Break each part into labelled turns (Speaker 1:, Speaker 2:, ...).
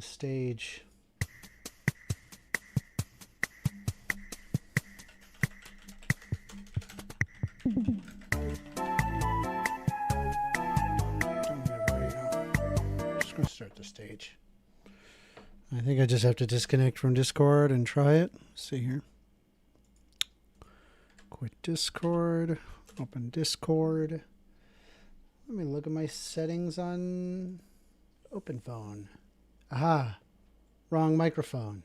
Speaker 1: the stage. Just going to start the stage. I think I just have to disconnect from Discord and try it. Let's see here. Quit Discord. Open Discord. Let me look at my settings on OpenPhone. Aha. Wrong microphone.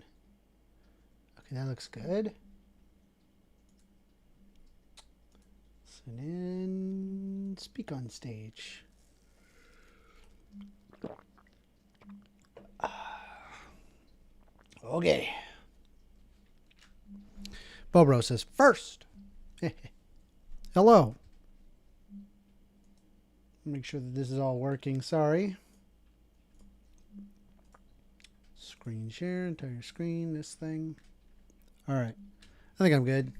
Speaker 1: Okay, that looks good. And then speak on stage. Okay. Bobro says first. Hello. Make sure that this is all working. Sorry. Screen share, entire screen, this thing. All right. I think I'm good.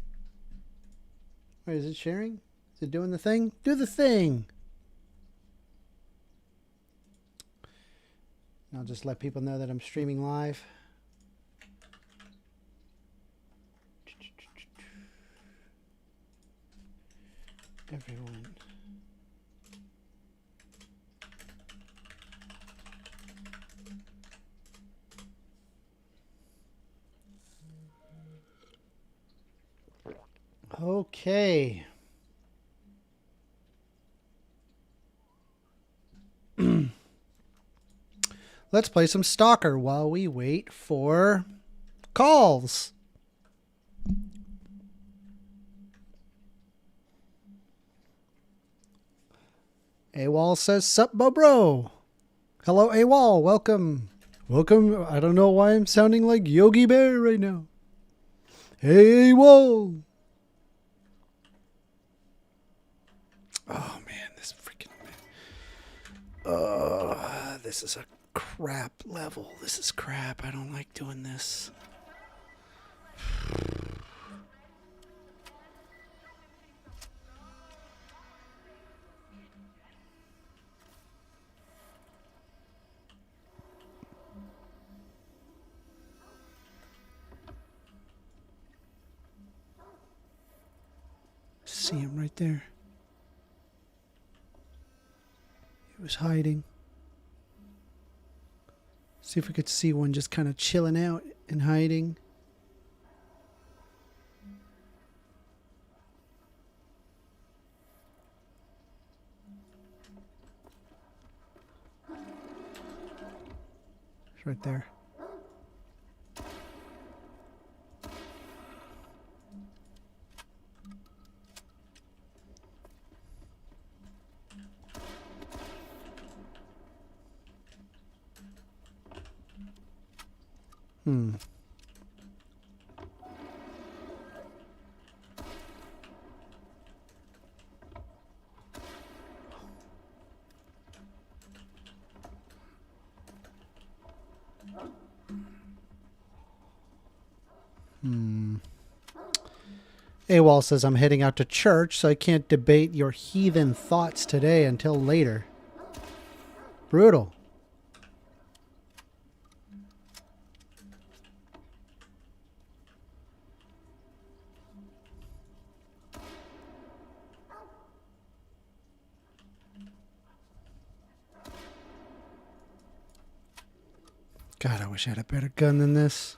Speaker 1: Wait, is it sharing? Is it doing the thing? Do the thing. I'll just let people know that I'm streaming live. Everyone. Okay. Let's play some Stalker while we wait for calls. AWOL says, sup, bro. Hello, AWOL. Welcome. Welcome. I don't know why I'm sounding like Yogi Bear right now. Hey, AWOL. Oh, man. This freaking... this is a crap level. This is crap. I don't like doing this. See him right there. He was hiding. See if we could see one just kind of chilling out and hiding. It's right there. AWOL says, I'm heading out to church, so I can't debate your heathen thoughts today until later. Brutal. God, I wish I had a better gun than this.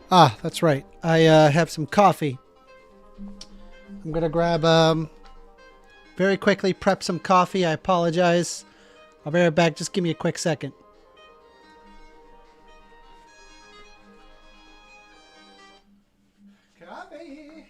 Speaker 1: Ah, that's right. I have some coffee. I'm going to grab, very quickly prep some coffee. I apologize. I'll be right back. Just give me a quick second. Coffee.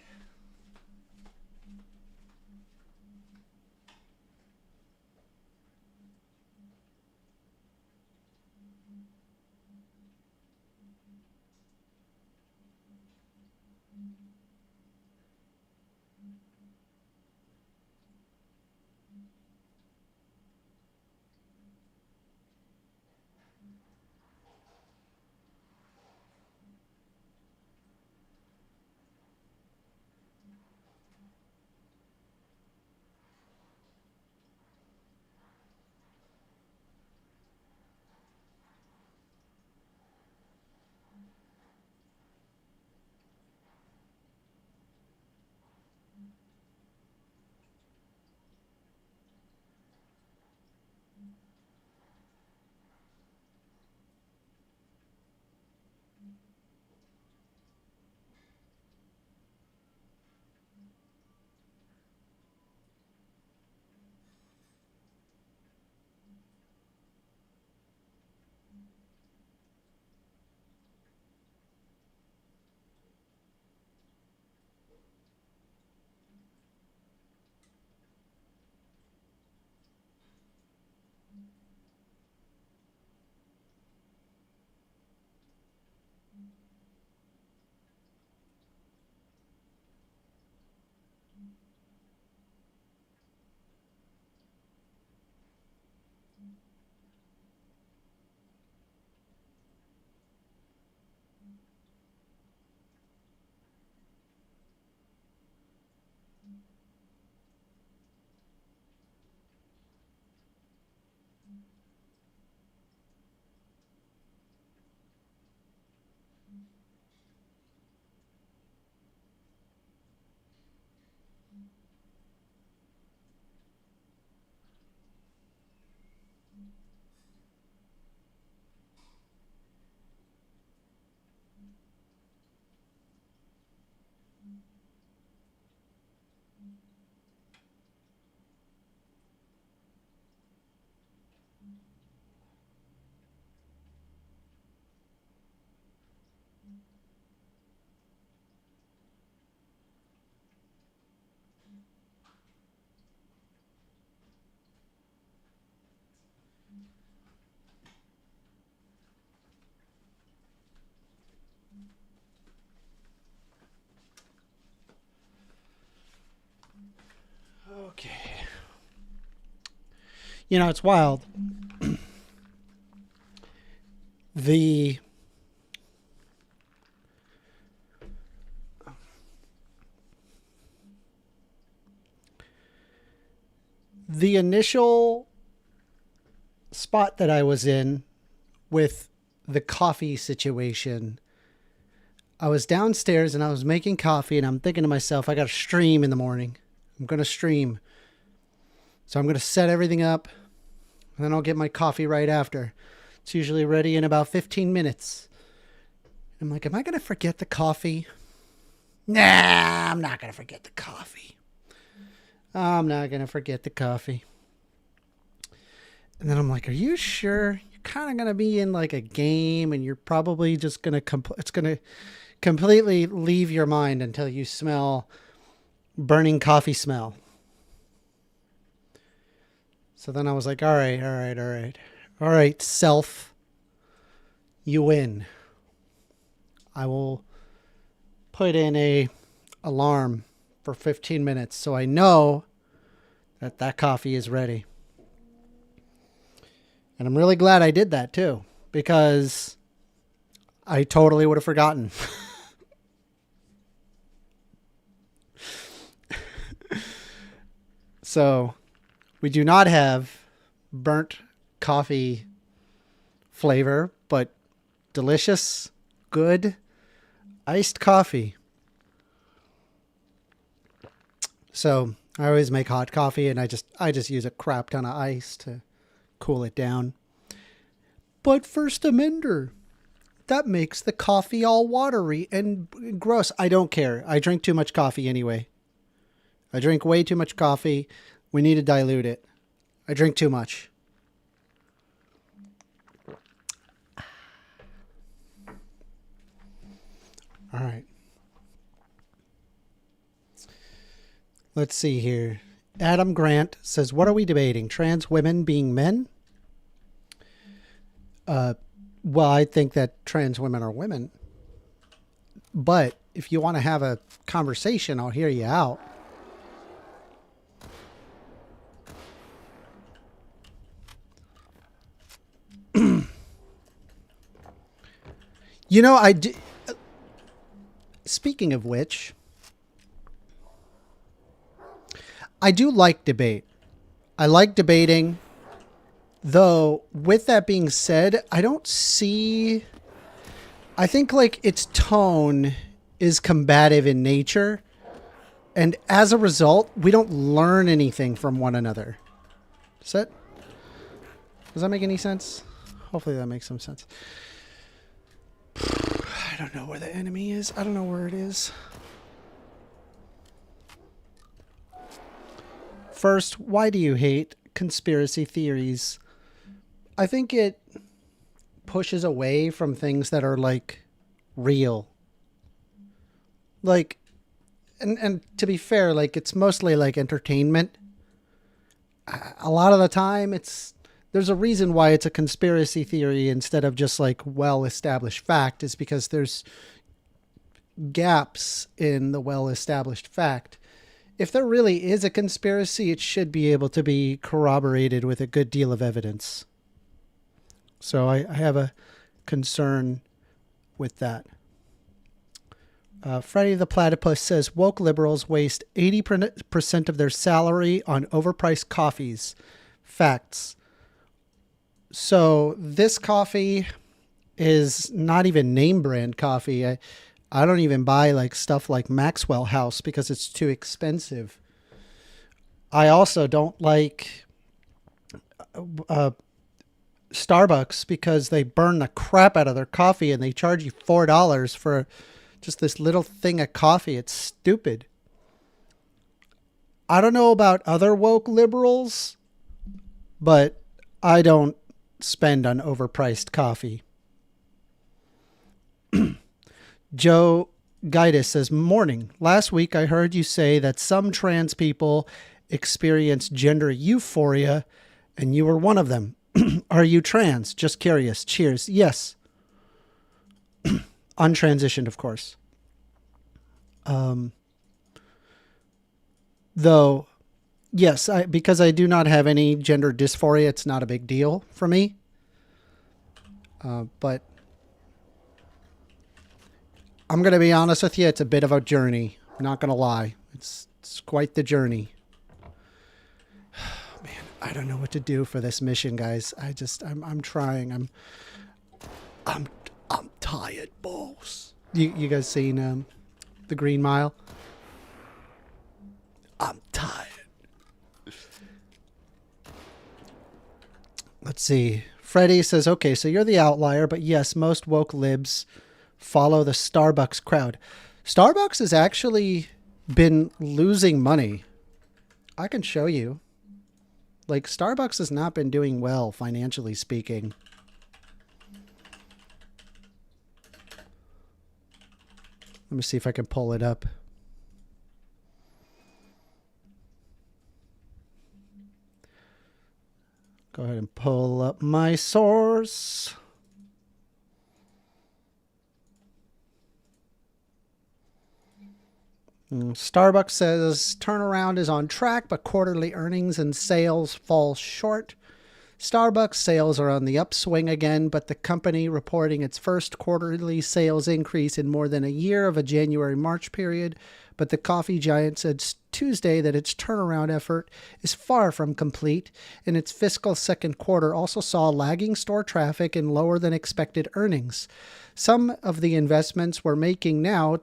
Speaker 1: You know, it's wild. The initial spot that I was in with the coffee situation, I was downstairs and I was making coffee and I'm thinking to myself, I got to stream in the morning. I'm going to stream. So I'm going to set everything up and then I'll get my coffee right after. It's usually ready in about 15 minutes. I'm like, am I going to forget the coffee? Nah, I'm not going to forget the coffee. I'm not going to forget the coffee. And then I'm like, are you sure? You're kind of going to be in like a game and you're probably just going to, it's going to completely leave your mind until you smell burning coffee smell. So then I was like, all right, self, you win. I will put in a alarm for 15 minutes so I know that coffee is ready. And I'm really glad I did that too, because I totally would have forgotten. So we do not have burnt coffee flavor, but delicious, good iced coffee. So I always make hot coffee and I just use a crap ton of ice to cool it down. But First Amender, that makes the coffee all watery and gross. I don't care. I drink too much coffee anyway. I drink way too much coffee. We need to dilute it. I drink too much. All right. Let's see here. Adam Grant says, what are we debating? Trans women being men? Well, I think that trans women are women. But if you want to have a conversation, I'll hear you out. You know, speaking of which, I do like debate. I like debating, though with that being said, I think like its tone is combative in nature. And as a result, we don't learn anything from one another. Does that make any sense? Hopefully that makes some sense. I don't know where the enemy is. I don't know where it is. First, why do you hate conspiracy theories? I think it pushes away from things that are like real. Like, and to be fair, like it's mostly like entertainment. A lot of the time there's a reason why it's a conspiracy theory instead of just like well-established fact, is because there's gaps in the well-established fact. If there really is a conspiracy, it should be able to be corroborated with a good deal of evidence. So I have a concern with that. Freddy the Platypus says, woke liberals waste 80% of their salary on overpriced coffees. Facts. So this coffee is not even name brand coffee. I don't even buy like stuff like Maxwell House because it's too expensive. I also don't like Starbucks because they burn the crap out of their coffee and they charge you $4 for just this little thing of coffee. It's stupid. I don't know about other woke liberals, but I don't spend on overpriced coffee. Joe Gaitis says, morning. Last week I heard you say that some trans people experience gender euphoria and you were one of them. Are you trans? Just curious. Cheers. Yes. Untransitioned, of course. Though Yes, because I do not have any gender dysphoria, it's not a big deal for me. But I'm going to be honest with you, it's a bit of a journey. I'm not going to lie. It's quite the journey. Man, I don't know what to do for this mission, guys. I'm trying. I'm tired, boss. You guys seen The Green Mile? I'm tired. Let's see. Freddie says, okay, so you're the outlier, but yes, most woke libs follow the Starbucks crowd. Starbucks has actually been losing money. I can show you. Like, Starbucks has not been doing well, financially speaking. Let me see if I can pull it up. Go ahead and pull up my source. Starbucks says turnaround is on track, but quarterly earnings and sales fall short. Starbucks sales are on the upswing again, but the company reporting its first quarterly sales increase in more than a year of a January-March period. But the coffee giant said Tuesday that its turnaround effort is far from complete, and its fiscal second quarter also saw lagging store traffic and lower than expected earnings. Some of the investments we're making now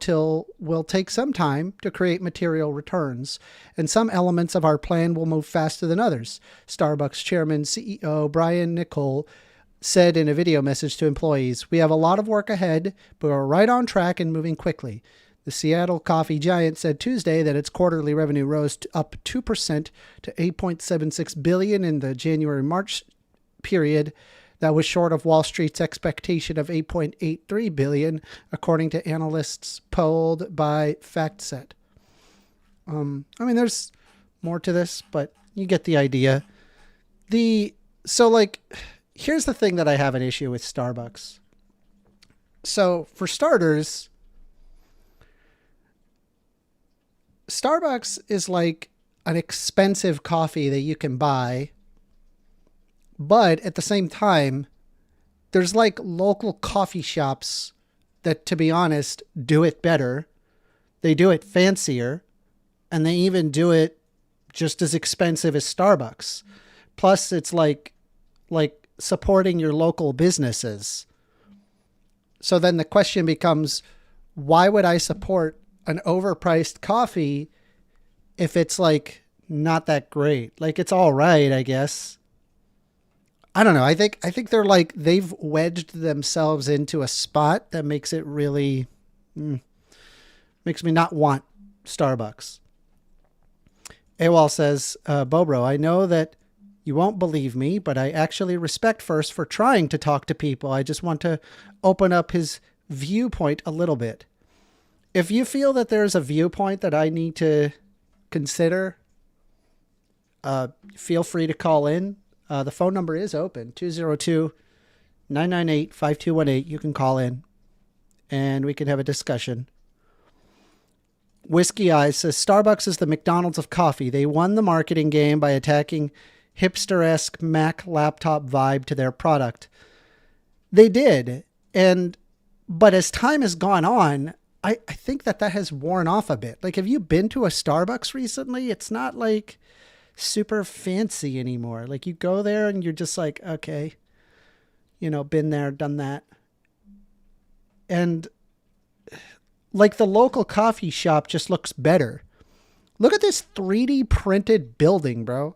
Speaker 1: will take some time to create material returns, and some elements of our plan will move faster than others, Starbucks chairman CEO Brian Niccol said in a video message to employees. We have a lot of work ahead, but we're right on track and moving quickly. The Seattle coffee giant said Tuesday that its quarterly revenue rose up 2% to $8.76 billion in the January-March period. That was short of Wall Street's expectation of $8.83 billion, according to analysts polled by FactSet. I mean, there's more to this, but you get the idea. Here's the thing that I have an issue with Starbucks. So, for starters, Starbucks is like an expensive coffee that you can buy, but at the same time, there's like local coffee shops that, to be honest, do it better. They do it fancier, and they even do it just as expensive as Starbucks. Plus, it's like supporting your local businesses. So then the question becomes, why would I support an overpriced coffee if it's like not that great? Like, it's all right, I guess. I don't know. I think they're like, they've wedged themselves into a spot that makes it really makes me not want Starbucks. AWOL says, Bobro, I know that you won't believe me, but I actually respect First for trying to talk to people. I just want to open up his viewpoint a little bit. If you feel that there's a viewpoint that I need to consider, feel free to call in. The phone number is open, 202-998-5218. You can call in and we can have a discussion. Whisky Eyes says, Starbucks is the McDonald's of coffee. They won the marketing game by attacking hipster-esque Mac laptop vibe to their product. They did. But as time has gone on, I think that has worn off a bit. Like, have you been to a Starbucks recently? It's not like super fancy anymore. Like, you go there and you're just like, okay, been there, done that. And like, the local coffee shop just looks better. Look at this 3D printed building, bro.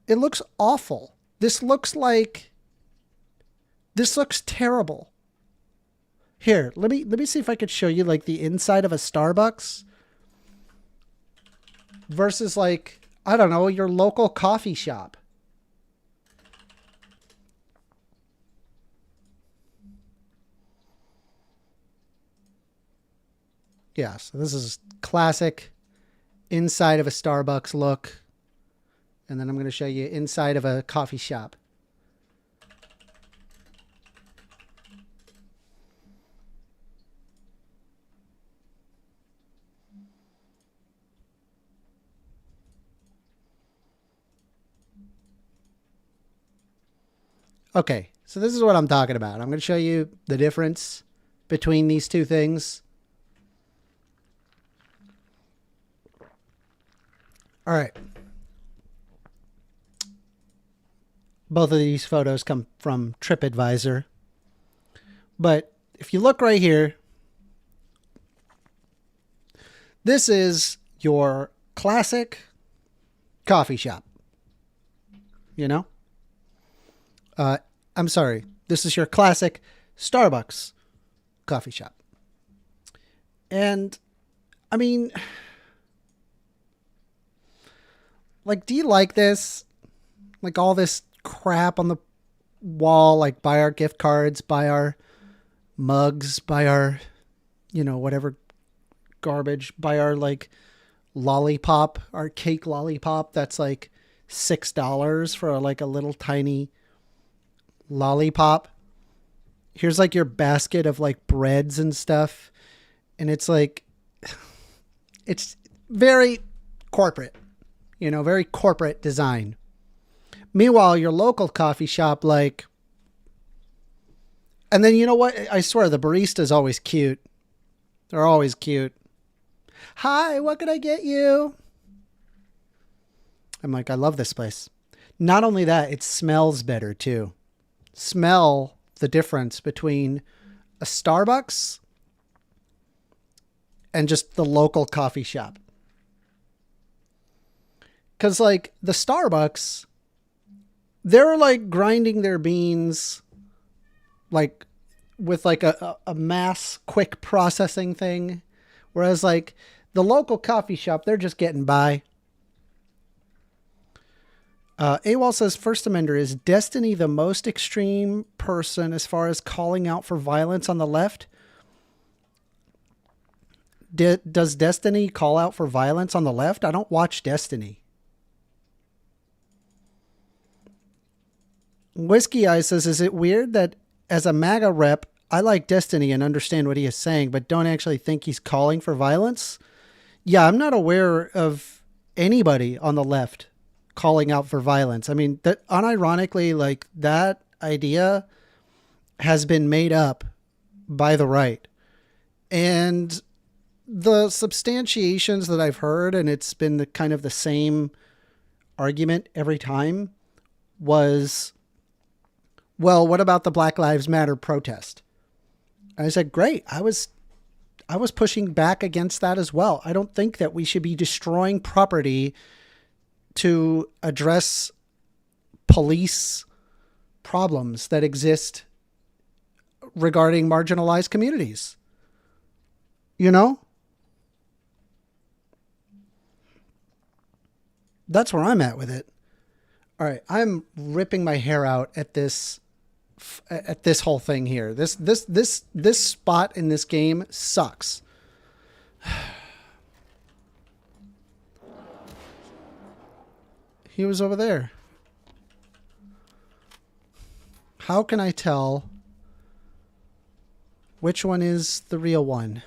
Speaker 1: It looks awful. This looks terrible. Here, let me see if I could show you like the inside of a Starbucks versus like, I don't know, your local coffee shop. Yeah, so this is classic inside of a Starbucks look. And then I'm going to show you inside of a coffee shop. Okay, so this is what I'm talking about. I'm going to show you the difference between these two things. All right. Both of these photos come from TripAdvisor. But if you look right here, this is your classic coffee shop. You know? I'm sorry. This is your classic Starbucks coffee shop. And, I mean, like, do you like this? Like, all this crap on the wall, like, buy our gift cards, buy our mugs, buy our, you know, whatever garbage, buy our, like, lollipop, our cake lollipop that's, like, $6 for, like, a little tiny lollipop. Here's, like, your basket of, like, breads and stuff. And it's, like, it's very corporate, you know, very corporate design. Meanwhile, your local coffee shop, like, and then you know what? I swear the barista's always cute. They're always cute. Hi, what can I get you? I'm like, I love this place. Not only that, it smells better too. Smell the difference between a Starbucks and just the local coffee shop. Because, like, the Starbucks, they're, like, grinding their beans, like, with, like, a mass quick processing thing. Whereas, like, the local coffee shop, they're just getting by. AWOL says, First Amender, is Destiny the most extreme person as far as calling out for violence on the left? Does Destiny call out for violence on the left? I don't watch Destiny. Whisky Eyes says, is it weird that as a MAGA rep, I like Destiny and understand what he is saying, but don't actually think he's calling for violence? Yeah, I'm not aware of anybody on the left calling out for violence. I mean, that unironically, like, that idea has been made up by the right. And the substantiations that I've heard, and it's been the kind of the same argument every time, was, well, what about the Black Lives Matter protest? And I said, great. I was pushing back against that as well. I don't think that we should be destroying property to address police problems that exist regarding marginalized communities. You know? That's where I'm at with it. All right, I'm ripping my hair out at this whole thing here. This spot in this game sucks. He was over there. How can I tell which one is the real one?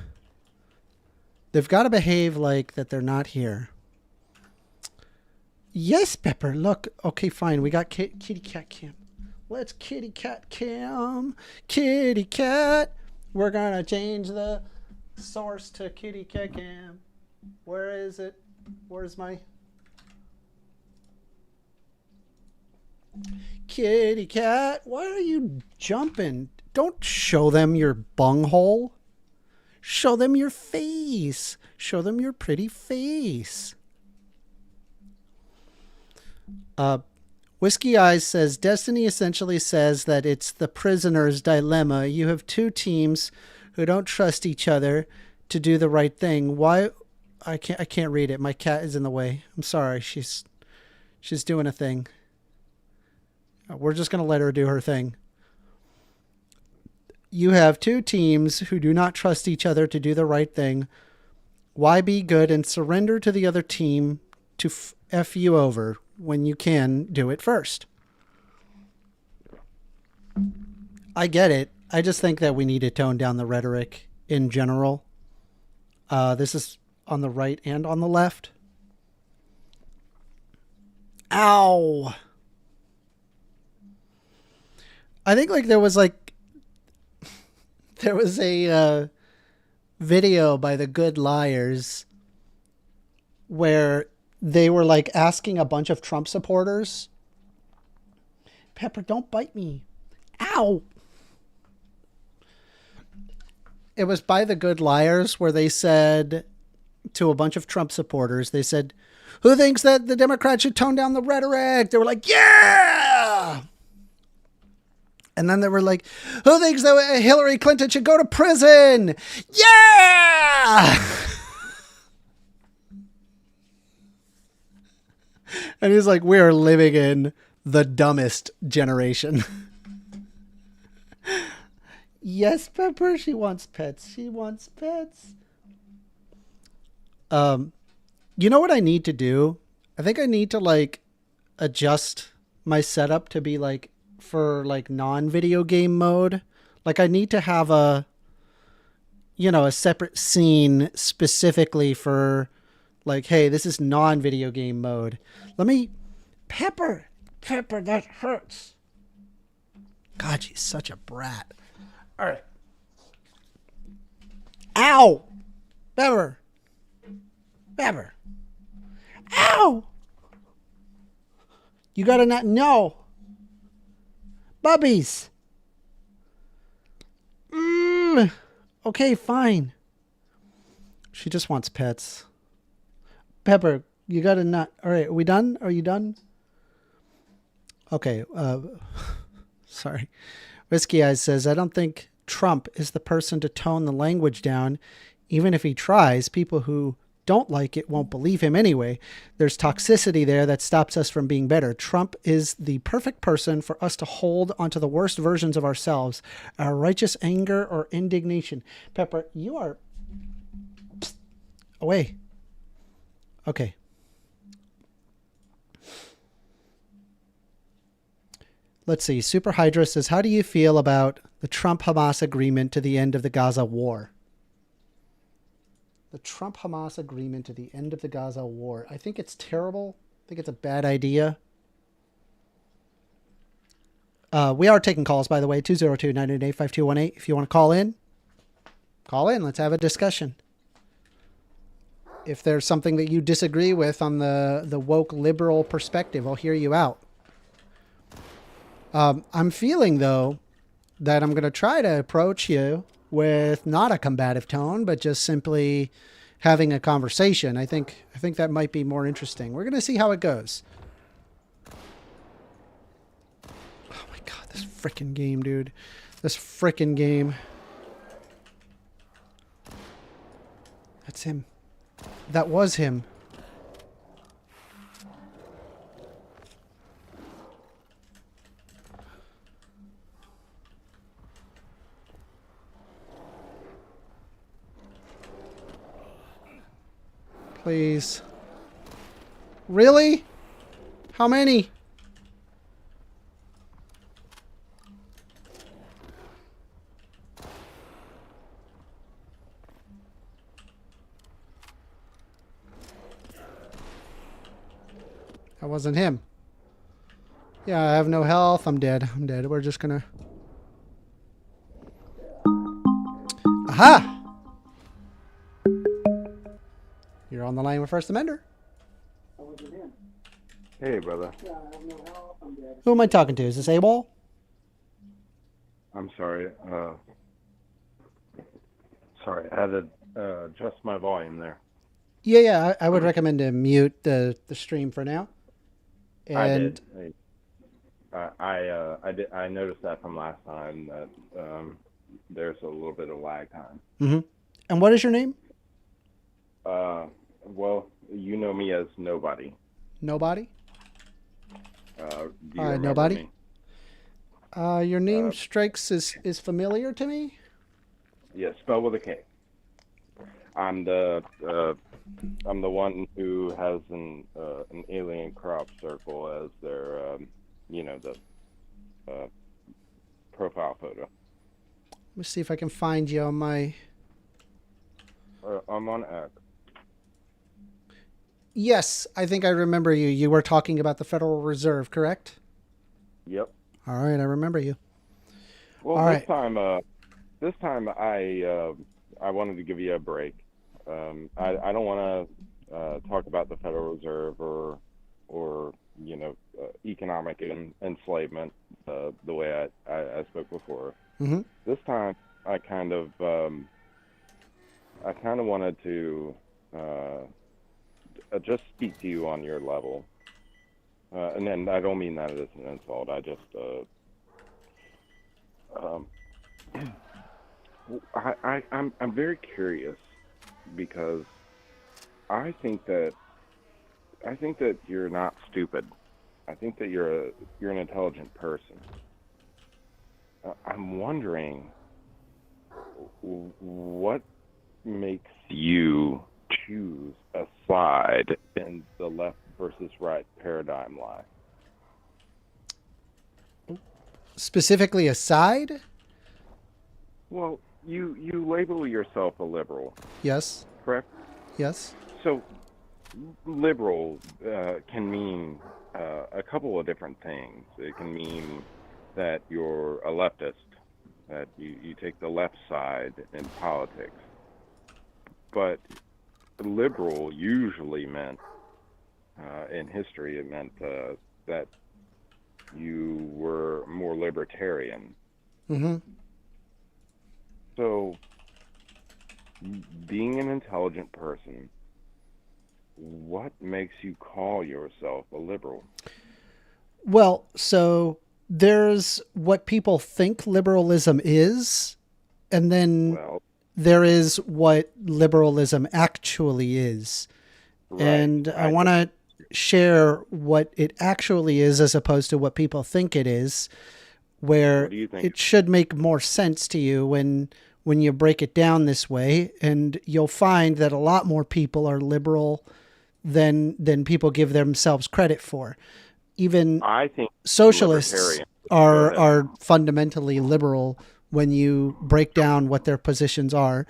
Speaker 1: They've got to behave like that they're not here. Yes, Pepper. Look. Okay, fine. We got kitty cat cam. Let's kitty cat cam. Kitty cat. We're going to change the source to kitty cat cam. Where is it? Where's my... Kitty cat, why are you jumping? Don't show them your bunghole. Show them your face. Show them your pretty face. Whisky Eyes says, Destiny essentially says that it's the prisoner's dilemma. You have two teams who don't trust each other to do the right thing. Why? I can't read it. My cat is in the way. I'm sorry. She's doing a thing. We're just going to let her do her thing. You have two teams who do not trust each other to do the right thing. Why be good and surrender to the other team to F you over when you can do it first? I get it. I just think that we need to tone down the rhetoric in general. This is on the right and on the left. Ow! I think like there was a video by the Good Liars where they were like asking a bunch of Trump supporters, Pepper, don't bite me. Ow. It was by the Good Liars where they said to a bunch of Trump supporters, they said, who thinks that the Democrats should tone down the rhetoric? They were like, yeah. And then they were like, who thinks that Hillary Clinton should go to prison? Yeah. And he's like, we are living in the dumbest generation. Yes, Pepper, she wants pets. She wants pets. You know what I need to do? I think I need to like adjust my setup to be like for like non-video game mode. Like I need to have a separate scene specifically for like, hey, this is non-video game mode. Pepper, that hurts. God, she's such a brat. All right. Ow! Pepper. Ow! You gotta not know. Bubbies. Okay, fine. She just wants pets. Pepper, you gotta not. All right, are we done? Are you done? Okay. Sorry. Whisky Eyes says, I don't think Trump is the person to tone the language down. Even if he tries, people who don't like it won't believe him anyway. There's toxicity there that stops us from being better. Trump is the perfect person for us to hold onto the worst versions of ourselves, our righteous anger or indignation. Pepper, you are... Psst. Away. Okay. Let's see. Super Hydra says, how do you feel about the Trump-Hamas agreement to the end of the Gaza war? The Trump-Hamas agreement to the end of the Gaza war. I think it's terrible. I think it's a bad idea. We are taking calls, by the way. 202-988-5218. If you want to call in. Let's have a discussion. If there's something that you disagree with on the woke liberal perspective, I'll hear you out. I'm feeling, though, that I'm going to try to approach you with not a combative tone, but just simply having a conversation. I think that might be more interesting. We're going to see how it goes. Oh my God, this frickin' game, dude. This frickin' game. That's him. That was him. Please. Really? How many? That wasn't him. Yeah, I have no health. I'm dead. We're just gonna... Aha! You're on the line with First Amender.
Speaker 2: Hey, brother.
Speaker 1: Who am I talking to? Is this AWOL?
Speaker 2: I'm sorry. Sorry, I had to adjust my volume there.
Speaker 1: Yeah. I would recommend to mute the stream for now. And
Speaker 2: I did. I noticed that from last time that there's a little bit of lag time.
Speaker 1: Mm-hmm. And what is your name?
Speaker 2: Well, you know me as Nobody.
Speaker 1: Nobody?
Speaker 2: Do you
Speaker 1: All right,
Speaker 2: remember
Speaker 1: Nobody.
Speaker 2: me?
Speaker 1: Your name strikes is familiar to me.
Speaker 2: Yeah, spelled with a K. I'm the one who has an alien crop circle as their the profile photo.
Speaker 1: Let me see if I can find you on my...
Speaker 2: I'm on X.
Speaker 1: Yes, I think I remember you. You were talking about the Federal Reserve, correct?
Speaker 2: Yep.
Speaker 1: All right, I remember you.
Speaker 2: Well,
Speaker 1: All right.
Speaker 2: this time I wanted to give you a break. I don't want to talk about the Federal Reserve or economic enslavement the way I spoke before.
Speaker 1: Mm-hmm.
Speaker 2: This time I kind of wanted to just speak to you on your level, and then I don't mean that as an insult. I just I'm very curious because I think that you're not stupid. I think that you're an intelligent person. I'm wondering what makes you choose a side in the left versus right paradigm lie.
Speaker 1: Specifically a side?
Speaker 2: Well, you label yourself a liberal,
Speaker 1: Yes.
Speaker 2: correct?
Speaker 1: Yes.
Speaker 2: So liberal can mean a couple of different things. It can mean that you're a leftist, that you take the left side in politics. But liberal usually meant, in history, it meant that you were more libertarian.
Speaker 1: Mm-hmm.
Speaker 2: So, being an intelligent person, what makes you call yourself a liberal?
Speaker 1: Well, so there's what people think liberalism is, and then there is what liberalism actually is.
Speaker 2: Right.
Speaker 1: And I want to share what it actually is as opposed to what people think it is, where
Speaker 2: What do you think?
Speaker 1: it should make more sense to you when you break it down this way. And you'll find that a lot more people are liberal than people give themselves credit for. Even
Speaker 2: I think
Speaker 1: socialists are fundamentally liberal when you break down what their positions are.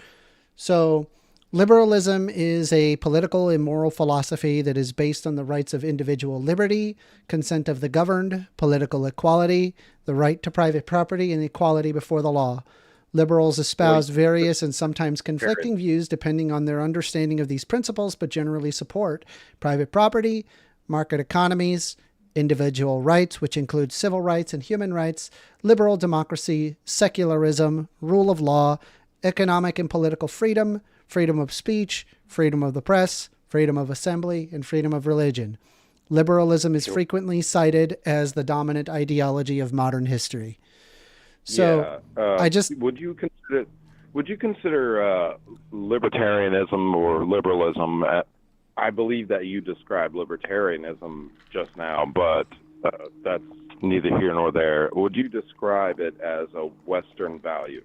Speaker 1: So liberalism is a political and moral philosophy that is based on the rights of individual liberty, consent of the governed, political equality, the right to private property, and equality before the law. Liberals espouse various and sometimes conflicting views depending on their understanding of these principles, but generally support private property, market economies, individual rights, which include civil rights and human rights, liberal democracy, secularism, rule of law, economic and political freedom, freedom of speech, freedom of the press, freedom of assembly, and freedom of religion. Liberalism is frequently cited as the dominant ideology of modern history. So
Speaker 2: would you consider libertarianism or liberalism? I believe that you described libertarianism just now, but that's neither here nor there. Would you describe it as a Western value?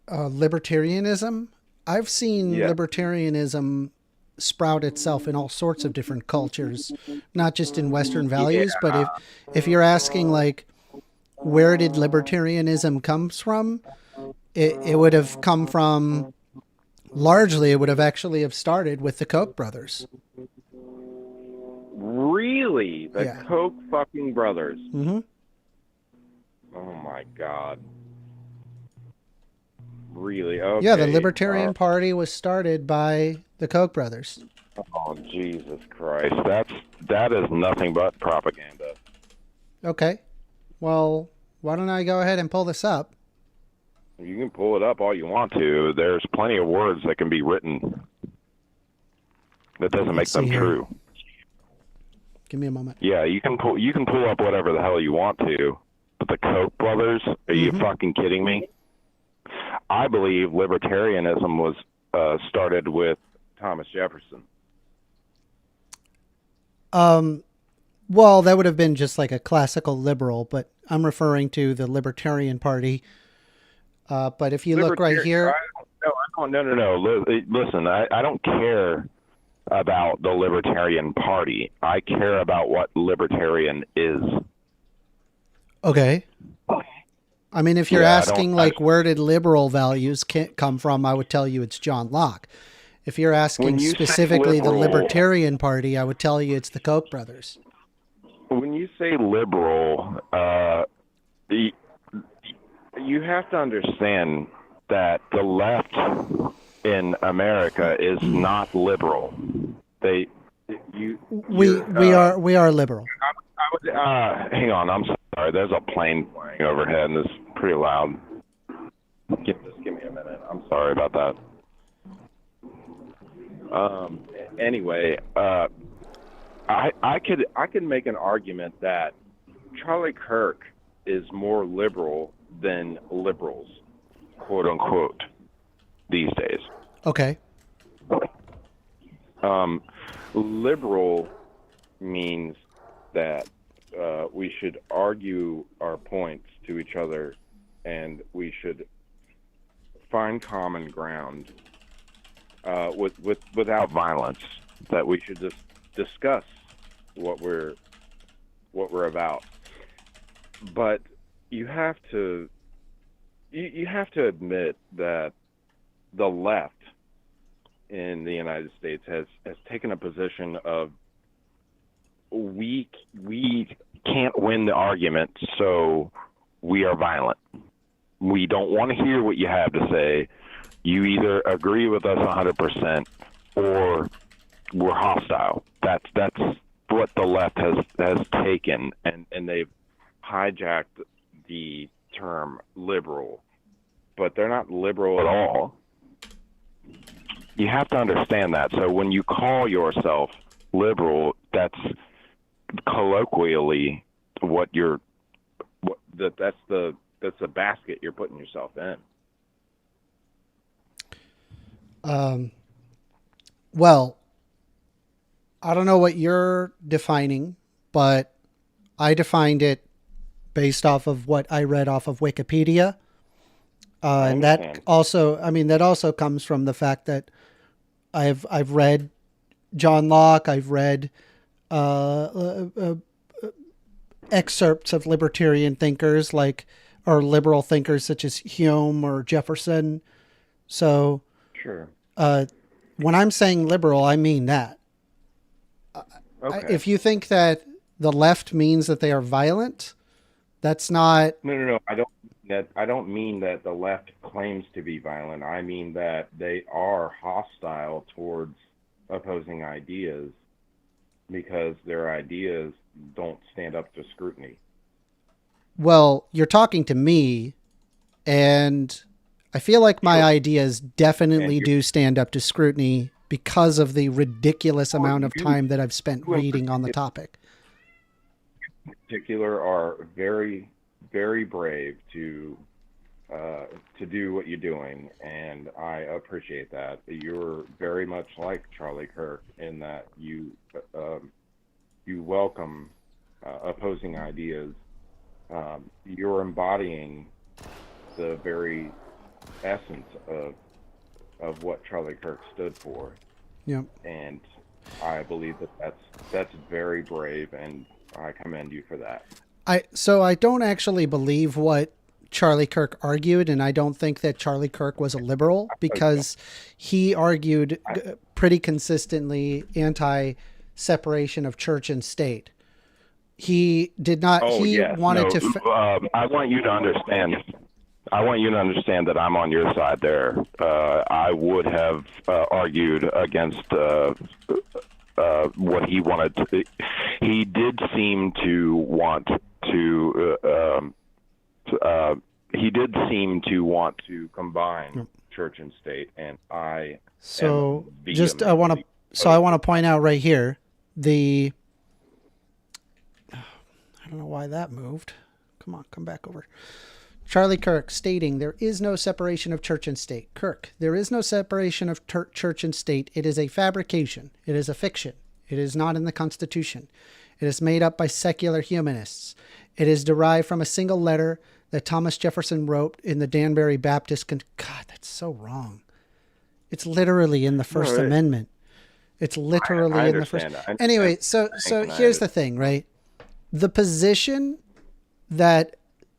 Speaker 1: Libertarianism? I've seen libertarianism sprout itself in all sorts of different cultures, not just in Western values, but if you're asking, like, where did libertarianism comes from? It would have come from, largely, it would have actually have started with the Koch brothers.
Speaker 2: Really? The Koch fucking brothers?
Speaker 1: Mm-hmm.
Speaker 2: Oh my God. Really? Okay.
Speaker 1: Yeah, the Libertarian Party was started by the Koch brothers.
Speaker 2: Oh, Jesus Christ. That is nothing but propaganda.
Speaker 1: Okay. Well, why don't I go ahead and pull this up?
Speaker 2: You can pull it up all you want to. There's plenty of words that can be written. That doesn't make them true.
Speaker 1: Give me a moment.
Speaker 2: Yeah, you can pull up whatever the hell you want to. But the Koch brothers, are you fucking kidding me? I believe libertarianism was started with Thomas Jefferson.
Speaker 1: Well, that would have been just like a classical liberal, but I'm referring to the Libertarian Party. But if you look right here...
Speaker 2: No. Listen, I don't care about the Libertarian Party. I care about what libertarian is.
Speaker 1: Okay. I mean, if you're asking, like, where did liberal values come from, I would tell you it's John Locke. If you're asking specifically the Libertarian Party, I would tell you it's the Koch brothers.
Speaker 2: When you say liberal, you have to understand that the left in America is not liberal. They, you,
Speaker 1: We are liberal.
Speaker 2: hang on, I'm sorry. There's a plane flying overhead, and it's pretty loud. Just give me a minute. I'm sorry about that. Anyway, I could make an argument that Charlie Kirk is more liberal than liberals, quote unquote, these days.
Speaker 1: Okay.
Speaker 2: Liberal means that we should argue our points to each other, and we should find common ground without violence. That we should just discuss what we're about. But you have to admit that the left in the United States has taken a position of we can't win the argument, so we are violent. We don't want to hear what you have to say. You either agree with us 100% or we're hostile. That's what the left has taken, and they've hijacked the term liberal, but they're not liberal at all. You have to understand that. So when you call yourself liberal, that's colloquially that's the basket you're putting yourself in.
Speaker 1: Well, I don't know what you're defining, but I defined it based off of what I read off of Wikipedia. And that also comes from the fact that I've read John Locke. I've read excerpts of libertarian thinkers or liberal thinkers such as Hume or Jefferson. So
Speaker 2: sure.
Speaker 1: When I'm saying liberal, I mean that.
Speaker 2: Okay.
Speaker 1: If you think that the left means that they are violent, that's not.
Speaker 2: No. I don't mean that the left claims to be violent. I mean that they are hostile towards opposing ideas because their ideas don't stand up to scrutiny.
Speaker 1: Well, you're talking to me, and I feel like my ideas definitely do stand up to scrutiny because of the ridiculous amount of time that I've spent reading on the topic.
Speaker 2: In particular, are very, very brave to do what you're doing, and I appreciate that. You're very much like Charlie Kirk in that you welcome opposing ideas. You're embodying the very essence of what Charlie Kirk stood for.
Speaker 1: Yeah.
Speaker 2: And I believe that's very brave, and I commend you for that.
Speaker 1: So I don't actually believe what Charlie Kirk argued, and I don't think that Charlie Kirk was a liberal because he argued pretty consistently anti-separation of church and state. He did not. I
Speaker 2: want you to understand. I want you to understand that I'm on your side there. I would have argued against what he wanted to. He did seem to want to. He did seem to want to combine church and state, and I.
Speaker 1: So I want to point out right here I don't know why that moved. Come back over. Charlie Kirk stating, there is no separation of church and state. Kirk, there is no separation of church and state. It is a fabrication. It is a fiction. It is not in the Constitution. It is made up by secular humanists. It is derived from a single letter that Thomas Jefferson wrote in the Danbury Baptist. God, that's so wrong. It's literally in the First Amendment. It's literally in the First. Anyway, so here's the thing, right? The position that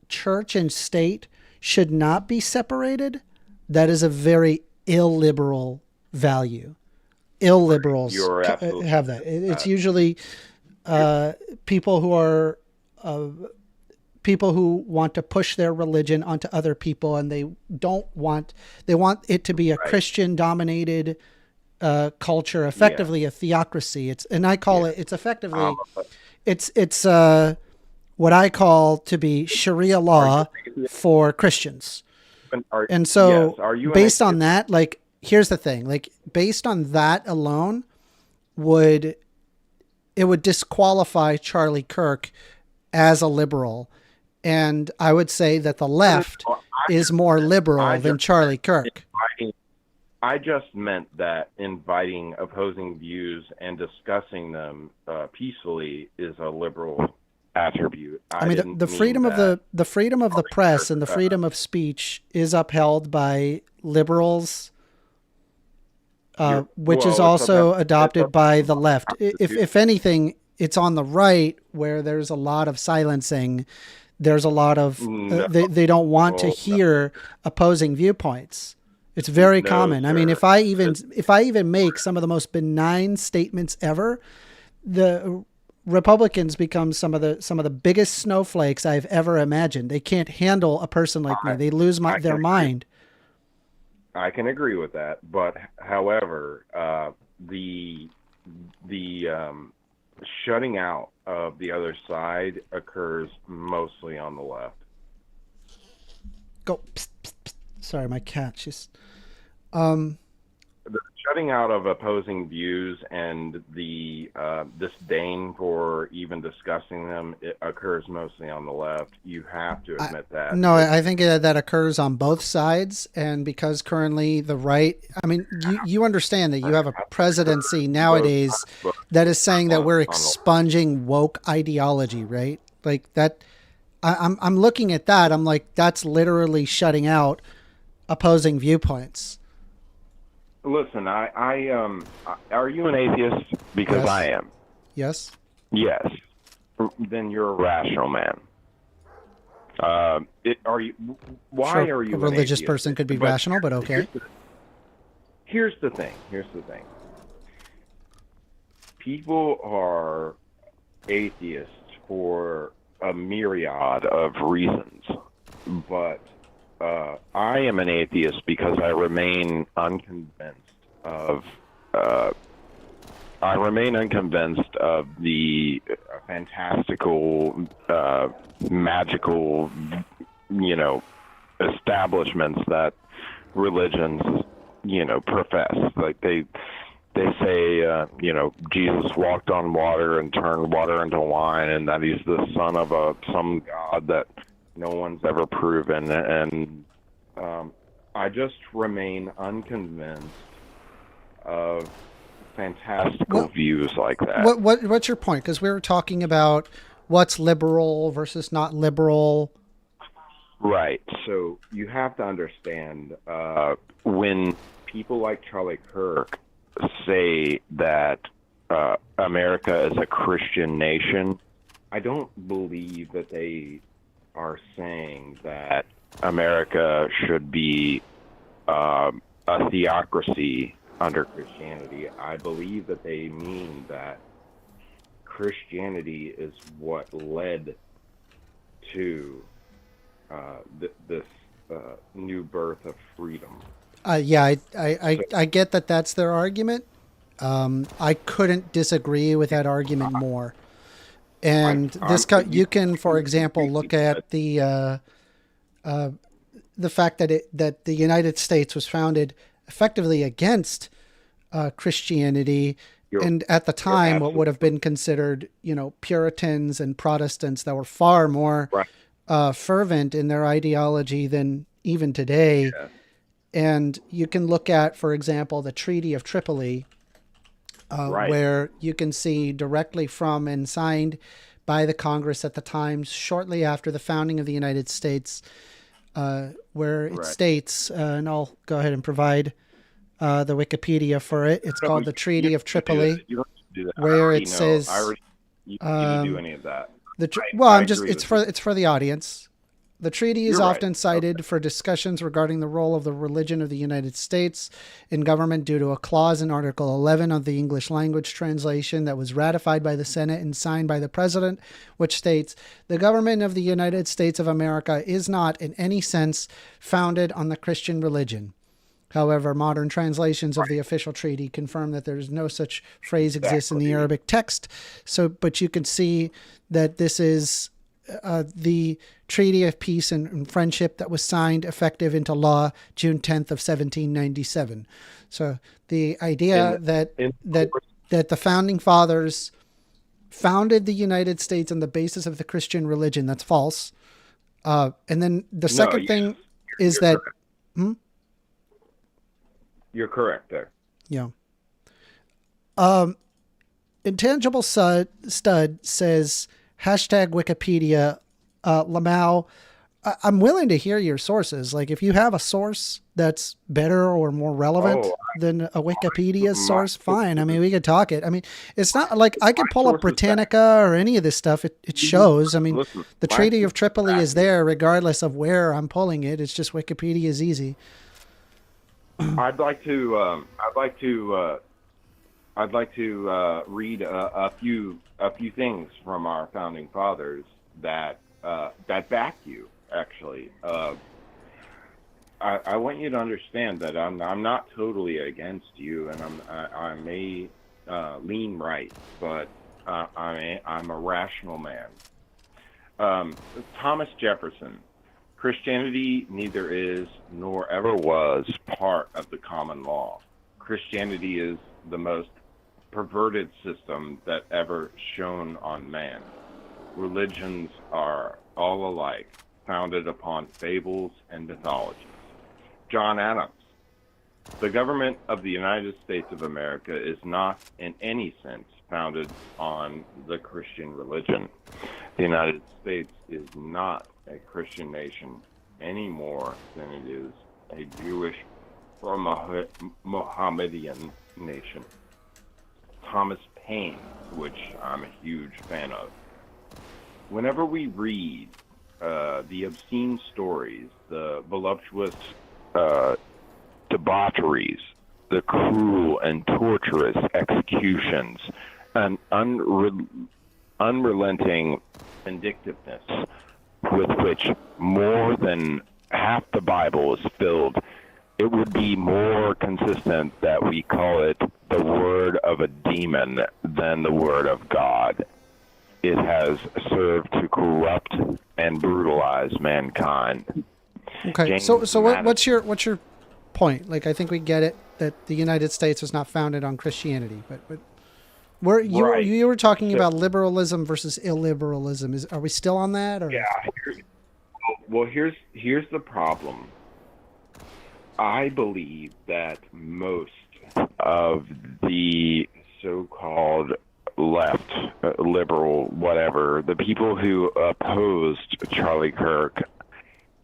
Speaker 1: church and state should not be separated, that is a very illiberal value. Illiberals have that. It's usually people who are people who want to push their religion onto other people, and they want it to be a Christian dominated culture, effectively a theocracy. I call it's effectively it's what I call to be Sharia law for Christians. And so based on that, like, here's the thing, like, based on that alone, it would disqualify Charlie Kirk as a liberal. And I would say that the left is more liberal than Charlie Kirk.
Speaker 2: I just meant that inviting opposing views and discussing them peacefully is a liberal attribute.
Speaker 1: I mean, the freedom of the freedom of the press and the freedom of speech is upheld by liberals, which is also adopted by the left. If anything, it's on the right where there's a lot of silencing. There's a lot of they don't want to hear opposing viewpoints. It's very common. Sir. I mean, if I even make some of the most benign statements ever, the Republicans become some of the biggest snowflakes I've ever imagined. They can't handle a person like me. They lose their mind.
Speaker 2: I can agree with that, but however, the shutting out of the other side occurs mostly on the left.
Speaker 1: Go. Psst, psst, psst. Sorry, my cat. She's.
Speaker 2: The shutting out of opposing views and the disdain for even discussing them, it occurs mostly on the left. You have to admit that.
Speaker 1: No, I think that occurs on both sides. And because currently the right, I mean, you understand that you have a presidency nowadays that is saying that we're expunging woke ideology, right? Like that. I'm looking at that. I'm like, that's literally shutting out opposing viewpoints.
Speaker 2: Listen, are you an atheist? Because
Speaker 1: yes.
Speaker 2: I am.
Speaker 1: Yes.
Speaker 2: Yes. Then you're a rational man. Why are you?
Speaker 1: A religious person could be rational, but okay.
Speaker 2: Here's the thing. People are atheists for a myriad of reasons, but I am an atheist because I remain unconvinced of the fantastical, magical, establishments that religions, profess. Like they say, Jesus walked on water and turned water into wine, and that he's the son of some god that no one's ever proven, and I just remain unconvinced of fantastical views like that.
Speaker 1: What's your point? Because we were talking about what's liberal versus not liberal.
Speaker 2: Right. So you have to understand when people like Charlie Kirk say that America is a Christian nation, I don't believe that they are saying that America should be a theocracy under Christianity. I believe that they mean that Christianity is what led to this new birth of freedom.
Speaker 1: I get that that's their argument. I couldn't disagree with that argument more. And you can, for example, look at the fact that the United States was founded effectively against Christianity, and at the time, what would have been considered, Puritans and Protestants that were far more fervent in their ideology than even today. Yeah. And you can look at, for example, the Treaty of Tripoli. Where you can see directly from and signed by the Congress at the time, shortly after the founding of the United States, where it states, and I'll go ahead and provide the Wikipedia for it. It's called the Treaty of Tripoli, where it says,
Speaker 2: you do any of that.
Speaker 1: it's for the audience. The treaty is
Speaker 2: You're right.
Speaker 1: often cited for discussions regarding the role of the religion of the United States in government due to a clause in Article 11 of the English language translation that was ratified by the Senate and signed by the President, which states, "The government of the United States of America is not, in any sense, founded on the Christian religion." However, modern translations of the official treaty confirm that there is no such phrase exists in the Arabic text. But you can see that this is the Treaty of Peace and Friendship that was signed effective into law June 10th of 1797. So the idea that the founding fathers founded the United States on the basis of the Christian religion, that's false. And then the second thing is that...
Speaker 2: You're correct there.
Speaker 1: Yeah. Intangible Stud says, hashtag Wikipedia, Lamau, I'm willing to hear your sources. Like, if you have a source that's better or more relevant than a Wikipedia source, fine. I mean, we could talk it. I mean, it's not like I could pull up Britannica or any of this stuff. It shows. I mean, the Treaty of Tripoli is there regardless of where I'm pulling it. It's just Wikipedia is easy.
Speaker 2: I'd like to read a few things from our founding fathers that back you. Actually, I want you to understand that I'm not totally against you, and I may lean right, but I'm a rational man. Thomas Jefferson. Christianity neither is nor ever was part of the common law. Christianity is the most perverted system that ever shone on man. Religions are all alike, founded upon fables and mythologies. John Adams. The government of the United States of America is not in any sense founded on the Christian religion. The United States is not a Christian nation any more than it is a Jewish or Mohammedan nation. Thomas Paine, which I'm a huge fan of. Whenever we read the obscene stories, the voluptuous debaucheries, the cruel and torturous executions, and unrelenting vindictiveness with which more than half the Bible is filled, it would be more consistent that we call it the word of a demon than the word of God. It has served to corrupt and brutalize mankind.
Speaker 1: Okay,
Speaker 2: James
Speaker 1: so what's
Speaker 2: Madison.
Speaker 1: your point? Like, I think we get it that the United States was not founded on Christianity, but you were talking about liberalism versus illiberalism. Are we still on that? Or?
Speaker 2: Yeah. Well, here's the problem. I believe that most of the so-called left, liberal, whatever, the people who opposed Charlie Kirk,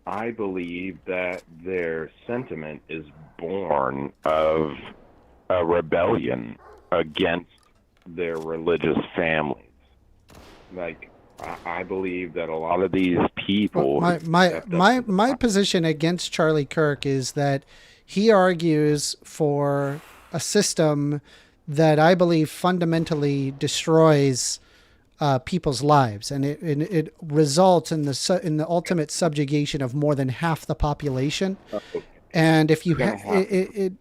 Speaker 2: I believe that their sentiment is born of a rebellion against their religious families. Like, I believe that a lot of these people...
Speaker 1: My position against Charlie Kirk is that he argues for a system that I believe fundamentally destroys people's lives, and it results in the ultimate subjugation of more than half the population. And if you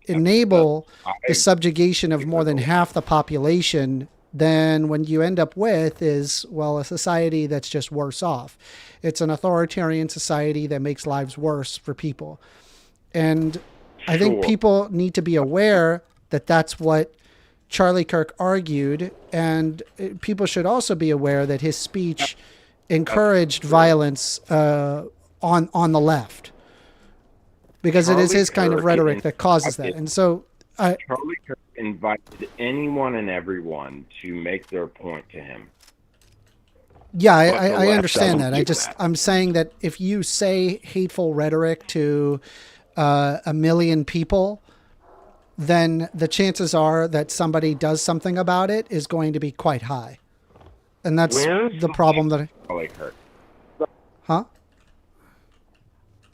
Speaker 1: enable the subjugation of more than half the population, then what you end up with is, well, a society that's just worse off. It's an authoritarian society that makes lives worse for people. And I think people need to be aware that that's what Charlie Kirk argued, and people should also be aware that his speech encouraged violence on the left, because it is his kind of rhetoric that causes that. And so
Speaker 2: Charlie Kirk invited anyone and everyone to make their point to him.
Speaker 1: Yeah, I understand that. I'm saying that if you say hateful rhetoric to a million people, then the chances are that somebody does something about it is going to be quite high. And that's the problem that...
Speaker 2: Charlie Kirk.
Speaker 1: Huh?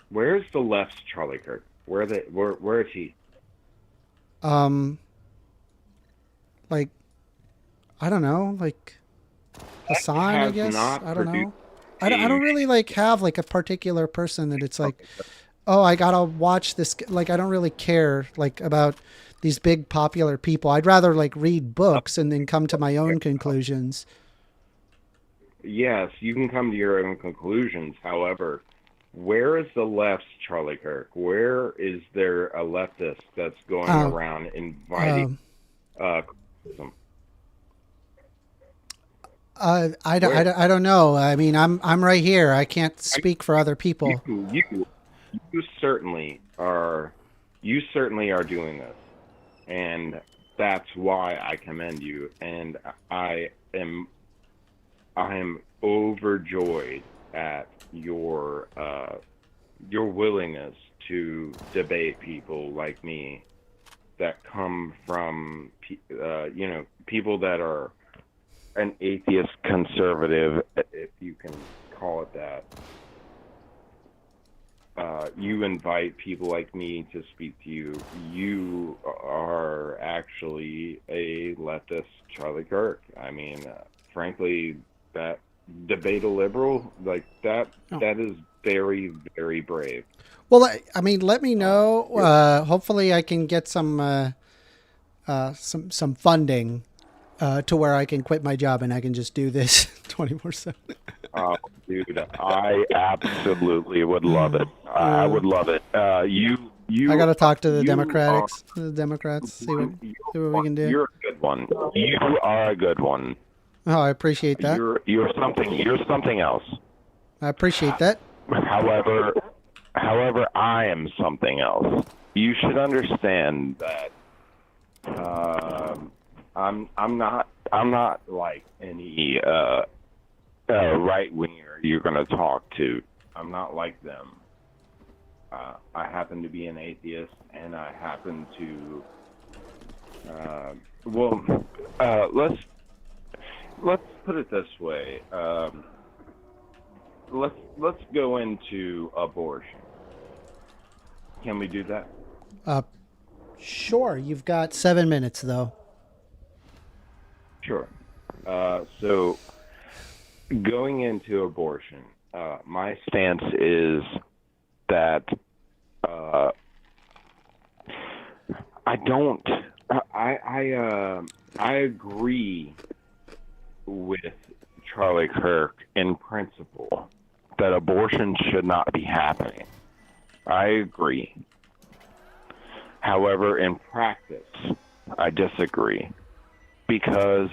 Speaker 2: Where's the left's Charlie Kirk? Where is he?
Speaker 1: Like, I don't know, like Hassan, I
Speaker 2: Has
Speaker 1: guess.
Speaker 2: not
Speaker 1: I don't
Speaker 2: produced
Speaker 1: know. I don't
Speaker 2: a
Speaker 1: really like have like a particular person that it's like,
Speaker 2: okay.
Speaker 1: oh, I gotta watch this. Like, I don't really care like about these big popular people. I'd rather like read books and then come to my own conclusions.
Speaker 2: Yes, you can come to your own conclusions. However, where is the left's Charlie Kirk? Where is there a leftist that's going
Speaker 1: Uh,
Speaker 2: around inviting
Speaker 1: um,
Speaker 2: criticism? Where?
Speaker 1: I don't know. I mean, I'm right here. I can't
Speaker 2: I,
Speaker 1: speak for other people.
Speaker 2: you certainly are. You certainly are doing this, and that's why I commend you. And I am I am overjoyed at your willingness to debate people like me that come from people that are an atheist conservative, if you can call it that. You invite people like me to speak to you. You are actually a leftist Charlie Kirk. I mean, frankly, that debate a liberal like that,
Speaker 1: Oh.
Speaker 2: that is very, very brave.
Speaker 1: Well, I mean, let me know.
Speaker 2: You're,
Speaker 1: Hopefully, I can get some funding to where I can quit my job and I can just do this 24/7.
Speaker 2: oh, dude, I absolutely would love it. I would love it.
Speaker 1: I got to talk to the
Speaker 2: You are
Speaker 1: Democrats, see what we can do.
Speaker 2: you're a good one. You are a good one.
Speaker 1: Oh, I appreciate that.
Speaker 2: You're something else.
Speaker 1: I appreciate that.
Speaker 2: However, I am something else. You should understand that I'm not like any right winger you're gonna talk to. I'm not like them. I happen to be an atheist, and I happen to let's put it this way. Let's go into abortion. Can we do that?
Speaker 1: Uh, sure. You've got 7 minutes though.
Speaker 2: Sure. So going into abortion, my stance is that I don't. I agree with Charlie Kirk in principle that abortion should not be happening. I agree. However, in practice, I disagree because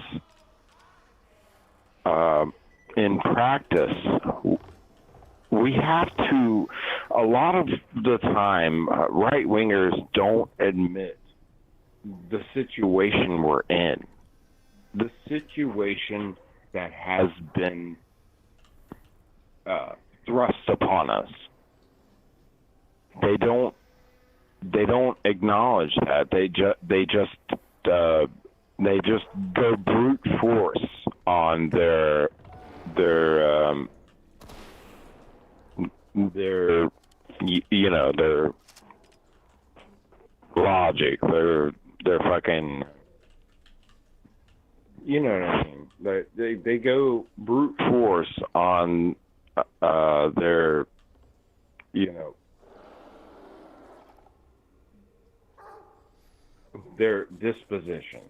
Speaker 2: in practice, we have to, a lot of the time, right wingers don't admit the situation we're in, the situation that has been thrust upon us. They don't acknowledge that. They just go brute force on their logic, their fucking, you know what I mean? They go brute force on their, their disposition,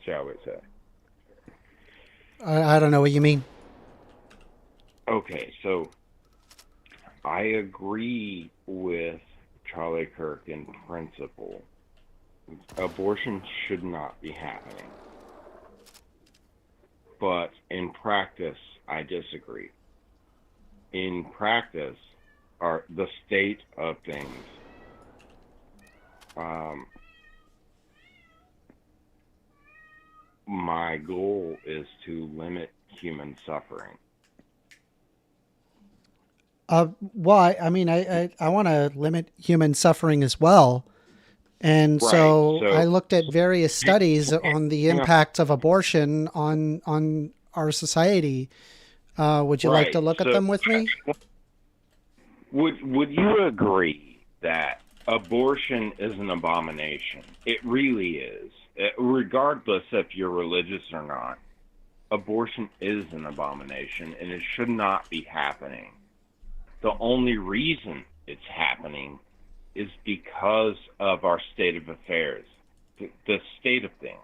Speaker 2: shall we say.
Speaker 1: I don't know what you mean.
Speaker 2: Okay, so I agree with Charlie Kirk in principle. Abortion should not be happening. But in practice, I disagree. In practice, the state of things, my goal is to limit human suffering.
Speaker 1: Well, I mean, I want to limit human suffering as well. And
Speaker 2: Right.
Speaker 1: so I
Speaker 2: So,
Speaker 1: looked at various studies on the
Speaker 2: hang on.
Speaker 1: impacts of abortion on our society. Would you like to
Speaker 2: Right.
Speaker 1: look at
Speaker 2: So,
Speaker 1: them with me?
Speaker 2: would you agree that abortion is an abomination? It really is. Regardless if you're religious or not, abortion is an abomination, and it should not be happening. The only reason it's happening is because of our state of affairs, the state of things.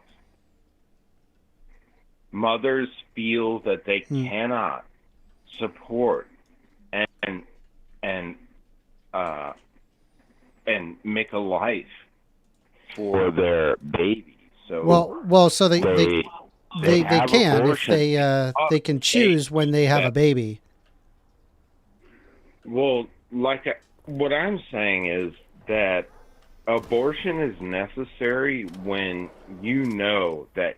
Speaker 2: Mothers feel that they cannot support and make a life for their baby. So
Speaker 1: so they can if they can choose when they have a baby.
Speaker 2: Well, what I'm saying is that abortion is necessary when you know that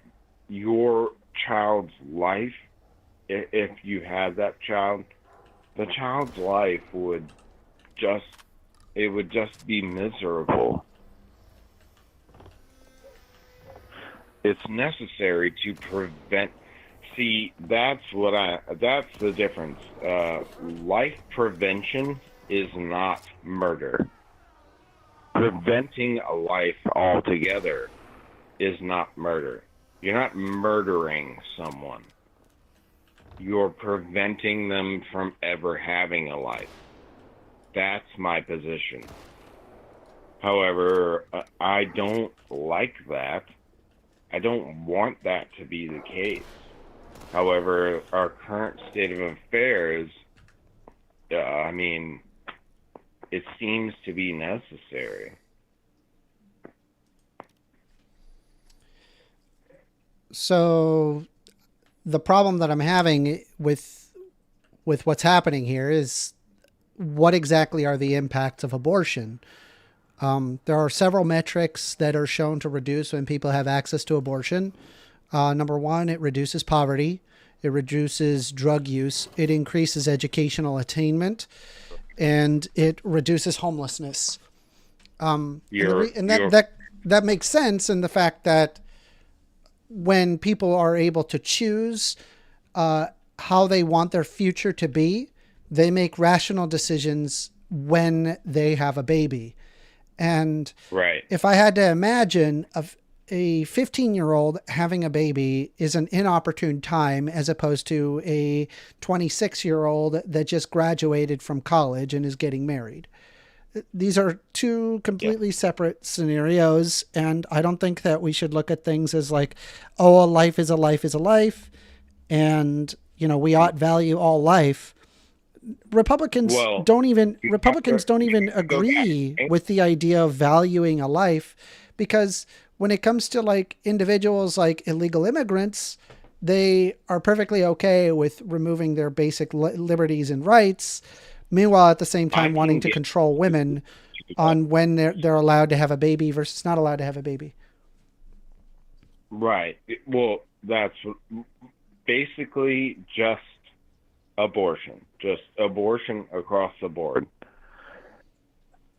Speaker 2: your child's life, if you have that child, the child's life would just be miserable. It's necessary to prevent. See, that's the difference. Life prevention is not murder. Preventing a life altogether is not murder. You're not murdering someone. You're preventing them from ever having a life. That's my position. However, I don't like that. I don't want that to be the case. However, our current state of affairs, it seems to be necessary.
Speaker 1: So the problem that I'm having with what's happening here is, what exactly are the impacts of abortion? There are several metrics that are shown to reduce when people have access to abortion. Number one, it reduces poverty. It reduces drug use. It increases educational attainment, and it reduces homelessness. That makes sense in the fact that when people are able to choose how they want their future to be, they make rational decisions when they have a baby. And if I had to imagine a 15-year-old having a baby is an inopportune time, as opposed to a 26-year-old that just graduated from college and is getting married. These are two completely separate scenarios, and I don't think that we should look at things as like, oh, a life is a life is a life, and we ought value all life. Republicans don't even agree with the idea of valuing a life, because when it comes to like individuals like illegal immigrants, they are perfectly okay with removing their basic liberties and rights. Meanwhile, at the same time, wanting to control women on when they're allowed to have a baby versus not allowed to have a baby.
Speaker 2: Right. Well, that's basically just abortion across the board.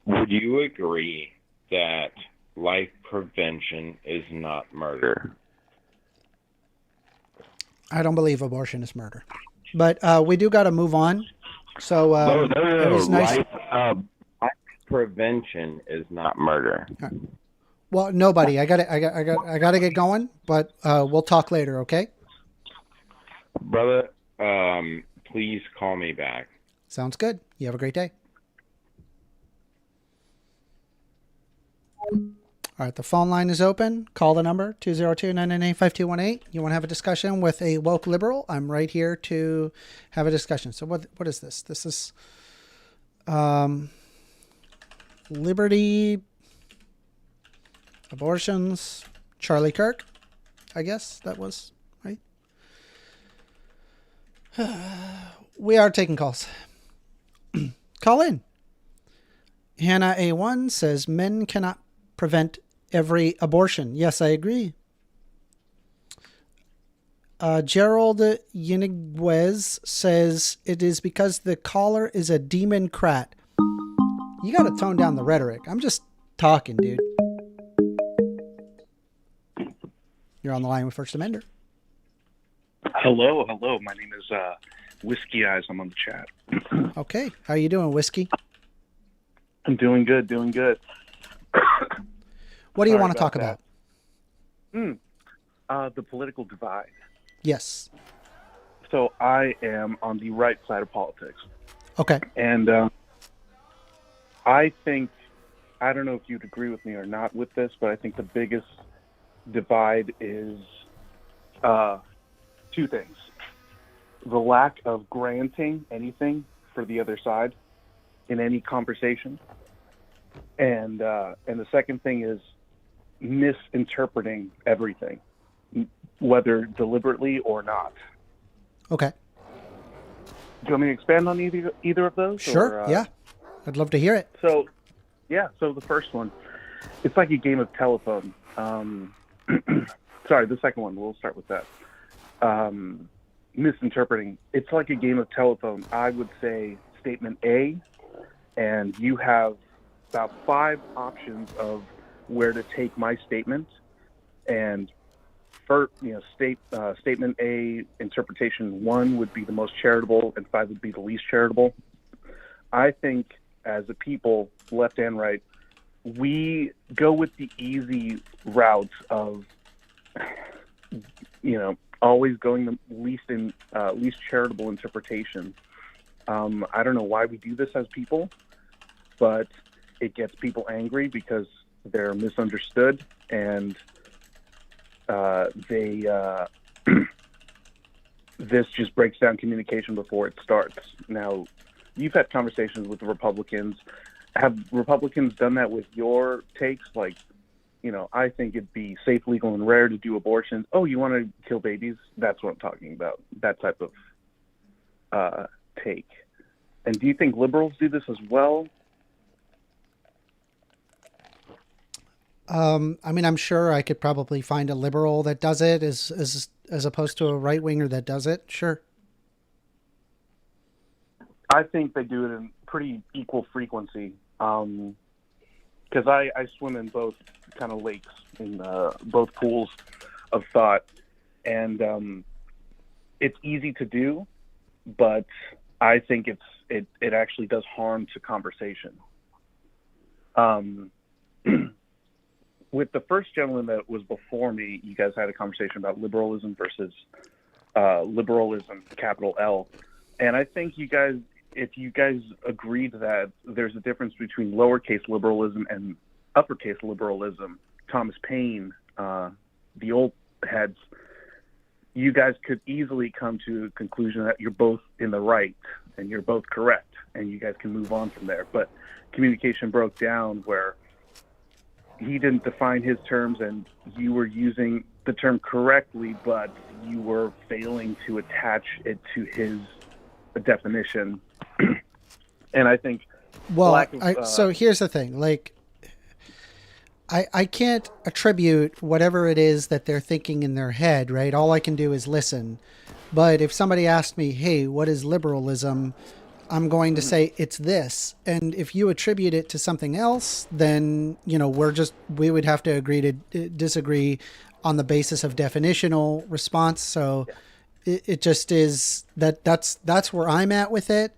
Speaker 2: Would you agree that life prevention is not murder?
Speaker 1: I don't believe abortion is murder, but we do got to move on. So it was nice.
Speaker 2: Life prevention is not murder.
Speaker 1: Right. Well, nobody. I got to get going, but we'll talk later, okay?
Speaker 2: Brother, please call me back.
Speaker 1: Sounds good. You have a great day. All right, the phone line is open. Call the number 202-998-5218. You want to have a discussion with a woke liberal? I'm right here to have a discussion. So what is this? This is liberty, abortions, Charlie Kirk, I guess that was, right? We are taking calls. Call in. Hannah A1 says men cannot prevent every abortion. Yes, I agree. Gerald Yiniguez says it is because the caller is a demon-crat. You got to tone down the rhetoric. I'm just talking, dude. You're on the line with First Amender.
Speaker 3: Hello. My name is Whisky Eyes. I'm on the chat.
Speaker 1: Okay. How you doing, Whiskey?
Speaker 3: I'm doing good, doing good.
Speaker 1: What do you
Speaker 3: Sorry
Speaker 1: want to talk
Speaker 3: that.
Speaker 1: about?
Speaker 3: The political divide.
Speaker 1: Yes.
Speaker 3: So I am on the right side of politics.
Speaker 1: Okay.
Speaker 3: And I think, I don't know if you'd agree with me or not with this, but I think the biggest divide is two things. The lack of granting anything for the other side in any conversation. And the second thing is misinterpreting everything, whether deliberately or not.
Speaker 1: Okay.
Speaker 3: Do you want me to expand on either of those?
Speaker 1: Sure. Yeah. I'd love to hear it.
Speaker 3: So the first one, it's like a game of telephone. Sorry, the second one, we'll start with that. Misinterpreting. It's like a game of telephone. I would say statement A, and you have about 5 options of where to take my statement. And for statement A, interpretation 1 would be the most charitable, and 5 would be the least charitable. I think as a people, left and right, we go with the easy route of, always going the least charitable interpretation. I don't know why we do this as people, but it gets people angry because they're misunderstood, and this just breaks down communication before it starts. Now, you've had conversations with the Republicans. Have Republicans done that with your takes? Like, I think it'd be safe, legal, and rare to do abortions. Oh, you want to kill babies? That's what I'm talking about. That type of take. And do you think liberals do this as well?
Speaker 1: I'm sure I could probably find a liberal that does it as opposed to a right winger that does it. Sure.
Speaker 3: I think they do it in pretty equal frequency. Because I swim in both kind of lakes, in both pools of thought, and it's easy to do, but I think it actually does harm to conversation. With the first gentleman that was before me, you guys had a conversation about liberalism versus liberalism, capital L, and I think if you guys agreed that there's a difference between lowercase liberalism and uppercase liberalism, Thomas Paine, the old heads, you guys could easily come to a conclusion that you're both in the right and you're both correct, and you guys can move on from there. But communication broke down where he didn't define his terms and you were using the term correctly, but you were failing to attach it to his definition. And I think,
Speaker 1: so here's the thing, like, I can't attribute whatever it is that they're thinking in their head, right? All I can do is listen. But if somebody asked me, hey, what is liberalism? I'm going to say it's this. And if you attribute it to something else, then, we would have to agree to disagree on the basis of definitional response. So it just is that's where I'm at with it.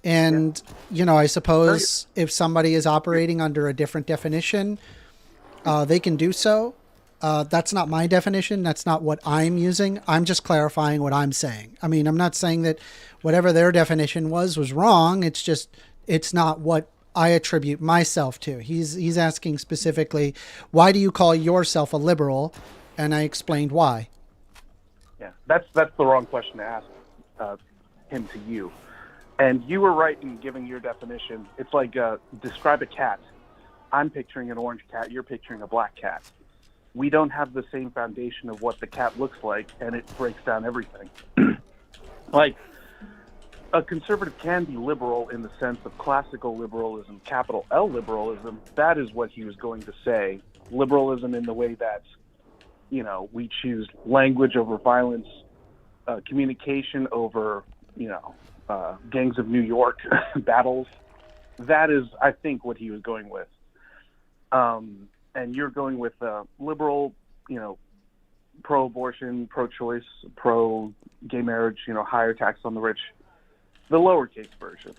Speaker 1: And, I suppose if somebody is operating under a different definition, they can do so. That's not my definition. That's not what I'm using. I'm just clarifying what I'm saying. I mean, I'm not saying that whatever their definition was wrong. It's just, it's not what I attribute myself to. He's asking specifically, why do you call yourself a liberal? And I explained why.
Speaker 3: Yeah, that's the wrong question to ask him to you. And you were right in giving your definition. It's like, describe a cat. I'm picturing an orange cat. You're picturing a black cat. We don't have the same foundation of what the cat looks like, and it breaks down everything. Like, a conservative can be liberal in the sense of classical liberalism, capital L liberalism. That is what he was going to say. Liberalism in the way that, we choose language over violence, communication over, gangs of New York battles. That is, I think, what he was going with. And you're going with liberal, pro-abortion, pro-choice, pro-gay marriage, higher tax on the rich. the lowercase version.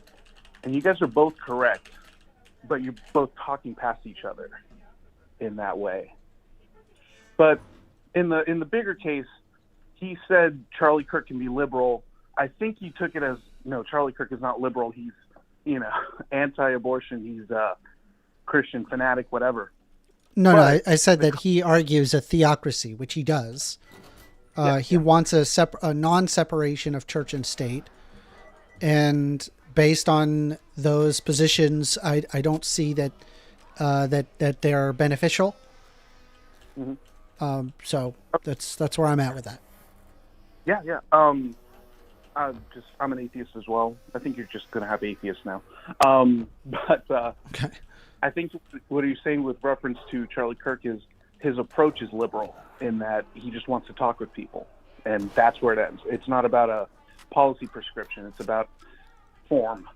Speaker 3: And you guys are both correct, but you're both talking past each other in that way. But in the bigger case, he said Charlie Kirk can be liberal. I think he took it as, no, Charlie Kirk is not liberal. He's, anti-abortion. He's a Christian fanatic, whatever.
Speaker 1: No, I said that he argues a theocracy, which he does. He wants a non-separation of church and state. And based on those positions, I don't see that they're beneficial.
Speaker 3: Mm-hmm.
Speaker 1: So that's where I'm at with that.
Speaker 3: Yeah. I'm an atheist as well. I think you're just going to have atheists now.
Speaker 1: Okay.
Speaker 3: I think what you're saying with reference to Charlie Kirk is his approach is liberal in that he just wants to talk with people, and that's where it ends. It's not about a policy prescription. It's about form,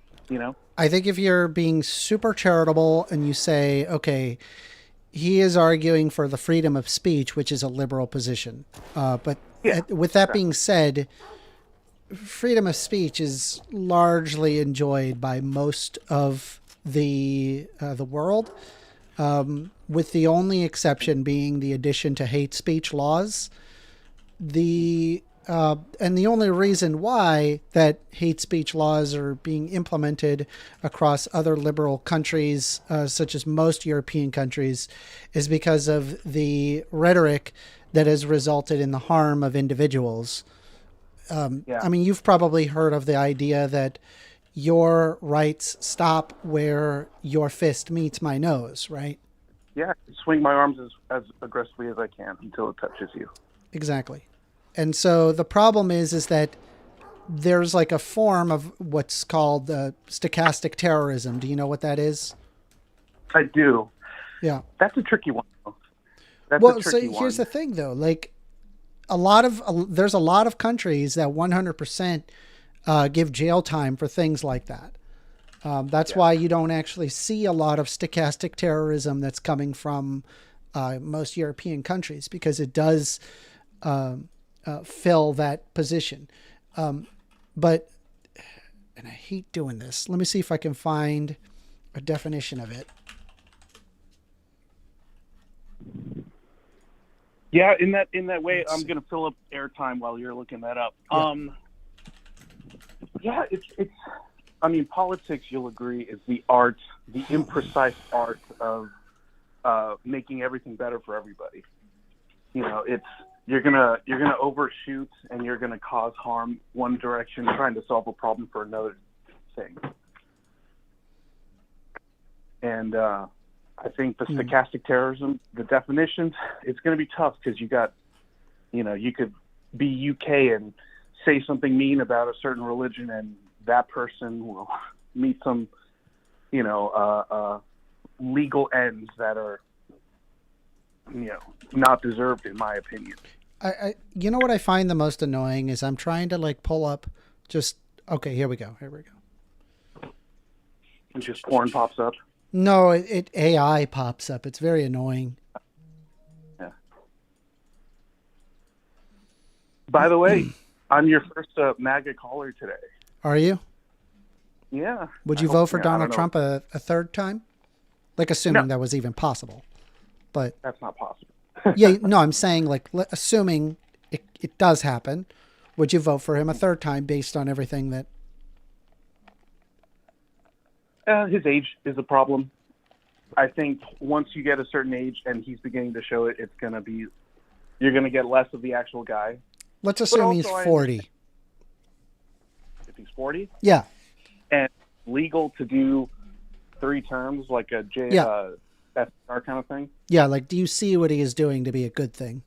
Speaker 3: I
Speaker 1: think if you're being super charitable and you say, okay, he is arguing for the freedom of speech, which is a liberal position. But with that being said, freedom of speech is largely enjoyed by most of the world, with the only exception being the addition to hate speech laws. And the only reason why that hate speech laws are being implemented across other liberal countries, such as most European countries, is because of the rhetoric that has resulted in the harm of individuals. I mean, you've probably heard of the idea that your rights stop where your fist meets my nose, right?
Speaker 3: Yeah, swing my arms as aggressively as I can until it touches you.
Speaker 1: Exactly. And so the problem is that there's like a form of what's called stochastic terrorism. Do you know what that is?
Speaker 3: I do.
Speaker 1: Yeah.
Speaker 3: That's a tricky one.
Speaker 1: Here's the thing, though. Like, there's a lot of countries that 100% give jail time for things like that. That's why you don't actually see a lot of stochastic terrorism that's coming from most European countries, because it does fill that position. But I hate doing this. Let me see if I can find a definition of it.
Speaker 3: Yeah, in that way, I'm going to fill up airtime while you're looking that up.
Speaker 1: Yeah.
Speaker 3: It's. I mean, politics, you'll agree, is the art, the imprecise art of making everything better for everybody. It's you're gonna overshoot and you're gonna cause harm one direction, trying to solve a problem for another thing. And I think the stochastic terrorism, the definitions, it's going to be tough because you got, you could be UK and say something mean about a certain religion, and that person will meet some, legal ends that are, not deserved, in my opinion.
Speaker 1: You know what I find the most annoying is I'm trying to pull up okay, here we go.
Speaker 3: And just porn pops up.
Speaker 1: No, it AI pops up. It's very annoying.
Speaker 3: Yeah. By the way, I'm your first MAGA caller today.
Speaker 1: Are you?
Speaker 3: Yeah.
Speaker 1: Would you vote for Donald Trump a third time? Assuming that was even possible. But
Speaker 3: that's not possible.
Speaker 1: Yeah, no, I'm saying assuming it does happen, would you vote for him a third time based on everything that?
Speaker 3: His age is a problem. I think once you get a certain age and he's beginning to show it, you're going to get less of the actual guy.
Speaker 1: Let's assume he's 40.
Speaker 3: If he's 40?
Speaker 1: Yeah.
Speaker 3: And legal to do 3 terms, like a FR kind of thing?
Speaker 1: Yeah, do you see what he is doing to be a good thing?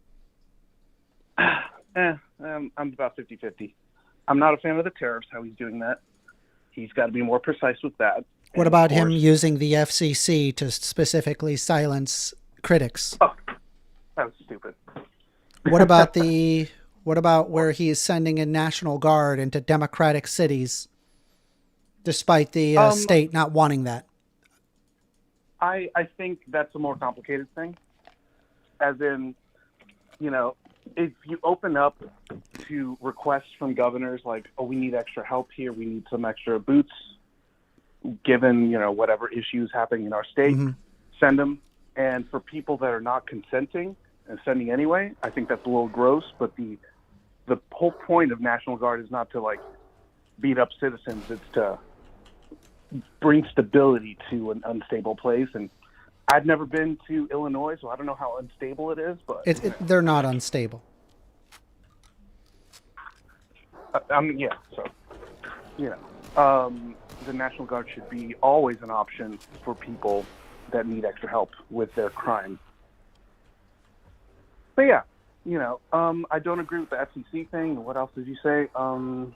Speaker 3: I'm about 50-50. I'm not a fan of the tariffs, how he's doing that. He's got to be more precise with that.
Speaker 1: What about him using the FCC to specifically silence critics?
Speaker 3: Oh, that was stupid.
Speaker 1: What about where he is sending a National Guard into Democratic cities, despite the state not wanting that?
Speaker 3: I think that's a more complicated thing. As in, if you open up to requests from governors like, oh, we need extra help here, we need some extra boots, given, whatever issues happening in our state, send them. And for people that are not consenting and sending anyway, I think that's a little gross. But the whole point of National Guard is not to like beat up citizens; it's to bring stability to an unstable place. And I've never been to Illinois, so I don't know how unstable it is. But
Speaker 1: they're not unstable.
Speaker 3: Yeah. So, the National Guard should be always an option for people that need extra help with their crime. But yeah, I don't agree with the FCC thing. What else did you say? I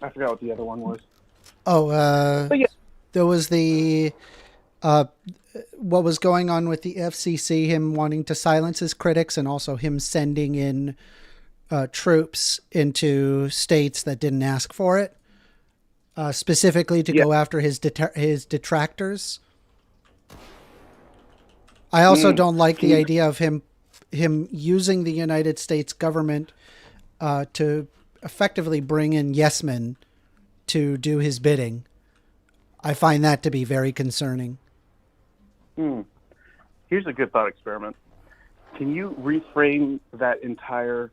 Speaker 3: forgot what the other one was. But yeah.
Speaker 1: There was the what was going on with the FCC, him wanting to silence his critics, and also him sending in troops into states that didn't ask for it. Specifically to go after his detractors. I also don't like the idea of him using the United States government to effectively bring in yes men to do his bidding. I find that to be very concerning.
Speaker 3: Here's a good thought experiment. Can you reframe that entire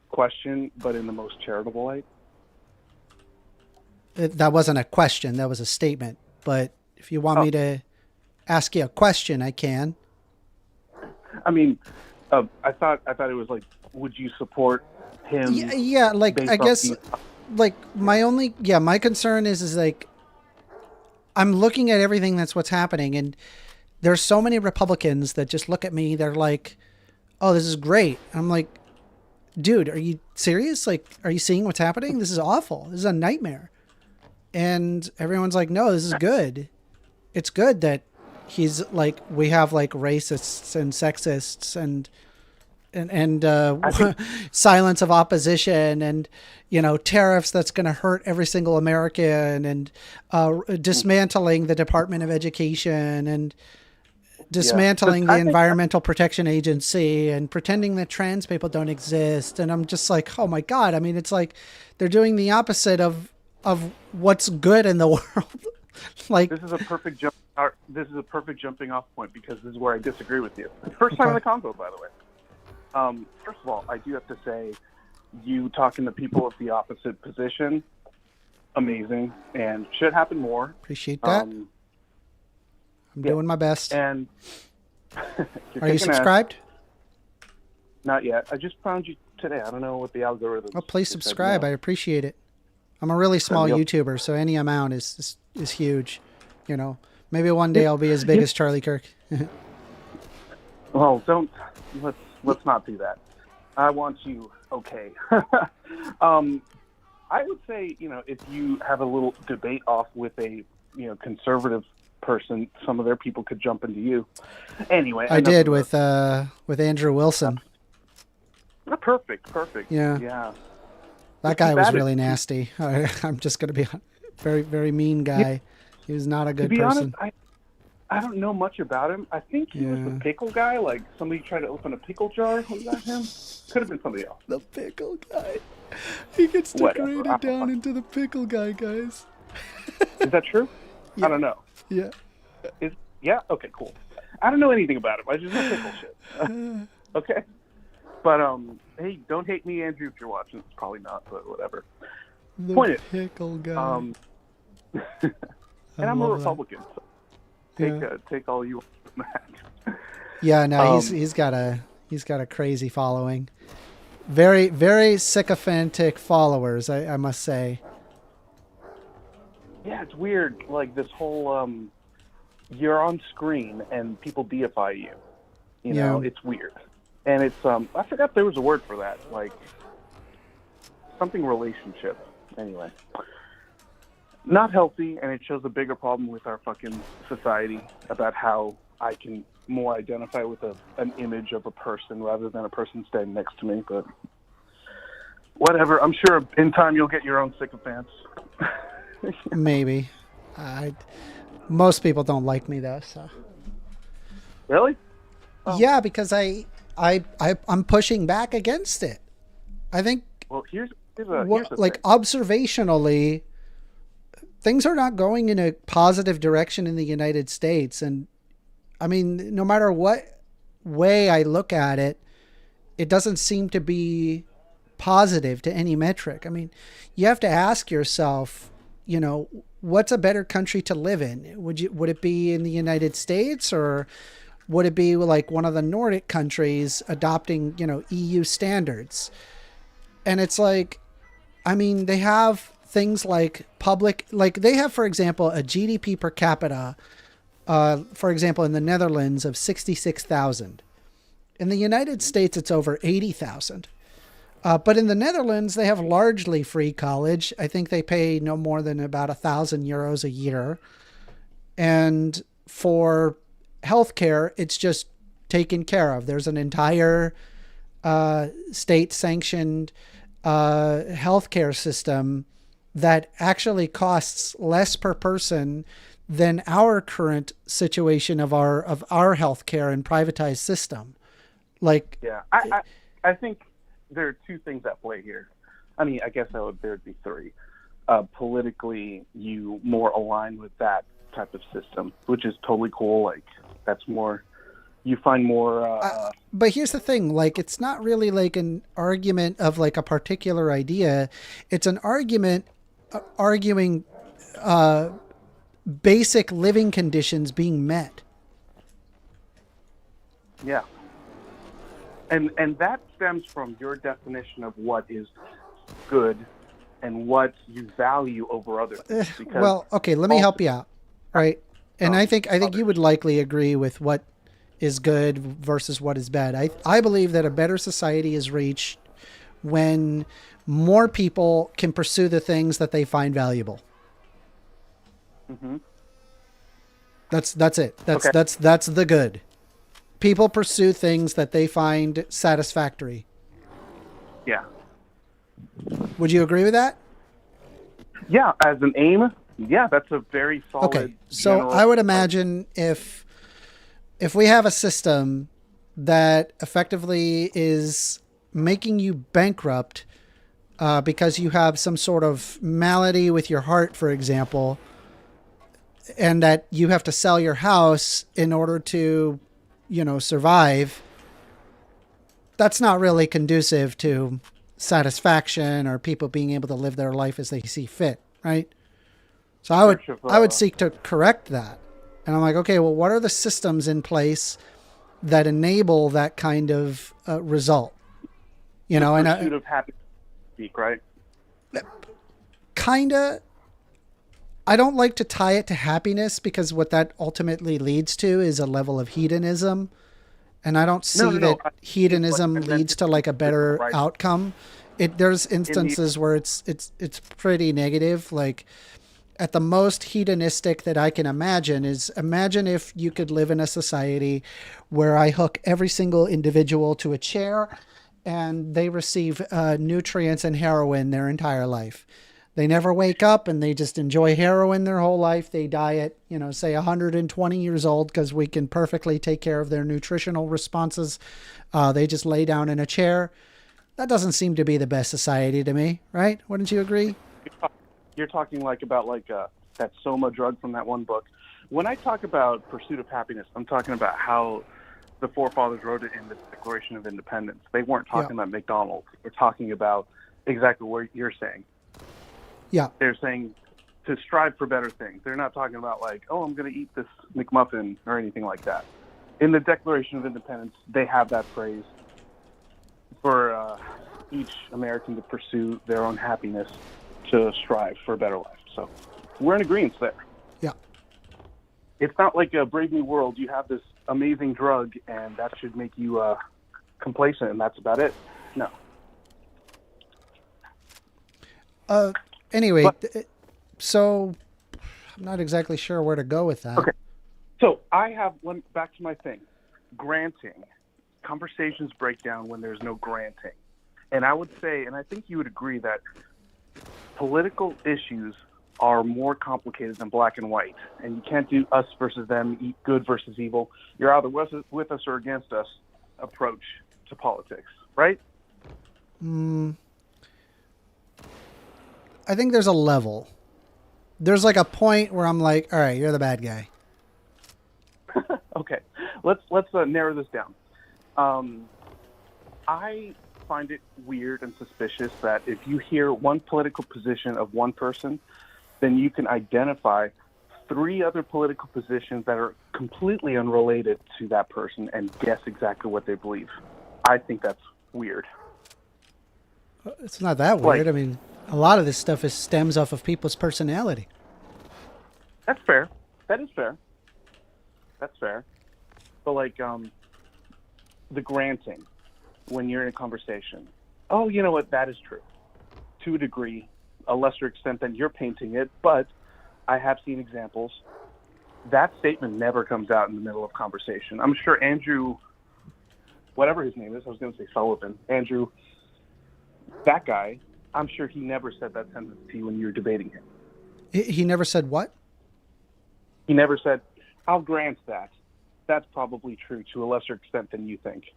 Speaker 3: question, but in the most charitable light?
Speaker 1: That wasn't a question. That was a statement. But if you want me to ask you a question, I can.
Speaker 3: I mean, I thought it was like, would you support him?
Speaker 1: Yeah. Like, I guess, like my concern is like, I'm looking at everything that's what's happening, and there's so many Republicans that just look at me. They're like, "Oh, this is great." I'm like, "Dude, are you serious? Like, are you seeing what's happening? This is awful. This is a nightmare." And everyone's like, no, this is good. It's good that he's like, we have like racists and sexists and silence of opposition and, tariffs that's going to hurt every single American and dismantling the Department of Education and dismantling the Environmental Protection Agency and pretending that trans people don't exist. And I'm just like, oh my God. I mean, it's like they're doing the opposite of what's good in the world. Like,
Speaker 3: this is a perfect jumping off point, because this is where I disagree with you. First time in the Congo, by the way. First of all, I do have to say, you talking to people of the opposite position, amazing, and should happen more.
Speaker 1: Appreciate that. I'm doing my best.
Speaker 3: And
Speaker 1: are you subscribed?
Speaker 3: Not yet. I just found you today. I don't know what the algorithm.
Speaker 1: Oh, please subscribe. I appreciate it. I'm a really small YouTuber, so any amount is huge. Maybe one day I'll be as big as Charlie Kirk.
Speaker 3: Well, let's not do that. I want you okay. I would say, if you have a little debate off with a, conservative person, some of their people could jump into you. Anyway,
Speaker 1: I did with Andrew Wilson.
Speaker 3: Perfect.
Speaker 1: Yeah. That guy was really nasty. I'm just going to be a very, very mean guy. Yeah. He was not a good person.
Speaker 3: Honest, I don't know much about him. I think he was the pickle guy. Like, somebody tried to open a pickle jar. Was that him? Could have been somebody else.
Speaker 1: The pickle guy. He gets degraded down into the pickle guy, guys.
Speaker 3: Is that true?
Speaker 1: Yeah.
Speaker 3: I don't know.
Speaker 1: Yeah.
Speaker 3: Yeah? Okay, cool. I don't know anything about him. I just know pickle shit. Okay? But, hey, don't hate me, Andrew, if you're watching. It's probably not, but whatever.
Speaker 1: The pickle guy.
Speaker 3: And I'm a Republican, so take all you want.
Speaker 1: Yeah, no, he's got a crazy following. Very, very sycophantic followers, I must say.
Speaker 3: Yeah, it's weird. Like this whole, you're on screen and people deify you. You know, it's weird. And it's, I forgot there was a word for that. Like, something relationship. Anyway. Not healthy, and it shows a bigger problem with our fucking society about how I can more identify with an image of a person rather than a person standing next to me. But whatever. I'm sure in time you'll get your own sycophants.
Speaker 1: Maybe. Most people don't like me, though. So.
Speaker 3: Really?
Speaker 1: Oh. Yeah, because I I'm pushing back against it. I think
Speaker 3: Well, here's the
Speaker 1: like
Speaker 3: thing.
Speaker 1: observationally, things are not going in a positive direction in the United States. And I mean, no matter what way I look at it, it doesn't seem to be positive to any metric. I mean, you have to ask yourself, you know, what's a better country to live in? Would it be in the United States, or would it be like one of the Nordic countries adopting, you know, EU standards? And it's like, I mean, they have things like they have, for example, a GDP per capita, for example, in the Netherlands of 66,000. In the United States, it's over 80,000. But in the Netherlands, they have largely free college. I think they pay no more than about €1,000 a year. And for healthcare, it's just taken care of. There's an entire state-sanctioned healthcare system that actually costs less per person than our current situation of our healthcare and privatized system. Like,
Speaker 3: Yeah, I think there are two things at play here. I mean, I guess there'd be three. Politically, you more align with that type of system, which is totally cool. Like, that's more, you find more.
Speaker 1: But here's the thing, like, it's not really like an argument of like a particular idea. It's an argument arguing basic living conditions being met.
Speaker 3: Yeah. And that stems from your definition of what is good and what you value over other things. Because
Speaker 1: Well, okay, let me help you out, right? And I think you would likely agree with what is good versus what is bad. I believe that a better society is reached when more people can pursue the things that they find valuable.
Speaker 3: Mm-hmm.
Speaker 1: That's it.
Speaker 3: Okay.
Speaker 1: That's the good. People pursue things that they find satisfactory.
Speaker 3: Yeah.
Speaker 1: Would you agree with that?
Speaker 3: Yeah, as an aim, yeah, that's a very solid.
Speaker 1: Okay, so I would imagine if we have a system that effectively is making you bankrupt because you have some sort of malady with your heart, for example, and that you have to sell your house in order to, you know, survive, that's not really conducive to satisfaction or people being able to live their life as they see fit, right? So I would seek to correct that. And I'm like, okay, well, what are the systems in place that enable that kind of result? You know, and
Speaker 3: pursuit of happiness, right?
Speaker 1: Kinda. I don't like to tie it to happiness because what that ultimately leads to is a level of hedonism. And I don't see that hedonism leads to like a better outcome. There's instances where it's pretty negative. Like, at the most hedonistic that I can imagine is, imagine if you could live in a society where I hook every single individual to a chair and they receive nutrients and heroin their entire life. They never wake up and they just enjoy heroin their whole life. They die at, you know, say 120 years old because we can perfectly take care of their nutritional responses. They just lay down in a chair. That doesn't seem to be the best society to me, right? Wouldn't you agree?
Speaker 3: You're talking about that Soma drug from that one book. When I talk about pursuit of happiness, I'm talking about how the forefathers wrote it in the Declaration of Independence. They weren't talking about McDonald's. They're talking about exactly what you're saying.
Speaker 1: Yeah.
Speaker 3: They're saying to strive for better things. They're not talking about like, oh, I'm going to eat this McMuffin or anything like that. In the Declaration of Independence, they have that phrase for each American to pursue their own happiness, to strive for a better life. So we're in agreement there.
Speaker 1: Yeah.
Speaker 3: It's not like a Brave New World. You have this amazing drug and that should make you complacent and that's about it. No.
Speaker 1: Anyway, so I'm not exactly sure where to go with that.
Speaker 3: Okay. So I have back to my thing. Granting. Conversations break down when there's no granting. And I would say, and I think you would agree, that political issues are more complicated than black and white. And you can't do us versus them, good versus evil. You're either with us or against us. approach to politics, right?
Speaker 1: I think there's a level. There's like a point where I'm like, all right, you're the bad guy.
Speaker 3: Okay, let's narrow this down. I find it weird and suspicious that if you hear one political position of one person, then you can identify 3 other political positions that are completely unrelated to that person and guess exactly what they believe. I think that's weird.
Speaker 1: It's not that weird. I mean, a lot of this stuff stems off of people's personality.
Speaker 3: That's fair. That is fair. That's fair. But like the granting, when you're in a conversation, oh, you know what, that is true. To a degree, a lesser extent than you're painting it, but I have seen examples. That statement never comes out in the middle of conversation. I'm sure Andrew, whatever his name is, I was going to say Sullivan, Andrew, that guy, I'm sure he never said that sentence to you when you were debating him.
Speaker 1: He never said what?
Speaker 3: He never said, I'll grant that. That's probably true to a lesser extent than you think.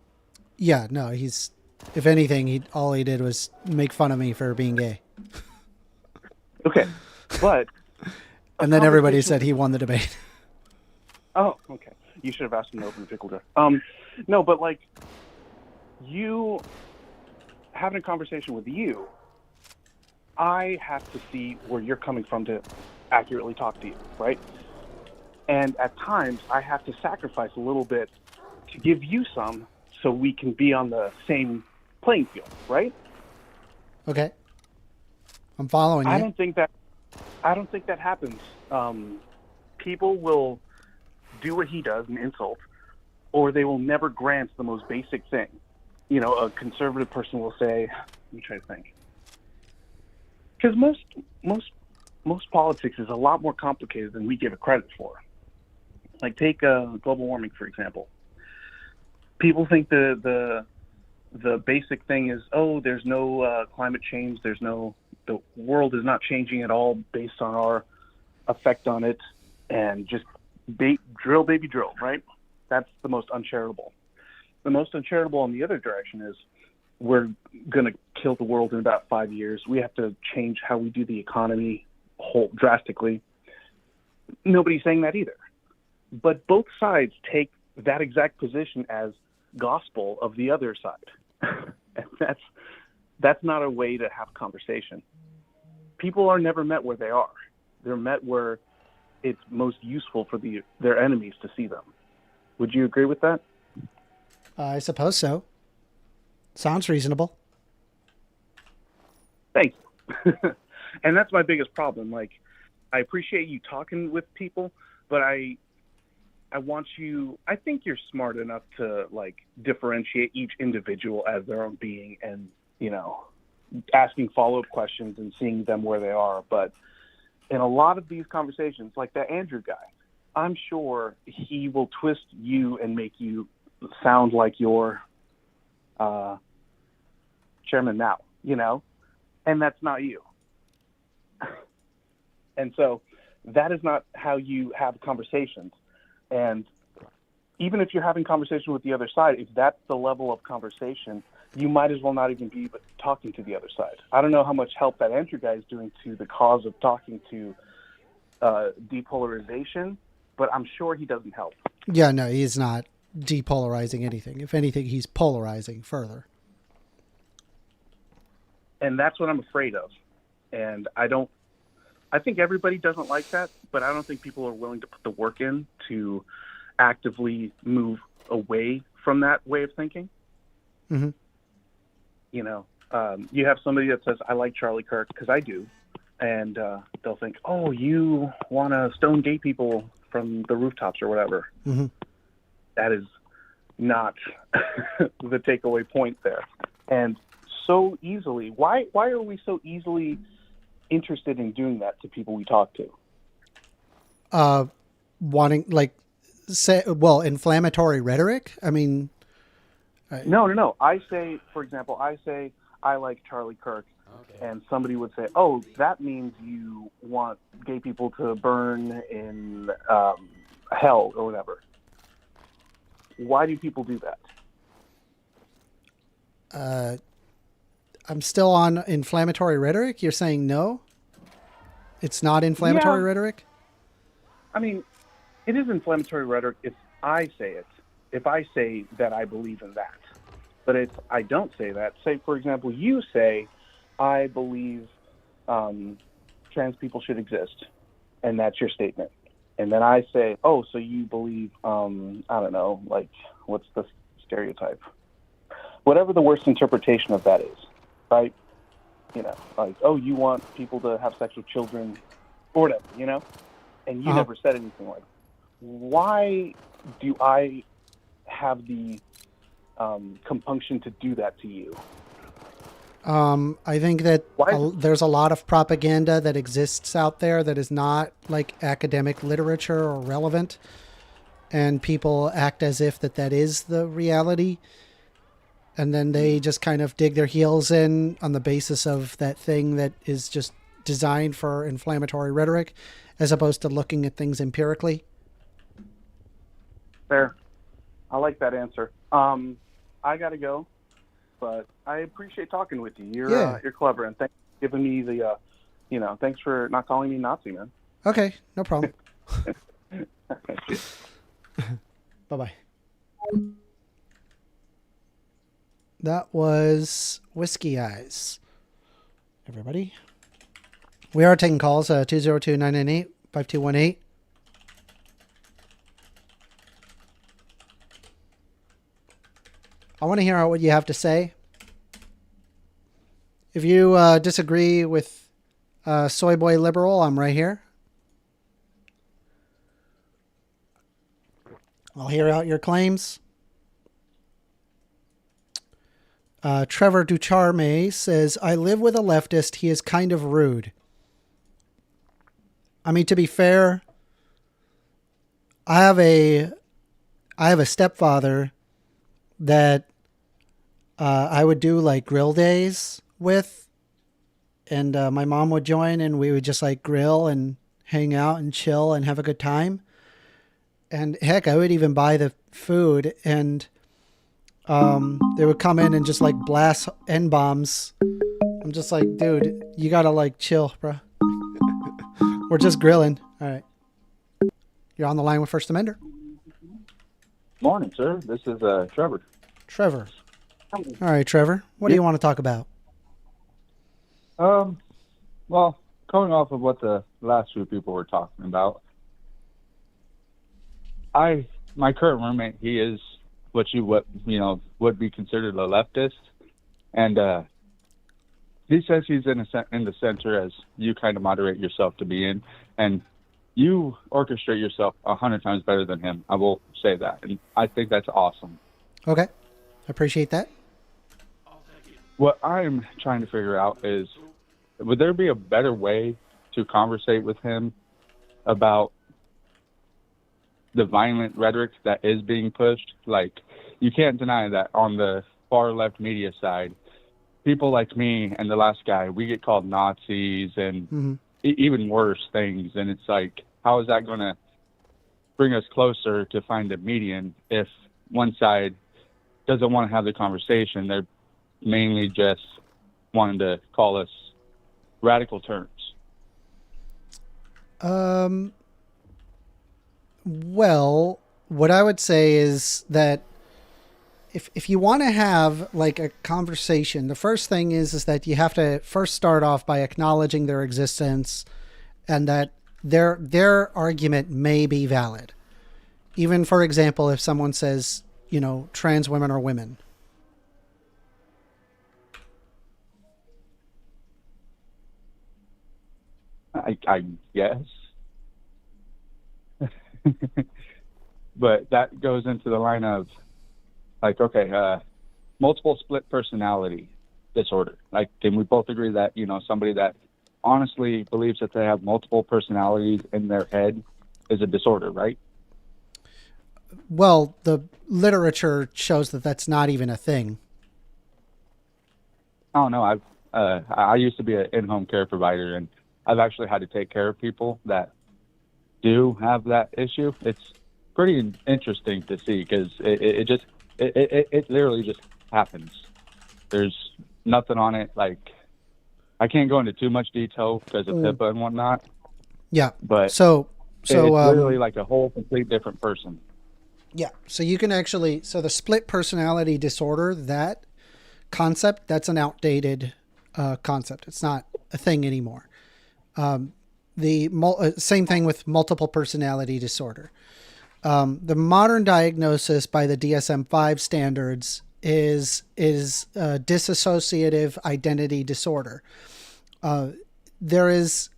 Speaker 1: Yeah, no, he's, if anything, all he did was make fun of me for being gay.
Speaker 3: Okay, but...
Speaker 1: And then everybody said he won the debate.
Speaker 3: Oh, okay. You should have asked him to open the pickle jar. No, but like, you having a conversation with you, I have to see where you're coming from to accurately talk to you, right? And at times, I have to sacrifice a little bit to give you some so we can be on the same playing field, right?
Speaker 1: Okay. I'm following you.
Speaker 3: I don't think that happens. People will do what he does and insult, or they will never grant the most basic thing. You know, a conservative person will say, let me try to think. Because most politics is a lot more complicated than we give it credit for. Like take global warming, for example. People think the basic thing is, oh, there's no climate change. The world is not changing at all based on our effect on it, and just drill, baby, drill, right? That's the most uncharitable. The most uncharitable in the other direction is we're going to kill the world in about 5 years. We have to change how we do the economy drastically. Nobody's saying that either. But both sides take that exact position as gospel of the other side. And that's not a way to have conversation. People are never met where they are. They're met where it's most useful for their enemies to see them. Would you agree with that?
Speaker 1: I suppose so. Sounds reasonable.
Speaker 3: Thank you. And that's my biggest problem. Like, I appreciate you talking with people, but I think you're smart enough to like differentiate each individual as their own being and, you know, asking follow-up questions and seeing them where they are. But in a lot of these conversations, like that Andrew guy, I'm sure he will twist you and make you sound like you're Chairman Mao, you know, and that's not you. And so that is not how you have conversations. And even if you're having conversation with the other side, if that's the level of conversation, you might as well not even be talking to the other side. I don't know how much help that Andrew guy is doing to the cause of talking to depolarization, but I'm sure he doesn't help.
Speaker 1: Yeah, no, he's not depolarizing anything. If anything, he's polarizing further.
Speaker 3: And that's what I'm afraid of. And I think everybody doesn't like that, but I don't think people are willing to put the work in to actively move away from that way of thinking.
Speaker 1: Mm-hmm.
Speaker 3: You know, you have somebody that says, I like Charlie Kirk, because I do. And they'll think, oh, you want to stone gay people from the rooftops or whatever.
Speaker 1: Mm-hmm.
Speaker 3: That is not the takeaway point there. And so easily, why are we so easily interested in doing that to people we talk to?
Speaker 1: Wanting, like, inflammatory rhetoric? I mean...
Speaker 3: No. I say, for example, I like Charlie Kirk. Okay. And somebody would say, oh, that means you want gay people to burn in hell or whatever. Why do people do that?
Speaker 1: I'm still on inflammatory rhetoric. You're saying no? It's not inflammatory rhetoric?
Speaker 3: I mean, it is inflammatory rhetoric if I say it. If I say that I believe in that. But if I don't say that, say, for example, you say, I believe trans people should exist, and that's your statement. And then I say, oh, so you believe, I don't know, like, what's the stereotype? Whatever the worst interpretation of that is, right? You know, like, oh, you want people to have sex with children, or whatever, you know? And you never said anything like that. Why do I have the compunction to do that to you?
Speaker 1: I think that there's a lot of propaganda that exists out there that is not like academic literature or relevant, and people act as if that is the reality, and then they just kind of dig their heels in on the basis of that thing that is just designed for inflammatory rhetoric, as opposed to looking at things empirically.
Speaker 3: Fair. I like that answer. I gotta go, but I appreciate talking with you. You're clever, and thanks for giving me the, thanks for not calling me Nazi, man.
Speaker 1: Okay, no problem. Bye-bye. That was Whisky Eyes. Everybody. We are taking calls, 202-998-5218. I want to hear what you have to say. If you disagree with Soy Boy Liberal, I'm right here. I'll hear out your claims. Trevor Ducharme says, I live with a leftist. He is kind of rude. I mean, to be fair, I have a stepfather that I would do like grill days with, and my mom would join, and we would just like grill and hang out and chill and have a good time. And heck, I would even buy the food, and they would come in and just like blast N-bombs. I'm just like, dude, you gotta like chill, bro. We're just grilling. All right. You're on the line with First Amender.
Speaker 4: Morning, sir. This is Trevor.
Speaker 1: Trevor. All right, Trevor. What do you want to talk about?
Speaker 4: Well, going off of what the last few people were talking about, my current roommate, he is what would be considered a leftist, and he says he's in the center, as you kind of moderate yourself to be in, and you orchestrate yourself 100 times better than him. I will say that, and I think that's awesome.
Speaker 1: Okay, I appreciate that.
Speaker 4: What I'm trying to figure out is, would there be a better way to conversate with him about the violent rhetoric that is being pushed? Like, you can't deny that on the far left media side, people like me and the last guy, we get called Nazis and even worse things. And it's like, how is that going to bring us closer to find a median if one side doesn't want to have the conversation? They're mainly just wanting to call us radical terms.
Speaker 1: Well, what I would say is that if you want to have like a conversation, the first thing is that you have to first start off by acknowledging their existence and that their argument may be valid. Even, for example, if someone says, trans women are women.
Speaker 4: I guess. But that goes into the line of, like, okay, multiple split personality disorder. Like, can we both agree that, somebody that honestly believes that they have multiple personalities in their head is a disorder, right?
Speaker 1: Well, the literature shows that that's not even a thing.
Speaker 4: Oh, no, I used to be an in-home care provider, and I've actually had to take care of people that do have that issue. It's pretty interesting to see because it literally just happens. There's nothing on it. Like, I can't go into too much detail because of HIPAA and whatnot.
Speaker 1: Yeah.
Speaker 4: But
Speaker 1: so
Speaker 4: it's literally like a whole complete different person.
Speaker 1: Yeah. So you can actually, so the split personality disorder, that concept, that's an outdated concept. It's not a thing anymore. Same thing with multiple personality disorder. The modern diagnosis by the DSM-5 standards is dissociative identity disorder. There is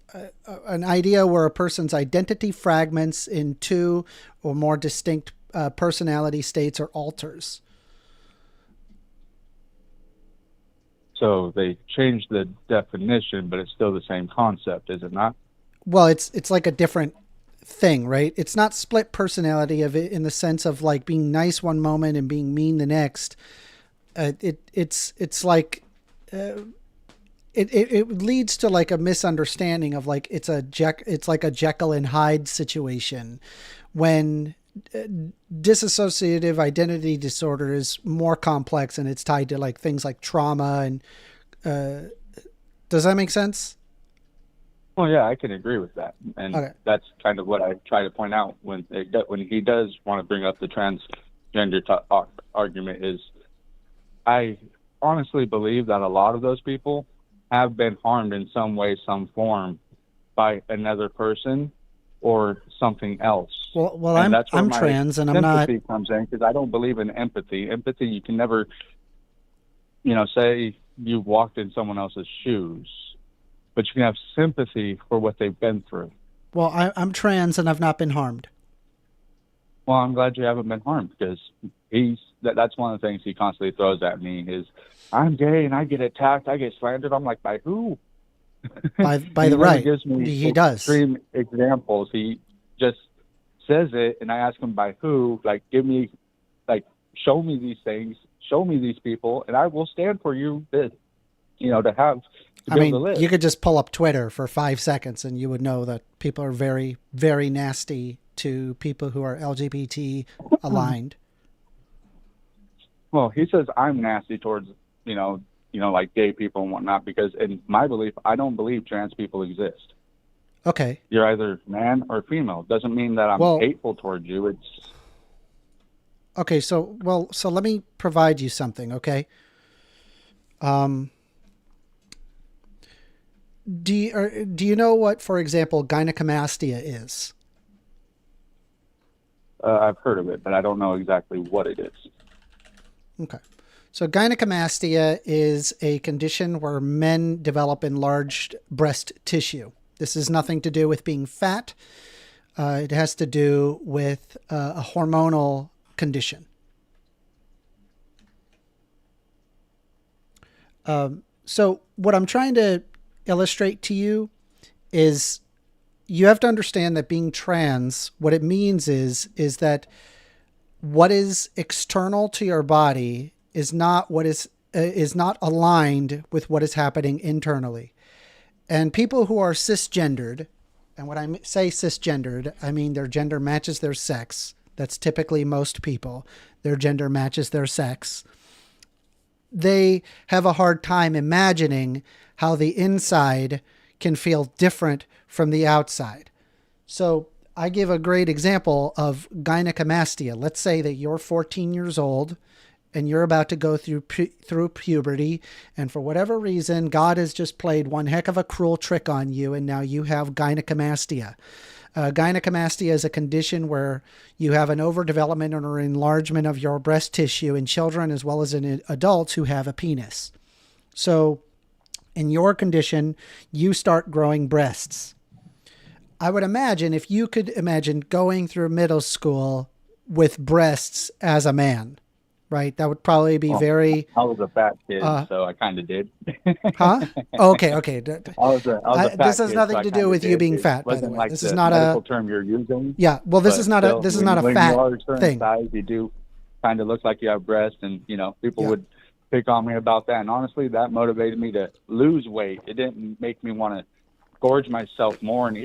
Speaker 1: an idea where a person's identity fragments in two or more distinct personality states or alters.
Speaker 4: So they changed the definition, but it's still the same concept, is it not?
Speaker 1: Well, it's like a different thing, right? It's not split personality of it in the sense of like being nice one moment and being mean the next. It's like it leads to like a misunderstanding of like it's like a Jekyll and Hyde situation when dissociative identity disorder is more complex and it's tied to like things like trauma and does that make sense?
Speaker 4: Well, yeah, I can agree with that, and
Speaker 1: Okay.
Speaker 4: That's kind of what I try to point out when he does want to bring up the transgender argument. Is I honestly believe that a lot of those people have been harmed in some way, some form, by another person or something else.
Speaker 1: Well,
Speaker 4: and that's where
Speaker 1: I'm
Speaker 4: my
Speaker 1: trans and I'm not.
Speaker 4: sympathy comes in, because I don't believe in empathy. Empathy, you can never, say you've walked in someone else's shoes, but you can have sympathy for what they've been through.
Speaker 1: Well, I'm trans and I've not been harmed.
Speaker 4: Well, I'm glad you haven't been harmed, because that's one of the things he constantly throws at me is, I'm gay and I get attacked, I get slandered. I'm like, by who?
Speaker 1: By the right.
Speaker 4: Gives me
Speaker 1: He does.
Speaker 4: Extreme examples. He just says it, and I ask him by who. Like, show me these things, show me these people, and I will stand for you. To have. To be able to live.
Speaker 1: You could just pull up Twitter for 5 seconds, and you would know that people are very, very nasty to people who are LGBT aligned.
Speaker 4: Well, he says I'm nasty towards like gay people and whatnot, because in my belief, I don't believe trans people exist.
Speaker 1: Okay.
Speaker 4: You're either man or female. Doesn't mean that I'm hateful towards you. It's
Speaker 1: okay. So let me provide you something. Okay. Do you know what, for example, gynecomastia is?
Speaker 4: I've heard of it, but I don't know exactly what it is.
Speaker 1: Okay. So gynecomastia is a condition where men develop enlarged breast tissue. This has nothing to do with being fat. It has to do with a hormonal condition. So what I'm trying to illustrate to you is you have to understand that being trans, what it means is that what is external to your body is not what is not aligned with what is happening internally. And people who are cisgendered, and when I say cisgendered, I mean their gender matches their sex. That's typically most people. Their gender matches their sex. They have a hard time imagining how the inside can feel different from the outside. So I give a great example of gynecomastia. Let's say that you're 14 years old and you're about to go through puberty, and for whatever reason, God has just played one heck of a cruel trick on you, and now you have gynecomastia. Gynecomastia is a condition where you have an overdevelopment or enlargement of your breast tissue in children as well as in adults who have a penis. So in your condition, you start growing breasts. I would imagine if you could imagine going through middle school with breasts as a man, right? That would probably be very...
Speaker 4: I was a fat kid, so I kind of did.
Speaker 1: Huh? Okay.
Speaker 4: I was a fat
Speaker 1: this has
Speaker 4: kid,
Speaker 1: nothing
Speaker 4: so I
Speaker 1: to do
Speaker 4: kinda
Speaker 1: with you
Speaker 4: did.
Speaker 1: being
Speaker 4: It
Speaker 1: fat, by the
Speaker 4: wasn't
Speaker 1: way.
Speaker 4: like
Speaker 1: This
Speaker 4: the
Speaker 1: is not
Speaker 4: medical
Speaker 1: a
Speaker 4: term you're using.
Speaker 1: Yeah, well, this is not a
Speaker 4: when
Speaker 1: fat
Speaker 4: you are a certain
Speaker 1: thing.
Speaker 4: size, you do kind of look like you have breasts, and people
Speaker 1: Yeah.
Speaker 4: would pick on me about that. And honestly, that motivated me to lose weight. It didn't make me want to gorge myself more and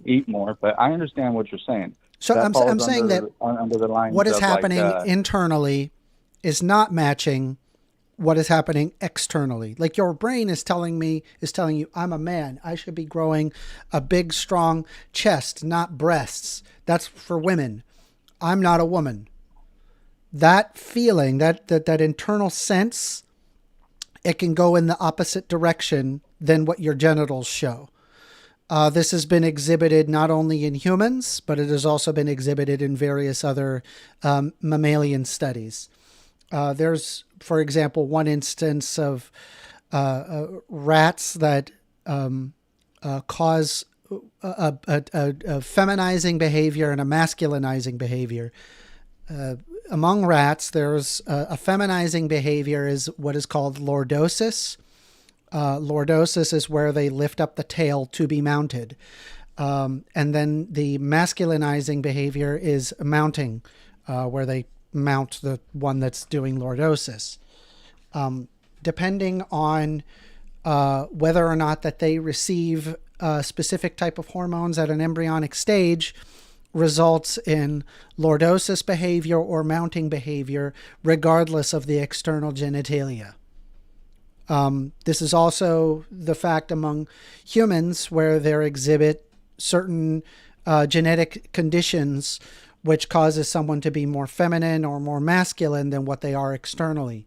Speaker 4: eat more. But I understand what you're saying.
Speaker 1: So
Speaker 4: That
Speaker 1: I'm
Speaker 4: falls
Speaker 1: saying that
Speaker 4: under the lines
Speaker 1: what is
Speaker 4: of,
Speaker 1: happening
Speaker 4: like,
Speaker 1: internally is not matching what is happening externally. Like your brain is telling you, I'm a man. I should be growing a big, strong chest, not breasts. That's for women. I'm not a woman. That feeling, that internal sense, it can go in the opposite direction than what your genitals show. This has been exhibited not only in humans, but it has also been exhibited in various other mammalian studies. There's, for example, one instance of rats that cause a feminizing behavior and a masculinizing behavior. Among rats, there's a feminizing behavior is what is called lordosis. Lordosis is where they lift up the tail to be mounted. And then the masculinizing behavior is mounting, where they mount the one that's doing lordosis. Depending on whether or not that they receive a specific type of hormones at an embryonic stage, results in lordosis behavior or mounting behavior, regardless of the external genitalia. This is also the fact among humans where they exhibit certain genetic conditions which causes someone to be more feminine or more masculine than what they are externally.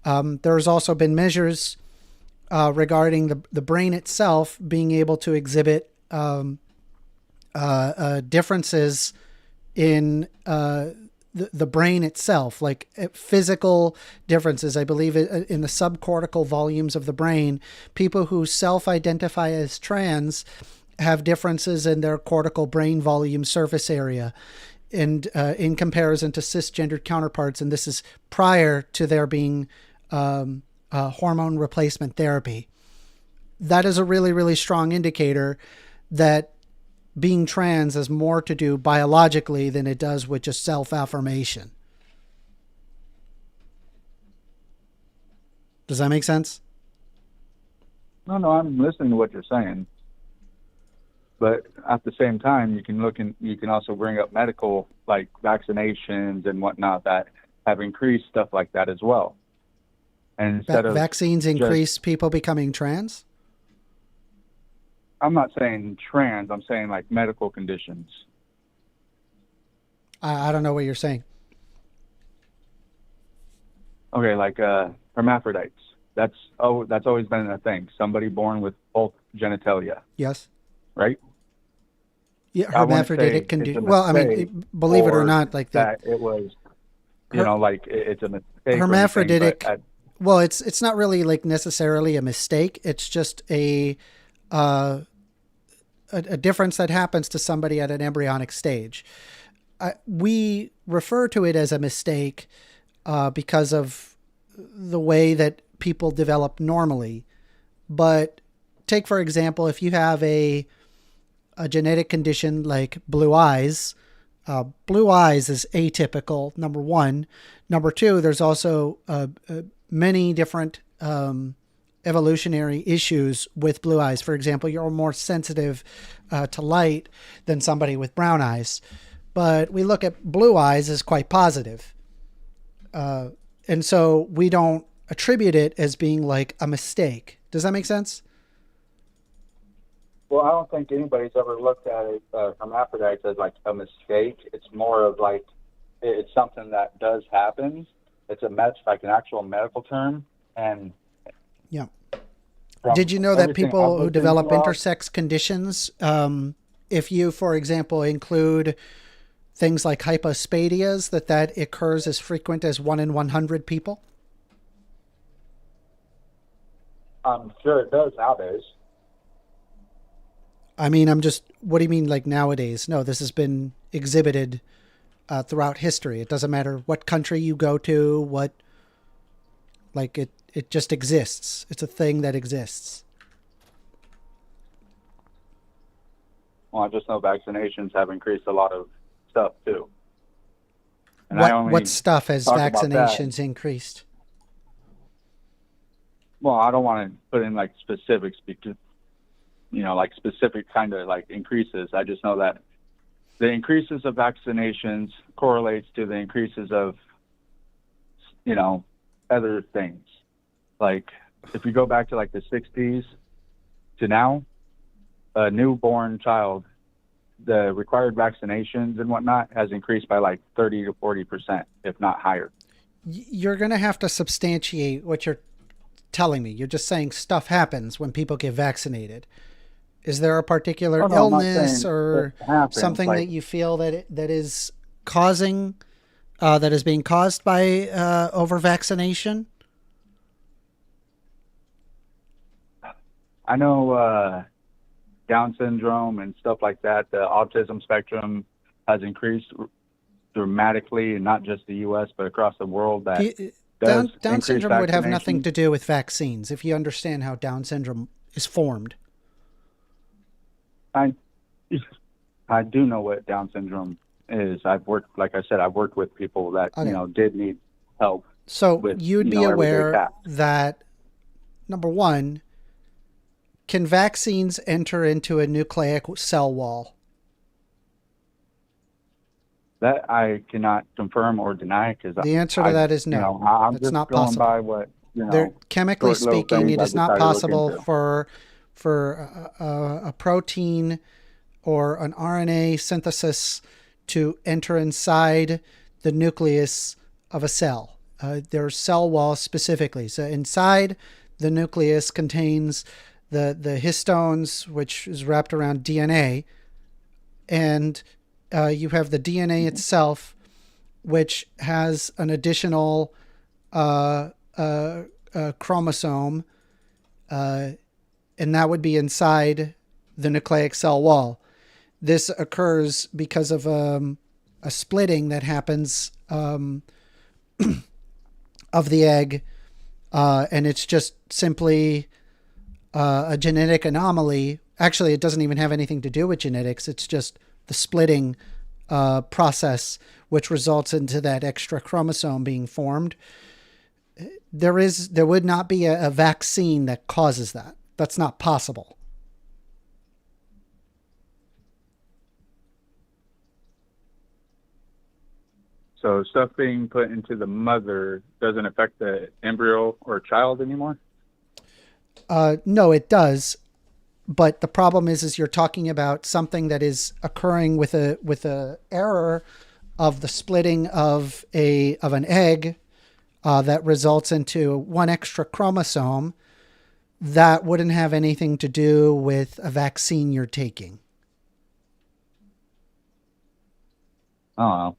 Speaker 1: There's also been measures regarding the brain itself being able to exhibit differences in the brain itself, like physical differences. I believe in the subcortical volumes of the brain, people who self-identify as trans have differences in their cortical brain volume surface area and in comparison to cisgendered counterparts. And this is prior to there being hormone replacement therapy. That is a really, really strong indicator that being trans has more to do biologically than it does with just self-affirmation. Does that make sense?
Speaker 4: No, I'm listening to what you're saying. But at the same time, you can also bring up medical, like vaccinations and whatnot, that have increased stuff like that as well. And instead of
Speaker 1: vaccines increase people becoming trans?
Speaker 4: I'm not saying trans, I'm saying like medical conditions.
Speaker 1: I don't know what you're saying.
Speaker 4: Okay, like hermaphrodites. That's always been a thing. Somebody born with both genitalia.
Speaker 1: Yes.
Speaker 4: Right?
Speaker 1: Yeah, hermaphroditic condition. Well, I mean, believe it or not, like
Speaker 4: that it was, like it's a mistake.
Speaker 1: Hermaphroditic. Well, it's not really like necessarily a mistake. It's just a difference that happens to somebody at an embryonic stage. We refer to it as a mistake because of the way that people develop normally. But take, for example, if you have a genetic condition like blue eyes is atypical, number one. Number two, there's also many different evolutionary issues with blue eyes. For example, you're more sensitive to light than somebody with brown eyes. But we look at blue eyes as quite positive. And so we don't attribute it as being like a mistake. Does that make sense?
Speaker 4: Well, I don't think anybody's ever looked at it, hermaphrodites as like a mistake. It's more of like, it's something that does happen. It's like an actual medical term. And
Speaker 1: yeah. Did you know that people who develop intersex conditions, if you, for example, include things like hypospadias, that occurs as frequent as 1 in 100 people?
Speaker 4: I'm sure it does nowadays.
Speaker 1: I mean, what do you mean like nowadays? No, this has been exhibited throughout history. It doesn't matter what country you go to, it just exists. It's a thing that exists.
Speaker 4: Well, I just know vaccinations have increased a lot of stuff too. And
Speaker 1: what stuff has vaccinations increased?
Speaker 4: Well, I don't want to put in like specifics because, like specific kind of like increases. I just know that the increases of vaccinations correlates to the increases of, other things. like if you go back to like the 60s to now, a newborn child, the required vaccinations and whatnot has increased by like 30 to 40%, if not higher.
Speaker 1: You're going to have to substantiate what you're telling me. You're just saying stuff happens when people get vaccinated. Is there a particular illness or something that you feel that that is causing, that is being caused by over vaccination?
Speaker 4: I know Down syndrome and stuff like that. The autism spectrum has increased dramatically, and not just the U.S. but across the world. Down
Speaker 1: syndrome would have nothing to do with vaccines, if you understand how Down syndrome is formed.
Speaker 4: I do know what Down syndrome is. I've worked with people that did need help.
Speaker 1: So you'd be aware that, number one, can vaccines enter into a nucleic cell wall?
Speaker 4: That I cannot confirm or deny, because
Speaker 1: the answer to that is no.
Speaker 4: I'm
Speaker 1: it's
Speaker 4: just
Speaker 1: not
Speaker 4: going
Speaker 1: possible.
Speaker 4: by what
Speaker 1: chemically speaking, it is not possible for a protein or an RNA synthesis to enter inside the nucleus of a cell. There's cell walls specifically. So inside the nucleus contains the histones, which is wrapped around DNA, and you have the DNA itself, which has an additional chromosome, and that would be inside the nucleic cell wall. This occurs because of a splitting that happens of the egg, and it's just simply a genetic anomaly. Actually, it doesn't even have anything to do with genetics. It's just the splitting process, which results into that extra chromosome being formed. There would not be a vaccine that causes that. That's not possible.
Speaker 4: So stuff being put into the mother doesn't affect the embryo or child anymore?
Speaker 1: No, it does. But the problem is you're talking about something that is occurring with a error of the splitting of an egg that results into one extra chromosome. That wouldn't have anything to do with a vaccine you're taking.
Speaker 4: I don't know.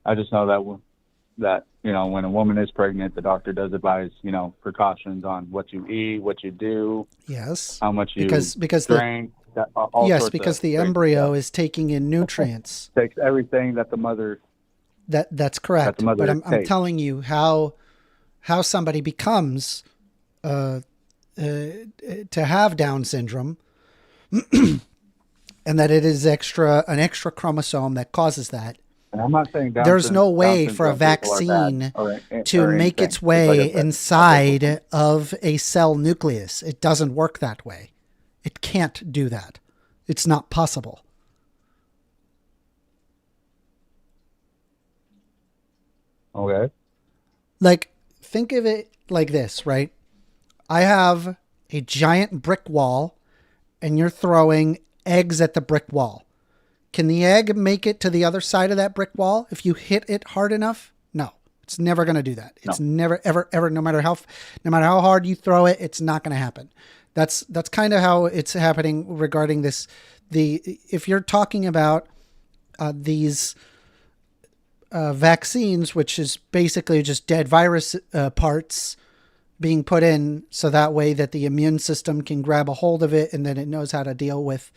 Speaker 4: I just know that when a woman is pregnant, the doctor does advise precautions on what you eat, what you do.
Speaker 1: Yes.
Speaker 4: How much you
Speaker 1: because
Speaker 4: drink.
Speaker 1: Because the embryo is taking in nutrients.
Speaker 4: Takes everything that the mother.
Speaker 1: That's correct. But I'm telling you how somebody becomes to have Down syndrome, and that it is an extra chromosome that causes that.
Speaker 4: And I'm not saying
Speaker 1: there's no way for a vaccine to make its way inside of a cell nucleus. It doesn't work that way. It can't do that. It's not possible.
Speaker 4: Okay.
Speaker 1: Like, think of it like this, right? I have a giant brick wall, and you're throwing eggs at the brick wall. Can the egg make it to the other side of that brick wall if you hit it hard enough? No, it's never going to do that. It's never, ever, no matter how hard you throw it, it's not going to happen. That's kind of how it's happening regarding this. If you're talking about these vaccines, which is basically just dead virus parts being put in, so that way that the immune system can grab a hold of it and then it knows how to deal with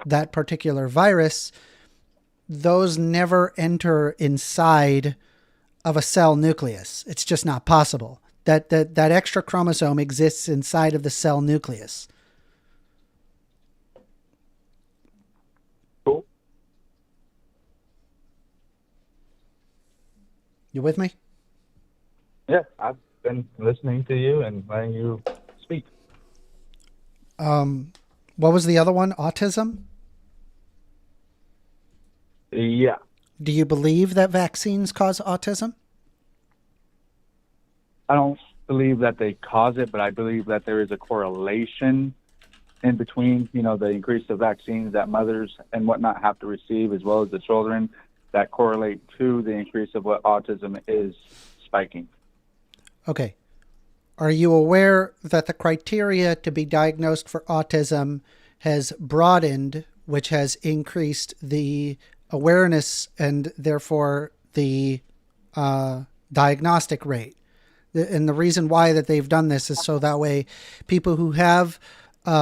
Speaker 1: that particular virus, those never enter inside of a cell nucleus. It's just not possible. That extra chromosome exists inside of the cell nucleus.
Speaker 4: Cool.
Speaker 1: You with me?
Speaker 4: Yeah, I've been listening to you and letting you speak.
Speaker 1: What was the other one? Autism?
Speaker 4: Yeah.
Speaker 1: Do you believe that vaccines cause autism?
Speaker 4: I don't believe that they cause it, but I believe that there is a correlation in between, the increase of vaccines that mothers and whatnot have to receive, as well as the children, that correlate to the increase of what autism is spiking.
Speaker 1: Okay. Are you aware that the criteria to be diagnosed for autism has broadened, which has increased the awareness and therefore the diagnostic rate? And the reason why that they've done this is so that way people who have,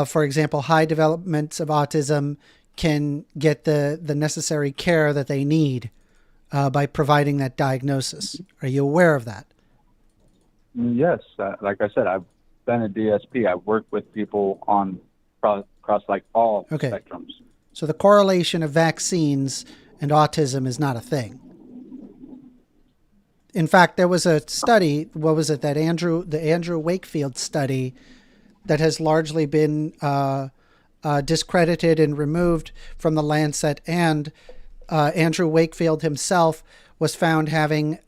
Speaker 1: for example, high developments of autism can get the necessary care that they need by providing that diagnosis. Are you aware of that?
Speaker 4: Yes. Like I said, I've been a DSP. I've worked with people on across like all spectrums.
Speaker 1: So the correlation of vaccines and autism is not a thing. In fact, there was a study, what was it, the Andrew Wakefield study that has largely been discredited and removed from the Lancet, and Andrew Wakefield himself was found having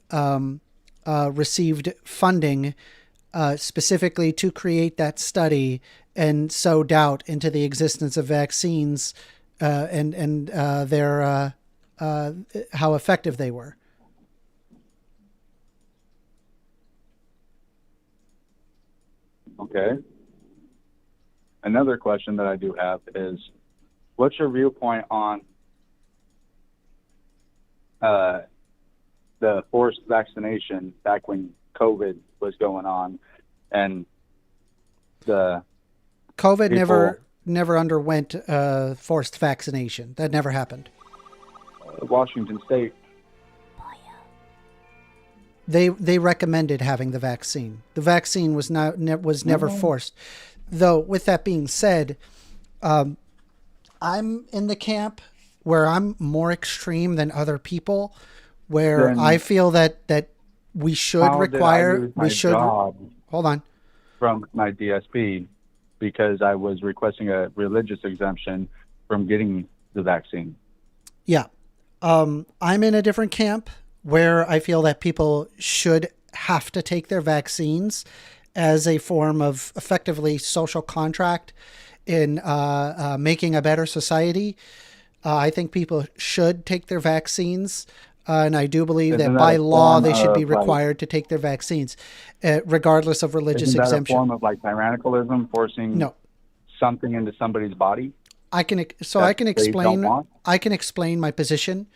Speaker 1: received funding specifically to create that study and sow doubt into the existence of vaccines and their how effective they were.
Speaker 4: Okay. Another question that I do have is, what's your viewpoint on the forced vaccination back when COVID was going on, and the
Speaker 1: COVID
Speaker 4: people,
Speaker 1: never underwent forced vaccination. That never happened.
Speaker 4: Washington State.
Speaker 1: They recommended having the vaccine. The vaccine was never forced. Though, with that being said, I'm in the camp where I'm more extreme than other people, where
Speaker 4: Then
Speaker 1: I feel that we should require, hold on,
Speaker 4: from my DSP because I was requesting a religious exemption from getting the vaccine.
Speaker 1: Yeah. I'm in a different camp where I feel that people should have to take their vaccines as a form of effectively social contract in making a better society. I think people should take their vaccines. And I do believe that by law they should be required to take their vaccines, regardless of religious exemption.
Speaker 4: Isn't that a form of like tyrannicalism, forcing something into somebody's body?
Speaker 1: I can explain my position.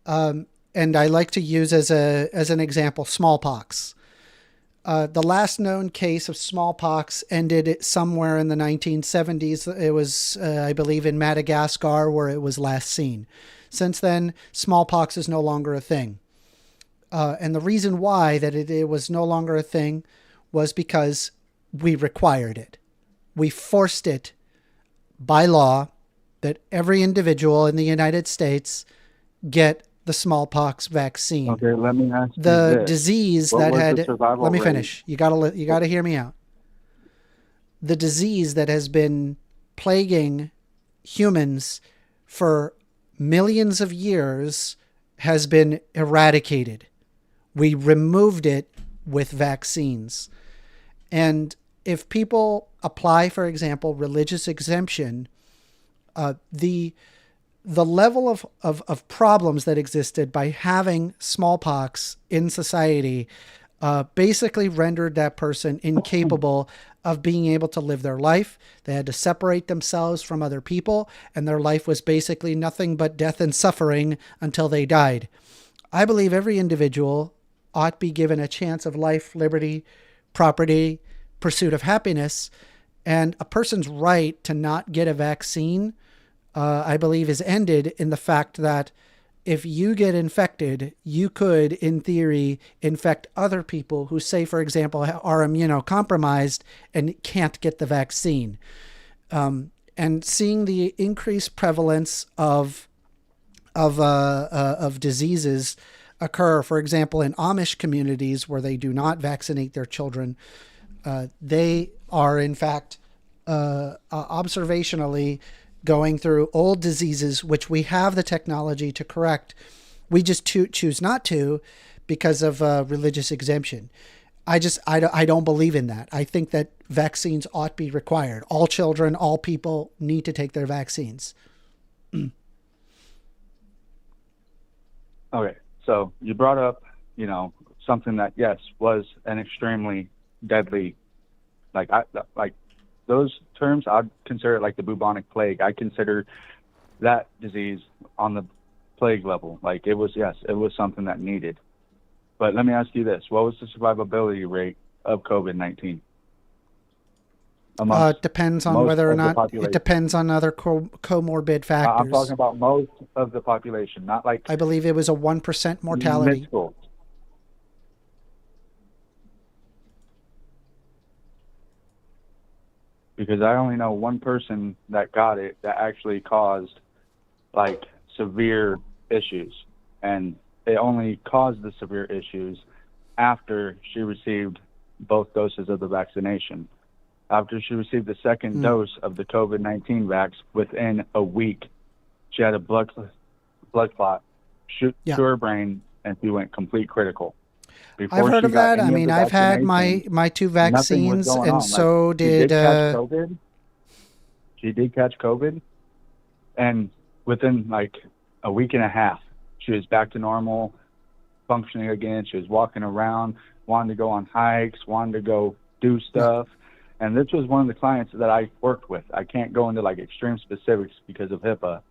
Speaker 1: And I like to use as an example smallpox. The last known case of smallpox ended somewhere in the 1970s. It was, I believe, in Madagascar where it was last seen. Since then, smallpox is no longer a thing. And the reason why that it was no longer a thing was because we required it. We forced it by law that every individual in the United States get the smallpox vaccine.
Speaker 4: Okay, let me ask you
Speaker 1: the
Speaker 4: this.
Speaker 1: disease
Speaker 4: What
Speaker 1: that
Speaker 4: was
Speaker 1: had
Speaker 4: the survival
Speaker 1: let me
Speaker 4: rate?
Speaker 1: finish. You gotta hear me out. The disease that has been plaguing humans for millions of years has been eradicated. We removed it with vaccines. And if people apply, for example, religious exemption, the level of problems that existed by having smallpox in society basically rendered that person incapable of being able to live their life. They had to separate themselves from other people, and their life was basically nothing but death and suffering until they died. I believe every individual ought to be given a chance of life, liberty, property, pursuit of happiness, and a person's right to not get a vaccine, I believe, is ended in the fact that if you get infected, you could, in theory, infect other people who, say, for example, are immunocompromised and can't get the vaccine. And seeing the increased prevalence of diseases occur, for example, in Amish communities where they do not vaccinate their children, they are, in fact, observationally going through old diseases, which we have the technology to correct. We just choose not to because of religious exemption. I don't believe in that. I think that vaccines ought to be required. All children, all people need to take their vaccines.
Speaker 4: Okay, so you brought up, something that, yes, was an extremely deadly, like those terms, I'd consider it like the bubonic plague. I consider that disease on the plague level. Like it was something that needed. But let me ask you this. What was the survivability rate of COVID-19?
Speaker 1: It depends on whether or not, it depends on other comorbid factors.
Speaker 4: I'm talking about most of the population, not like...
Speaker 1: I believe it was a 1% mortality.
Speaker 4: Mid-school. Because I only know one person that got it that actually caused like severe issues. And it only caused the severe issues after she received both doses of the vaccination. After she received the second dose of the COVID-19 vax, within a week, she had a blood clot shoot to her brain, and she went complete critical.
Speaker 1: I've heard of that. I mean, I've had my 2 vaccines, and so did...
Speaker 4: She did catch COVID, and within like a week and a half, she was back to normal, functioning again. She was walking around, wanting to go on hikes, wanting to go do stuff. And this was one of the clients that I worked with. I can't go into like extreme specifics because of HIPAA,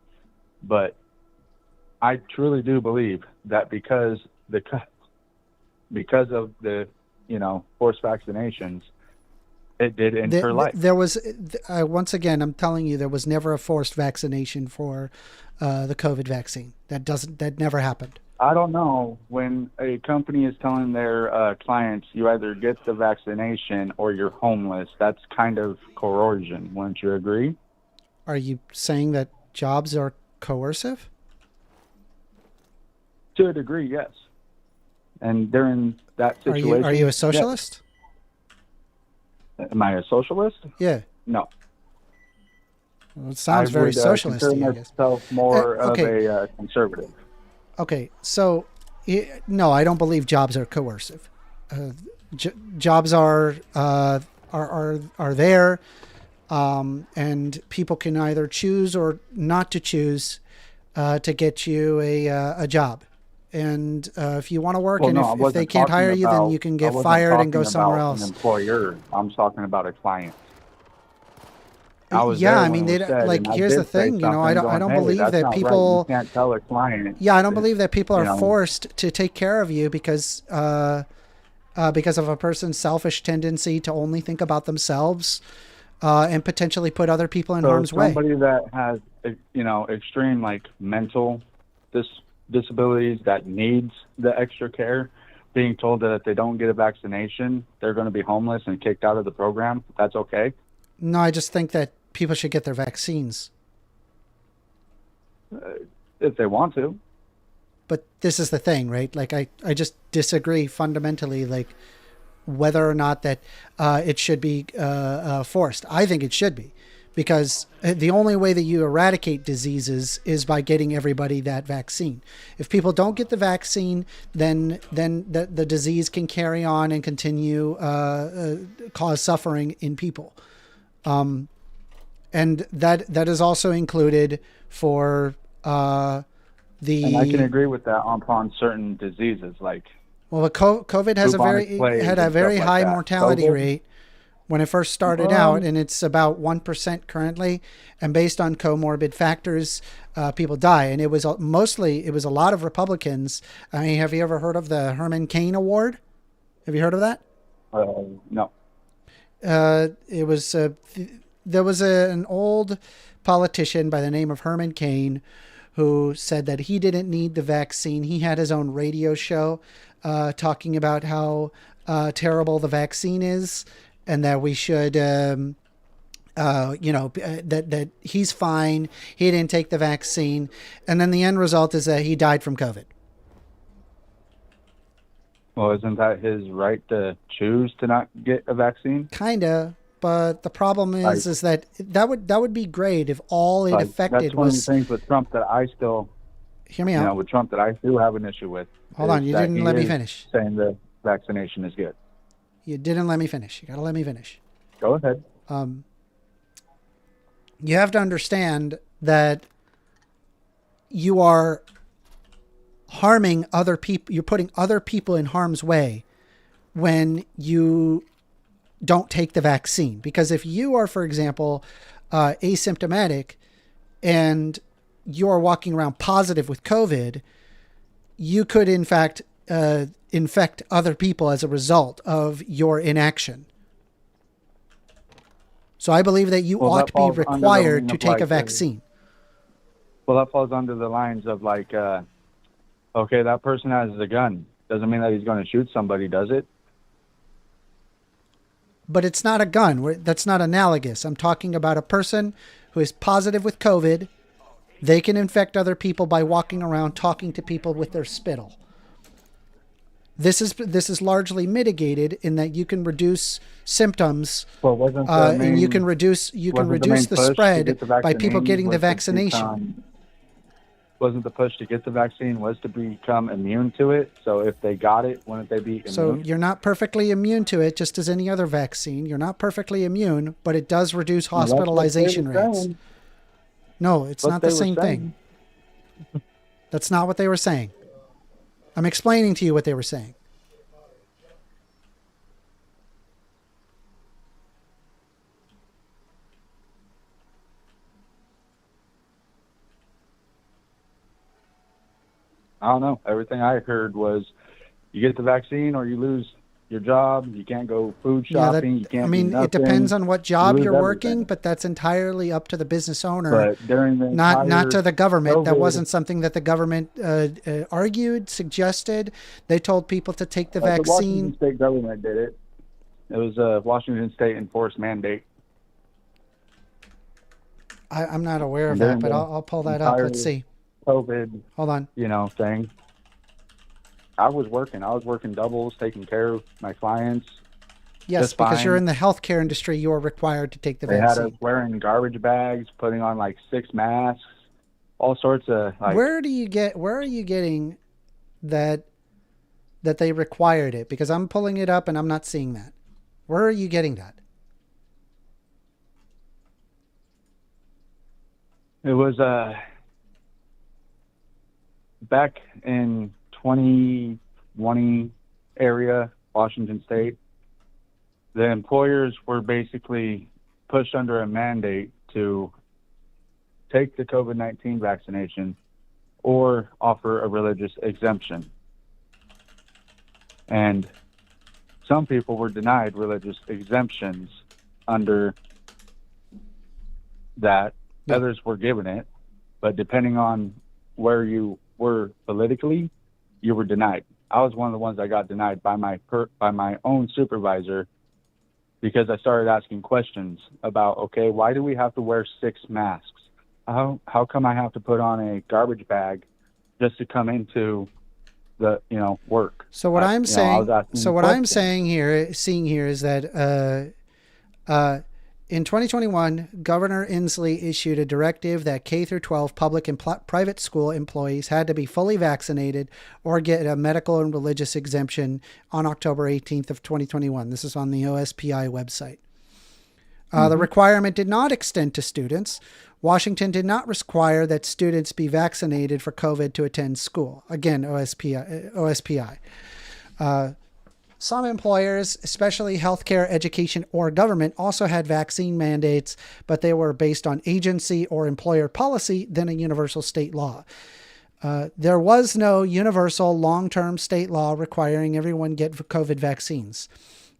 Speaker 4: but I truly do believe that because of the forced vaccinations, it did end her life.
Speaker 1: There was once again, I'm telling you, there was never a forced vaccination for the COVID vaccine. That never happened.
Speaker 4: I don't know. When a company is telling their clients, you either get the vaccination or you're homeless, that's kind of coercion. Wouldn't you agree?
Speaker 1: Are you saying that jobs are coercive?
Speaker 4: To a degree, yes. And during that situation...
Speaker 1: Are you a socialist?
Speaker 4: Yes. Am I a socialist?
Speaker 1: Yeah.
Speaker 4: No.
Speaker 1: Well, it sounds very socialist. I
Speaker 4: consider myself more of a conservative.
Speaker 1: Okay, so no, I don't believe jobs are coercive. Jobs are there, and people can either choose or not to choose to get you a job. And if you want to work, if they can't hire you, then you can get fired and go somewhere else.
Speaker 4: An employer. I'm talking about a client.
Speaker 1: Here's the thing, I don't believe that people...
Speaker 4: You can't tell a client.
Speaker 1: Yeah, I don't believe that people are forced to take care of you because of a person's selfish tendency to only think about themselves and potentially put other people in harm's way.
Speaker 4: Somebody that has, extreme mental disabilities that needs the extra care, being told that if they don't get a vaccination, they're going to be homeless and kicked out of the program, that's okay?
Speaker 1: No, I just think that people should get their vaccines.
Speaker 4: If they want to.
Speaker 1: But this is the thing, right? Like, I just disagree fundamentally, whether or not that it should be forced. I think it should be, because the only way that you eradicate diseases is by getting everybody that vaccine. If people don't get the vaccine, then the disease can carry on and continue cause suffering in people. And that is also included for the...
Speaker 4: And I can agree with that upon certain diseases,
Speaker 1: Well, COVID has had a very high mortality rate when it first started out, and it's about 1% currently. And based on comorbid factors, people die. And it was a lot of Republicans. I mean, have you ever heard of the Herman Cain Award? Have you heard of that?
Speaker 4: No.
Speaker 1: There was an old politician by the name of Herman Cain who said that he didn't need the vaccine. He had his own radio show talking about how terrible the vaccine is, and that we should, that he's fine. He didn't take the vaccine. And then the end result is that he died from COVID.
Speaker 4: Well, isn't that his right to choose to not get a vaccine?
Speaker 1: Kinda, but the problem is that would be great if all it affected was...
Speaker 4: That's one of the things with Trump that I still...
Speaker 1: Hear me out.
Speaker 4: With Trump that I do have an issue with.
Speaker 1: Hold on, you didn't let me finish.
Speaker 4: Saying the vaccination is good.
Speaker 1: You didn't let me finish. You got to let me finish.
Speaker 4: Go ahead.
Speaker 1: You have to understand that you are harming other people. You're putting other people in harm's way when you don't take the vaccine. Because if you are, for example, asymptomatic and you're walking around positive with COVID, you could in fact infect other people as a result of your inaction. So I believe that you ought to be required to take a vaccine.
Speaker 4: Well, that falls under the lines of like, okay, that person has a gun. Doesn't mean that he's going to shoot somebody, does it?
Speaker 1: But it's not a gun. That's not analogous. I'm talking about a person who is positive with COVID. They can infect other people by walking around talking to people with their spittle. This is largely mitigated in that you can reduce symptoms,
Speaker 4: Well, wasn't the
Speaker 1: and you
Speaker 4: main-
Speaker 1: can reduce
Speaker 4: wasn't the
Speaker 1: the
Speaker 4: main push to
Speaker 1: spread
Speaker 4: get the
Speaker 1: by people
Speaker 4: vaccine
Speaker 1: getting the
Speaker 4: was to
Speaker 1: vaccination.
Speaker 4: Wasn't the push to get the vaccine was to become immune to it? So if they got it, wouldn't they be immune?
Speaker 1: So you're not perfectly immune to it, just as any other vaccine. You're not perfectly immune, but it does reduce
Speaker 4: Well, that's what they
Speaker 1: hospitalization
Speaker 4: were
Speaker 1: rates.
Speaker 4: saying.
Speaker 1: No, it's
Speaker 4: What
Speaker 1: not
Speaker 4: they
Speaker 1: the
Speaker 4: were
Speaker 1: same thing. That's not what they were saying. I'm explaining to you what they were saying.
Speaker 4: I don't know. Everything I heard was you get the vaccine or you lose your job. You can't go food shopping. You can't
Speaker 1: I mean,
Speaker 4: do nothing.
Speaker 1: it depends on what job
Speaker 4: lose
Speaker 1: you're working,
Speaker 4: everything.
Speaker 1: but that's entirely up to the business owner,
Speaker 4: But during the
Speaker 1: not to the government. That
Speaker 4: COVID,
Speaker 1: wasn't something that the government argued, suggested. They told people to take the
Speaker 4: The Washington
Speaker 1: vaccine.
Speaker 4: state government did it. It was a Washington state enforced mandate.
Speaker 1: I'm not aware of
Speaker 4: And
Speaker 1: that,
Speaker 4: then
Speaker 1: but
Speaker 4: the
Speaker 1: I'll pull that up. Let's see.
Speaker 4: COVID,
Speaker 1: Hold on.
Speaker 4: thing. I was working doubles, taking care of my clients.
Speaker 1: Yes,
Speaker 4: Just
Speaker 1: because
Speaker 4: fine.
Speaker 1: you're in the healthcare industry, you are required to take the
Speaker 4: They had us
Speaker 1: vaccine.
Speaker 4: wearing garbage bags, putting on like 6 masks, all sorts of like.
Speaker 1: Where are you getting that they required it? Because I'm pulling it up and I'm not seeing that. Where are you getting that?
Speaker 4: It was back in 2020 area, Washington State. The employers were basically pushed under a mandate to take the COVID-19 vaccination or offer a religious exemption. And some people were denied religious exemptions under that.
Speaker 1: Yeah.
Speaker 4: Others were given it, but depending on where you were politically, you were denied. I was one of the ones that got denied by my own supervisor because I started asking questions about, okay, why do we have to wear 6 masks? How come I have to put on a garbage bag just to come into the work?
Speaker 1: So what I'm saying, seeing here is that in 2021, Governor Inslee issued a directive that K through 12 public and private school employees had to be fully vaccinated or get a medical and religious exemption on October 18th of 2021. This is on the OSPI website. The requirement did not extend to students. Washington did not require that students be vaccinated for COVID to attend school. Again, OSPI. Some employers, especially healthcare, education, or government, also had vaccine mandates, but they were based on agency or employer policy than a universal state law. There was no universal long-term state law requiring everyone get COVID vaccines.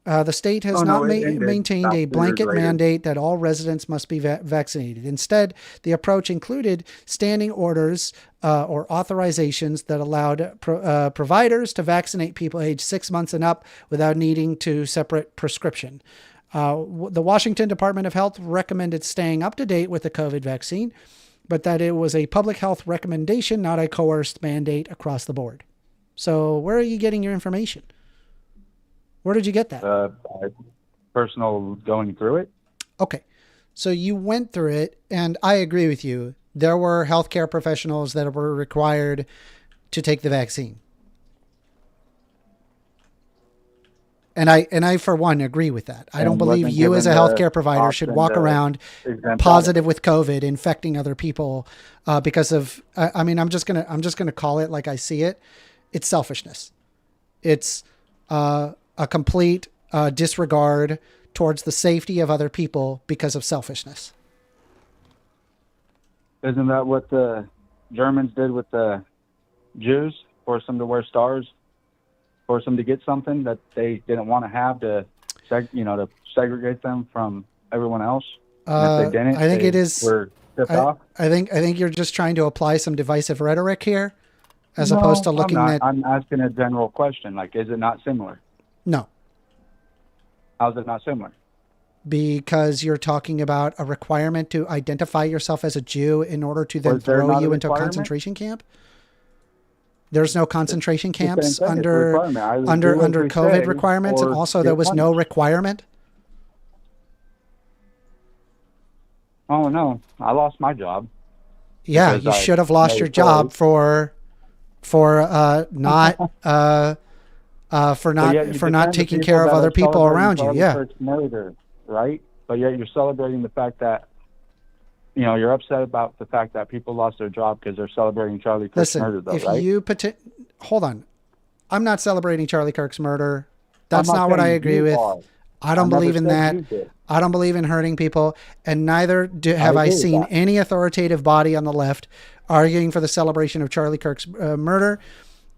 Speaker 1: The state has maintained a blanket mandate that all residents must be vaccinated. Instead, the approach included standing orders or authorizations that allowed providers to vaccinate people aged 6 months and up without needing to separate prescription. The Washington Department of Health recommended staying up to date with the COVID vaccine, but that it was a public health recommendation, not a coerced mandate across the board. So where are you getting your information? Where did you get that?
Speaker 4: Personal going through it.
Speaker 1: Okay. So you went through it, and I agree with you. There were healthcare professionals that were required to take the vaccine. And I for one agree with that. I don't
Speaker 4: And
Speaker 1: believe
Speaker 4: wasn't
Speaker 1: you as a
Speaker 4: given the
Speaker 1: healthcare provider should
Speaker 4: option
Speaker 1: walk
Speaker 4: to
Speaker 1: around
Speaker 4: exempt
Speaker 1: positive with COVID, infecting other people because of. I mean, I'm just gonna call it like I see it. It's selfishness. It's a complete disregard towards the safety of other people because of selfishness.
Speaker 4: Isn't that what the Germans did with the Jews? Force them to wear stars, force them to get something that they didn't want to have to segregate them from everyone else. And if they didn't,
Speaker 1: I think
Speaker 4: they
Speaker 1: it is.
Speaker 4: were tipped off.
Speaker 1: I think you're just trying to apply some divisive rhetoric here, as opposed to looking
Speaker 4: I'm not.
Speaker 1: at.
Speaker 4: I'm asking a general question. Like, is it not similar?
Speaker 1: No,
Speaker 4: How's it not similar?
Speaker 1: because you're talking about a requirement to identify yourself as a Jew in order to then
Speaker 4: Was there
Speaker 1: throw
Speaker 4: not a
Speaker 1: you into a
Speaker 4: requirement?
Speaker 1: concentration camp. There's no concentration camps
Speaker 4: same thing. It's a
Speaker 1: under
Speaker 4: requirement. I would do as we
Speaker 1: COVID
Speaker 4: say,
Speaker 1: requirements, and
Speaker 4: or
Speaker 1: also there
Speaker 4: get
Speaker 1: was no
Speaker 4: punished.
Speaker 1: requirement.
Speaker 4: Oh no, I lost my job.
Speaker 1: Yeah,
Speaker 4: Because
Speaker 1: you
Speaker 4: I
Speaker 1: should have lost
Speaker 4: made
Speaker 1: your job
Speaker 4: choice.
Speaker 1: for not
Speaker 4: But yet you
Speaker 1: for not
Speaker 4: defend the
Speaker 1: taking
Speaker 4: people
Speaker 1: care of
Speaker 4: that
Speaker 1: other
Speaker 4: are
Speaker 1: people
Speaker 4: celebrating
Speaker 1: around you.
Speaker 4: Charlie
Speaker 1: Yeah.
Speaker 4: Kirk's murder, right? But yet you're celebrating the fact that, you're upset about the fact that people lost their job because they're celebrating Charlie Kirk's murder,
Speaker 1: Listen,
Speaker 4: though,
Speaker 1: if
Speaker 4: right?
Speaker 1: you hold on, I'm not celebrating Charlie Kirk's murder. That's
Speaker 4: I'm
Speaker 1: not what I
Speaker 4: saying
Speaker 1: agree
Speaker 4: you
Speaker 1: with.
Speaker 4: are.
Speaker 1: I don't
Speaker 4: never
Speaker 1: believe in
Speaker 4: said
Speaker 1: that.
Speaker 4: you did.
Speaker 1: I don't believe in hurting people, and neither have I
Speaker 4: agree with
Speaker 1: seen
Speaker 4: that.
Speaker 1: any authoritative body on the left arguing for the celebration of Charlie Kirk's murder.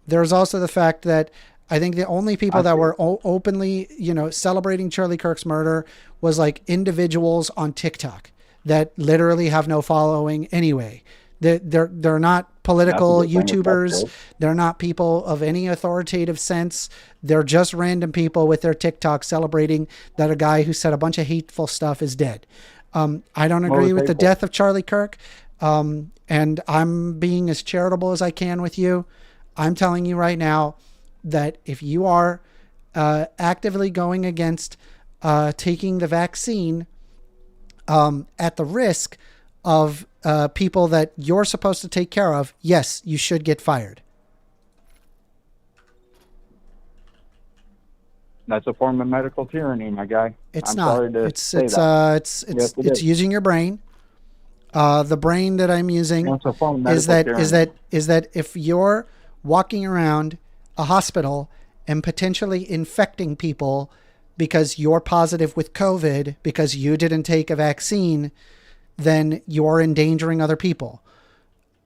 Speaker 1: There's also the fact that I think the only people that were openly, celebrating Charlie Kirk's murder was like individuals on TikTok that literally have no following anyway. They're not political
Speaker 4: That's a good thing, if that's
Speaker 1: YouTubers.
Speaker 4: good. They're
Speaker 1: Not people of any authoritative sense. They're just random people with their TikTok celebrating that a guy who said a bunch of hateful stuff is dead. I don't agree with the
Speaker 4: hateful?
Speaker 1: death of Charlie Kirk. And I'm being as charitable as I can with you. I'm telling you right now that if you are actively going against taking the vaccine at the risk of people that you're supposed to take care of, yes, you should get fired.
Speaker 4: That's a form of medical tyranny, my guy.
Speaker 1: It's
Speaker 4: I'm
Speaker 1: not.
Speaker 4: Sorry to
Speaker 1: It's
Speaker 4: say
Speaker 1: it's
Speaker 4: that.
Speaker 1: it's
Speaker 4: Yes, it
Speaker 1: it's
Speaker 4: is.
Speaker 1: using your brain. The brain that I'm using
Speaker 4: It's a form of
Speaker 1: is
Speaker 4: medical
Speaker 1: is that if you're walking around a hospital and potentially infecting people because you're positive with COVID because you didn't take a vaccine, then you're endangering other people.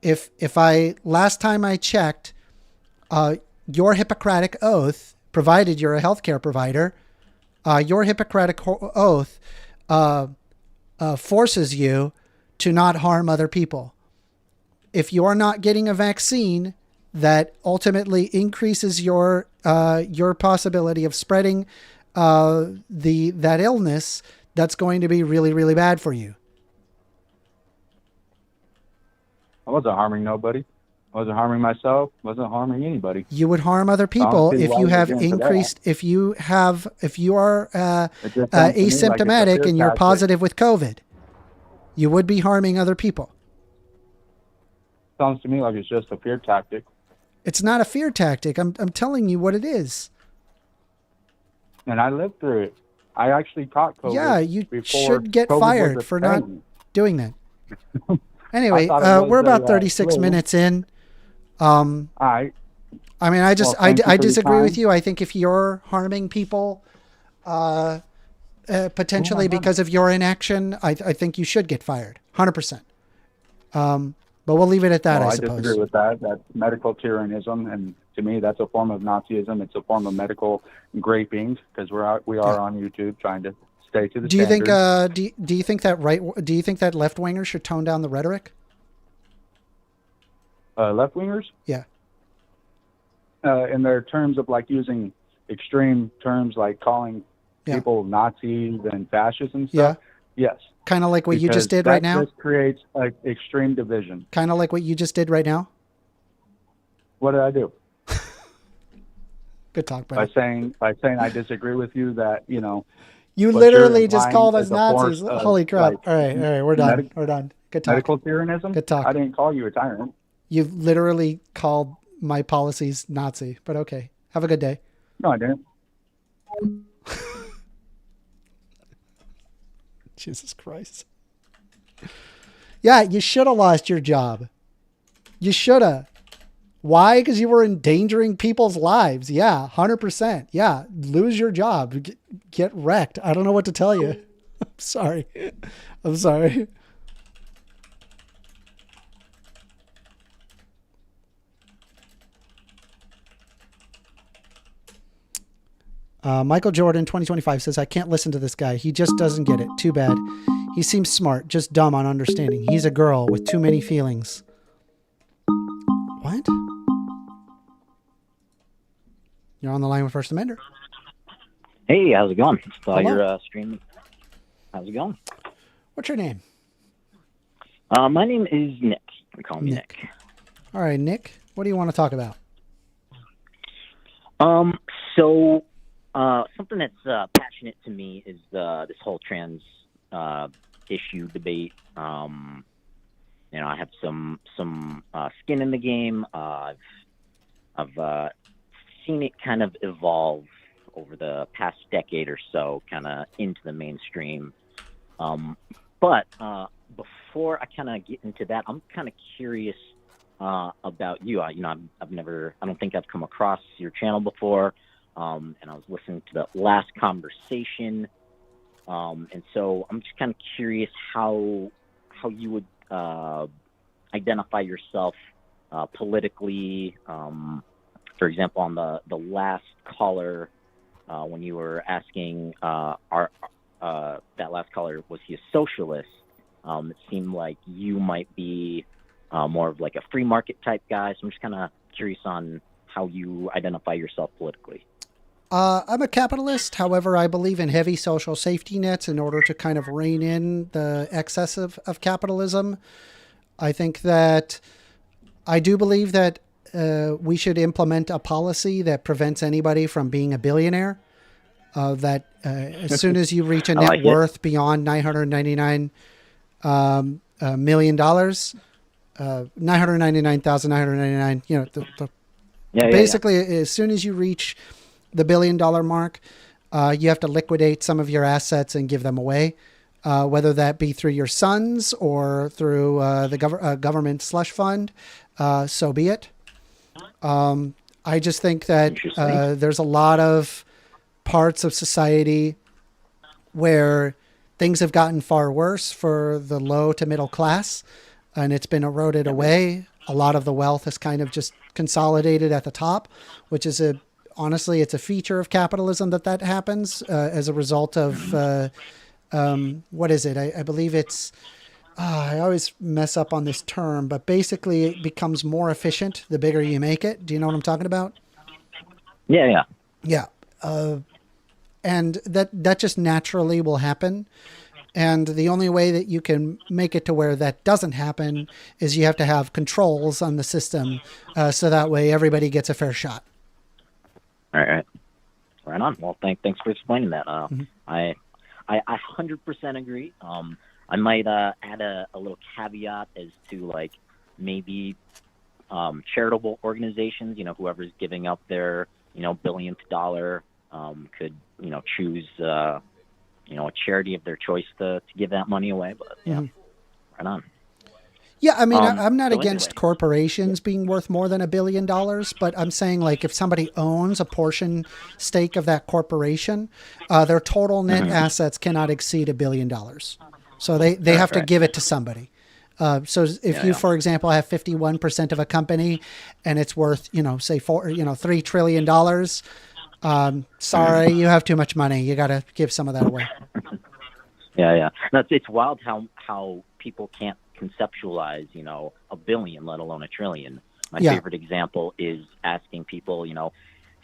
Speaker 1: Last time I checked, your Hippocratic oath, provided you're a healthcare provider, your Hippocratic oath forces you to not harm other people. If you're not getting a vaccine, that ultimately increases your possibility of spreading that illness. That's going to be really, really bad for you.
Speaker 4: I wasn't harming nobody. I wasn't harming myself. I wasn't harming anybody.
Speaker 1: You would harm other people
Speaker 4: see
Speaker 1: if
Speaker 4: why
Speaker 1: you
Speaker 4: you're
Speaker 1: have
Speaker 4: doing for that.
Speaker 1: increased, if you are
Speaker 4: It just sounds to me like it's a
Speaker 1: asymptomatic
Speaker 4: fear
Speaker 1: and you're
Speaker 4: tactic.
Speaker 1: positive with COVID. You would be harming other people.
Speaker 4: Sounds to me like it's just a fear tactic.
Speaker 1: It's not a fear tactic. I'm telling you what it is.
Speaker 4: And I lived through it. I actually caught COVID.
Speaker 1: Yeah, you
Speaker 4: before
Speaker 1: should get
Speaker 4: COVID was
Speaker 1: fired
Speaker 4: a
Speaker 1: for not
Speaker 4: thing.
Speaker 1: doing that. Anyway,
Speaker 4: thought it was
Speaker 1: we're about
Speaker 4: a,
Speaker 1: 36
Speaker 4: flu.
Speaker 1: minutes in.
Speaker 4: All right.
Speaker 1: I mean,
Speaker 4: Well, thank you
Speaker 1: I
Speaker 4: for your
Speaker 1: disagree with
Speaker 4: time.
Speaker 1: you. I think if you're harming people potentially because of your inaction, I think you should get fired. 100%. But we'll leave it at that,
Speaker 4: Well,
Speaker 1: I
Speaker 4: I
Speaker 1: suppose.
Speaker 4: disagree with that. That's medical tyrannism, and to me, that's a form of Nazism. It's a form of medical graping because we are on YouTube trying to stay to the
Speaker 1: Do you think
Speaker 4: standards.
Speaker 1: do you think that left wingers should tone down the rhetoric?
Speaker 4: Left wingers,
Speaker 1: Yeah.
Speaker 4: in their terms of like using extreme terms like calling
Speaker 1: Yeah.
Speaker 4: people Nazis and fascists and
Speaker 1: Yeah.
Speaker 4: stuff. Yes.
Speaker 1: Kind of like what you
Speaker 4: Because
Speaker 1: just did
Speaker 4: that
Speaker 1: right now?
Speaker 4: just creates like extreme division.
Speaker 1: Kind of like what you just did right now?
Speaker 4: What did I do?
Speaker 1: Good talk,
Speaker 4: By
Speaker 1: buddy.
Speaker 4: saying I disagree with you that
Speaker 1: You
Speaker 4: what
Speaker 1: literally
Speaker 4: you're
Speaker 1: just
Speaker 4: implying
Speaker 1: called us
Speaker 4: is a force
Speaker 1: Nazis.
Speaker 4: of,
Speaker 1: Holy crap.
Speaker 4: like,
Speaker 1: All right, we're done.
Speaker 4: medi-
Speaker 1: We're done. Good talk.
Speaker 4: medical tyrannism.
Speaker 1: Good talk.
Speaker 4: I didn't call you a tyrant.
Speaker 1: You literally called my policies Nazi, but okay. Have a good day.
Speaker 4: No, I didn't.
Speaker 1: Jesus Christ. Yeah, you should have lost your job. You should have. Why? Because you were endangering people's lives. Yeah, 100%. Yeah, lose your job. Get wrecked. I don't know what to tell you. I'm sorry. I'm sorry. Michael Jordan, 2025, says, I can't listen to this guy. He just doesn't get it. Too bad. He seems smart, just dumb on understanding. He's a girl with too many feelings. What? You're on the line with First Amender.
Speaker 5: Hey, how's it going? Saw
Speaker 1: Hello.
Speaker 5: your stream. How's it going?
Speaker 1: What's your name?
Speaker 5: My name is Nick. You call me Nick.
Speaker 1: All right, Nick. What do you want to talk about?
Speaker 5: So something that's passionate to me is this whole trans issue debate. I have some skin in the game. I've seen it kind of evolve over the past decade or so, kind of into the mainstream. But before I kind of get into that, I'm kind of curious about you. I don't think I've come across your channel before, and I was listening to the last conversation, and so I'm just kind of curious how you would identify yourself politically. For example, on the last caller, when you were asking, that last caller, was he a socialist? It seemed like you might be more of like a free market type guy. So I'm just kind of curious on how you identify yourself politically.
Speaker 1: I'm a capitalist. However, I believe in heavy social safety nets in order to kind of rein in the excess of capitalism. I think that I do believe that we should implement a policy that prevents anybody from being a billionaire. That as soon as you reach a net worth beyond $999 million, $999,999, basically, as soon as you reach the $1 billion mark, you have to liquidate some of your assets and give them away, whether that be through your sons or through the government slush fund. So be it. I just think that there's a lot of parts of society where things have gotten far worse for the low to middle class, and it's been eroded away. A lot of the wealth has kind of just consolidated at the top, which is honestly, it's a feature of capitalism that happens as a result of, what is it? I believe it's, I always mess up on this term, but basically it becomes more efficient the bigger you make it. Do you know what I'm talking about?
Speaker 5: Yeah.
Speaker 1: And that just naturally will happen. And the only way that you can make it to where that doesn't happen is you have to have controls on the system, so that way everybody gets a fair shot.
Speaker 5: All right. Right on. Well, thanks for explaining that. I 100% agree. I might add a little caveat as to like maybe charitable organizations, whoever's giving up their, billionth dollar could, choose, a charity of their choice to give that money away. But yeah, right on.
Speaker 1: Yeah, I mean, I'm not against corporations being worth more than $1 billion, but I'm saying like if somebody owns a portion stake of that corporation, their total net assets cannot exceed $1 billion. So they have to give it to somebody. So if you, for example, have 51% of a company and it's worth, say $3 trillion, sorry, you have too much money. You got to give some of that away.
Speaker 5: Yeah. It's wild how people can't conceptualize, a billion, let alone a trillion. My favorite example is asking people,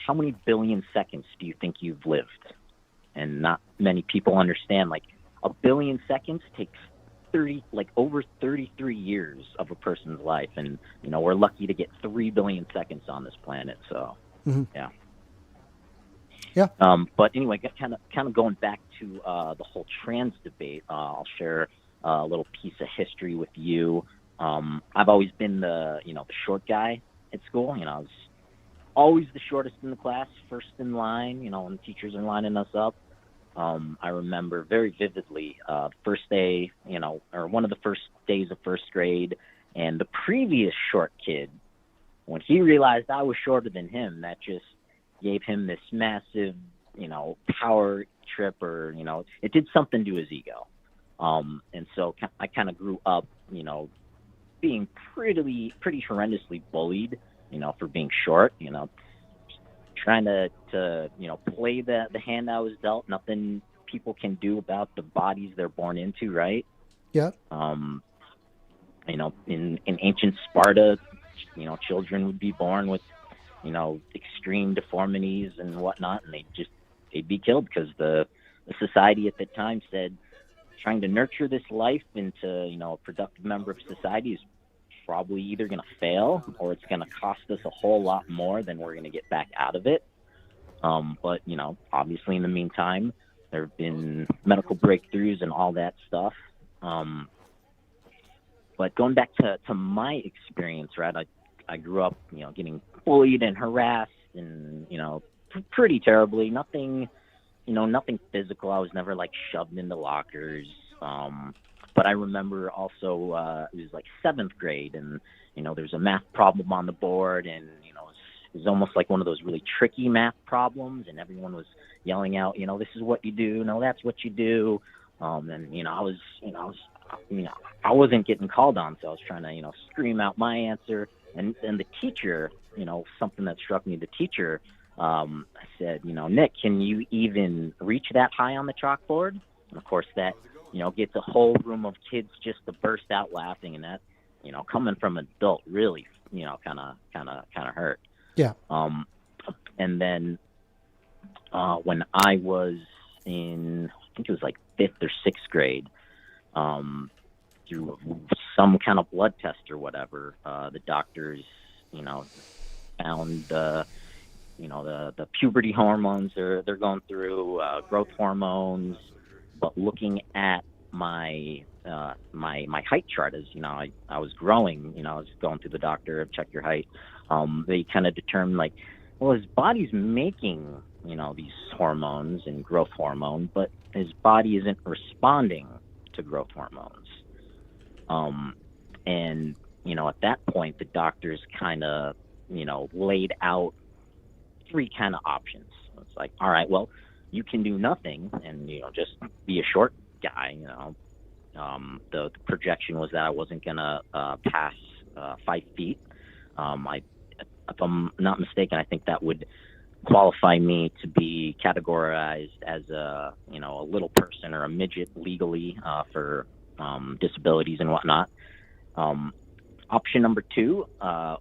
Speaker 5: how many billion seconds do you think you've lived? And not many people understand, like, a billion seconds takes over 33 years of a person's life. And, we're lucky to get 3 billion seconds on this planet. So, yeah. But anyway, kind of going back to the whole trans debate, I'll share a little piece of history with you. I've always been the short guy at school. I was always the shortest in the class, first in line, when teachers are lining us up. I remember very vividly, first day, or one of the first days of first grade, and the previous short kid, when he realized I was shorter than him, that just gave him this massive, power trip, or, it did something to his ego. And so I kind of grew up, being pretty horrendously bullied, for being short, trying to play the hand I was dealt. Nothing people can do about the bodies they're born into, right?
Speaker 1: Yeah.
Speaker 5: In ancient Sparta, children would be born with, extreme deformities and whatnot, and they'd be killed because the society at the time said trying to nurture this life into, a productive member of society is probably either going to fail or it's going to cost us a whole lot more than we're going to get back out of it. But, obviously in the meantime, there have been medical breakthroughs and all that stuff. But going back to my experience, right, I grew up, getting bullied and harassed and, pretty terribly. Nothing physical. I was never like shoved into lockers. But I remember also, it was like 7th grade and, there's a math problem on the board and, it was almost like one of those really tricky math problems and everyone was yelling out, this is what you do. No, that's what you do. And, I wasn't getting called on. So I was trying to, scream out my answer. And the teacher, something that struck me, the teacher, I said, Nick, can you even reach that high on the chalkboard? And of course that, gets a whole room of kids just to burst out laughing, and that, coming from an adult really, kind of hurt.
Speaker 1: Yeah.
Speaker 5: And then when I was in, I think it was like 5th or 6th grade, through some kind of blood test or whatever, the doctors, found the puberty hormones they're going through, growth hormones. But looking at my height chart, as I was growing, I was going to the doctor, check your height. They kind of determined like, well, his body's making these hormones and growth hormone, but his body isn't responding to growth hormones. And at that point, the doctors kind of laid out 3 kind of options. It's like, all right, well, you can do nothing and, just be a short guy, the projection was that I wasn't going to pass 5 feet. If I'm not mistaken, I think that would qualify me to be categorized as a little person or a midget legally for disabilities and whatnot. Option number 2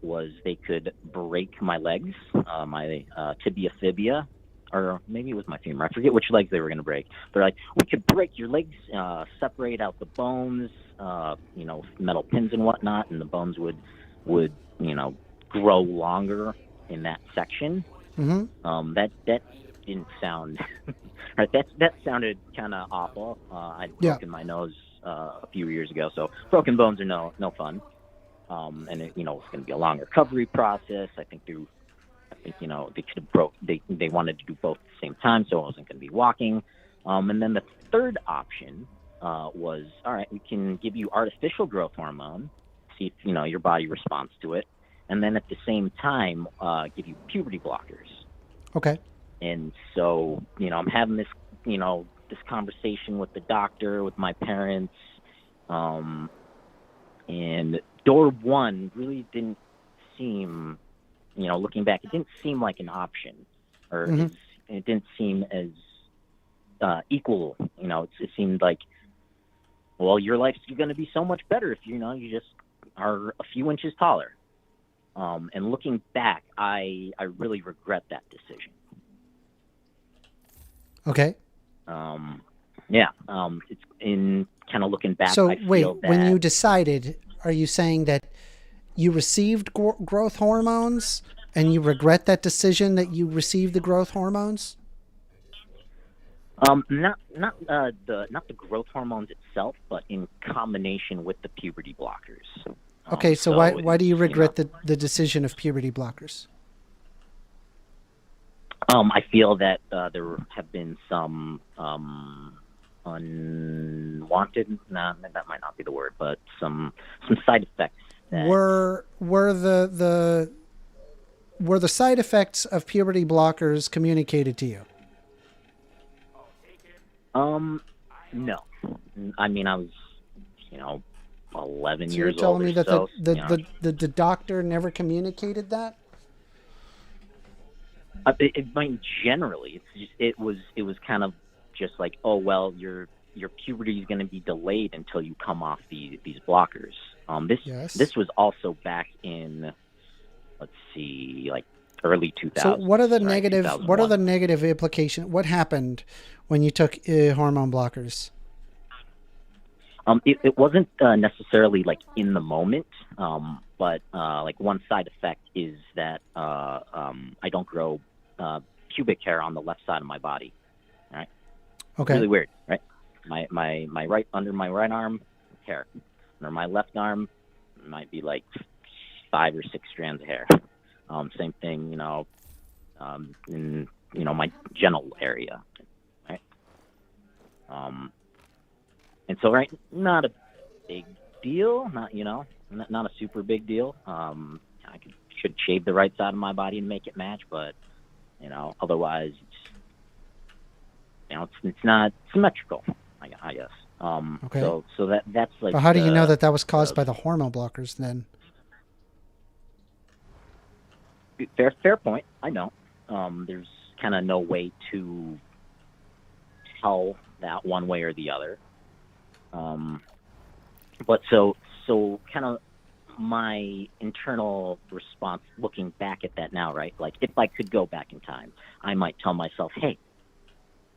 Speaker 5: was they could break my legs, my tibia fibia, or maybe it was my femur. I forget which legs they were going to break. They're like, we could break your legs, separate out the bones, metal pins and whatnot, and the bones would grow longer in that section.
Speaker 1: Mm-hmm.
Speaker 5: That didn't sound right. That sounded kind of awful. I'd broken my nose a few years ago, so broken bones are no fun. And it's going to be a long recovery process. I think they could have they wanted to do both at the same time, so I wasn't going to be walking. And then the third option was, all right, we can give you artificial growth hormone, see if your body responds to it, and then at the same time give you puberty blockers.
Speaker 1: Okay.
Speaker 5: And so I'm having this this conversation with the doctor, with my parents, and door 1 really didn't seem, looking back, it didn't seem like an option, or it didn't seem as equal. It seemed like, well, your life's going to be so much better if you just are a few inches taller. And looking back, I really regret that decision.
Speaker 1: Okay.
Speaker 5: It's in kind of looking back.
Speaker 1: So
Speaker 5: I feel
Speaker 1: wait,
Speaker 5: that
Speaker 1: when you decided, are you saying that you received growth hormones and you regret that decision that you received the growth hormones?
Speaker 5: Not the growth hormones itself, but in combination with the puberty blockers.
Speaker 1: Okay, so why do you regret the decision of puberty blockers?
Speaker 5: I feel that there have been some unwanted, that might not be the word, but some side effects. That,
Speaker 1: Were the side effects of puberty blockers communicated to you?
Speaker 5: No. I mean, I was, 11
Speaker 1: So
Speaker 5: years
Speaker 1: you're telling
Speaker 5: old
Speaker 1: me
Speaker 5: or
Speaker 1: that
Speaker 5: so.
Speaker 1: the doctor never communicated that?
Speaker 5: I mean, generally, it was kind of just like, oh well, your puberty is going to be delayed until you come off these blockers. This was also back in, let's see, like early 2000s.
Speaker 1: So what are the
Speaker 5: right,
Speaker 1: negative? What are
Speaker 5: 2001.
Speaker 1: the negative implications? What happened when you took hormone blockers?
Speaker 5: It wasn't necessarily like in the moment, but like one side effect is that I don't grow pubic hair on the left side of my body. All right.
Speaker 1: Okay.
Speaker 5: Really weird, right? My right, under my right arm, hair. Under my left arm, might be like 5 or 6 strands of hair. Same thing, in my genital area, right? And so, right, not a big deal, not a super big deal. I should shave the right side of my body and make it match, but otherwise, it's not symmetrical, I guess.
Speaker 1: Okay.
Speaker 5: So that's like.
Speaker 1: But how do you know that was caused by the hormone blockers then?
Speaker 5: Fair point. I know. There's kind of no way to tell that one way or the other. But so kind of my internal response looking back at that now, right? Like if I could go back in time, I might tell myself, hey,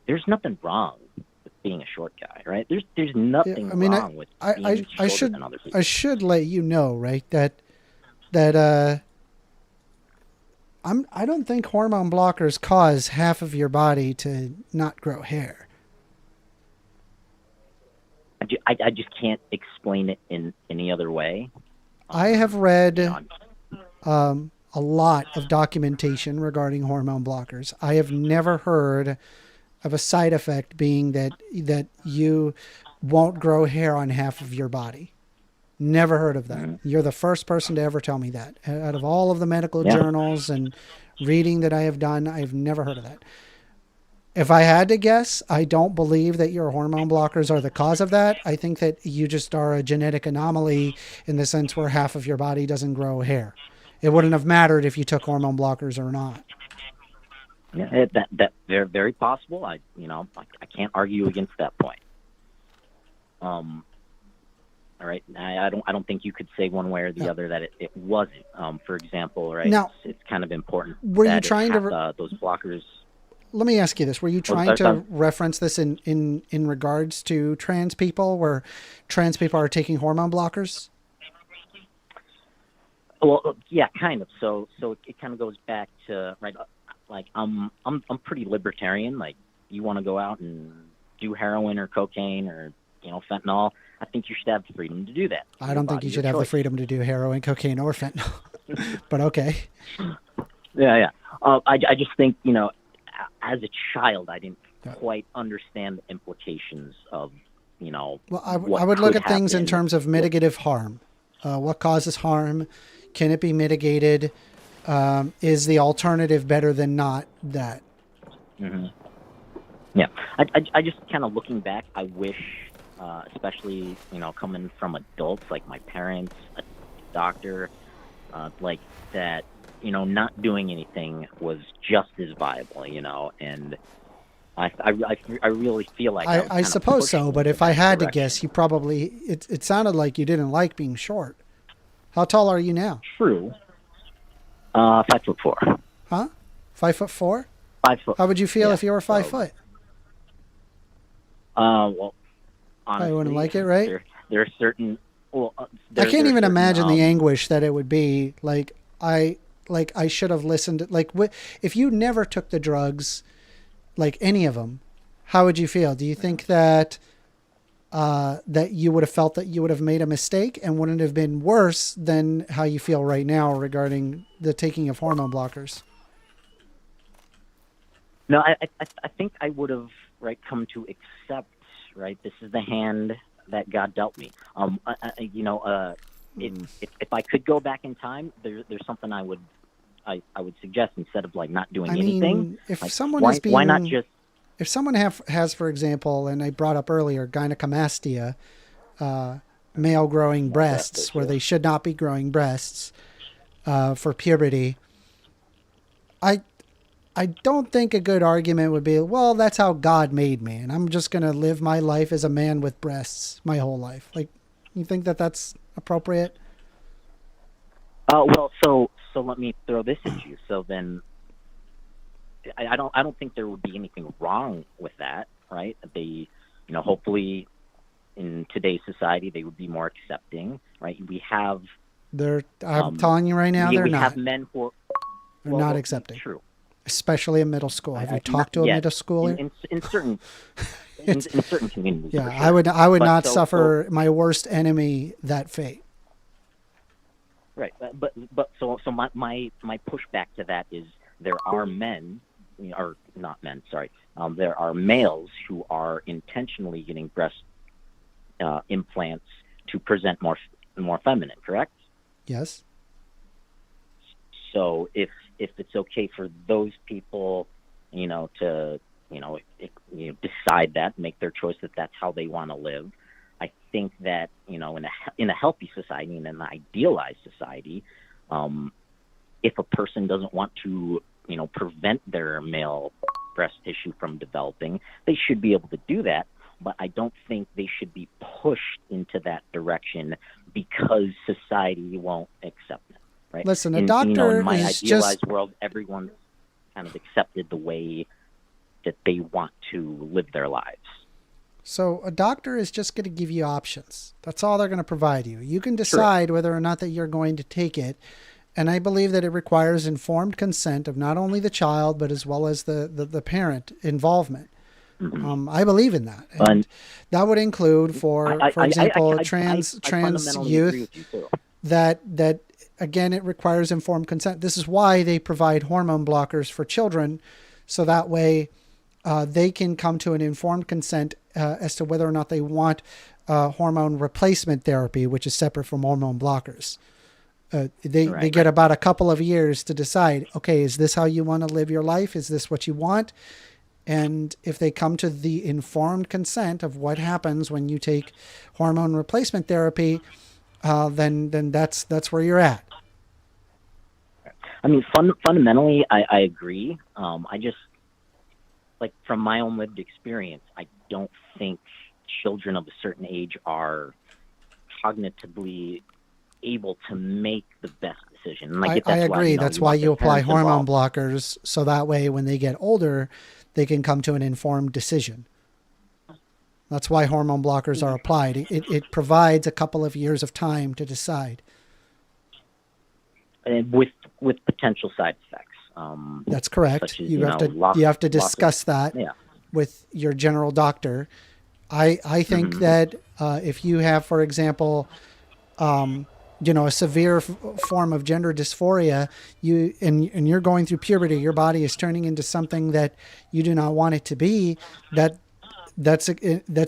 Speaker 5: there's nothing wrong with being a short guy, right? There's nothing wrong with being shorter than other people.
Speaker 1: I should let you know, right, that I don't think hormone blockers cause half of your body to not grow hair.
Speaker 5: I just can't explain it in any other way.
Speaker 1: I have read a lot of documentation regarding hormone blockers. I have never heard of a side effect being that you won't grow hair on half of your body. Never heard of that. Mm-hmm. You're the first person to ever tell me that. Out of all of the medical journals and reading that I have done, I've never heard of that. If I had to guess, I don't believe that your hormone blockers are the cause of that. I think that you just are a genetic anomaly in the sense where half of your body doesn't grow hair. It wouldn't have mattered if you took hormone blockers or not.
Speaker 5: Yeah, that very, very possible. I can't argue against that point. All right. I don't think you could say one way or the other that it wasn't. For example, right?
Speaker 1: Now,
Speaker 5: it's kind of important.
Speaker 1: Were you trying
Speaker 5: to those blockers?
Speaker 1: Let me ask you this. Were you trying to reference this in regards to trans people, where trans people are taking hormone blockers?
Speaker 5: Well, yeah, kind of. So it kind of goes back to, right, like I'm pretty libertarian. Like, you want to go out and do heroin or cocaine or, fentanyl, I think you should have the freedom to do that.
Speaker 1: I don't think you should have the freedom to do heroin, cocaine, or fentanyl. But okay.
Speaker 5: Yeah. I just think, as a child, I didn't quite understand the implications of,
Speaker 1: Well, I would look at things in terms of mitigative harm. What causes harm? Can it be mitigated? Is the alternative better than not that?
Speaker 5: Mm-hmm. Yeah. I just kind of looking back, I wish, especially, coming from adults like my parents, a doctor, like that, not doing anything was just as viable, and I really feel like
Speaker 1: I suppose so, but if I had to guess, you probably, it sounded like you didn't like being short. How tall are you now?
Speaker 5: True. 5'4".
Speaker 1: Huh? 5'4"?
Speaker 5: 5 foot.
Speaker 1: How would you feel if you were 5 foot?
Speaker 5: Well, honestly,
Speaker 1: I wouldn't like it, right?
Speaker 5: There are certain. Well,
Speaker 1: I can't even imagine the anguish that it would be. Like I should have listened. Like, if you never took the drugs, like any of them, how would you feel? Do you think that that you would have felt that you would have made a mistake and wouldn't have been worse than how you feel right now regarding the taking of hormone blockers?
Speaker 5: No, I think I would have come to accept this is the hand that God dealt me. If I could go back in time, there's something I would suggest instead of not doing anything.
Speaker 1: If someone
Speaker 5: why not just
Speaker 1: if someone has, for example, and I brought up earlier, gynecomastia, male growing breasts where they should not be growing breasts for puberty, I don't think a good argument would be, well, that's how God made me, and I'm just going to live my life as a man with breasts my whole life. You think that that's appropriate?
Speaker 5: Well, so let me throw this at you. So then, I don't think there would be anything wrong with that, right? They, hopefully, in today's society, they would be more accepting, right? We have.
Speaker 1: I'm telling you right now, they're
Speaker 5: we
Speaker 1: not.
Speaker 5: have men who
Speaker 1: they're not accepting.
Speaker 5: True.
Speaker 1: Especially in middle school. Have you talked to a middle schooler?
Speaker 5: In certain in certain communities.
Speaker 1: Yeah,
Speaker 5: for sure.
Speaker 1: I would not suffer my worst enemy that fate.
Speaker 5: Right, but my pushback to that is there are men, or not men, sorry. There are males who are intentionally getting breast implants to present more feminine. Correct?
Speaker 1: Yes.
Speaker 5: So if it's okay for those people, to decide that, make their choice that that's how they want to live, I think that in a healthy society, in an idealized society, if a person doesn't want to prevent their male breast tissue from developing, they should be able to do that. But I don't think they should be pushed into that direction because society won't accept it. Right?
Speaker 1: Listen, a doctor
Speaker 5: in my
Speaker 1: is
Speaker 5: idealized world, everyone's kind of accepted the way that they want to live their lives.
Speaker 1: So a doctor is just going to give you options. That's all they're going to provide you. You can decide whether or not that you're going to take it. And I believe that it requires informed consent of not only the child, but as well as the parent involvement. Mm-hmm. I believe in that. And that would include, for example, trans youth that again, it requires informed consent. This is why they provide hormone blockers for children, so that way they can come to an informed consent as to whether or not they want hormone replacement therapy, which is separate from hormone blockers. They get about a couple of years to decide, okay, is this how you want to live your life? Is this what you want? And if they come to the informed consent of what happens when you take hormone replacement therapy, then that's where you're at.
Speaker 5: I mean, fundamentally, I agree. I just, from my own lived experience, I don't think children of a certain age are cognitively able to make the best decision. And
Speaker 1: I agree. That's why you apply hormone blockers, so that way when they get older, they can come to an informed decision. That's why hormone blockers are applied. It provides a couple of years of time to decide.
Speaker 5: And with potential side effects.
Speaker 1: That's correct.
Speaker 5: As,
Speaker 1: you have to discuss that with your general doctor. I think that if you have, for example, a severe form of gender dysphoria, and you're going through puberty, your body is turning into something that you do not want it to be. That's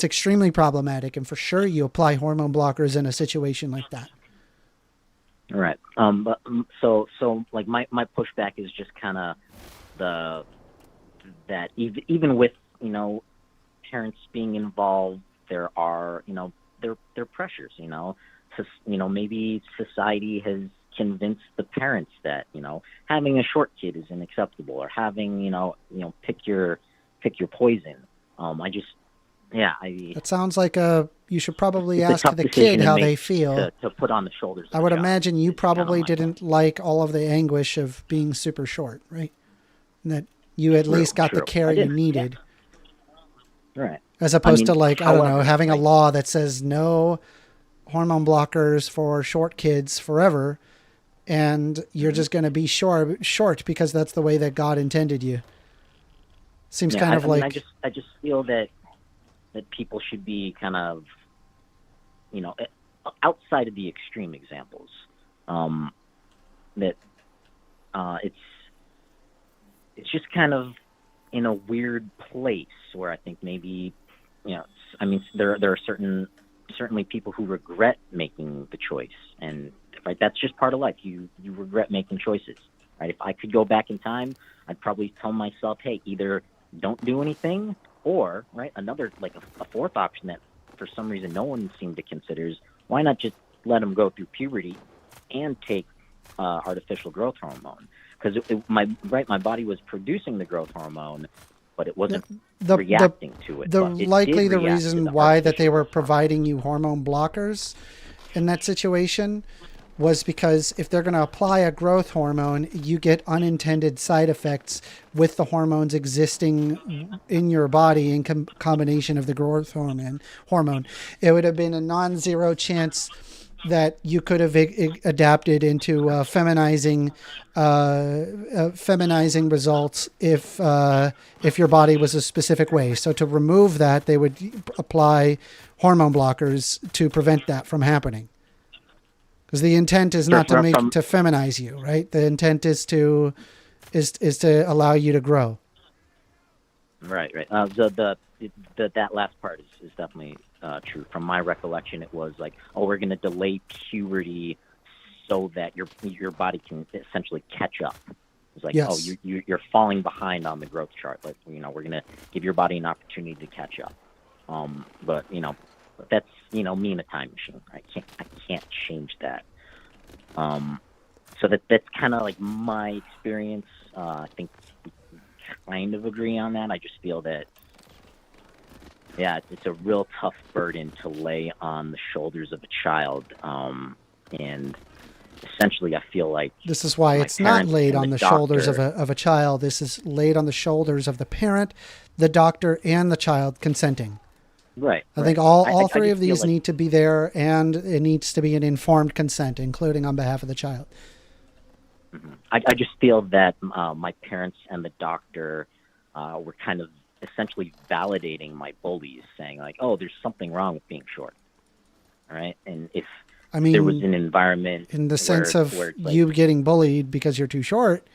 Speaker 1: extremely problematic, and for sure you apply hormone blockers in a situation like that.
Speaker 5: Right. But so my pushback is just kind of that even with parents being involved, there are there are pressures. Maybe society has convinced the parents that having a short kid is unacceptable, or having pick your poison. It
Speaker 1: sounds like you should probably ask the kid how they feel.
Speaker 5: To put on the shoulders.
Speaker 1: I would imagine you probably didn't like all of the anguish of being super short, right? And that you at least got the care you needed.
Speaker 5: Yeah. Right.
Speaker 1: As opposed to having a law that says no hormone blockers for short kids forever, and you're just going to be short because that's the way that God intended you. Seems kind of like.
Speaker 5: I just feel that people should be kind of, outside of the extreme examples, that it's just kind of in a weird place where I think maybe, I mean, there are certainly people who regret making the choice, and right, that's just part of life. You regret making choices, right? If I could go back in time, I'd probably tell myself, hey, either don't do anything, or right, another like a fourth option that for some reason no one seemed to consider is why not just let them go through puberty and take artificial growth hormone, because my body was producing the growth hormone, but it wasn't reacting to it.
Speaker 1: The reason why that they were
Speaker 5: hormone.
Speaker 1: providing you hormone blockers in that situation was because if they're going to apply a growth hormone, you get unintended side effects with the hormones existing in your body in combination of the growth hormone. It would have been a non-zero chance that you could have adapted into feminizing results if your body was a specific way. So to remove that, they would apply hormone blockers to prevent that from happening. Because the intent is not to feminize you, right? The intent is to allow you to grow.
Speaker 5: Right. That last part is definitely true. From my recollection, it was like, oh, we're going to delay puberty so that your body can essentially catch up. It's like,
Speaker 1: yes.
Speaker 5: Oh, you're falling behind on the growth chart. Like, we're going to give your body an opportunity to catch up. But that's me in a time machine. I can't change that. So that's kind of like my experience. I think we kind of agree on that. I just feel that, it's a real tough burden to lay on the shoulders of a child. And essentially, I feel like
Speaker 1: this is why it's not laid on the shoulders of a child. This is laid on the shoulders of the parent, the doctor, and the child consenting.
Speaker 5: Right.
Speaker 1: I think all three of these need to be there, and it needs to be an informed consent, including on behalf of the child.
Speaker 5: Mm-hmm. I just feel that my parents and the doctor were kind of essentially validating my bullies, saying like, "Oh, there's something wrong with being short." All right, and if there was an environment
Speaker 1: in the sense of you getting bullied because you're too short,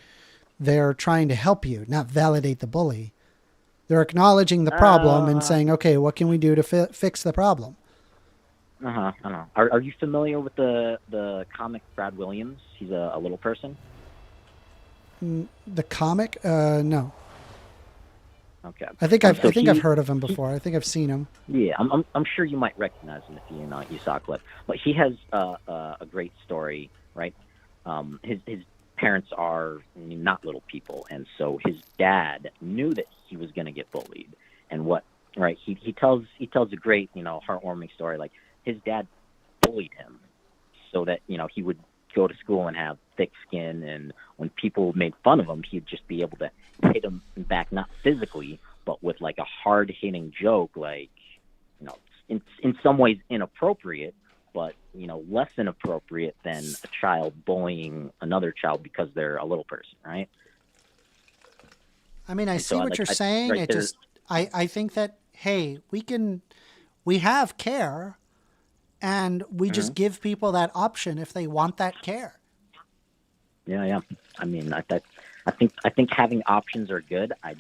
Speaker 1: they're trying to help you, not validate the bully. They're acknowledging the problem and saying, okay, what can we do to fix the problem?
Speaker 5: I don't know. Are you familiar with the comic Brad Williams? He's a little person.
Speaker 1: The comic? No.
Speaker 5: Okay.
Speaker 1: I think I've heard of him before. I think I've seen him.
Speaker 5: Yeah, I'm sure you might recognize him if you saw a clip. But he has a great story, right? His parents are not little people, and so his dad knew that he was going to get bullied, and he tells a great heartwarming story. Like, his dad bullied him so that he would go to school and have thick skin, and when people made fun of him, he'd just be able to hit them back, not physically, but with like a hard hitting joke, like in some ways inappropriate, but less inappropriate than a child bullying another child because they're a little person, right?
Speaker 1: I mean, I see what you're saying. Right, I think that, hey, we have care, and we just give people that option if they want that care.
Speaker 5: Yeah. I mean, I think having options are good. I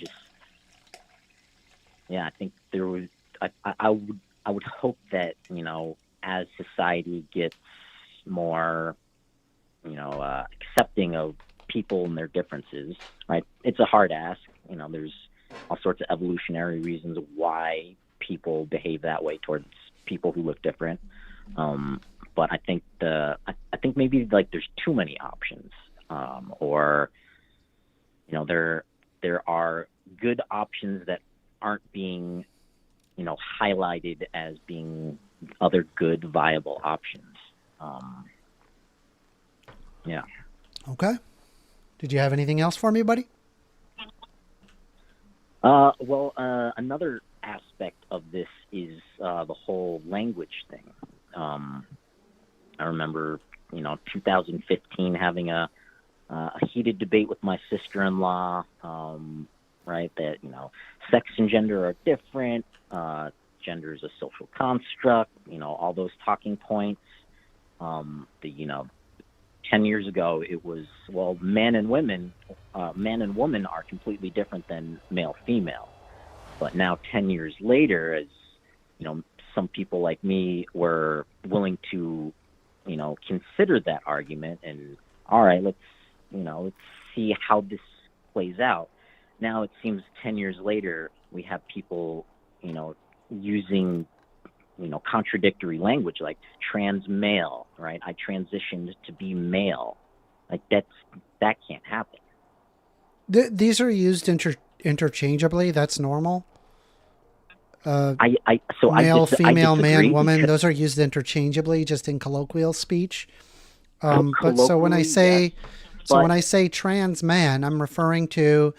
Speaker 5: think I would hope that as society gets more, accepting of people and their differences, right? It's a hard ask. There's all sorts of evolutionary reasons why people behave that way towards people who look different. But I think maybe like there's too many options, or there are good options that aren't being, highlighted as being other good viable options. Yeah.
Speaker 1: Okay. Did you have anything else for me, buddy?
Speaker 5: Well, another aspect of this is the whole language thing. I remember, 2015 having a heated debate with my sister-in-law, right? That, sex and gender are different. Gender is a social construct, all those talking points. 10 years ago, it was, well, man and women are completely different than male, female. But now 10 years later, as, some people like me were willing to, consider that argument and, all right, let's see how this plays out. Now it seems 10 years later, we have people, using, contradictory language like trans male, right? I transitioned to be male. Like that can't happen.
Speaker 1: These are used interchangeably. That's normal. Male, female, man, woman, those are used interchangeably, just in colloquial speech. But so when I say, when I say trans man, I'm referring to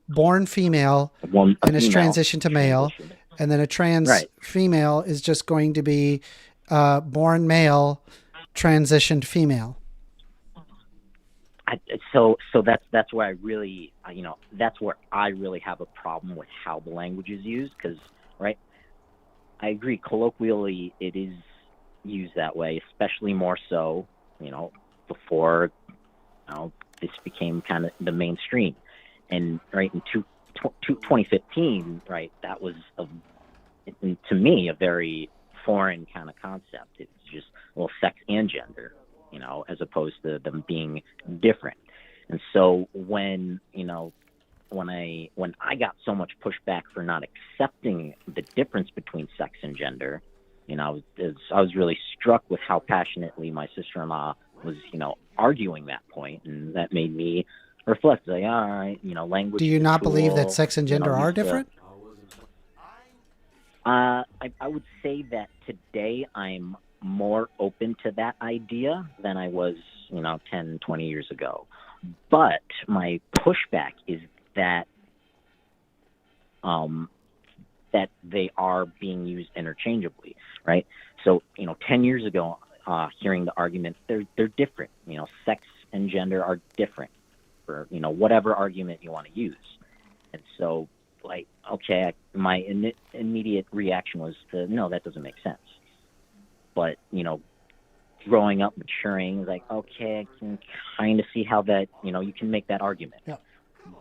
Speaker 1: born female and is transitioned to male, and then a trans female is just going to be born male, transitioned female.
Speaker 5: So that's where I really, that's where I really have a problem with how the language is used, because, right, I agree, colloquially it is used that way, especially more so, before, this became kind of the mainstream. And, right, in 2015, right, that was, to me, a very foreign kind of concept. It's just, well, sex and gender, as opposed to them being different. And so when I got so much pushback for not accepting the difference between sex and gender, I was really struck with how passionately my sister-in-law was, arguing that point, and that made me reflect, like, all right, language.
Speaker 1: Do you not believe that sex and gender are different?
Speaker 5: I would say that today I'm more open to that idea than I was, 10, 20 years ago. But my pushback is that that they are being used interchangeably, right? So, 10 years ago, hearing the argument, they're different. Sex and gender are different for, whatever argument you want to use. And so, like, okay, my immediate reaction was to, no, that doesn't make sense. But, growing up, maturing, like, okay, I can kind of see how that, you can make that argument.
Speaker 1: Yeah.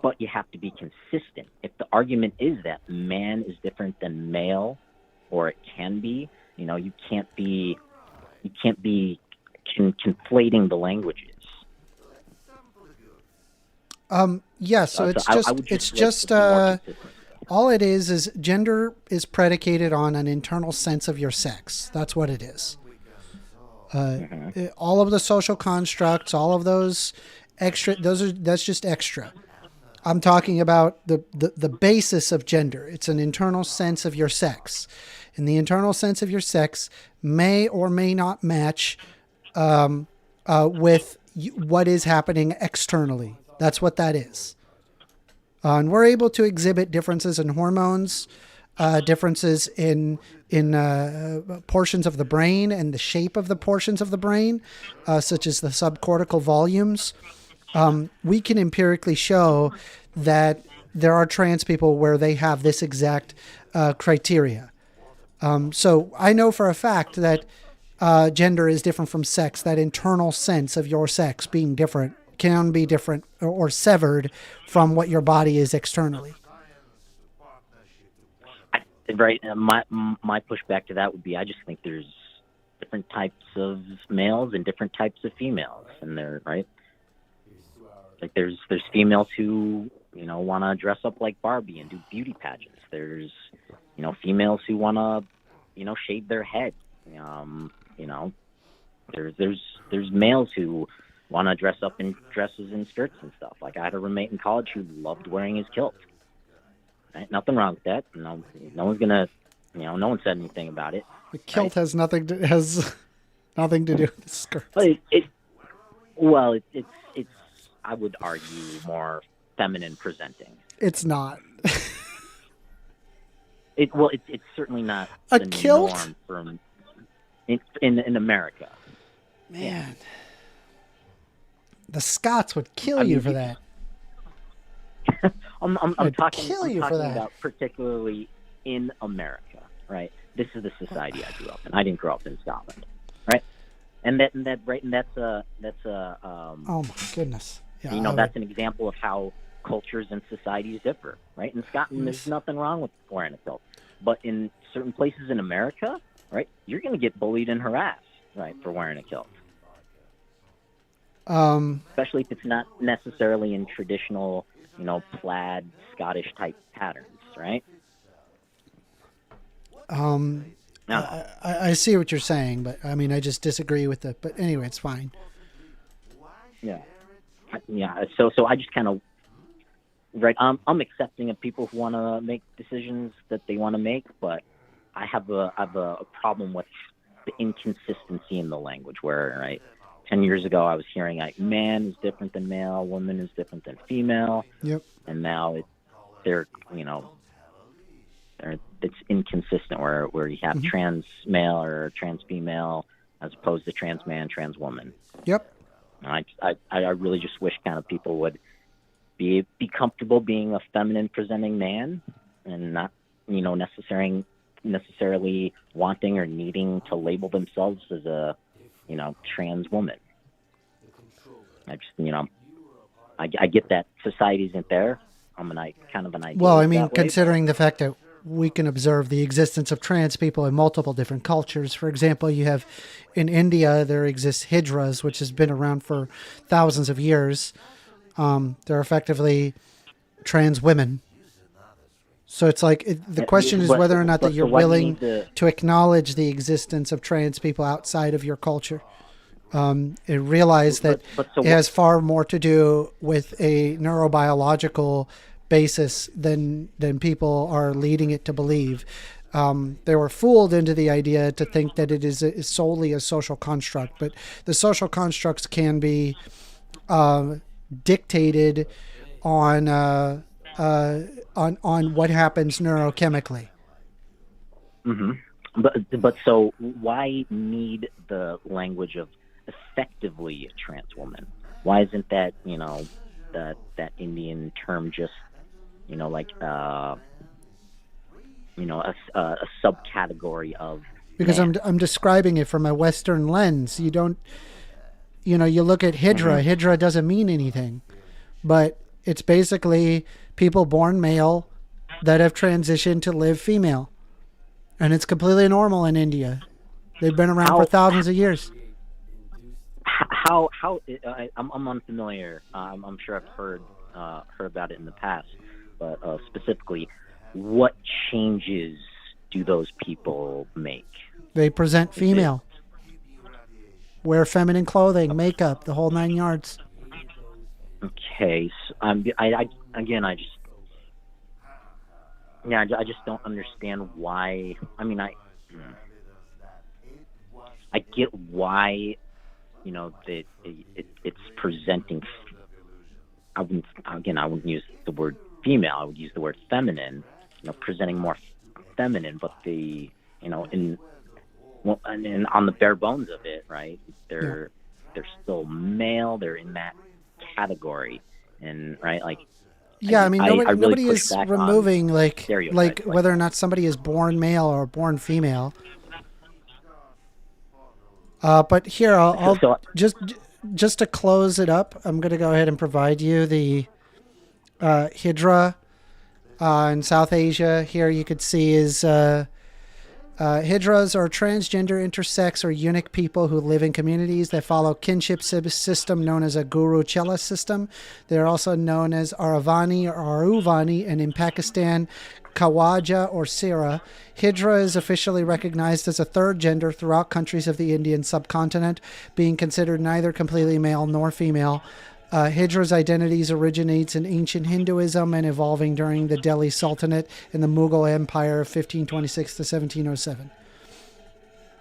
Speaker 5: But you have to be consistent. If the argument is that man is different than male, or it can be, you can't be conflating the languages.
Speaker 1: Yeah, so it's just all it is gender is predicated on an internal sense of your sex. That's what it is. All of the social constructs, all of those extra, that's just extra. I'm talking about the basis of gender. It's an internal sense of your sex. And the internal sense of your sex may or may not match with what is happening externally. That's what that is. And we're able to exhibit differences in hormones, differences in portions of the brain and the shape of the portions of the brain, such as the subcortical volumes. We can empirically show that there are trans people where they have this exact criteria. So I know for a fact that gender is different from sex. That internal sense of your sex being different can be different or severed from what your body is externally.
Speaker 5: Right. My pushback to that would be, I just think there's different types of males and different types of females, and they're right. Like there's females who want to dress up like Barbie and do beauty pageants. There's females who want to shave their head. There's males who want to dress up in dresses and skirts and stuff. Like I had a roommate in college who loved wearing his kilt. Right? Nothing wrong with that. No one's gonna, no one said anything about it.
Speaker 1: The kilt has nothing to do with the skirt.
Speaker 5: It's I would argue more feminine presenting.
Speaker 1: It's not.
Speaker 5: It's certainly not
Speaker 1: a
Speaker 5: the
Speaker 1: kilt
Speaker 5: norm from in America.
Speaker 1: Man, the Scots would kill you for that.
Speaker 5: I'm talking
Speaker 1: that.
Speaker 5: about particularly in America, right? This is the society I grew up in. I didn't grow up in Scotland, right?
Speaker 1: Oh my goodness. Yeah,
Speaker 5: that's an example of how cultures and societies differ, right? In Scotland, there's nothing wrong with wearing a kilt, but in certain places in America, right, you're going to get bullied and harassed, right, for wearing a kilt. Especially if it's not necessarily in traditional, plaid Scottish type patterns, right?
Speaker 1: I see what you're saying, but I mean, I just disagree with it. But anyway, it's fine.
Speaker 5: Yeah. So I just kind of, right. I'm accepting of people who want to make decisions that they want to make, but I have a problem with the inconsistency in the language. Where, right, 10 years ago I was hearing like man is different than male, woman is different than female.
Speaker 1: Yep.
Speaker 5: And now it's inconsistent where you have trans male or trans female as opposed to trans man, trans woman.
Speaker 1: Yep.
Speaker 5: I really just wish kind of people would be comfortable being a feminine presenting man and not, necessarily wanting or needing to label themselves as a, trans woman. I just, I get that society isn't there. I'm kind of an idealist.
Speaker 1: Well, I mean, considering the fact that we can observe the existence of trans people in multiple different cultures. For example, you have in India, there exists hijras, which has been around for thousands of years. They're effectively trans women. So it's like the question is whether or not that you're willing to acknowledge the existence of trans people outside of your culture. And realize that it has far more to do with a neurobiological basis than people are leading it to believe. They were fooled into the idea to think that it is solely a social construct, but the social constructs can be dictated on what happens neurochemically.
Speaker 5: Mm-hmm. But so why need the language of effectively a trans woman? Why isn't that that Indian term just a subcategory of
Speaker 1: because
Speaker 5: man?
Speaker 1: I'm describing it from a Western lens. You don't, you look at hijra. Hijra doesn't mean anything, but it's basically people born male that have transitioned to live female, and it's completely normal in India. They've been around for thousands of years.
Speaker 5: I'm unfamiliar. I'm sure I've heard about it in the past, but specifically, what changes do those people make?
Speaker 1: They present female, wear feminine clothing, makeup, the whole 9 yards.
Speaker 5: Okay, so I just don't understand why. I mean, I get why. That it's presenting. I wouldn't use the word female. I would use the word feminine. Presenting more feminine, but and on the bare bones of it, right? They're still male. They're in that category, and right, like.
Speaker 1: Yeah, I mean, nobody
Speaker 5: really
Speaker 1: is removing like whether or not somebody is born male or born female. But here, I'll just to close it up, I'm going to go ahead and provide you the hijra in South Asia. Here you could see is hijras are transgender, intersex, or eunuch people who live in communities that follow kinship system known as a guru chela system. They're also known as Aravani or Aruvani, and in Pakistan, Khawaja or Sira. Hijra is officially recognized as a third gender throughout countries of the Indian subcontinent, being considered neither completely male nor female. Hidra's identities originates in ancient Hinduism and evolving during the Delhi Sultanate in the Mughal Empire of 1526 to 1707.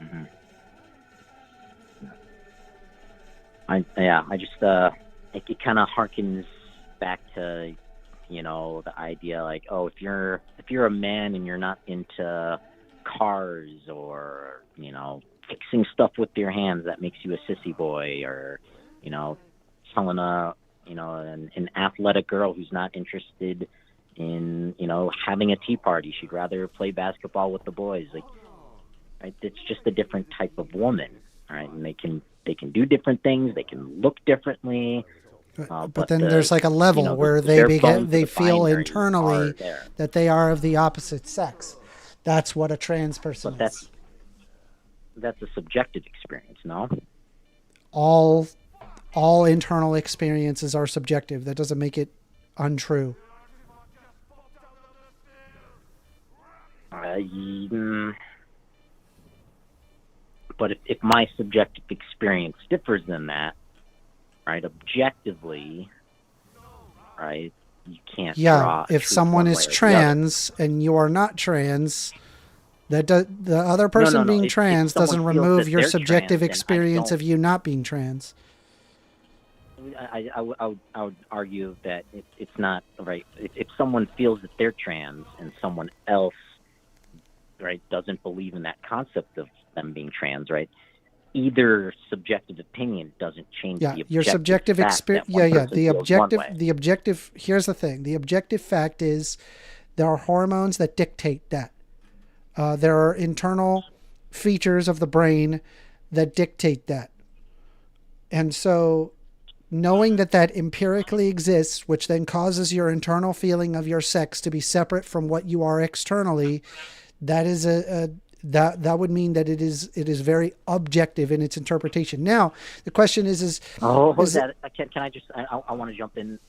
Speaker 5: Mm-hmm. It kind of harkens back to the idea like, oh, if you're a man and you're not into cars or fixing stuff with your hands, that makes you a sissy boy, or telling an athletic girl who's not interested in having a tea party, she'd rather play basketball with the boys, like, right? It's just a different type of woman, right? And they can do different things. They can look differently.
Speaker 1: But then there's like a level where they feel internally that they are of the opposite sex. That's what a trans person is.
Speaker 5: That's a subjective experience, no?
Speaker 1: All internal experiences are subjective. That doesn't make it untrue.
Speaker 5: But if my subjective experience differs than that, right, objectively, right, you can't draw
Speaker 1: if someone is trans and you are not trans, the other person being trans doesn't remove your subjective experience of you not being trans.
Speaker 5: I would argue that it's not right. If someone feels that they're trans and someone else, right, doesn't believe in that concept of them being trans, right, either subjective opinion doesn't change the objective
Speaker 1: your subjective experience. The objective. Here's the thing: the objective fact is there are hormones that dictate that. There are internal features of the brain that dictate that, and so knowing that empirically exists, which then causes your internal feeling of your sex to be separate from what you are externally, that is that would mean that it is very objective in its interpretation. Now, the question is
Speaker 5: can I just I want to jump in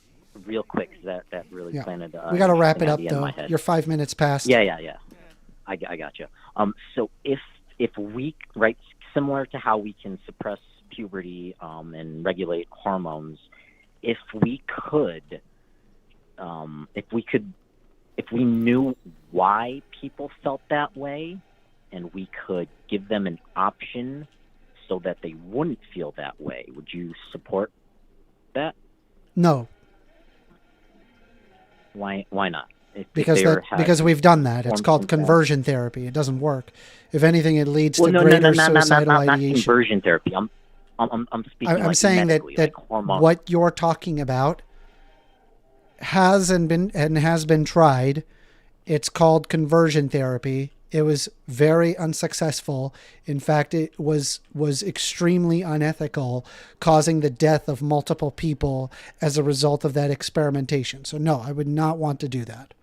Speaker 5: real quick, because that really planted.
Speaker 1: We got to wrap it up though. You're 5 minutes past.
Speaker 5: Yeah. I got you. So if we, right, similar to how we can suppress puberty and regulate hormones, if we knew why people felt that way, and we could give them an option so that they wouldn't feel that way, would you support that?
Speaker 1: No.
Speaker 5: Why not?
Speaker 1: Because we've done that. It's called conversion therapy. It doesn't work. If anything, it leads to greater suicidal ideation.
Speaker 5: Not conversion therapy. I'm speaking.
Speaker 1: I'm saying that what you're talking about has been tried. It's called conversion therapy. It was very unsuccessful. In fact, it was extremely unethical, causing the death of multiple people as a result of that experimentation. So no, I would not want to do that.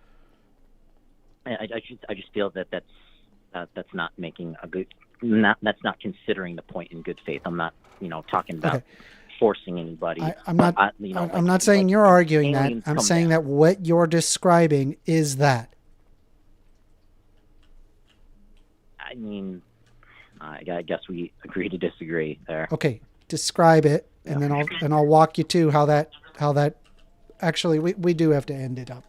Speaker 5: I just feel that that's not making a good. That's not considering the point in good faith. I'm not, talking about forcing anybody.
Speaker 1: I'm not saying you're arguing that. I'm saying that what you're describing is that.
Speaker 5: I mean, I guess we agree to disagree there.
Speaker 1: Okay, describe it, and then I'll walk you to how that. Actually, we do have to end it up.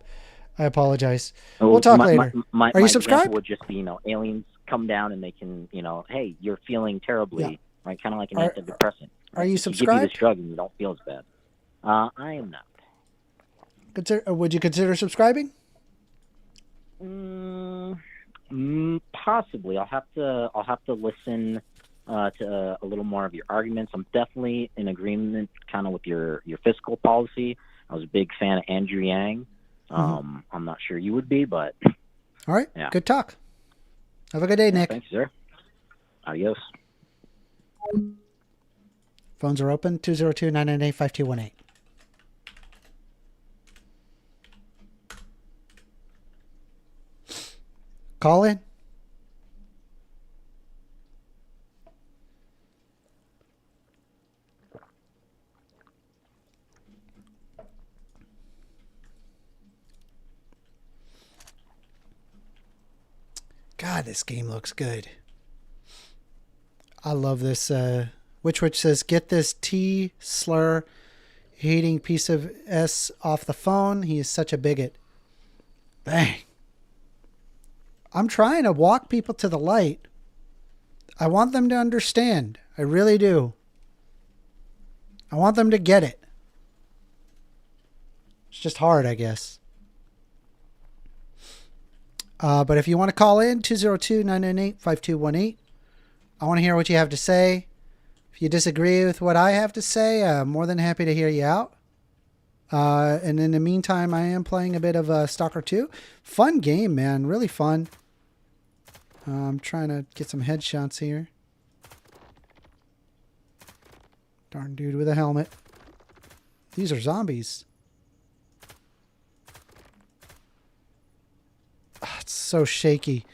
Speaker 1: I apologize. We'll talk later. Are you subscribed?
Speaker 5: Would just be, aliens come down and they can, hey, you're feeling terribly, right? Kind of like an antidepressant. Right?
Speaker 1: Are you subscribed?
Speaker 5: Give you this drug and you don't feel as bad. I am not.
Speaker 1: Would you consider subscribing?
Speaker 5: Possibly. I'll have to listen to a little more of your arguments. I'm definitely in agreement kind of with your fiscal policy. I was a big fan of Andrew Yang. I'm not sure you would be, but
Speaker 1: all right. Yeah. Good talk. Have a good day, Nick.
Speaker 5: Thanks, sir. Adios.
Speaker 1: Phones are open. 202-998-5218. Call in. God, this game looks good. I love this. Which says, get this T slur hating piece of S off the phone. He is such a bigot. Bang. I'm trying to walk people to the light. I want them to understand. I really do. I want them to get it. It's just hard, I guess. But if you want to call in, 202-998-5218. I want to hear what you have to say. If you disagree with what I have to say, I'm more than happy to hear you out. And in the meantime, I am playing a bit of Stalker 2. Fun game, man. Really fun. I'm trying to get some headshots here. Darn dude with a helmet. These are zombies. Oh, it's so shaky.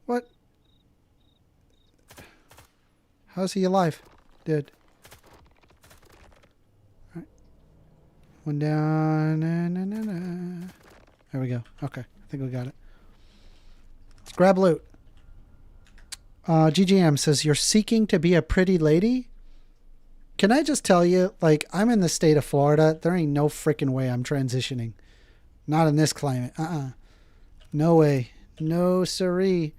Speaker 1: What? How's he alive? Dead. All right. One down. There we go. Okay. I think we got it. Let's grab loot. GGM says, you're seeking to be a pretty lady? Can I just tell you, like, I'm in the state of Florida. There ain't no freaking way I'm transitioning. Not in this climate. No way. No siree.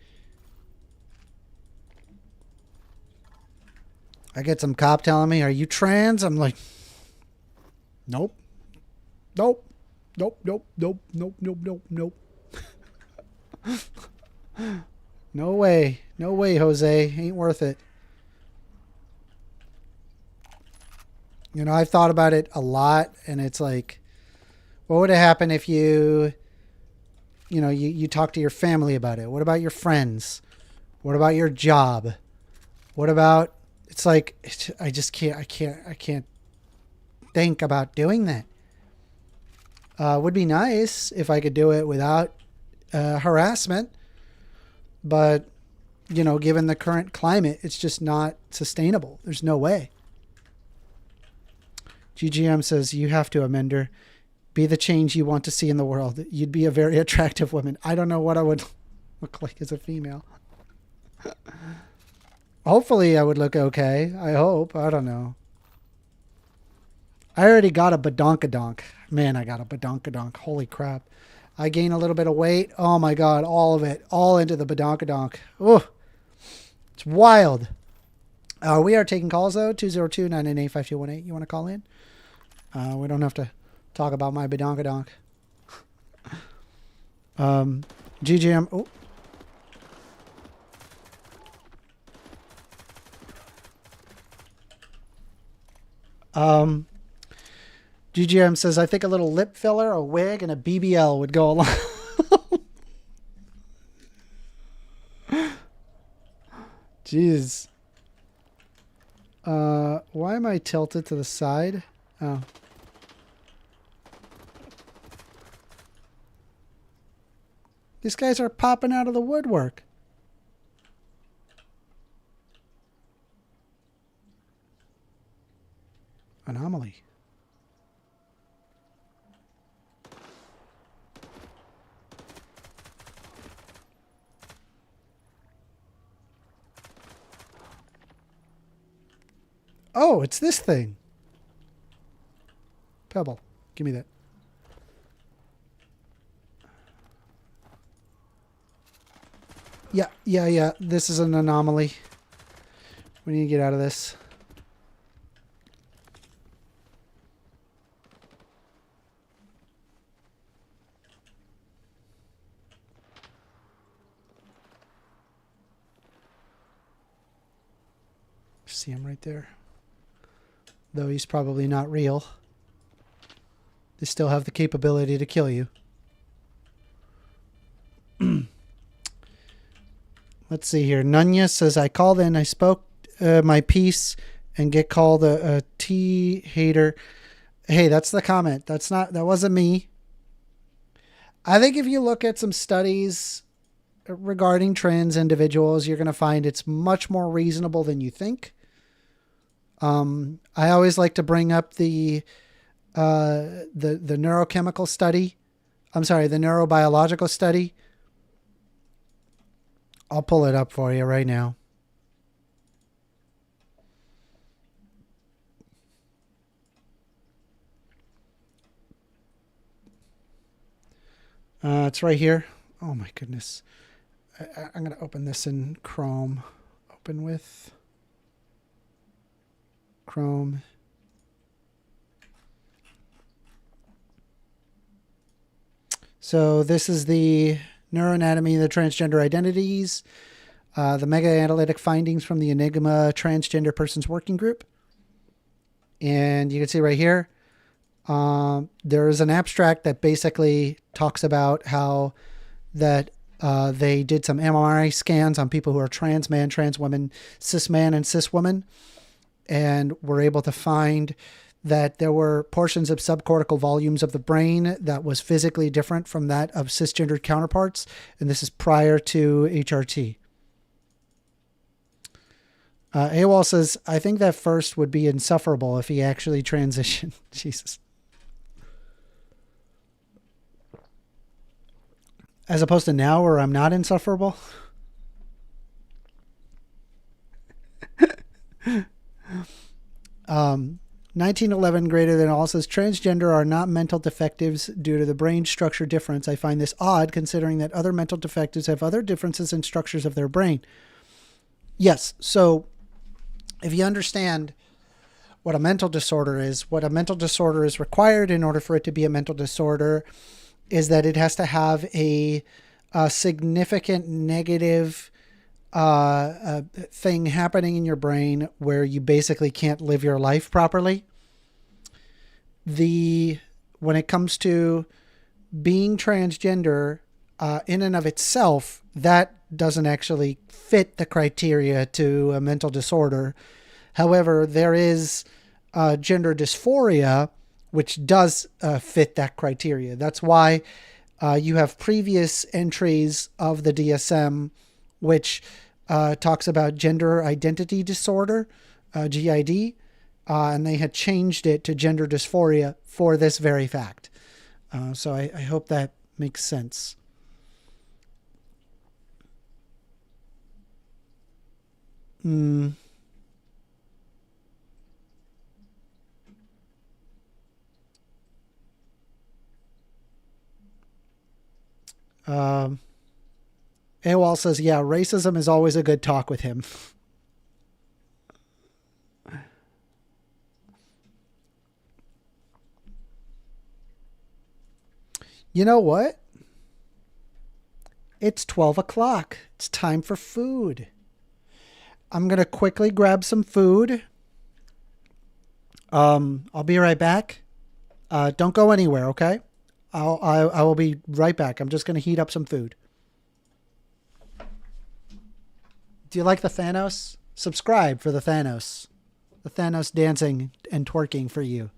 Speaker 1: I get some cop telling me, are you trans? I'm like, nope. Nope. Nope, nope, nope, nope, nope, nope, nope. No way. No way, Jose. Ain't worth it. You know, I've thought about it a lot, and it's like, what would have happened if you talk to your family about it? What about your friends? What about your job? What about, it's like, I just can't, I can't think about doing that. Would be nice if I could do it without harassment, but, you know, given the current climate, it's just not sustainable. There's no way. GGM says, you have to, Amender. Be the change you want to see in the world. You'd be a very attractive woman. I don't know what I would look like as a female. Hopefully I would look okay. I hope. I don't know. I already got a badonkadonk. Man, I got a badonkadonk. Holy crap. I gain a little bit of weight. Oh my God. All of it. All into the badonkadonk. Oh, it's wild. We are taking calls though. 202-998-5218. You want to call in? We don't have to talk about my badonkadonk. GGM. Oh. GGM says, I think a little lip filler, a wig, and a BBL would go along. Jeez. Why am I tilted to the side? Oh. These guys are popping out of the woodwork. Anomaly. Oh, it's this thing. Pebble. Give me that. Yeah. This is an anomaly. We need to get out of this. See him right there. Though he's probably not real. They still have the capability to kill you. Let's see here. Nunya says, I called in, I spoke my piece and get called a tea hater. Hey, that's the comment. That wasn't me. I think if you look at some studies regarding trans individuals, you're going to find it's much more reasonable than you think. I always like to bring up the neurochemical study. I'm sorry, the neurobiological study. I'll pull it up for you right now. It's right here. Oh my goodness. I'm going to open this in Chrome. Open with Chrome. So this is the neuroanatomy of the transgender identities, the mega-analytic findings from the Enigma Transgender Persons Working Group. And you can see right here, there is an abstract that basically talks about how that They did some MRI scans on people who are trans man, trans woman, cis man, and cis woman, and were able to find that there were portions of subcortical volumes of the brain that was physically different from that of cisgendered counterparts. And this is prior to HRT. AWOL says, I think that first would be insufferable if he actually transitioned. Jesus. As opposed to now where I'm not insufferable. 1911 greater than all says transgender are not mental defectives due to the brain structure difference. I find this odd considering that other mental defectives have other differences in structures of their brain. Yes. So if you understand what a mental disorder is, what a mental disorder is required in order for it to be a mental disorder is that it has to have a significant negative thing happening in your brain where you basically can't live your life properly. When it comes to being transgender, in and of itself, that doesn't actually fit the criteria to a mental disorder. However, there is gender dysphoria, which does fit that criteria. That's why you have previous entries of the DSM, which talks about gender identity disorder, GID, and they had changed it to gender dysphoria for this very fact. So I hope that makes sense. AWOL says, yeah, racism is always a good talk with him. You know what? It's 12 o'clock. It's time for food. I'm going to quickly grab some food. I'll be right back. Don't go anywhere, okay? I will be right back. I'm just going to heat up some food. Do you like the Thanos? Subscribe for the Thanos. The Thanos dancing and twerking for you.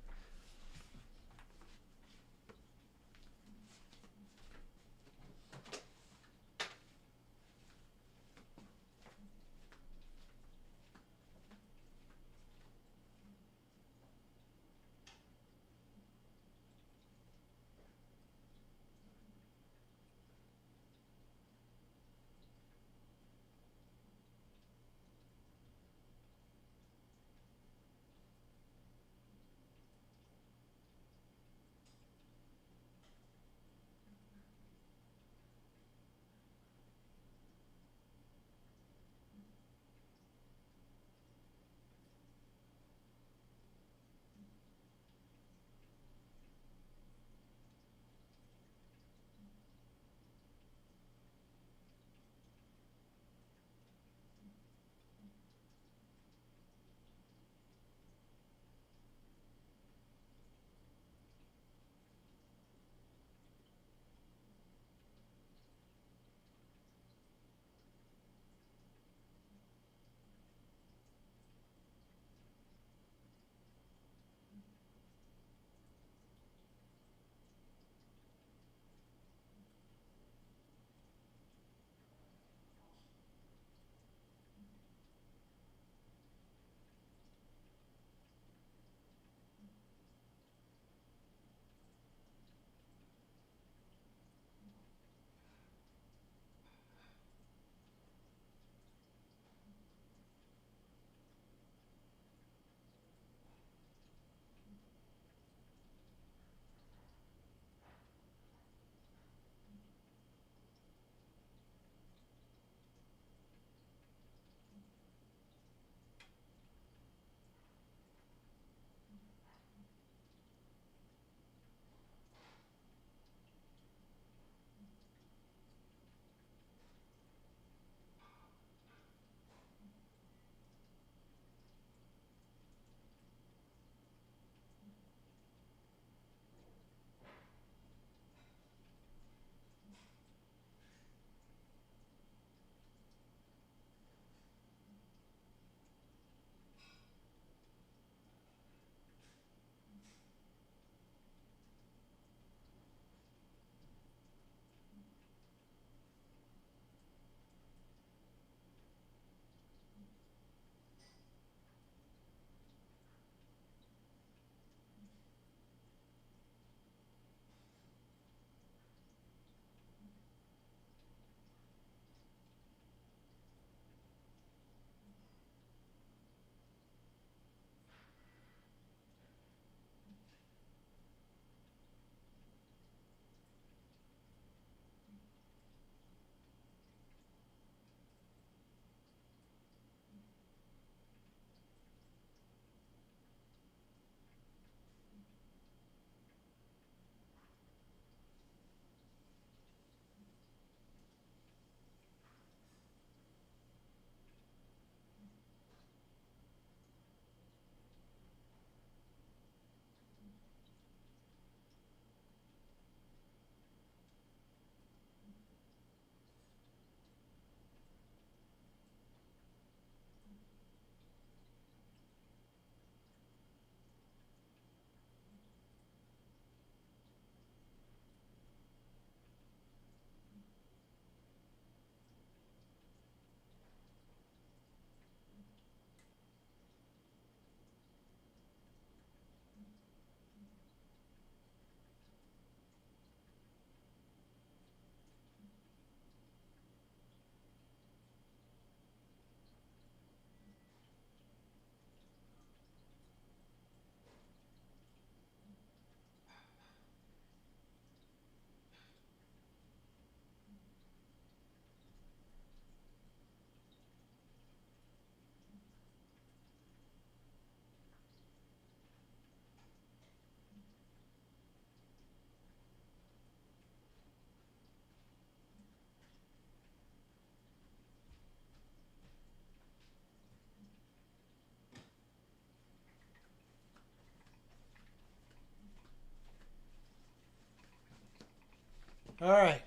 Speaker 1: All right.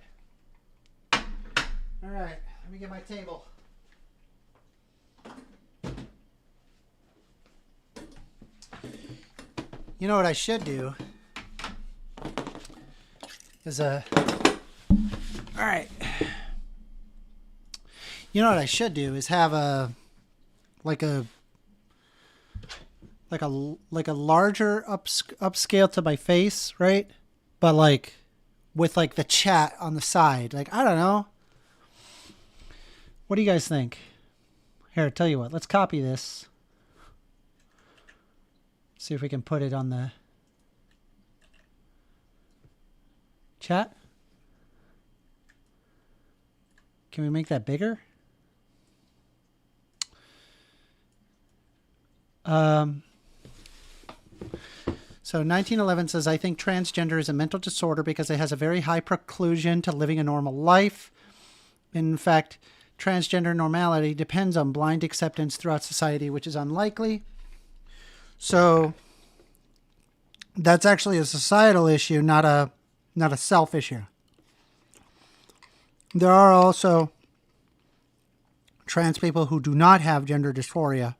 Speaker 1: All right. Let me get my table. You know what I should do is all right. You know what I should do is have a larger larger upscale to my face, right? But like with like the chat on the side. Like, I don't know. What do you guys think? Here, I'll tell you what. Let's copy this. See if we can put it on the chat. Can we make that bigger? So 1911 says, I think transgender is a mental disorder because it has a very high preclusion to living a normal life. In fact, transgender normality depends on blind acceptance throughout society, which is unlikely. So that's actually a societal issue, not a self issue. There are also trans people who do not have gender dysphoria.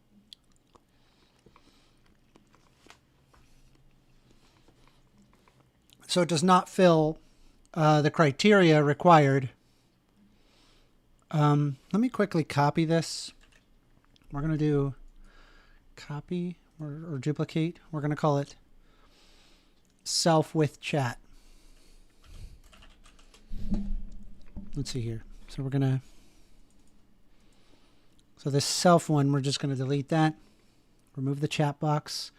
Speaker 1: So it does not fill the criteria required. Let me quickly copy this. We're going to do copy or duplicate. We're going to call it self with chat. Let's see here. So we're going to... So this self one, we're just going to delete that. Remove the chat box.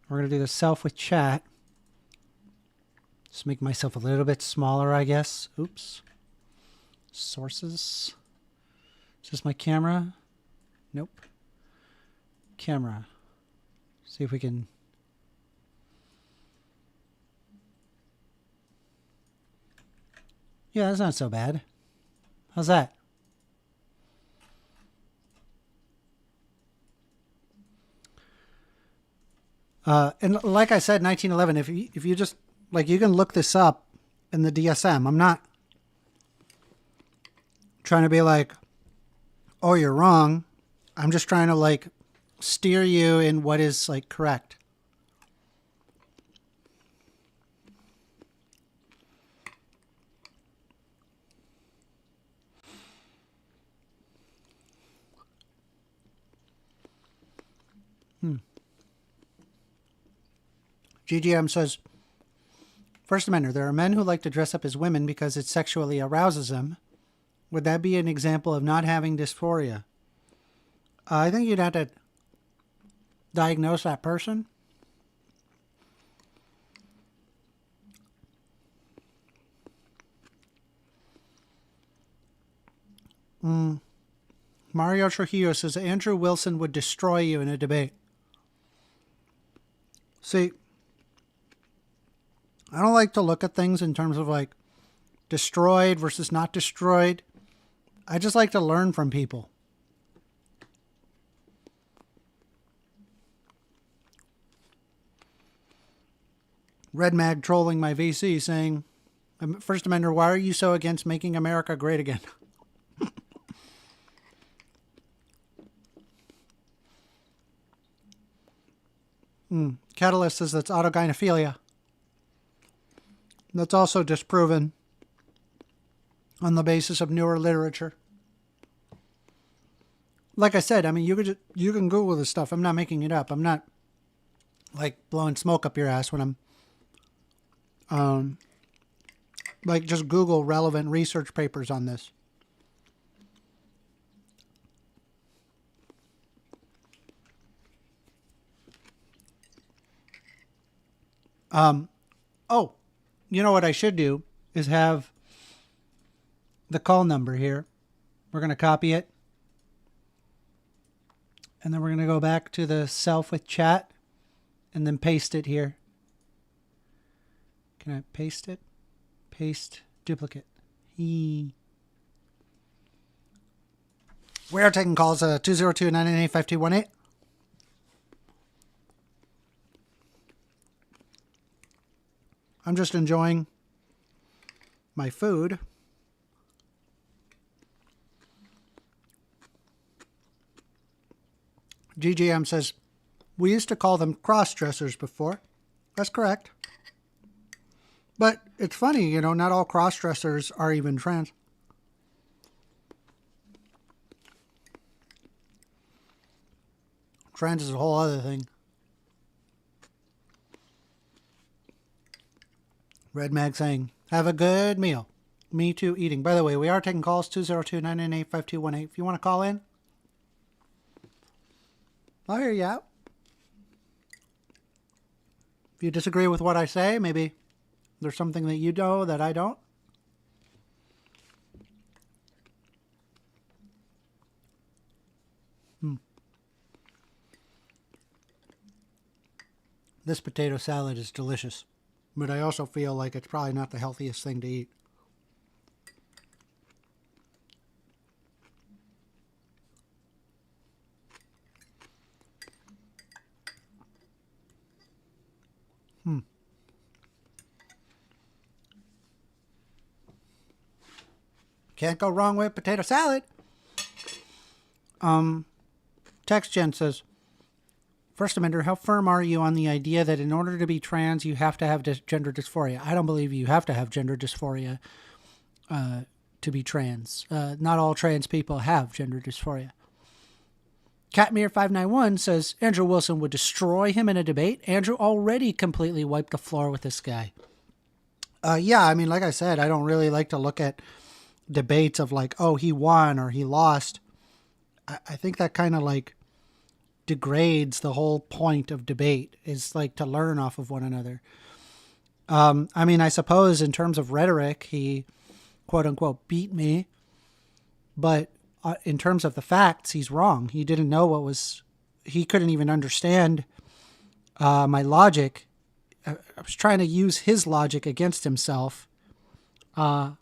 Speaker 1: We're going to do the self with chat. Just make myself a little bit smaller, I guess. Oops. Sources. Is this my camera? Nope. Camera. See if we can... Yeah, that's not so bad. How's that? And like I said, 1911, if you just... Like, you can look this up in the DSM. I'm not trying to be like, oh, you're wrong. I'm just trying to, like, steer you in what is, like, correct. GGM says... First Amendment, there are men who like to dress up as women because it sexually arouses them. Would that be an example of not having dysphoria? I think you'd have to diagnose that person. Mario Trujillo says Andrew Wilson would destroy you in a debate. See, I don't like to look at things in terms of like destroyed versus not destroyed. I just like to learn from people. Red Mag trolling my VC saying, First Amendment, why are you so against making America great again? Catalyst says that's autogynephilia. That's also disproven on the basis of newer literature. Like I said, I mean, you can Google this stuff. I'm not making it up. I'm not like blowing smoke up your ass when I'm like just Google relevant research papers on this. Oh, you know what I should do is have the call number here. We're going to copy it. And then we're going to go back to the self with chat and then paste it here. Can I paste it? Paste, duplicate. We are taking calls 202-998-5218. I'm just enjoying my food. GGM says, we used to call them cross-dressers before. That's correct. But it's funny, you know, not all cross-dressers are even trans. Trans is a whole other thing. Red Mag saying, have a good meal. Me too, eating. By the way, we are taking calls, 202-998-5218. If you want to call in, I'll hear you out. If you disagree with what I say, maybe there's something that you know that I don't. This potato salad is delicious, but I also feel like it's probably not the healthiest thing to eat. Can't go wrong with potato salad. Text Jen says, First Amender, how firm are you on the idea that in order to be trans, you have to have gender dysphoria? I don't believe you have to have gender dysphoria to be trans. Not all trans people have gender dysphoria. Catmere591 says, Andrew Wilson would destroy him in a debate. Andrew already completely wiped the floor with this guy. Yeah, I mean, like I said, I don't really like to look at debates of like, oh, he won or he lost. I think that kind of like degrades the whole point of debate, is like to learn off of one another. I mean, I suppose in terms of rhetoric, he quote unquote beat me, but in terms of the facts, he's wrong. He didn't know he couldn't even understand my logic. I was trying to use his logic against himself. And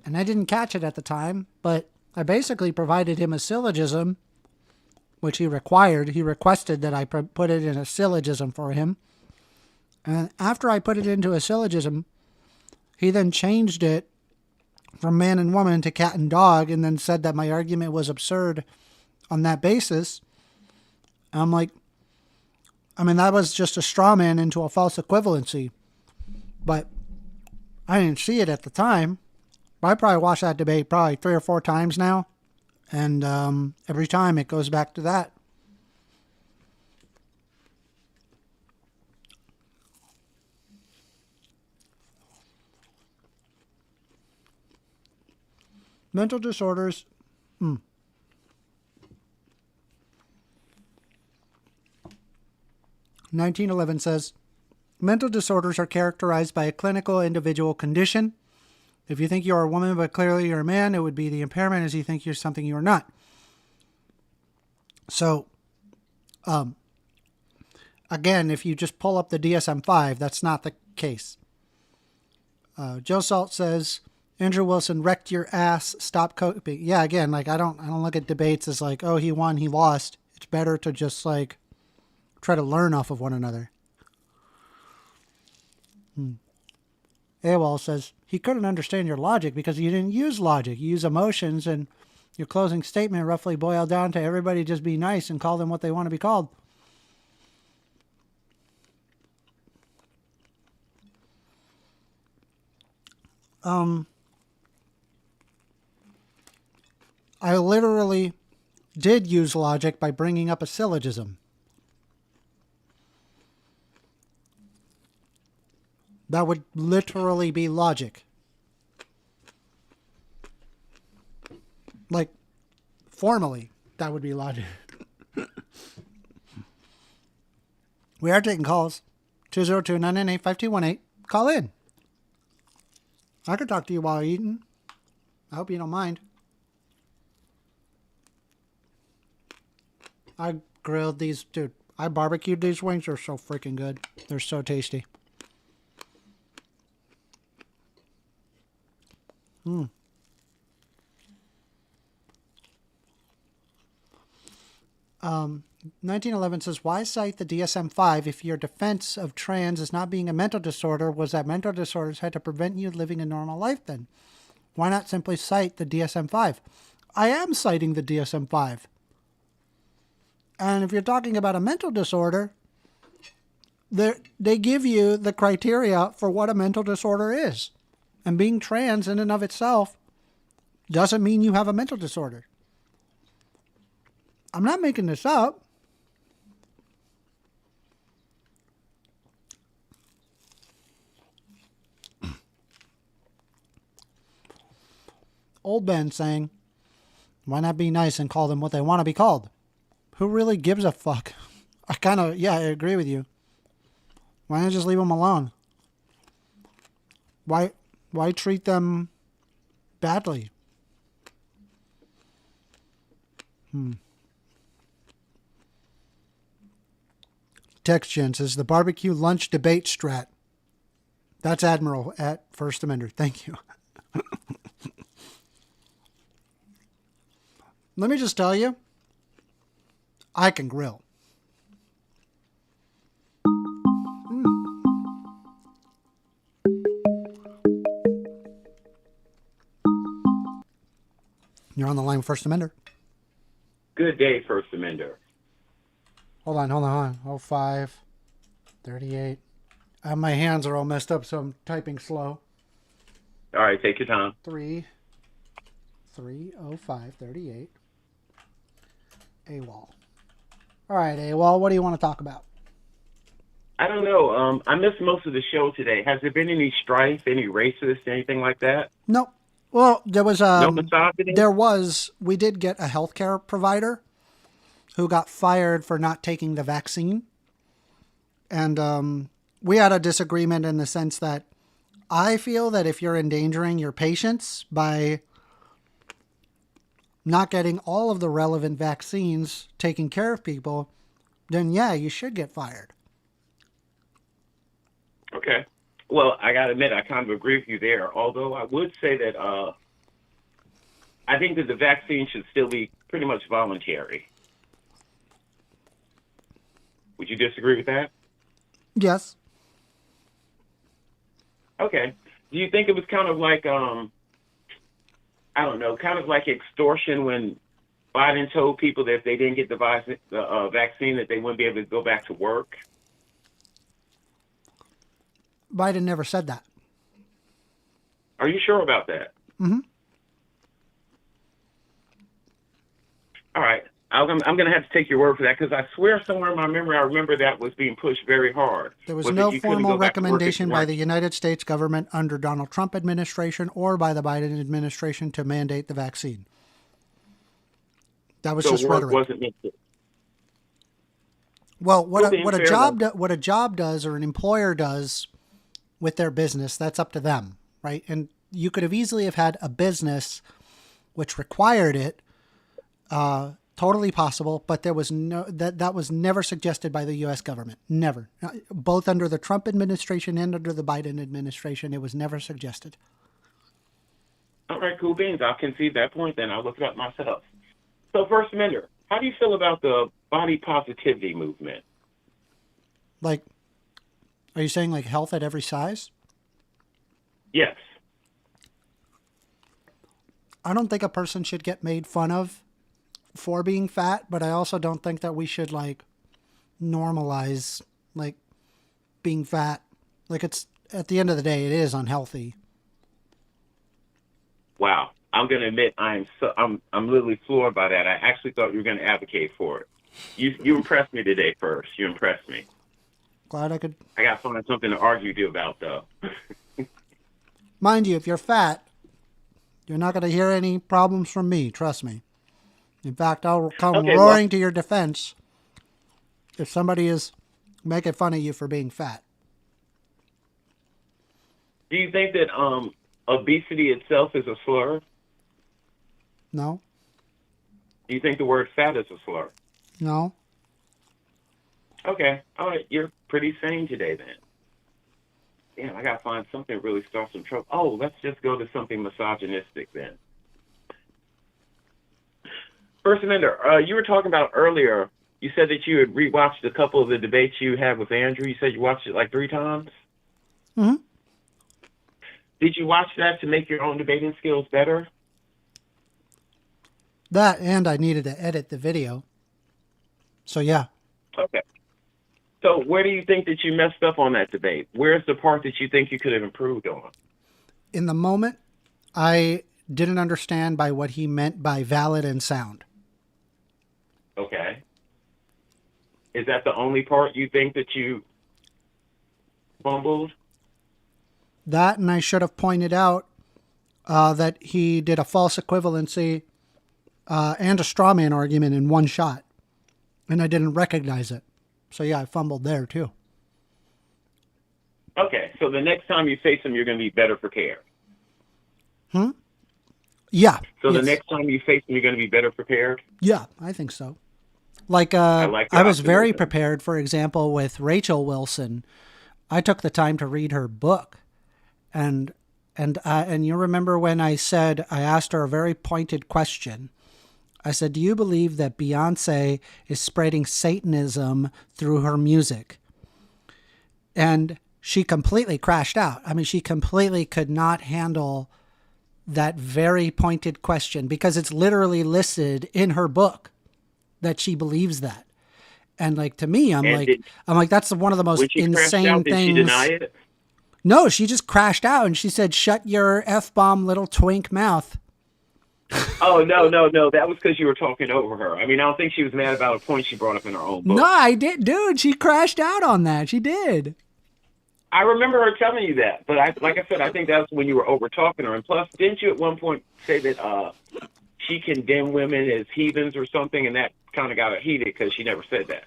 Speaker 1: I didn't catch it at the time, but I basically provided him a syllogism, which he required. He requested that I put it in a syllogism for him. And after I put it into a syllogism, he then changed it from man and woman to cat and dog, and then said that my argument was absurd on that basis. And I'm like, I mean, that was just a straw man into a false equivalency. But I didn't see it at the time. I probably watched that debate probably 3 or 4 times now. And every time it goes back to that. Mental disorders. 1911 says, mental disorders are characterized by a clinical individual condition. If you think you're a woman but clearly you're a man, it would be the impairment as you think you're something you're not. So, again, if you just pull up the DSM-5, that's not the case. Joe Salt says, Andrew Wilson wrecked your ass, stop coping. Yeah, again, like I don't look at debates as like, oh, he won, he lost. It's better to just like try to learn off of one another. AWOL says, he couldn't understand your logic because you didn't use logic. You use emotions, and your closing statement roughly boiled down to everybody just be nice and call them what they want to be called. I literally did use logic by bringing up a syllogism. That would literally be logic. Like, formally, that would be logic. We are taking calls. 202-998-5218. Call in. I could talk to you while eating. I hope you don't mind. I grilled these, dude. I barbecued these wings. They're so freaking good. They're so tasty. 1911 says, why cite the DSM-5 if your defense of trans as not being a mental disorder was that mental disorders had to prevent you living a normal life then? Why not simply cite the DSM-5? I am citing the DSM-5. And if you're talking about a mental disorder, they give you the criteria for what a mental disorder is. And being trans in and of itself doesn't mean you have a mental disorder. I'm not making this up. Old Ben saying, why not be nice and call them what they want to be called? Who really gives a fuck? I agree with you. Why not just leave them alone? Why treat them badly? Text Gen says, the barbecue lunch debate strat. That's Admiral at First Amender. Thank you. Let me just tell you, I can grill. You're on the line with First Amender.
Speaker 6: Good day, First Amender.
Speaker 1: Hold on. 05, 38. My hands are all messed up, so I'm typing slow.
Speaker 6: All right, take your time.
Speaker 1: 305, 38. AWOL. All right, AWOL, what do you want to talk about?
Speaker 6: I don't know. I missed most of the show today. Has there been any strife, any racist, anything like that?
Speaker 1: No. Well, there was
Speaker 6: no misogyny?
Speaker 1: We did get a healthcare provider who got fired for not taking the vaccine. And we had a disagreement in the sense that I feel that if you're endangering your patients by not getting all of the relevant vaccines, taking care of people, then yeah, you should get fired.
Speaker 6: Okay. Well, I got to admit, I kind of agree with you there. Although I would say that I think that the vaccine should still be pretty much voluntary. Would you disagree with that?
Speaker 1: Yes.
Speaker 6: Okay. Do you think it was kind of like, I don't know, kind of like extortion when Biden told people that if they didn't get the vaccine, that they wouldn't be able to go back to work?
Speaker 1: Biden never said that.
Speaker 6: Are you sure about that?
Speaker 1: Mm-hmm.
Speaker 6: All right. I'm going to have to take your word for that because I swear somewhere in my memory I remember that was being pushed very hard.
Speaker 1: There was no formal recommendation by the United States government under Donald Trump administration or by the Biden administration to mandate the vaccine. That was just rhetoric.
Speaker 6: Wasn't meant to.
Speaker 1: Well, what a job does or an employer does with their business, that's up to them, right? And you could have easily have had a business which required it. Totally possible, but there was that was never suggested by the U.S. government. Never. Both under the Trump administration and under the Biden administration, it was never suggested.
Speaker 6: All right, cool beans. I'll concede that point then. I'll look it up myself. So, First Amender, how do you feel about the body positivity movement?
Speaker 1: Like, are you saying like health at every size?
Speaker 6: Yes.
Speaker 1: I don't think a person should get made fun of for being fat, but I also don't think that we should like normalize like being fat. Like, it's at the end of the day, it is unhealthy.
Speaker 6: Wow. I'm going to admit I'm literally floored by that. I actually thought you were going to advocate for it. You impressed me today, First. You impressed me.
Speaker 1: Glad I could.
Speaker 6: I got to find something to argue with you about, though.
Speaker 1: Mind you, if you're fat, you're not going to hear any problems from me. Trust me. In fact, I'll come roaring to your defense if somebody is making fun of you for being fat.
Speaker 6: Do you think that obesity itself is a slur?
Speaker 1: No.
Speaker 6: Do you think the word fat is a slur?
Speaker 1: No.
Speaker 6: Okay. All right. You're pretty sane today, then. Damn, I got to find something that really starts some trouble. Oh, let's just go to something misogynistic, then. First Amender, you were talking about earlier. You said that you had rewatched a couple of the debates you had with Andrew. You said you watched it like 3 times.
Speaker 1: Mm-hmm.
Speaker 6: Did you watch that to make your own debating skills better?
Speaker 1: That, and I needed to edit the video. So yeah.
Speaker 6: Okay. So where do you think that you messed up on that debate? Where's the part that you think you could have improved on?
Speaker 1: In the moment, I didn't understand by what he meant by valid and sound.
Speaker 6: Okay. Is that the only part you think that you fumbled?
Speaker 1: That, and I should have pointed out that he did a false equivalency and a straw man argument in one shot, and I didn't recognize it. So yeah, I fumbled there too.
Speaker 6: Okay, so the next time you face him, you're going to be better prepared.
Speaker 1: Yeah.
Speaker 6: So the
Speaker 1: yes.
Speaker 6: next time you face him, you're going to be better prepared?
Speaker 1: Yeah, I think so. Like,
Speaker 6: I
Speaker 1: was very
Speaker 6: optimism.
Speaker 1: prepared, for example, with Rachel Wilson. I took the time to read her book. And you remember when I asked her a very pointed question. I said, do you believe that Beyonce is spreading Satanism through her music? And she completely crashed out. I mean, she completely could not handle that very pointed question because it's literally listed in her book that she believes that. And like, to me, I'm like, that's one of the most
Speaker 6: When she crashed
Speaker 1: insane
Speaker 6: out,
Speaker 1: things.
Speaker 6: did she deny it?
Speaker 1: No, she just crashed out and she said, shut your F-bomb little twink mouth.
Speaker 6: Oh, no. That was because you were talking over her. I mean, I don't think she was mad about a point she brought up in her own book.
Speaker 1: No, I did. Dude, she crashed out on that. She did.
Speaker 6: I remember her telling you that. But like I said, I think that's when you were over talking her. And plus, didn't you at one point say that she condemned women as heathens or something? And that kind of got her heated because she never said that.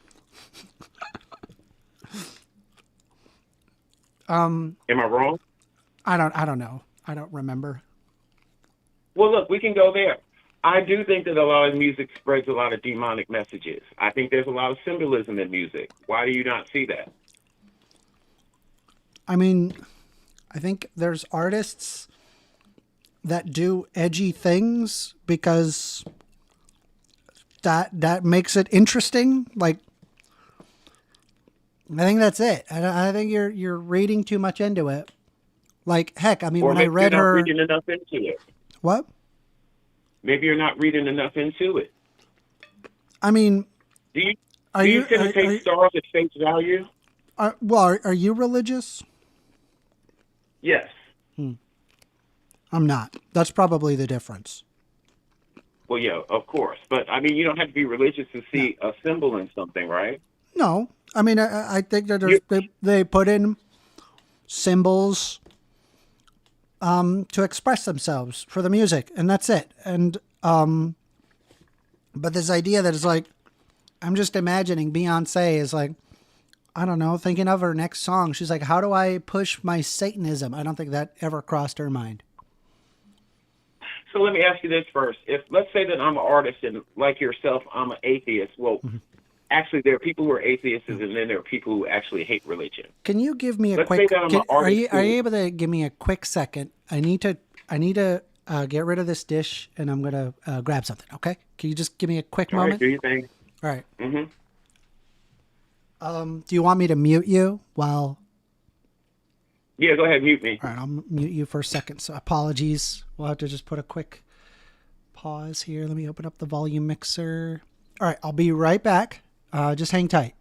Speaker 6: Am I wrong?
Speaker 1: I don't know. I don't remember.
Speaker 6: Well, look, we can go there. I do think that a lot of music spreads a lot of demonic messages. I think there's a lot of symbolism in music. Why do you not see that?
Speaker 1: I mean, I think there's artists that do edgy things because that makes it interesting. Like, I think that's it. I think you're reading too much into it. Like, heck, I mean,
Speaker 6: Or
Speaker 1: when I
Speaker 6: maybe
Speaker 1: read
Speaker 6: you're not
Speaker 1: her,
Speaker 6: reading enough into it.
Speaker 1: what?
Speaker 6: Maybe you're not reading enough into it.
Speaker 1: I mean,
Speaker 6: Do you tend to take stars at face value?
Speaker 1: Are you religious?
Speaker 6: Yes.
Speaker 1: I'm not. That's probably the difference.
Speaker 6: Well, yeah, of course. But, I mean, you don't have to be religious to see a symbol in something, right?
Speaker 1: No. I mean, I think that they put in symbols to express themselves for the music, and that's it. And but this idea that it's like, I'm just imagining Beyonce is like, I don't know, thinking of her next song. She's like, how do I push my Satanism? I don't think that ever crossed her mind.
Speaker 6: So let me ask you this first. If let's say that I'm an artist and like yourself, I'm an atheist. Well, actually, there are people who are atheists, and then there are people who actually hate religion.
Speaker 1: Can you give me a
Speaker 6: Let's
Speaker 1: quick?
Speaker 6: say that I'm an
Speaker 1: Are you
Speaker 6: artist
Speaker 1: able to give me a quick second? I need to get rid of this dish, and I'm gonna grab something. Okay? Can you just give me a quick
Speaker 6: All
Speaker 1: moment?
Speaker 6: right, do your thing.
Speaker 1: All right.
Speaker 6: Mm-hmm.
Speaker 1: Do you want me to mute you while?
Speaker 6: Yeah, go ahead, mute me.
Speaker 1: All right, I'll mute you for a second. So apologies. We'll have to just put a quick pause here. Let me open up the volume mixer. All right, I'll be right back. Just hang tight.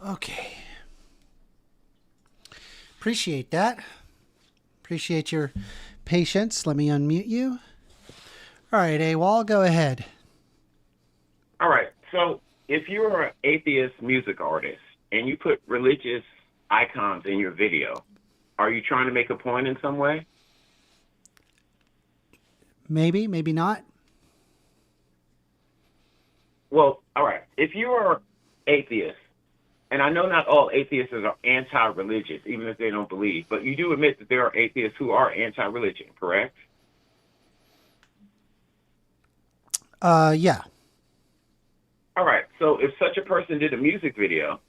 Speaker 1: Okay. Appreciate that. Appreciate your patience. Let me unmute you. All right, AWOL, go ahead.
Speaker 6: All right. So if you're an atheist music artist and you put religious icons in your video, are you trying to make a point in some way?
Speaker 1: Maybe, maybe not.
Speaker 6: Well, all right. If you are atheist, and I know not all atheists are anti-religious, even if they don't believe, but you do admit that there are atheists who are anti-religion, correct?
Speaker 1: Yeah.
Speaker 6: All right. So if such a person did a music video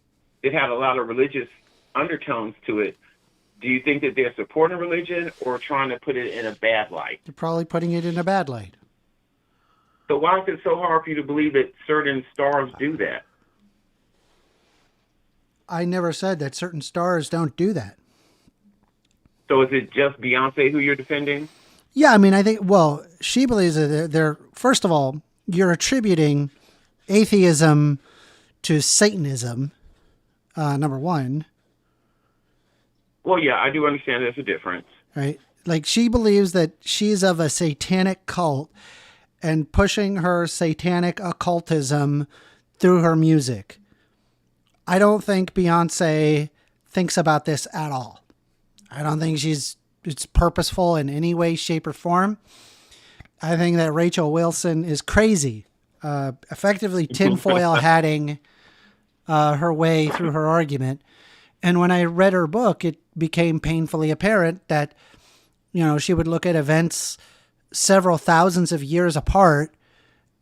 Speaker 6: that had a lot of religious undertones to it, do you think that they're supporting religion or trying to put it in a bad light?
Speaker 1: They're probably putting it in a bad light.
Speaker 6: So why is it so hard for you to believe that certain stars do that?
Speaker 1: I never said that certain stars don't do that.
Speaker 6: So is it just Beyonce who you're defending?
Speaker 1: Yeah, I mean, I think, well, she believes that they're first of all, you're attributing atheism to Satanism, number one.
Speaker 6: Well, yeah, I do understand there's a difference.
Speaker 1: Right? Like, she believes that she's of a satanic cult and pushing her satanic occultism through her music. I don't think Beyonce thinks about this at all. I don't think it's purposeful in any way, shape, or form. I think that Rachel Wilson is crazy, effectively tinfoil hatting her way through her argument. And when I read her book, it became painfully apparent that, you know, she would look at events several thousands of years apart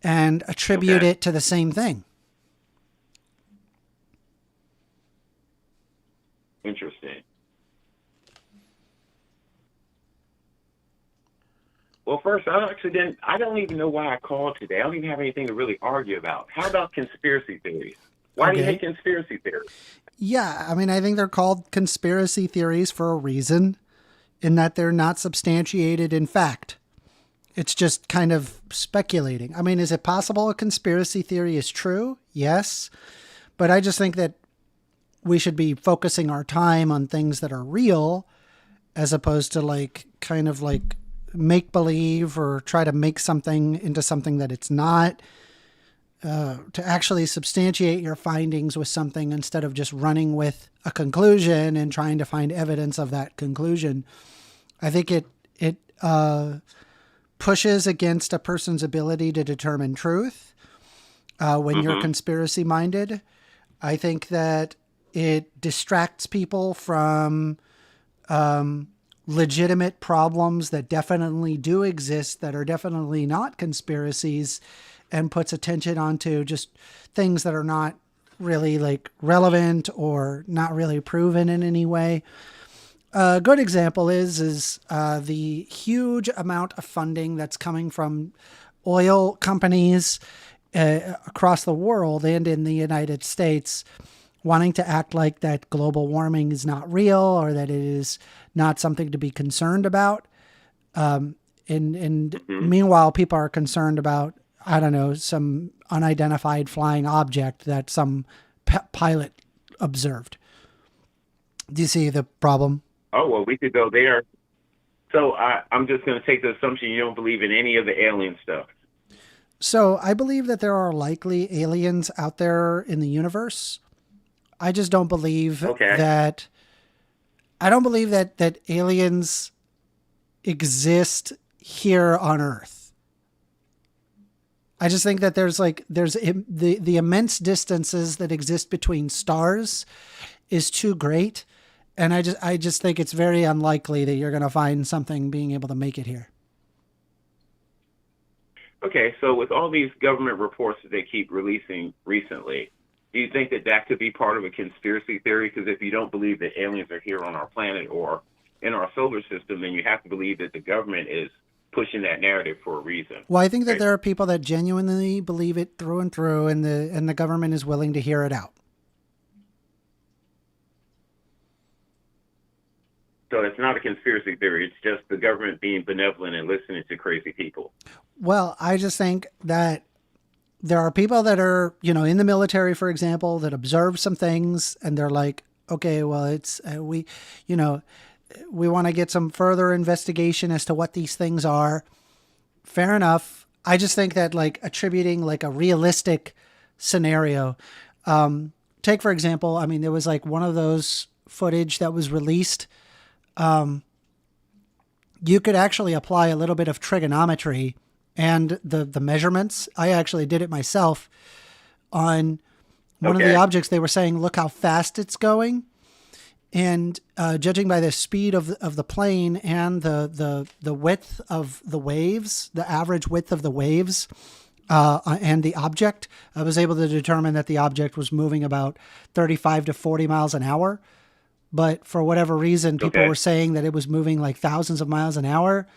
Speaker 1: and attribute it to the same thing.
Speaker 6: Interesting. Well, first, I don't even know why I called today. I don't even have anything to really argue about. How about conspiracy theories? Why do you hate conspiracy theories?
Speaker 1: Yeah, I mean, I think they're called conspiracy theories for a reason, in that they're not substantiated in fact. It's just kind of speculating. I mean, is it possible a conspiracy theory is true? Yes. But I just think that we should be focusing our time on things that are real, as opposed to like kind of like make believe or try to make something into something that it's not. To actually substantiate your findings with something instead of just running with a conclusion and trying to find evidence of that conclusion. I think it pushes against a person's ability to determine truth when you're conspiracy minded. I think that it distracts people from legitimate problems that definitely do exist, that are definitely not conspiracies, and puts attention onto just things that are not really like relevant or not really proven in any way. A good example is the huge amount of funding that's coming from oil companies across the world and in the United States, wanting to act like that global warming is not real or that it is not something to be concerned about. And meanwhile, people are concerned about, I don't know, some unidentified flying object that some pilot observed. Do you see the problem?
Speaker 6: Oh, well, we could go there. So I'm just going to take the assumption you don't believe in any of the alien stuff.
Speaker 1: So I believe that there are likely aliens out there in the universe. I just don't believe that. I don't believe that aliens exist here on Earth. I just think that there's the immense distances that exist between stars is too great. And I just think it's very unlikely that you're going to find something being able to make it here.
Speaker 6: Okay, so with all these government reports that they keep releasing recently, do you think that could be part of a conspiracy theory? Because if you don't believe that aliens are here on our planet or in our solar system, then you have to believe that the government is pushing that narrative for a reason.
Speaker 1: Well, I think that there are people that genuinely believe it through and through, and the government is willing to hear it out.
Speaker 6: So it's not a conspiracy theory. It's just the government being benevolent and listening to crazy people.
Speaker 1: Well, I just think that there are people that are, in the military, for example, that observe some things and they're like, okay, well, it's, we want to get some further investigation as to what these things are. Fair enough. I just think that like attributing like a realistic scenario, take for example, I mean, there was like one of those footage that was released. You could actually apply a little bit of trigonometry and the measurements. I actually did it myself on one of the objects. They were saying, look how fast it's going. And judging by the speed of the plane and the width of the waves, the average width of the waves and the object, I was able to determine that the object was moving about 35 to 40 miles an hour. But for whatever reason, people were saying that it was moving like thousands of miles an hour.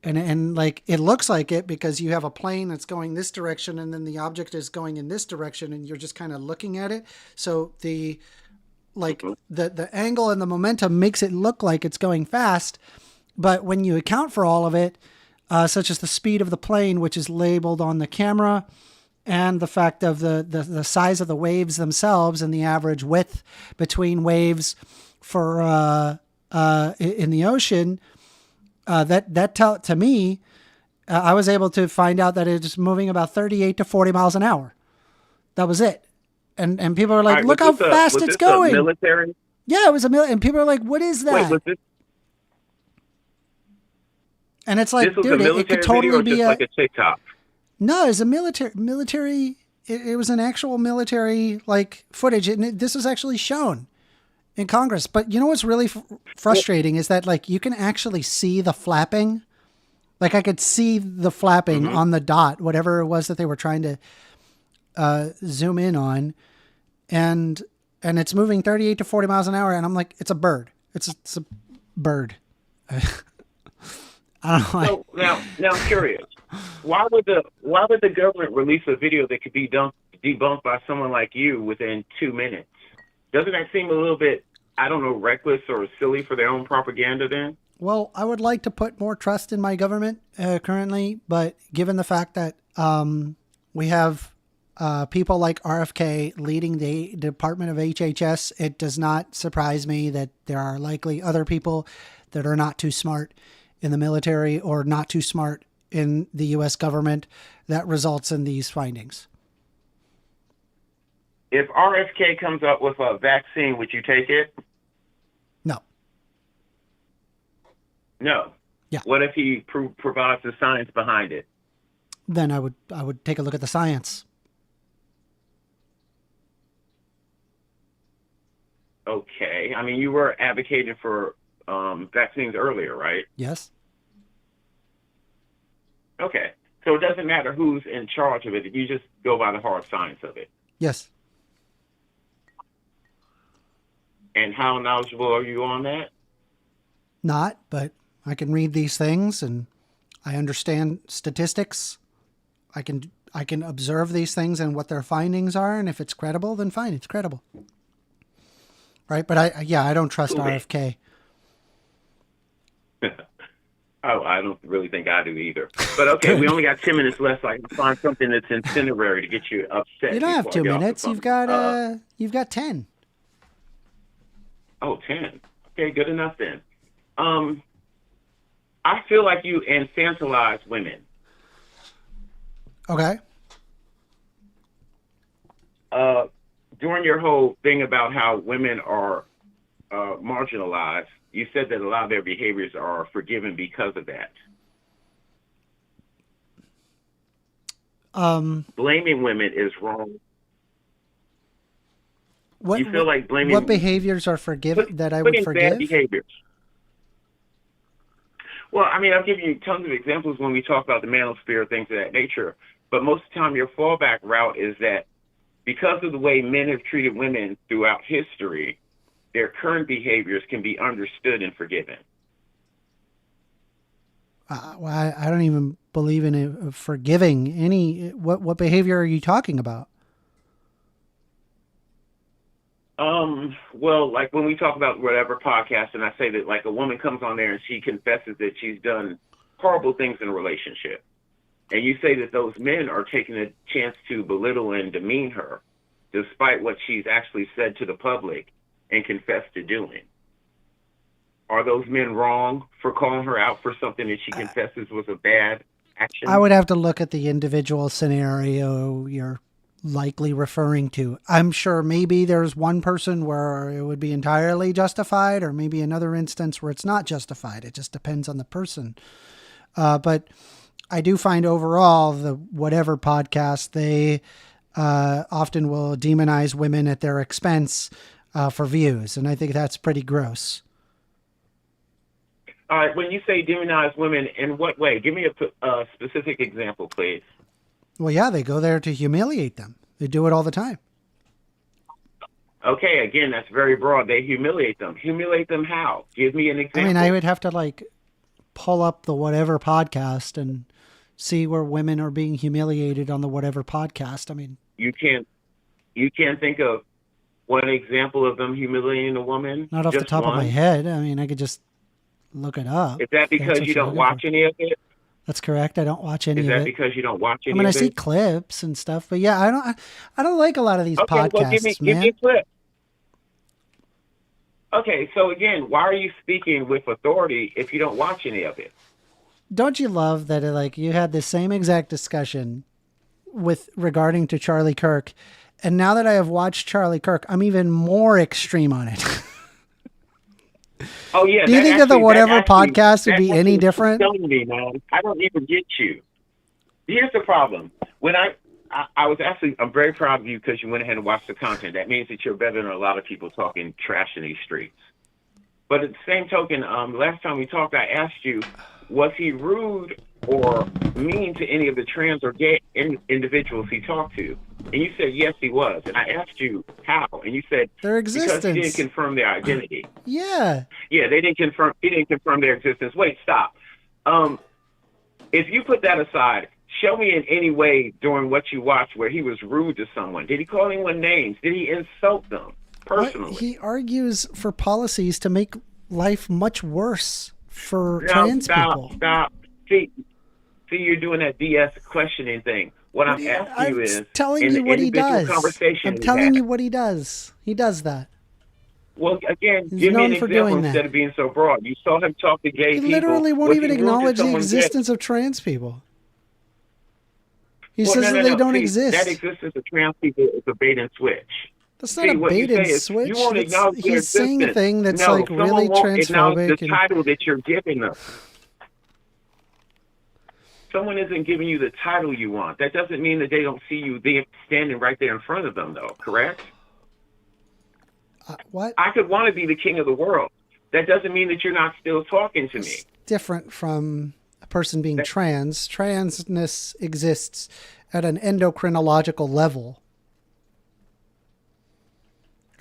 Speaker 1: And like, it looks like it because you have a plane that's going this direction and then the object is going in this direction and you're just kind of looking at it. So the angle and the momentum makes it look like it's going fast. But when you account for all of it, such as the speed of the plane, which is labeled on the camera, and the fact of the size of the waves themselves and the average width between waves for in the ocean, to me, I was able to find out that it's moving about 38 to 40 miles an hour. That was it. And people are like,
Speaker 6: right,
Speaker 1: look how fast it's going.
Speaker 6: Military?
Speaker 1: Yeah, it was and people are like, what is that?
Speaker 6: Wait, was this,
Speaker 1: and it's like, dude, it could totally be
Speaker 6: like a TikTok.
Speaker 1: No, it's a military. It was an actual military like footage, and this was actually shown in Congress. But you know what's really frustrating is that like you can actually see the flapping. Like I could see the flapping on the dot, whatever it was that they were trying to zoom in on, and it's moving 38 to 40 miles an hour, and I'm like, it's a bird. It's a bird. I don't know.
Speaker 6: So now I'm curious. Why would the government release a video that could be debunked by someone like you within 2 minutes? Doesn't that seem a little bit, I don't know, reckless or silly for their own propaganda then?
Speaker 1: Well, I would like to put more trust in my government currently, but given the fact that we have people like RFK leading the Department of HHS, it does not surprise me that there are likely other people that are not too smart in the military or not too smart in the U.S. government that results in these findings.
Speaker 6: If RFK comes up with a vaccine, would you take it?
Speaker 1: No.
Speaker 6: No.
Speaker 1: Yeah.
Speaker 6: What if he provides the science behind it?
Speaker 1: Then I would take a look at the science.
Speaker 6: Okay. I mean, you were advocating for vaccines earlier, right?
Speaker 1: Yes.
Speaker 6: Okay. So it doesn't matter who's in charge of it. You just go by the hard science of it.
Speaker 1: Yes.
Speaker 6: And how knowledgeable are you on that?
Speaker 1: Not, but I can read these things and I understand statistics. I can observe these things and what their findings are. And if it's credible, then fine, it's credible. Right. But I don't trust RFK.
Speaker 6: Oh, I don't really think I do either. But okay, we only got 10 minutes left, so I can find something that's incendiary to get you upset.
Speaker 1: You don't have 2 minutes. You've got 10.
Speaker 6: Oh, 10. Okay, good enough then. I feel like you infantilize women.
Speaker 1: Okay.
Speaker 6: During your whole thing about how women are marginalized, you said that a lot of their behaviors are forgiven because of that. Blaming women is wrong. You feel like blaming
Speaker 1: what behaviors are forgiven that I would forgive?
Speaker 6: Bad behaviors. Well, I mean, I've given you tons of examples when we talk about the manosphere, things of that nature. But most of the time, your fallback route is that because of the way men have treated women throughout history, their current behaviors can be understood and forgiven.
Speaker 1: Well, I don't even believe in it, forgiving any. What behavior are you talking about?
Speaker 6: Well, like when we talk about whatever podcast, and I say that like a woman comes on there and she confesses that she's done horrible things in a relationship. And you say that those men are taking a chance to belittle and demean her, despite what she's actually said to the public and confessed to doing. Are those men wrong for calling her out for something that she confesses was a bad action?
Speaker 1: I would have to look at the individual scenario you're likely referring to. I'm sure maybe there's one person where it would be entirely justified, or maybe another instance where it's not justified. It just depends on the person. But I do find overall the whatever podcast, they often will demonize women at their expense for views. And I think that's pretty gross.
Speaker 6: All right, when you say demonize women, in what way? Give me a specific example, please.
Speaker 1: Well, yeah, they go there to humiliate them. They do it all the time.
Speaker 6: Okay, again, that's very broad. They humiliate them. Humiliate them how? Give me an example.
Speaker 1: I mean, I would have to pull up the whatever podcast and see where women are being humiliated on the whatever podcast. I mean,
Speaker 6: you can't think of one example of them humiliating a woman?
Speaker 1: Not off the top of my head. I mean, I could just look it up.
Speaker 6: Is that because you don't watch any of it?
Speaker 1: That's correct. I don't watch any of it.
Speaker 6: Is that because you don't watch any of it?
Speaker 1: I mean, I see clips and stuff, but yeah, I don't like a lot of these podcasts,
Speaker 6: well, give me a clip. Okay, so again, why are you speaking with authority if you don't watch any of it?
Speaker 1: Don't you love that you had the same exact discussion regarding to Charlie Kirk, and now that I have watched Charlie Kirk, I'm even more extreme on it.
Speaker 6: Oh yeah.
Speaker 1: Do you think that the whatever podcast would be any different?
Speaker 6: Telling me, man, I don't even get you. Here's the problem. When I'm very proud of you because you went ahead and watched the content. That means that you're better than a lot of people talking trash in these streets. But at the same token, last time we talked, I asked you, was he rude or mean to any of the trans or gay individuals he talked to? And you said, yes, he was. And I asked you how, and you said,
Speaker 1: their existence.
Speaker 6: Because he didn't confirm their identity.
Speaker 1: Yeah.
Speaker 6: Yeah, he didn't confirm their existence. Wait, stop. If you put that aside, show me in any way during what you watched where he was rude to someone. Did he call anyone names? Did he insult them personally?
Speaker 1: He argues for policies to make life much worse for trans people.
Speaker 6: Stop. See, you're doing that BS questioning thing. What I'm asking you is,
Speaker 1: telling you what he does.
Speaker 6: I'm
Speaker 1: telling you what he does. He does that.
Speaker 6: Well, again, give me an example instead of being so broad. You saw him talk to gay people.
Speaker 1: He literally won't even acknowledge the existence of trans people. He says that they don't exist.
Speaker 6: That existence of trans people is a bait and switch.
Speaker 1: That's not a bait and switch.
Speaker 6: You won't acknowledge their
Speaker 1: He's saying a thing that's really
Speaker 6: transphobic. The title that you're giving them. Someone isn't giving you the title you want. That doesn't mean that they don't see you standing right there in front of them, though, correct?
Speaker 1: What?
Speaker 6: I could want to be the king of the world. That doesn't mean that you're not still talking to me.
Speaker 1: It's different from a person being trans. Transness exists at an endocrinological level.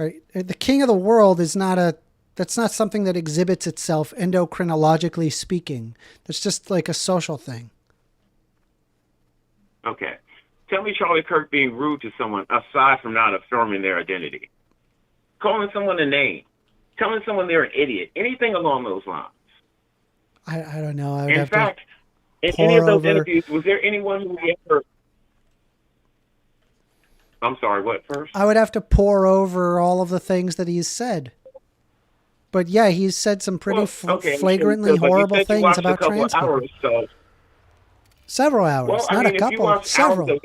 Speaker 1: Right? The king of the world is that's not something that exhibits itself endocrinologically speaking. That's just like a social thing.
Speaker 6: Okay. Tell me Charlie Kirk being rude to someone aside from not affirming their identity. Calling someone a name. Telling someone they're an idiot. Anything along those lines.
Speaker 1: I don't know.
Speaker 6: In fact, in any of those interviews, was there anyone who ever... I'm sorry, what first?
Speaker 1: I would have to pore over all of the things that he's said. But yeah, he's said some pretty flagrantly horrible things about trans people.
Speaker 6: So.
Speaker 1: Several hours, not a couple, several.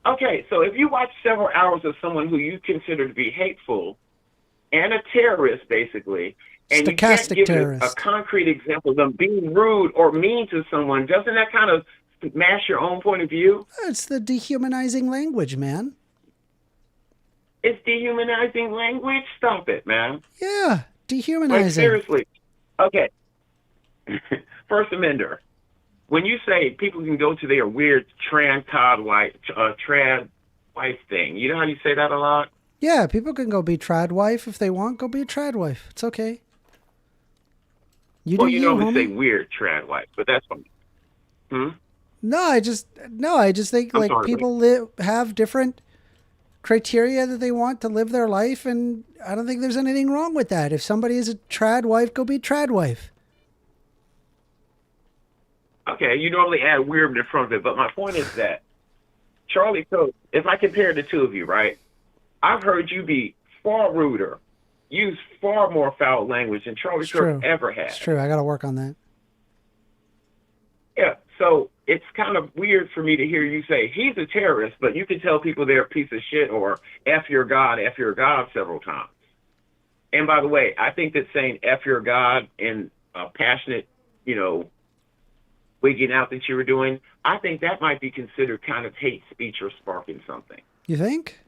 Speaker 6: Okay, so if you watch several hours of someone who you consider to be hateful and a terrorist, basically, and you can't give a concrete example of them being rude or mean to someone, doesn't that kind of smash your own point of view?
Speaker 1: It's the dehumanizing language, man.
Speaker 6: It's dehumanizing language? Stop it, man.
Speaker 1: Yeah, dehumanizing.
Speaker 6: Like, seriously. Okay. First Amender. When you say people can go to their weird trad wife thing, you know how you say that a lot?
Speaker 1: Yeah, people can go be trad wife if they want. Go be a trad wife. It's okay.
Speaker 6: You normally say weird trad wife, but that's fine.
Speaker 1: No, I just think people have different criteria that they want to live their life, and I don't think there's anything wrong with that. If somebody is a trad wife, go be trad wife.
Speaker 6: Okay, you normally add weird in front of it, but my point is that Charlie Kirk, if I compare the two of you, right, I've heard you be far ruder, use far more foul language than Charlie Kirk ever has.
Speaker 1: It's true. I got to work on that.
Speaker 6: Yeah, so it's kind of weird for me to hear you say he's a terrorist, but you can tell people they're a piece of shit or F your God several times. And by the way, I think that saying F your God in a passionate, wigging out that you were doing, I think that might be considered kind of hate speech or sparking something.
Speaker 1: You think?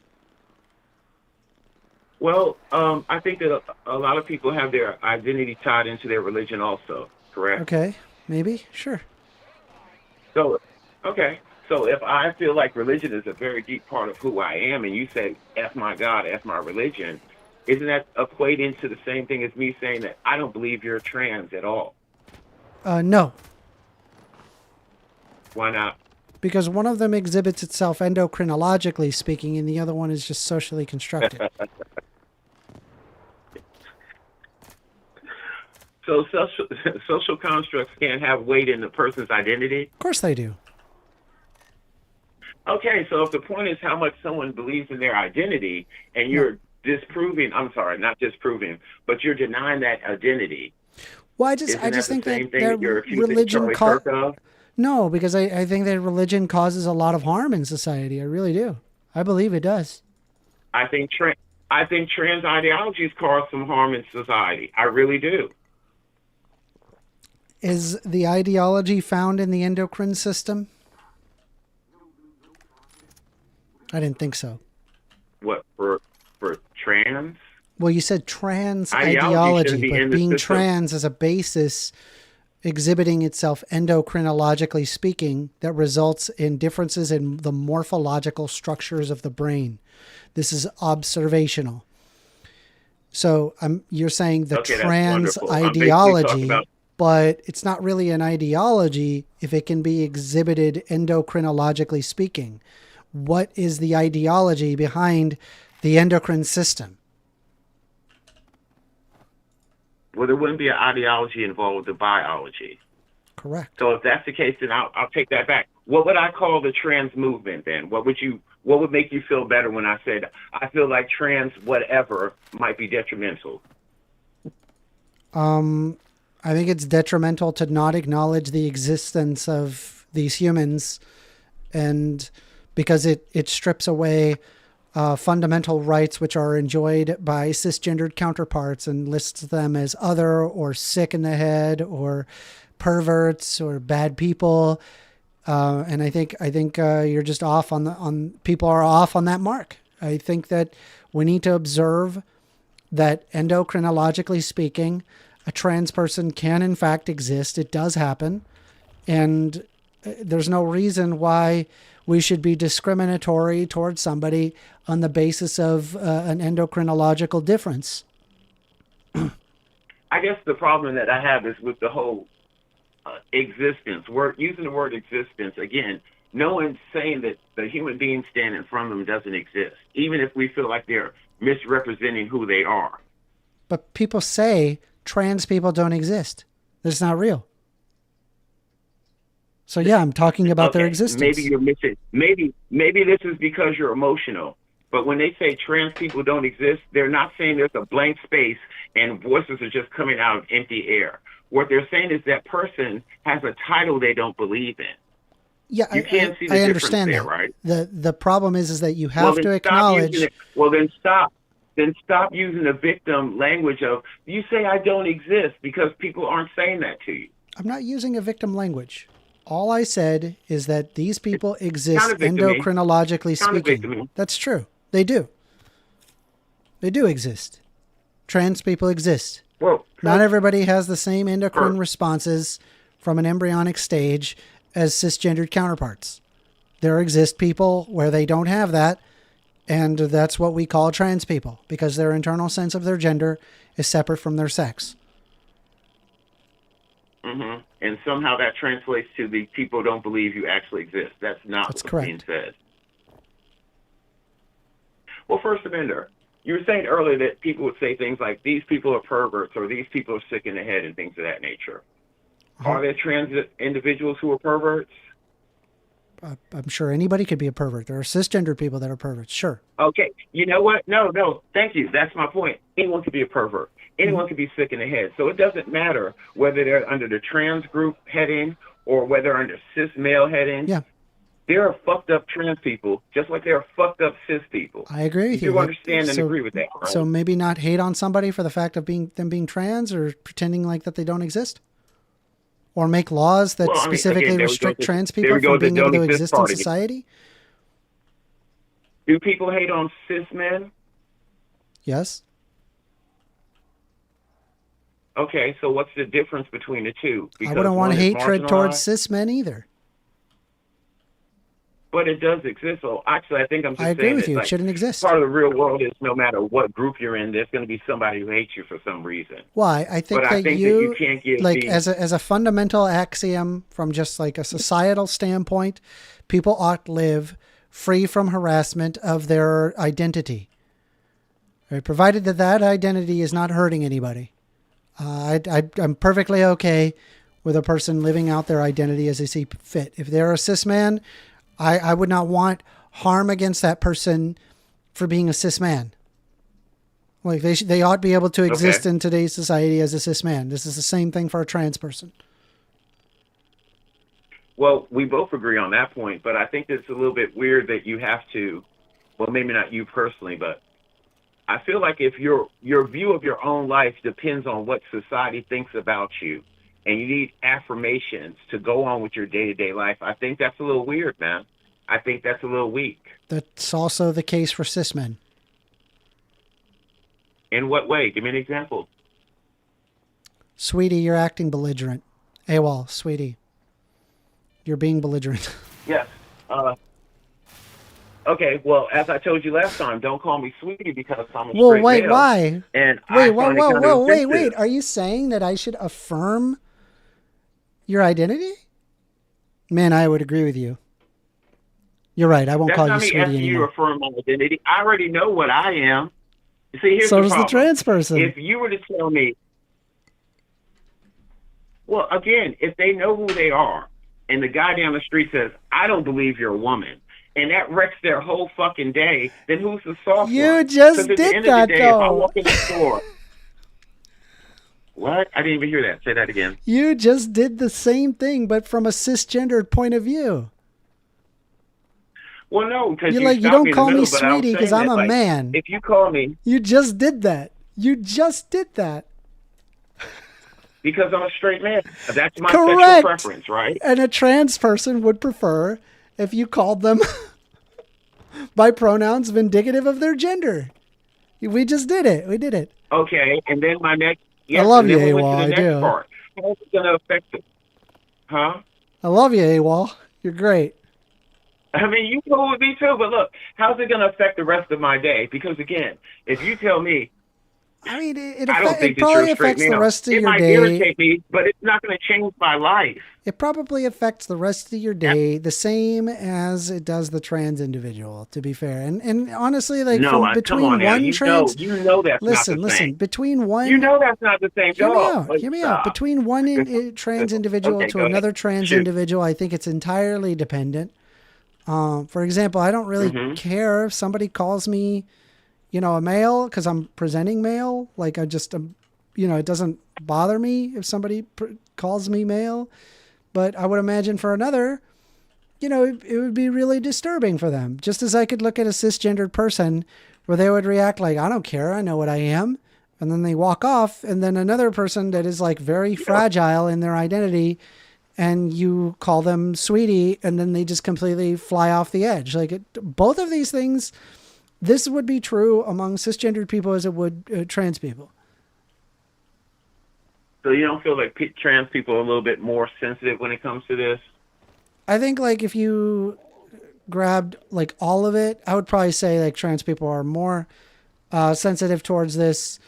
Speaker 6: Well, I think that a lot of people have their identity tied into their religion also, correct?
Speaker 1: Okay, maybe, sure.
Speaker 6: So, okay. So if I feel like religion is a very deep part of who I am, and you say, F my God, F my religion, isn't that equating to the same thing as me saying that I don't believe you're trans at all?
Speaker 1: No.
Speaker 6: Why not?
Speaker 1: Because one of them exhibits itself endocrinologically speaking, and the other one is just socially constructed.
Speaker 6: So social constructs can't have weight in the person's identity?
Speaker 1: Of course they do.
Speaker 6: Okay, so if the point is how much someone believes in their identity, and you're disproving, I'm sorry, not disproving, but you're denying that identity.
Speaker 1: Well, I just think that religion No, because I think that religion causes a lot of harm in society. I really do. I believe it does.
Speaker 6: I think trans ideologies cause some harm in society. I really do.
Speaker 1: Is the ideology found in the endocrine system? I didn't think so.
Speaker 6: What, for trans?
Speaker 1: Well, you said trans ideology, but being trans is a basis exhibiting itself endocrinologically speaking that results in differences in the morphological structures of the brain. This is observational. So you're saying the trans ideology, but it's not really an ideology if it can be exhibited endocrinologically speaking. What is the ideology behind the endocrine system?
Speaker 6: Well, there wouldn't be an ideology involved with the biology.
Speaker 1: Correct.
Speaker 6: So if that's the case, then I'll take that back. What would I call the trans movement then? What would make you feel better when I said I feel like trans whatever might be detrimental?
Speaker 1: I think it's detrimental to not acknowledge the existence of these humans, and because it strips away fundamental rights which are enjoyed by cisgendered counterparts and lists them as other or sick in the head or perverts or bad people. And I think you're just off people are off on that mark. I think that we need to observe that endocrinologically speaking, a trans person can in fact exist. It does happen. And there's no reason why we should be discriminatory towards somebody on the basis of an endocrinological difference.
Speaker 6: I guess the problem that I have is with the whole existence. Using the word existence, again, no one's saying that the human being standing in front of them doesn't exist, even if we feel like they're misrepresenting who they are.
Speaker 1: But people say trans people don't exist. That's not real. So yeah, I'm talking about their existence.
Speaker 6: Maybe you're missing. Maybe this is because you're emotional. But when they say trans people don't exist, they're not saying there's a blank space and voices are just coming out of empty air. What they're saying is that person has a title they don't believe in.
Speaker 1: Yeah,
Speaker 6: you can't see the
Speaker 1: I
Speaker 6: difference
Speaker 1: understand
Speaker 6: there,
Speaker 1: that.
Speaker 6: right?
Speaker 1: The problem is that you have to acknowledge.
Speaker 6: Then stop using the victim language of you say I don't exist because people aren't saying that to you.
Speaker 1: I'm not using a victim language. All I said is that these people exist endocrinologically speaking. That's true. They do. They do exist. Trans people exist.
Speaker 6: Well,
Speaker 1: not everybody has the same endocrine responses from an embryonic stage as cisgendered counterparts. There exist people where they don't have that, and that's what we call trans people, because their internal sense of their gender is separate from their sex.
Speaker 6: Mm-hmm. And somehow that translates to the people don't believe you actually exist. That's not what's being said. Well, First Amender, you were saying earlier that people would say things like, these people are perverts or these people are sick in the head and things of that nature. Are there trans individuals who are perverts?
Speaker 1: I'm sure anybody could be a pervert. There are cisgendered people that are perverts. Sure.
Speaker 6: Okay. You know what? No. Thank you. That's my point. Anyone could be a pervert. Anyone could be sick in the head. So it doesn't matter whether they're under the trans group heading or whether under cis male heading.
Speaker 1: Yeah.
Speaker 6: There are fucked up trans people, just like there are fucked up cis people.
Speaker 1: I agree with you.
Speaker 6: You understand and agree with that, right?
Speaker 1: So maybe not hate on somebody for the fact of them being trans or pretending like that they don't exist? Or make laws that specifically restrict trans people from being able to exist in society?
Speaker 6: Do people hate on cis men?
Speaker 1: Yes.
Speaker 6: Okay, so what's the difference between the two?
Speaker 1: I wouldn't want hatred towards cis men either.
Speaker 6: But it does exist. So actually, I think I'm just saying
Speaker 1: I agree with you.
Speaker 6: Like,
Speaker 1: it shouldn't exist.
Speaker 6: Part of the real world is no matter what group you're in, there's going to be somebody who hates you for some reason.
Speaker 1: Why? I think
Speaker 6: that you can't give
Speaker 1: like as a fundamental axiom from just like a societal standpoint, people ought to live free from harassment of their identity. Right? Provided that identity is not hurting anybody. I'm perfectly okay with a person living out their identity as they see fit. If they're a cis man, I would not want harm against that person for being a cis man. Like they ought to be able to exist in today's society as a cis man. This is the same thing for a trans person.
Speaker 6: Well, we both agree on that point, but I think it's a little bit weird that you have to, well, maybe not you personally, but I feel like if your view of your own life depends on what society thinks about you, and you need affirmations to go on with your day-to-day life, I think that's a little weird, man. I think that's a little weak.
Speaker 1: That's also the case for cis men.
Speaker 6: In what way? Give me an example.
Speaker 1: Sweetie, you're acting belligerent. AWOL, sweetie. You're being belligerent.
Speaker 6: Yes. Okay, well, as I told you last time, don't call me sweetie because I'm a straight male.
Speaker 1: Why?
Speaker 6: And
Speaker 1: wait. Are you saying that I should affirm your identity? Man, I would agree with you. You're right. I won't call you sweetie anymore. That's not me asking you to affirm my identity. I already know what I am. See, here's so
Speaker 6: the
Speaker 1: does
Speaker 6: problem.
Speaker 1: The trans person.
Speaker 6: If you were to tell me, well, again, if they know who they are, and the guy down the street says, I don't believe you're a woman, and that wrecks their whole fucking day, then who's the soft one?
Speaker 1: You just did that, though.
Speaker 6: If I walk in the store... What? I didn't even hear that. Say that again.
Speaker 1: You just did the same thing, but from a cisgendered point of view.
Speaker 6: Well, no, because
Speaker 1: you're like, you don't call me sweetie because I'm a man.
Speaker 6: If you call me...
Speaker 1: You just did that. You just did that.
Speaker 6: Because I'm a straight man. That's my sexual preference, right?
Speaker 1: And a trans person would prefer if you called them by pronouns vindicative of their gender. We just did it. We did it.
Speaker 6: Okay, and then my next... Yes,
Speaker 1: I love you, AWOL. I do.
Speaker 6: How's it going to affect it? Huh?
Speaker 1: I love you, AWOL. You're great.
Speaker 6: I mean, you cool with me too, but look, how's it going to affect the rest of my day? Because again, if you tell me,
Speaker 1: I mean, it
Speaker 6: probably
Speaker 1: affects the rest of your day. It
Speaker 6: might irritate me, but it's not going to change my life.
Speaker 1: It probably affects the rest of your day the same as it does the trans individual, to be fair. And honestly, like between one trans...
Speaker 6: You know that's not the same.
Speaker 1: Listen, between one...
Speaker 6: You know that's not the same.
Speaker 1: Hear me out. Between one trans individual to another trans individual, I think it's entirely dependent. For example, I don't really care if somebody calls me, a male because I'm presenting male. Like I just, it doesn't bother me if somebody calls me male. But I would imagine for another, it would be really disturbing for them. Just as I could look at a cisgendered person where they would react like, I don't care, I know what I am. And then they walk off. And then another person that is like very fragile in their identity, and you call them sweetie, and then they just completely fly off the edge. Like both of these things, this would be true among cisgendered people as it would trans people.
Speaker 6: So you don't feel like trans people are a little bit more sensitive when it comes to this?
Speaker 1: I think like if you grabbed like all of it, I would probably say like trans people are more sensitive towards this,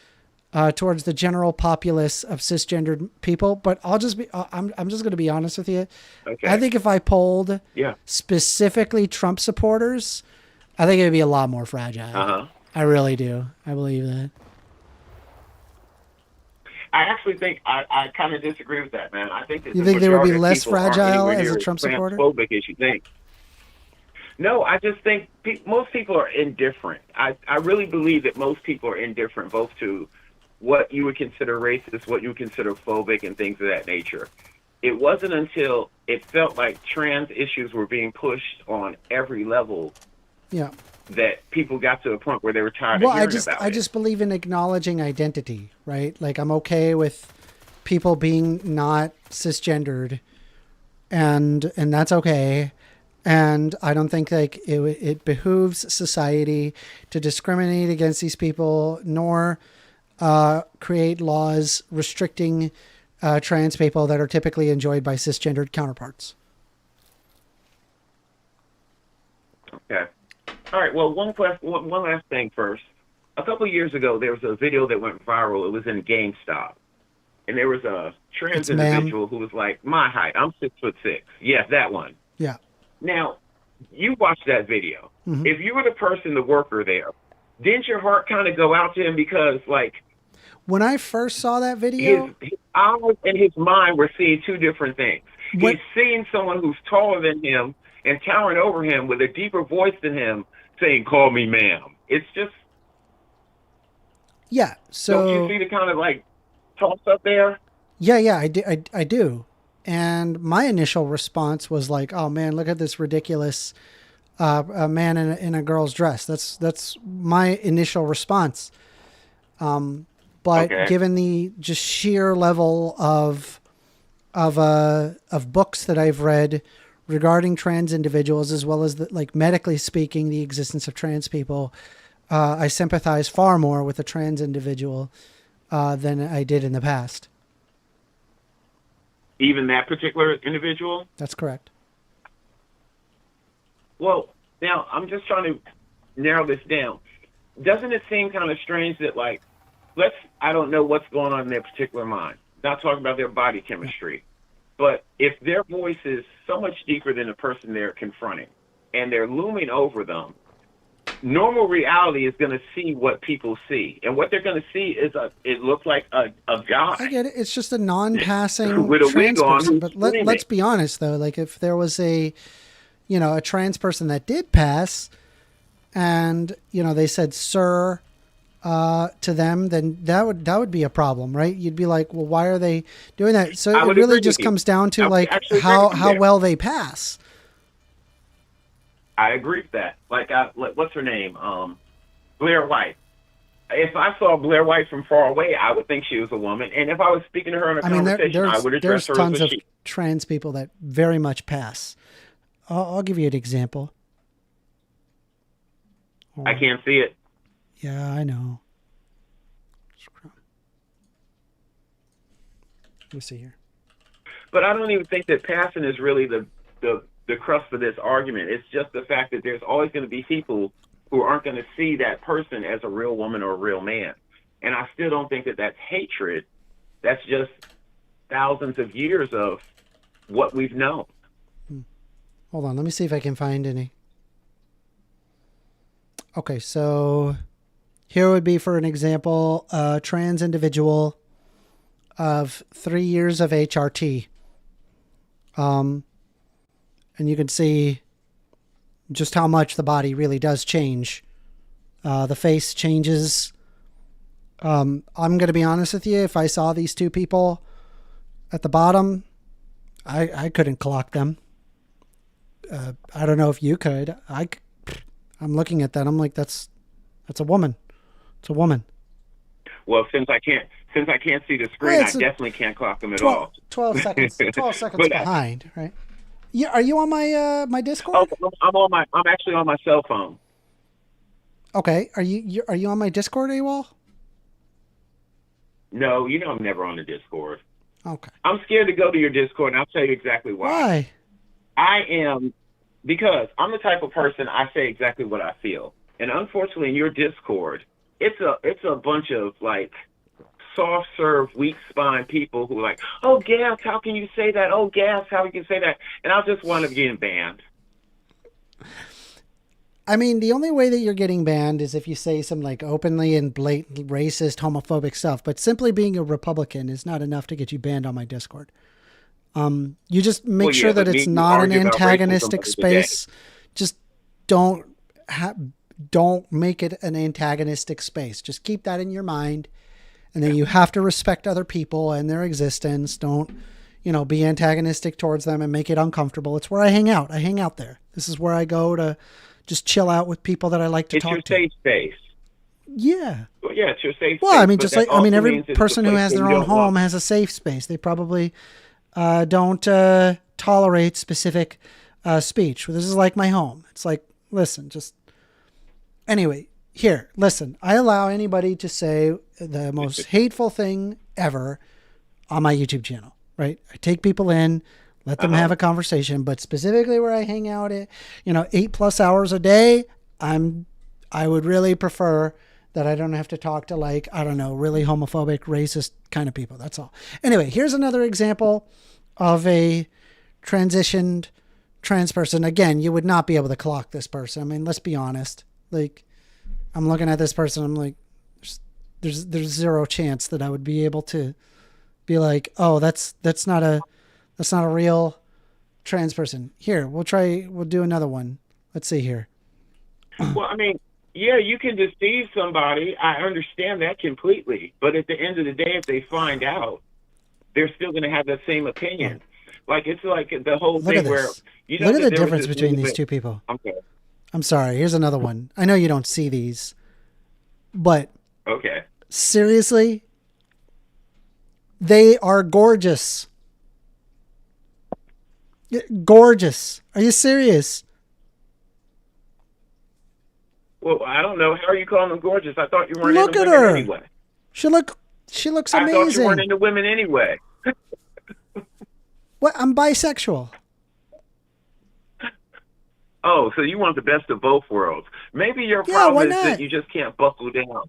Speaker 1: towards the general populace of cisgendered people. But I'm just going to be honest with you.
Speaker 6: Okay.
Speaker 1: I think if I polled specifically Trump supporters, I think it would be a lot more fragile. I really do. I believe that.
Speaker 6: I actually think I kind of disagree with that, man. I think that
Speaker 1: You
Speaker 6: the
Speaker 1: think they would be
Speaker 6: majority of
Speaker 1: less
Speaker 6: people aren't
Speaker 1: fragile
Speaker 6: anywhere
Speaker 1: as
Speaker 6: near
Speaker 1: a Trump supporter?
Speaker 6: transphobic as you think. No, I just think most people are indifferent. I really believe that most people are indifferent, both to what you would consider racist, what you would consider phobic, and things of that nature. It wasn't until it felt like trans issues were being pushed on every level
Speaker 1: Yeah.
Speaker 6: that people got to a point where they were tired
Speaker 1: Well,
Speaker 6: of hearing about
Speaker 1: I
Speaker 6: it.
Speaker 1: just believe in acknowledging identity, right? Like I'm okay with people being not cisgendered, and that's okay. And I don't think like it behooves society to discriminate against these people, nor create laws restricting trans people that are typically enjoyed by cisgendered counterparts.
Speaker 6: Okay. All right. Well, one last thing first. A couple of years ago, there was a video that went viral. It was in GameStop, and there was a trans individual who was like my height. I'm 6'6". Yes, that one.
Speaker 1: Yeah.
Speaker 6: Now, you watched that video.
Speaker 1: Mm-hmm.
Speaker 6: If you were the person, the worker there, didn't your heart kind of go out to him because, like,
Speaker 1: when I first saw that video,
Speaker 6: his eyes and his mind were seeing two different things.
Speaker 1: What?
Speaker 6: He's seeing someone who's taller than him and towering over him with a deeper voice than him saying, "Call me ma'am." It's just,
Speaker 1: yeah. So
Speaker 6: don't you see the kind of like toss up there?
Speaker 1: Yeah, I do. And my initial response was like, "Oh man, look at this ridiculous a man in a girl's dress." That's my initial response. But
Speaker 6: Okay.
Speaker 1: given the just sheer level of books that I've read regarding trans individuals, as well as like medically speaking, the existence of trans people, I sympathize far more with a trans individual than I did in the past.
Speaker 6: Even that particular individual?
Speaker 1: That's correct.
Speaker 6: Well, now I'm just trying to narrow this down. Doesn't it seem kind of strange that, like, I don't know what's going on in their particular mind. Not talking about their body chemistry. But if their voice is so much deeper than the person they're confronting and they're looming over them, normal reality is going to see what people see. And what they're going to see is it looks like a guy.
Speaker 1: I get it. It's just a non-passing
Speaker 6: with a
Speaker 1: trans
Speaker 6: wig on
Speaker 1: person.
Speaker 6: who's
Speaker 1: But
Speaker 6: screaming.
Speaker 1: let's be honest, though. Like if there was a trans person that did pass and, they said, "Sir," to them, then that would be a problem, right? You'd be like, well, why are they doing that? So
Speaker 6: I
Speaker 1: it
Speaker 6: would
Speaker 1: really
Speaker 6: agree
Speaker 1: just
Speaker 6: with you.
Speaker 1: comes down to
Speaker 6: I would
Speaker 1: like
Speaker 6: actually agree
Speaker 1: how
Speaker 6: with you there.
Speaker 1: well they pass.
Speaker 6: I agree with that. Like, what's her name? Blair White. If I saw Blair White from far away, I would think she was a woman. And if I was speaking to her in a conversation, I would address
Speaker 1: there's
Speaker 6: her
Speaker 1: tons
Speaker 6: as a
Speaker 1: of
Speaker 6: she.
Speaker 1: trans people that very much pass. I'll give you an example.
Speaker 6: I can't see it.
Speaker 1: Yeah, I know. Let me see here.
Speaker 6: But I don't even think that passing is really the crux of this argument. It's just the fact that there's always going to be people who aren't going to see that person as a real woman or a real man. And I still don't think that that's hatred. That's just thousands of years of what we've known.
Speaker 1: Hold on, let me see if I can find any. Okay, so here would be, for an example, a trans individual of 3 years of HRT. And you can see just how much the body really does change. The face changes. I'm going to be honest with you. If I saw these two people at the bottom, I couldn't clock them. I don't know if you could. I'm looking at that. I'm like, that's a woman. It's a woman.
Speaker 6: Well, since I can't see the screen,
Speaker 1: Well,
Speaker 6: I
Speaker 1: it's
Speaker 6: definitely can't clock them at all.
Speaker 1: 12 seconds. 12 seconds
Speaker 6: But,
Speaker 1: behind, right? Yeah. Are you on my my Discord?
Speaker 6: Oh, I'm actually on my cell phone.
Speaker 1: Okay. Are you on my Discord, AWOL?
Speaker 6: No, I'm never on the Discord.
Speaker 1: Okay.
Speaker 6: I'm scared to go to your Discord, and I'll tell you exactly why.
Speaker 1: Why?
Speaker 6: I am, because I'm the type of person, I say exactly what I feel. And unfortunately, in your Discord, it's a bunch of like soft serve, weak spine people who are like, "Oh, gas, how can you say that? Oh, gas, how you can say that?" And I'll just wind up getting banned.
Speaker 1: I mean, the only way that you're getting banned is if you say some like openly and blatant racist, homophobic stuff. But simply being a Republican is not enough to get you banned on my Discord. You just make sure that it's not an antagonistic space. Just don't make it an antagonistic space. Just keep that in your mind. And then you have to respect other people and their existence. Don't, be antagonistic towards them and make it uncomfortable. It's where I hang out. I hang out there. This is where I go to just chill out with people that I like to talk to.
Speaker 6: It's your safe space.
Speaker 1: Yeah.
Speaker 6: Well, yeah, it's your safe space.
Speaker 1: Well, I mean, every person who has their own home has a safe space. They probably don't tolerate specific speech. This is like my home. It's like, listen, anyway, here, listen, I allow anybody to say the most hateful thing ever on my YouTube channel, right? I take people in, let them have a conversation, but specifically where I hang out at, 8+ hours a day, I would really prefer that I don't have to talk to really homophobic, racist kind of people. That's all. Anyway, here's another example of a transitioned trans person. Again, you would not be able to clock this person. I mean, let's be honest. Like, I'm looking at this person. I'm like, there's zero chance that I would be able to be like, oh, that's not a real trans person. Here, we'll do another one. Let's see here.
Speaker 6: Well, I mean, yeah, you can deceive somebody. I understand that completely. But at the end of the day, if they find out, they're still going to have the same opinion. Like, it's like the whole thing where...
Speaker 1: Look at the difference between these two people.
Speaker 6: Okay.
Speaker 1: I'm sorry. Here's another one. I know you don't see these, but...
Speaker 6: Okay.
Speaker 1: Seriously? They are gorgeous. Gorgeous. Are you serious?
Speaker 6: Well, I don't know. How are you calling them gorgeous? I thought you weren't
Speaker 1: Look
Speaker 6: into
Speaker 1: at
Speaker 6: women
Speaker 1: her.
Speaker 6: anyway.
Speaker 1: She looks amazing.
Speaker 6: I thought you weren't into women anyway.
Speaker 1: What? I'm bisexual.
Speaker 6: Oh, so you want the best of both worlds. Maybe your problem is that you just can't buckle down.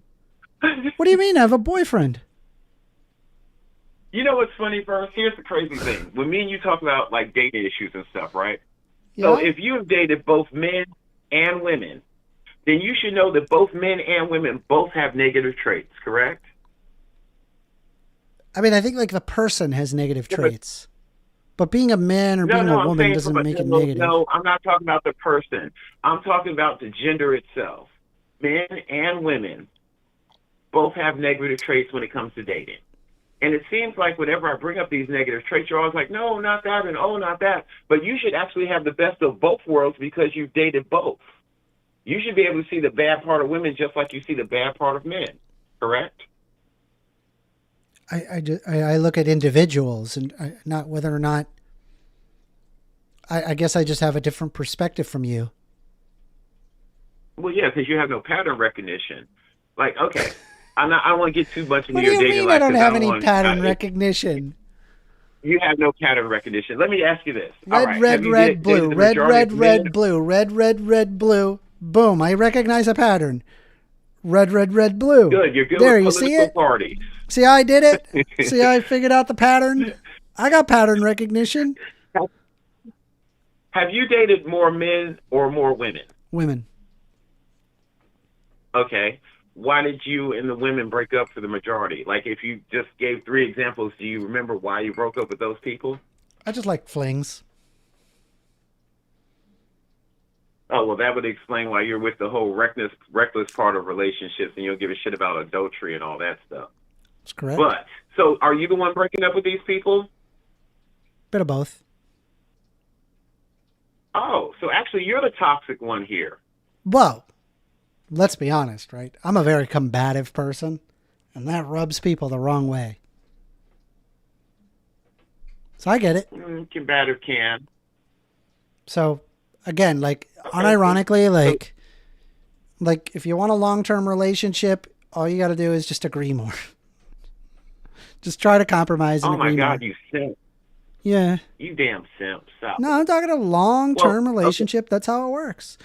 Speaker 1: What do you mean? I have a boyfriend.
Speaker 6: You know what's funny, first? Here's the crazy thing. When me and you talk about, like, dating issues and stuff, right?
Speaker 1: Yeah.
Speaker 6: So if you have dated both men and women, then you should know that both men and women both have negative traits, correct?
Speaker 1: I mean, I think, like, the person has negative traits. But being a man or being a woman doesn't make it negative.
Speaker 6: No, I'm not talking about the person. I'm talking about the gender itself. Men and women both have negative traits when it comes to dating. And it seems like whenever I bring up these negative traits, you're always like, no, not that, and oh, not that. But you should actually have the best of both worlds because you've dated both. You should be able to see the bad part of women just like you see the bad part of men, correct?
Speaker 1: I look at individuals and not whether or not. I guess I just have a different perspective from you.
Speaker 6: Well, yeah, because you have no pattern recognition. Like, okay, I don't want to get too much into
Speaker 1: your
Speaker 6: dating life.
Speaker 1: I don't have any pattern recognition.
Speaker 6: You have no pattern recognition. Let me ask you this.
Speaker 1: Red, blue. Red, blue. Red, blue. Boom! I recognize a pattern. Red, blue.
Speaker 6: Good. You're good
Speaker 1: there,
Speaker 6: with
Speaker 1: you see it?
Speaker 6: Parties.
Speaker 1: See how I did it? See how I figured out the pattern? I got pattern recognition.
Speaker 6: Have you dated more men or more women?
Speaker 1: Women.
Speaker 6: Okay. Why did you and the women break up for the majority? Like, if you just gave 3 examples, do you remember why you broke up with those people?
Speaker 1: I just like flings.
Speaker 6: Oh, well, that would explain why you're with the whole reckless part of relationships and you don't give a shit about adultery and all that stuff.
Speaker 1: That's correct.
Speaker 6: But, so are you the one breaking up with these people?
Speaker 1: Bit of both.
Speaker 6: Oh, so actually you're the toxic one here.
Speaker 1: Well, let's be honest, right? I'm a very combative person, and that rubs people the wrong way. So I get it.
Speaker 6: Combative can.
Speaker 1: So, again, like, unironically, like if you want a long-term relationship, all you got to do is just agree more. Just try to compromise and agree more. Oh, my God,
Speaker 6: you simp.
Speaker 1: Yeah.
Speaker 6: You damn simp. Stop.
Speaker 1: No, I'm talking a long-term relationship. Okay. That's how it works.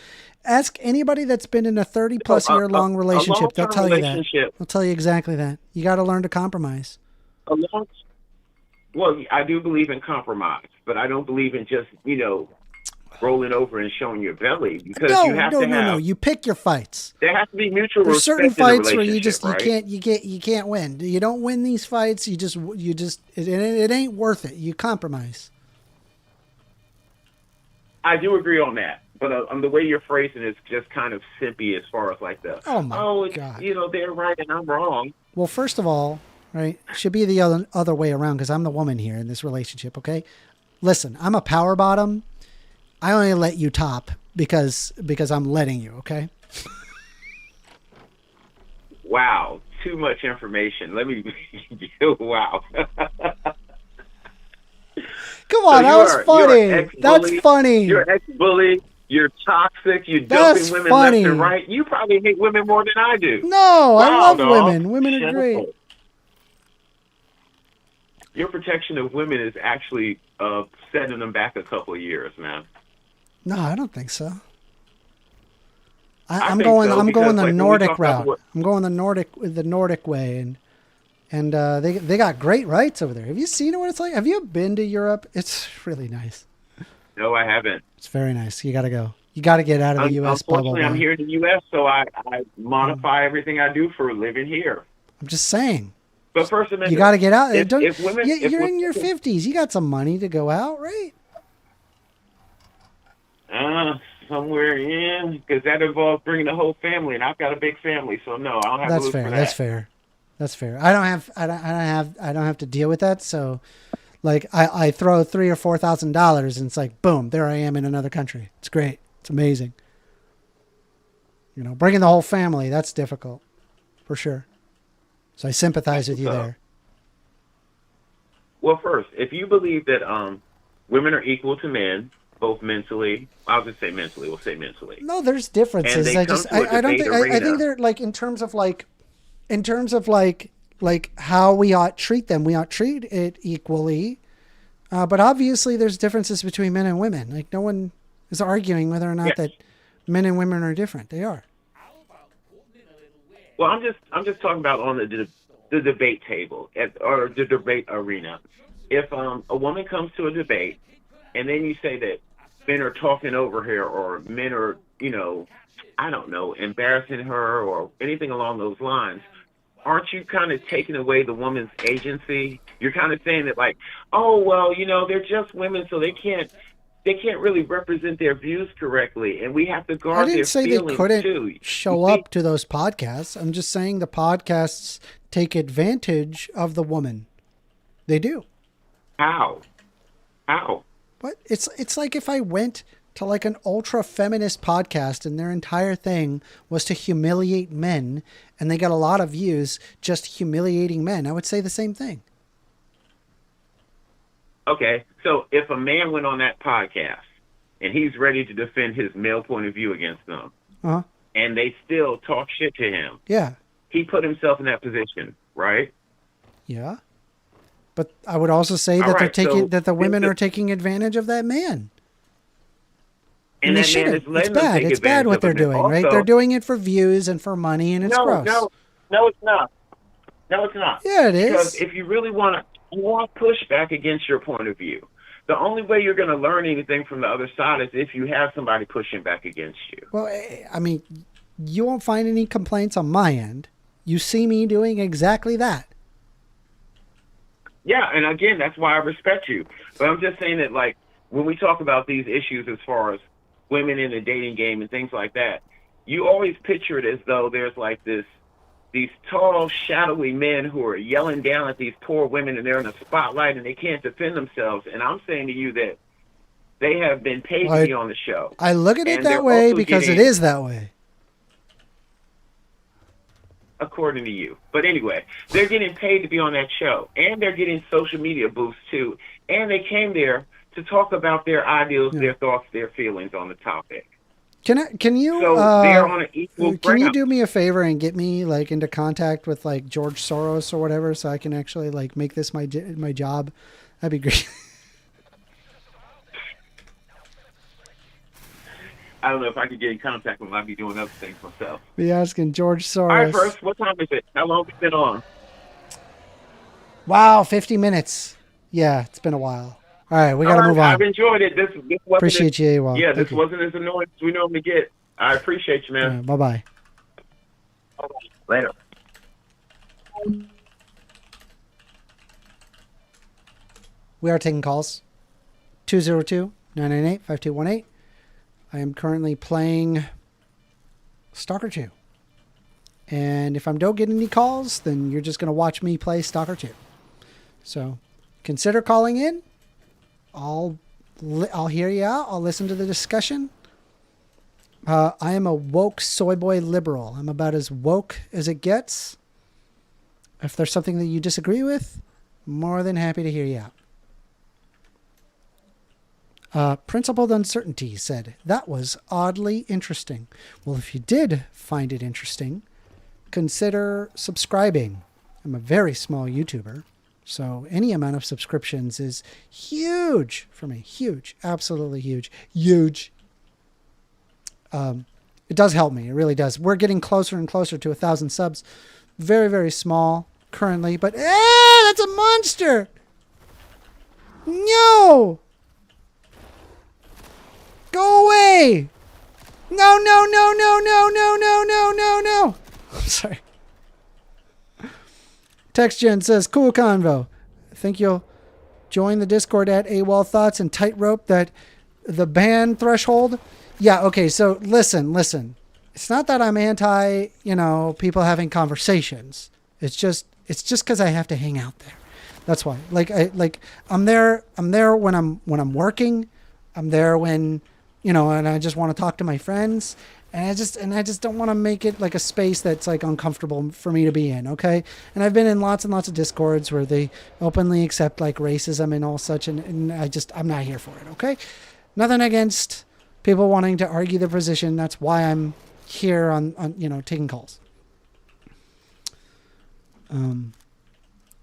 Speaker 1: Ask anybody that's been in a 30-plus year long relationship. They'll tell you that. They'll tell you exactly that. You got to learn to compromise.
Speaker 6: Well, I do believe in compromise, but I don't believe in just, rolling over and showing your belly, because
Speaker 1: No,
Speaker 6: you have
Speaker 1: no,
Speaker 6: to
Speaker 1: no,
Speaker 6: have.
Speaker 1: no. You pick your fights.
Speaker 6: There has to be mutual
Speaker 1: There's
Speaker 6: respect
Speaker 1: certain fights
Speaker 6: in the
Speaker 1: where you
Speaker 6: relationship,
Speaker 1: just
Speaker 6: right?
Speaker 1: you can't win. You don't win these fights. It ain't worth it. You compromise.
Speaker 6: I do agree on that, but the way you're phrasing it is just kind of simpy as far as like the
Speaker 1: Oh my
Speaker 6: it's,
Speaker 1: God.
Speaker 6: they're right and I'm wrong.
Speaker 1: Well, first of all, right, it should be the other way around because I'm the woman here in this relationship. Okay, listen, I'm a power bottom. I only let you top because I'm letting you. Okay.
Speaker 6: Wow, too much information. Let me. Wow.
Speaker 1: Come on, that was funny. That's funny.
Speaker 6: You're ex-bully. You're toxic. You're
Speaker 1: That's
Speaker 6: dumping women
Speaker 1: funny.
Speaker 6: left and right. You probably hate women more than I do.
Speaker 1: No, I
Speaker 6: Wow,
Speaker 1: love
Speaker 6: dog.
Speaker 1: women. Women are
Speaker 6: Shut
Speaker 1: great.
Speaker 6: up. Your protection of women is actually setting them back a couple of years, man.
Speaker 1: No, I don't think so.
Speaker 6: I
Speaker 1: I'm
Speaker 6: think
Speaker 1: going.
Speaker 6: so,
Speaker 1: I'm
Speaker 6: because,
Speaker 1: going the
Speaker 6: like, when we
Speaker 1: Nordic
Speaker 6: talk about
Speaker 1: route.
Speaker 6: what-
Speaker 1: I'm going the Nordic way, and they got great rights over there. Have you seen what it's like? Have you been to Europe? It's really nice.
Speaker 6: No, I haven't.
Speaker 1: It's very nice. You got to go. You got to get out of the U.S. bubble.
Speaker 6: Unfortunately, I'm
Speaker 1: Man.
Speaker 6: here in the U.S., so I modify everything I do for living here.
Speaker 1: I'm just saying.
Speaker 6: But First Amendment,
Speaker 1: You got to get out.
Speaker 6: If women,
Speaker 1: You're in your 50s. You got some money to go out, right?
Speaker 6: somewhere in, because that involves bringing the whole family, and I've got a big family, so no, I don't have to look for that.
Speaker 1: That's fair. That's fair. I don't have to deal with that. So, like, I throw $3,000 or $4,000, and it's like, boom, there I am in another country. It's great. It's amazing. You know, bringing the whole family, that's difficult, for sure. So I sympathize with you there.
Speaker 6: Well, first, if you believe that women are equal to men, both mentally, I'll just say mentally. We'll say mentally.
Speaker 1: No, there's differences.
Speaker 6: I don't think.
Speaker 1: I think they're like in terms of how we ought treat them. We ought treat it equally. But obviously, there's differences between men and women. Like, no one is arguing whether or not that men and women are different. They are.
Speaker 6: Well, I'm just talking about on the debate table or the debate arena. If a woman comes to a debate and then you say that men are talking over her or men are, I don't know, embarrassing her or anything along those lines, aren't you kind of taking away the woman's agency? You're kind of saying that, like, oh, well, they're just women, so they can't really represent their views correctly, and we have to guard their feelings too.
Speaker 1: I didn't say they couldn't show up to those podcasts. I'm just saying the podcasts take advantage of the woman. They do.
Speaker 6: How?
Speaker 1: But it's like if I went to like an ultra feminist podcast and their entire thing was to humiliate men, and they got a lot of views just humiliating men. I would say the same thing.
Speaker 6: Okay, so if a man went on that podcast and he's ready to defend his male point of view against them, and they still talk shit to him, he put himself in that position, right?
Speaker 1: Yeah, but I would also say that that the women are taking advantage of that man. And they shouldn't. It's bad. It's bad what they're doing, right? They're doing it for views and for money, and it's gross.
Speaker 6: No, it's not. No, it's not.
Speaker 1: Yeah, it is.
Speaker 6: Because if you really want pushback against your point of view, the only way you're going to learn anything from the other side is if you have somebody pushing back against you.
Speaker 1: Well, I mean, you won't find any complaints on my end. You see me doing exactly that.
Speaker 6: Yeah, and again, that's why I respect you. But I'm just saying that, like, when we talk about these issues as far as women in the dating game and things like that, you always picture it as though there's like these tall, shadowy men who are yelling down at these poor women, and they're in the spotlight and they can't defend themselves. And I'm saying to you that they have been paid to be on the show.
Speaker 1: I look at it that way because it is that way.
Speaker 6: According to you. But anyway, they're getting paid to be on that show, and they're getting social media boosts too. And they came there to talk about their ideals, their thoughts, their feelings on the topic.
Speaker 1: Can you
Speaker 6: they're on an equal
Speaker 1: can
Speaker 6: ground.
Speaker 1: you do me a favor and get me like into contact with like George Soros or whatever, so I can actually like make this my job? That'd be great.
Speaker 6: I don't know if I could get in contact with him. I'd be doing other things myself.
Speaker 1: Be asking George Soros.
Speaker 6: All right, first, what time is it? How long have you been on?
Speaker 1: Wow, 50 minutes. Yeah, it's been a while. All right, we got to move on.
Speaker 6: I've enjoyed it. This wasn't
Speaker 1: Appreciate you, AWOL.
Speaker 6: Yeah,
Speaker 1: Thank
Speaker 6: this
Speaker 1: you.
Speaker 6: wasn't as annoying as we normally get. I appreciate you, man.
Speaker 1: Bye-bye.
Speaker 6: Later.
Speaker 1: We are taking calls. 202-998-5218. I am currently playing Stalker 2. And if I don't get any calls, then you're just going to watch me play Stalker 2. So consider calling in. I'll hear you out. I'll listen to the discussion. I am a woke soy boy liberal. I'm about as woke as it gets. If there's something that you disagree with, more than happy to hear you out. Principled Uncertainty said, that was oddly interesting. Well, if you did find it interesting, consider subscribing. I'm a very small YouTuber, so any amount of subscriptions is huge for me. Huge. Absolutely huge. Huge. It does help me. It really does. We're getting closer and closer to 1,000 subs. Very, very small currently, but that's a monster. No. Go away. No. I'm sorry. TextGen says, cool convo. I think you'll join the Discord at AWOL Thoughts and tightrope that the ban threshold. Yeah, okay, so listen. It's not that I'm anti, people having conversations. It's just because I have to hang out there. That's why. I'm there when I'm working. I'm there when, and I just want to talk to my friends. And I just don't want to make it like a space that's like uncomfortable for me to be in, okay? And I've been in lots and lots of Discords where they openly accept like racism and all such, and I'm not here for it, okay? Nothing against people wanting to argue their position. That's why I'm here on taking calls.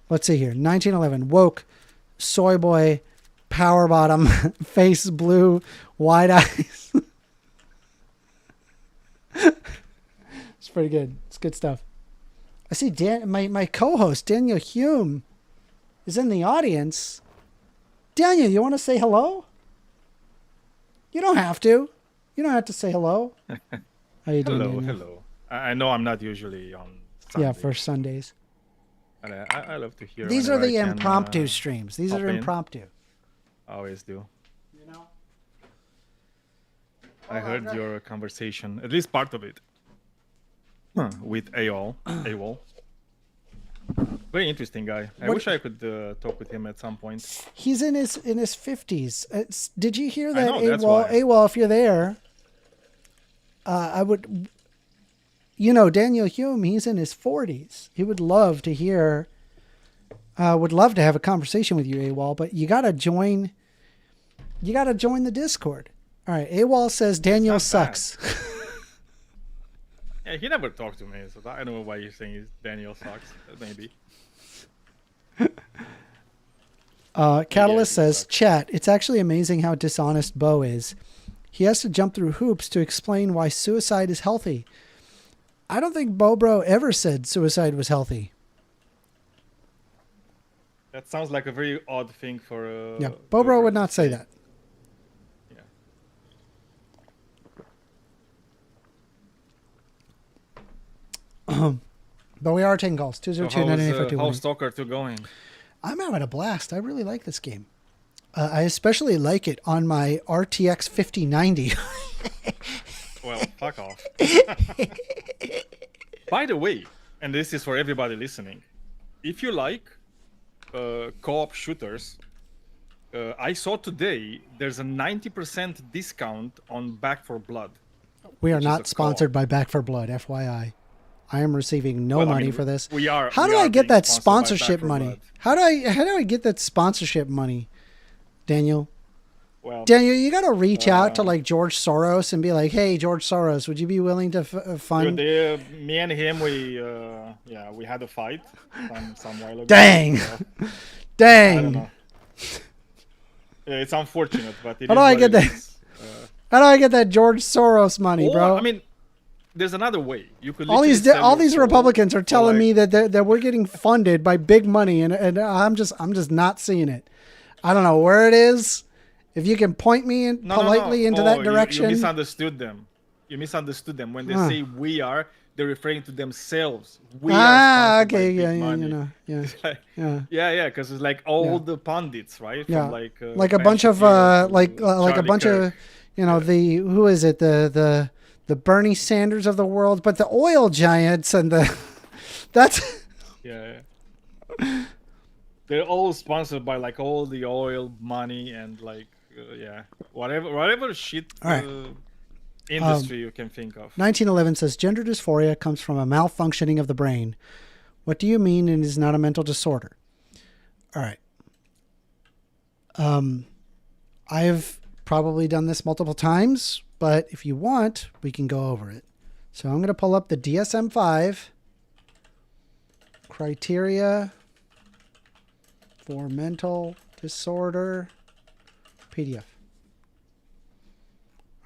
Speaker 1: Let's see here. 1911, woke, soy boy, power bottom, face blue, wide eyes. It's pretty good. It's good stuff. I see my co-host, Daniel Hume, is in the audience. Daniel, you want to say hello? You don't have to. You don't have to say hello. How you doing, Daniel?
Speaker 7: Hello. I know I'm not usually on Sunday.
Speaker 1: Yeah, for Sundays.
Speaker 7: And I love to hear.
Speaker 1: These are the
Speaker 7: whenever I can,
Speaker 1: impromptu streams. These
Speaker 7: pop
Speaker 1: are
Speaker 7: in.
Speaker 1: impromptu.
Speaker 7: Always do. I heard your conversation, at least part of it, with awol. Very interesting guy. I wish I could talk with him at some point.
Speaker 1: He's in his 50s. Did you hear that,
Speaker 7: I know, that's
Speaker 1: AWOL?
Speaker 7: why.
Speaker 1: AWOL, if you're there, I would. Daniel Hume. He's in his 40s. He would love to hear. Would love to have a conversation with you, AWOL. But you gotta join. You gotta join the Discord. All right. AWOL says Daniel sucks.
Speaker 7: Yeah, he never talked to me, so I don't know why you're saying Daniel sucks. Maybe.
Speaker 1: Catalyst
Speaker 7: he
Speaker 1: says,
Speaker 7: sucks.
Speaker 1: chat, it's actually amazing how dishonest Bo is. He has to jump through hoops to explain why suicide is healthy. I don't think Bobro ever said suicide was healthy.
Speaker 7: That sounds like a very odd thing for a...
Speaker 1: Yeah, Bobro would not say that. But we are taking calls. 202-998-5218.
Speaker 7: How's Stalker 2 going?
Speaker 1: I'm having a blast. I really like this game. I especially like it on my RTX 5090.
Speaker 7: Well, fuck off. By the way, and this is for everybody listening, if you like co-op shooters, I saw today there's a 90% discount on Back 4 Blood.
Speaker 1: We are not sponsored by Back 4 Blood, FYI. I am receiving no money for this.
Speaker 7: We are.
Speaker 1: How do I get that sponsorship money? How do I get that sponsorship money, Daniel?
Speaker 7: Well,
Speaker 1: Daniel, you got to reach out to like George Soros and be like, "Hey, George Soros, would you be willing to fund?"
Speaker 7: Dude, me and him, we had a fight some while ago.
Speaker 1: Dang,
Speaker 7: so,
Speaker 1: dang.
Speaker 7: I don't know. It's unfortunate, but
Speaker 1: how do I get that? How do I get that George Soros money, bro?
Speaker 7: I mean, there's another way. You could
Speaker 1: all these Republicans are telling me that we're getting funded by big money, and I'm just not seeing it. I don't know where it is. If you can point me politely into that direction.
Speaker 7: You misunderstood them. You misunderstood them. When they say we are, they're referring to themselves. We are sponsored by big money. Yeah, because it's like all the pundits, right?
Speaker 1: Yeah,
Speaker 7: From
Speaker 1: like a bunch of like a bunch of, you know, the who is it, the Bernie Sanders of the world, but the oil giants and the that's
Speaker 7: they're all sponsored by like all the oil money and like whatever shit industry you can think of.
Speaker 1: 1911 says gender dysphoria comes from a malfunctioning of the brain. What do you mean it is not a mental disorder? All right. I've probably done this multiple times, but if you want, we can go over it. So I'm going to pull up the DSM-5 criteria for mental disorder PDF.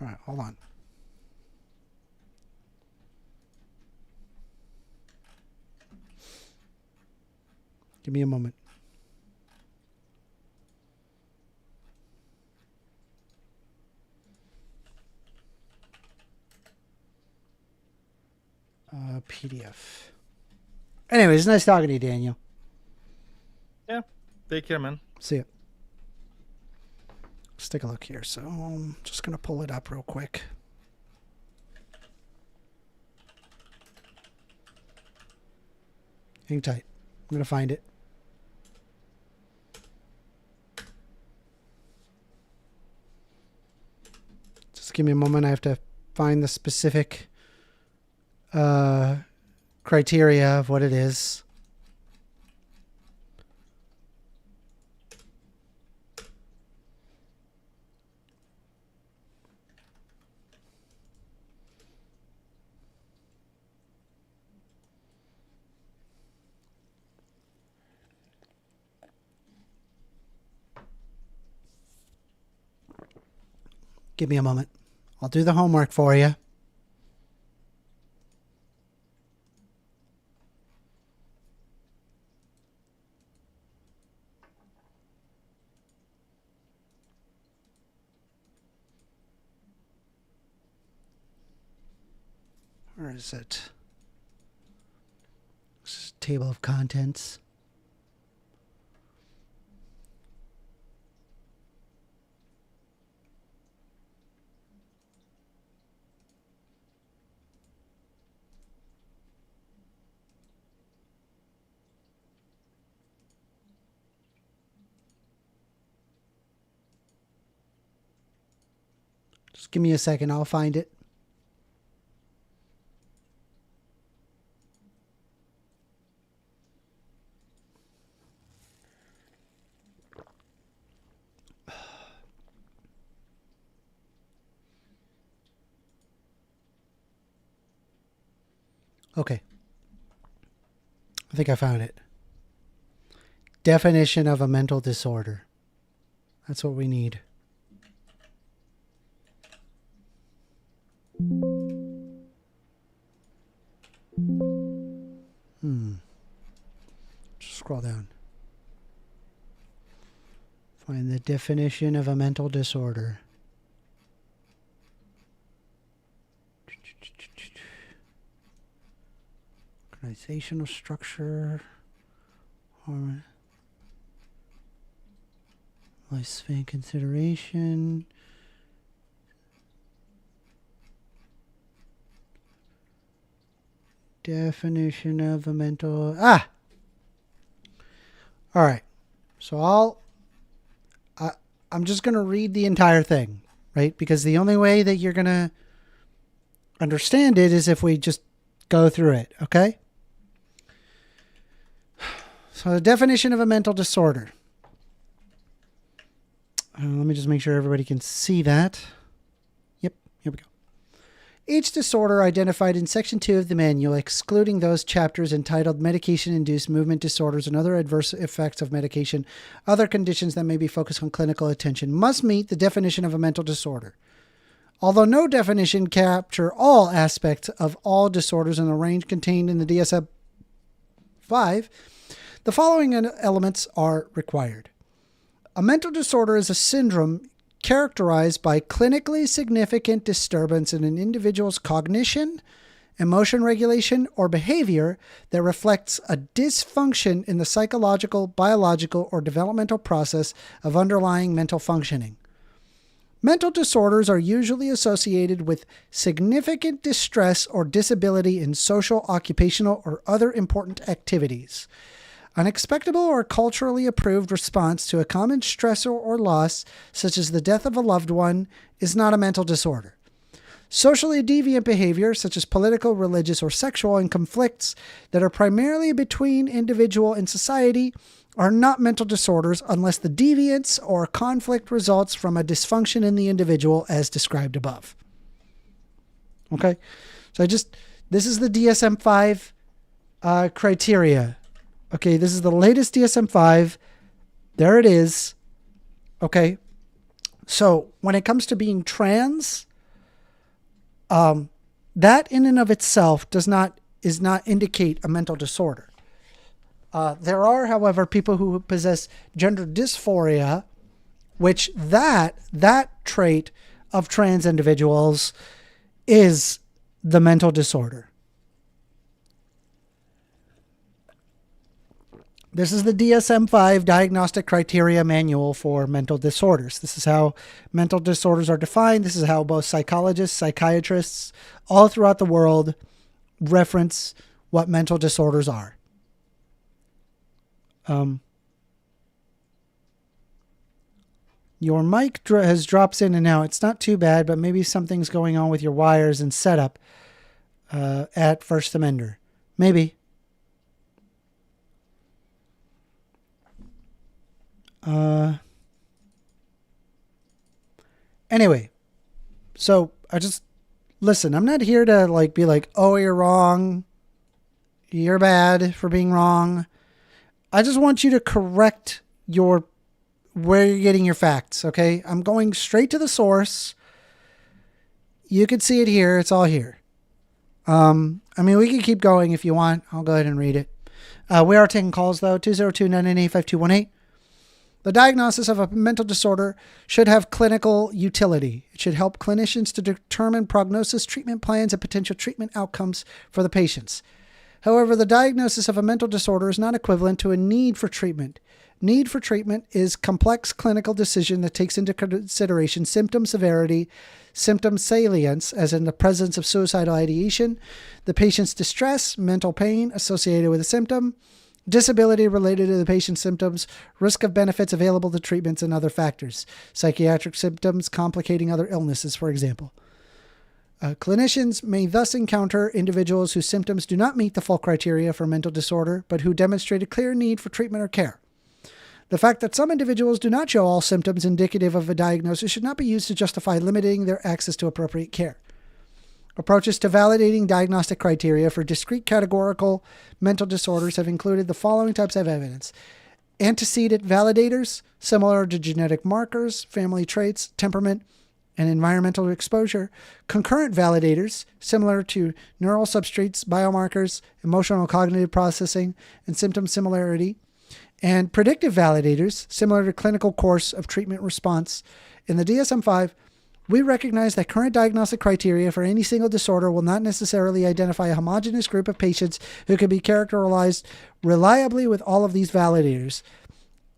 Speaker 1: All right, hold on. Give me a moment. PDF. Anyways, nice talking to you, Daniel.
Speaker 7: Yeah, take care, man.
Speaker 1: See ya. Let's take a look here. So I'm just going to pull it up real quick. Hang tight. I'm going to find it. Just give me a moment. I have to find the specific criteria of what it is. Give me a moment. I'll do the homework for you. Where is it? This is table of contents. Just give me a second. I'll find it. Okay. I think I found it. Definition of a mental disorder. That's what we need. Just scroll down. Find the definition of a mental disorder. Organizational structure, lifespan consideration, definition of a mental. All right. So I'm just going to read the entire thing, right? Because the only way that you're going to understand it is if we just go through it, okay? So the definition of a mental disorder. Let me just make sure everybody can see that. Yep, here we go. Each disorder identified in Section 2 of the manual, excluding those chapters entitled Medication-Induced Movement Disorders and Other Adverse Effects of Medication, Other Conditions that may be focused on clinical attention, must meet the definition of a mental disorder. Although no definition capture all aspects of all disorders in the range contained in the DSM-5, the following elements are required. A mental disorder is a syndrome characterized by clinically significant disturbance in an individual's cognition, emotion regulation, or behavior that reflects a dysfunction in the psychological, biological, or developmental process of underlying mental functioning. Mental disorders are usually associated with significant distress or disability in social, occupational, or other important activities. An expectable or culturally approved response to a common stressor or loss, such as the death of a loved one, is not a mental disorder. Socially deviant behavior, such as political, religious, or sexual, and conflicts that are primarily between individual and society, are not mental disorders unless the deviance or conflict results from a dysfunction in the individual as described above. Okay? So this is the DSM-5 criteria. Okay, this is the latest DSM-5. There it is. Okay? So when it comes to being trans, that in and of itself is not indicate a mental disorder. There are, however, people who possess gender dysphoria, which that trait of trans individuals is the mental disorder. This is the DSM-5 Diagnostic Criteria Manual for Mental Disorders. This is how mental disorders are defined. This is how both psychologists, psychiatrists, all throughout the world reference what mental disorders are. Your mic has drops in and out. It's not too bad, but maybe something's going on with your wires and setup at First Amender. Maybe. Anyway, so listen, I'm not here to be like, oh, you're wrong. You're bad for being wrong. I just want you to correct where you're getting your facts, okay? I'm going straight to the source. You can see it here. It's all here. We can keep going if you want. I'll go ahead and read it. We are taking calls, though. 202-998-5218. The diagnosis of a mental disorder should have clinical utility. It should help clinicians to determine prognosis, treatment plans, and potential treatment outcomes for the patients. However, the diagnosis of a mental disorder is not equivalent to a need for treatment. Need for treatment is a complex clinical decision that takes into consideration symptom severity, symptom salience, as in the presence of suicidal ideation, the patient's distress, mental pain associated with a symptom, disability related to the patient's symptoms, risk of benefits available to treatments, and other factors. Psychiatric symptoms complicating other illnesses, for example. Clinicians may thus encounter individuals whose symptoms do not meet the full criteria for mental disorder, but who demonstrate a clear need for treatment or care. The fact that some individuals do not show all symptoms indicative of a diagnosis should not be used to justify limiting their access to appropriate care. Approaches to validating diagnostic criteria for discrete categorical mental disorders have included the following types of evidence. Antecedent validators, similar to genetic markers, family traits, temperament, and environmental exposure. Concurrent validators, similar to neural substrates, biomarkers, emotional cognitive processing, and symptom similarity. And predictive validators, similar to clinical course of treatment response. In the DSM-5, we recognize that current diagnostic criteria for any single disorder will not necessarily identify a homogeneous group of patients who can be characterized reliably with all of these validators.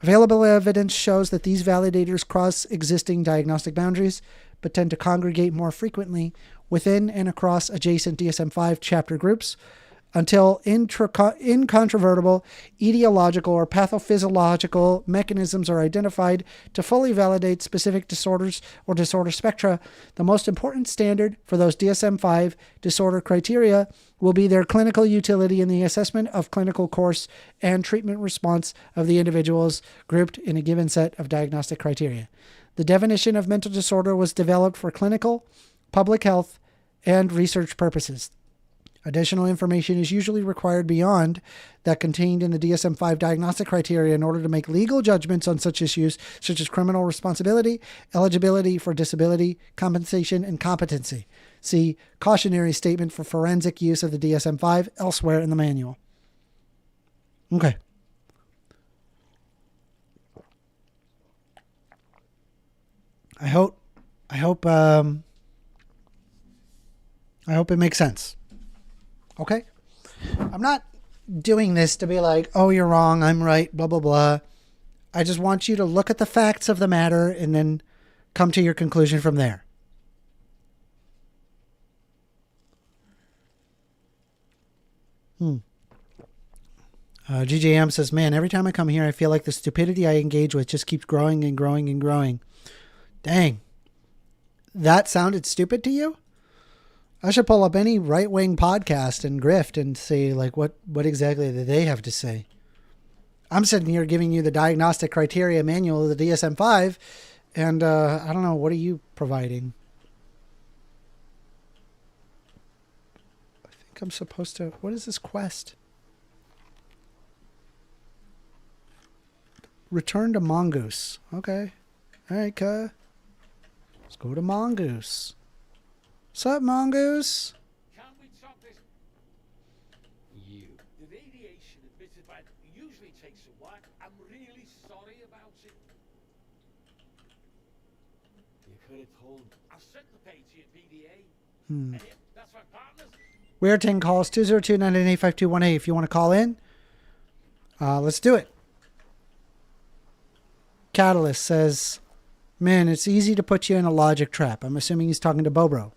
Speaker 1: Available evidence shows that these validators cross existing diagnostic boundaries, but tend to congregate more frequently within and across adjacent DSM-5 chapter groups until incontrovertible etiological or pathophysiological mechanisms are identified to fully validate specific disorders or disorder spectra. The most important standard for those DSM-5 disorder criteria will be their clinical utility in the assessment of clinical course and treatment response of the individuals grouped in a given set of diagnostic criteria. The definition of mental disorder was developed for clinical, public health, and research purposes. Additional information is usually required beyond that contained in the DSM-5 diagnostic criteria in order to make legal judgments on such issues, such as criminal responsibility, eligibility for disability, compensation, and competency. See cautionary statement for forensic use of the DSM-5 elsewhere in the manual. Okay. I hope it makes sense. Okay? I'm not doing this to be like, oh, you're wrong, I'm right, blah, blah, blah. I just want you to look at the facts of the matter and then come to your conclusion from there. GJM says, man, every time I come here, I feel like the stupidity I engage with just keeps growing and growing and growing. Dang. That sounded stupid to you? I should pull up any right-wing podcast and grift and see like what exactly do they have to say. I'm sitting here giving you the diagnostic criteria manual of the DSM-5, and I don't know, what are you providing? I think I'm supposed to... What is this quest? Return to Mongoose. Okay. All right, let's go to Mongoose. What's up, Mongoose?
Speaker 8: Can we talk this? You. The radiation emitted by it usually takes a while. I'm really sorry about it. You could have told. I'll send the page to your PDA. Hey, that's my partners.
Speaker 1: Weird Ting calls 202-998-5218 if you want to call in. Let's do it. Catalyst says, man, it's easy to put you in a logic trap. I'm assuming he's talking to Bobro.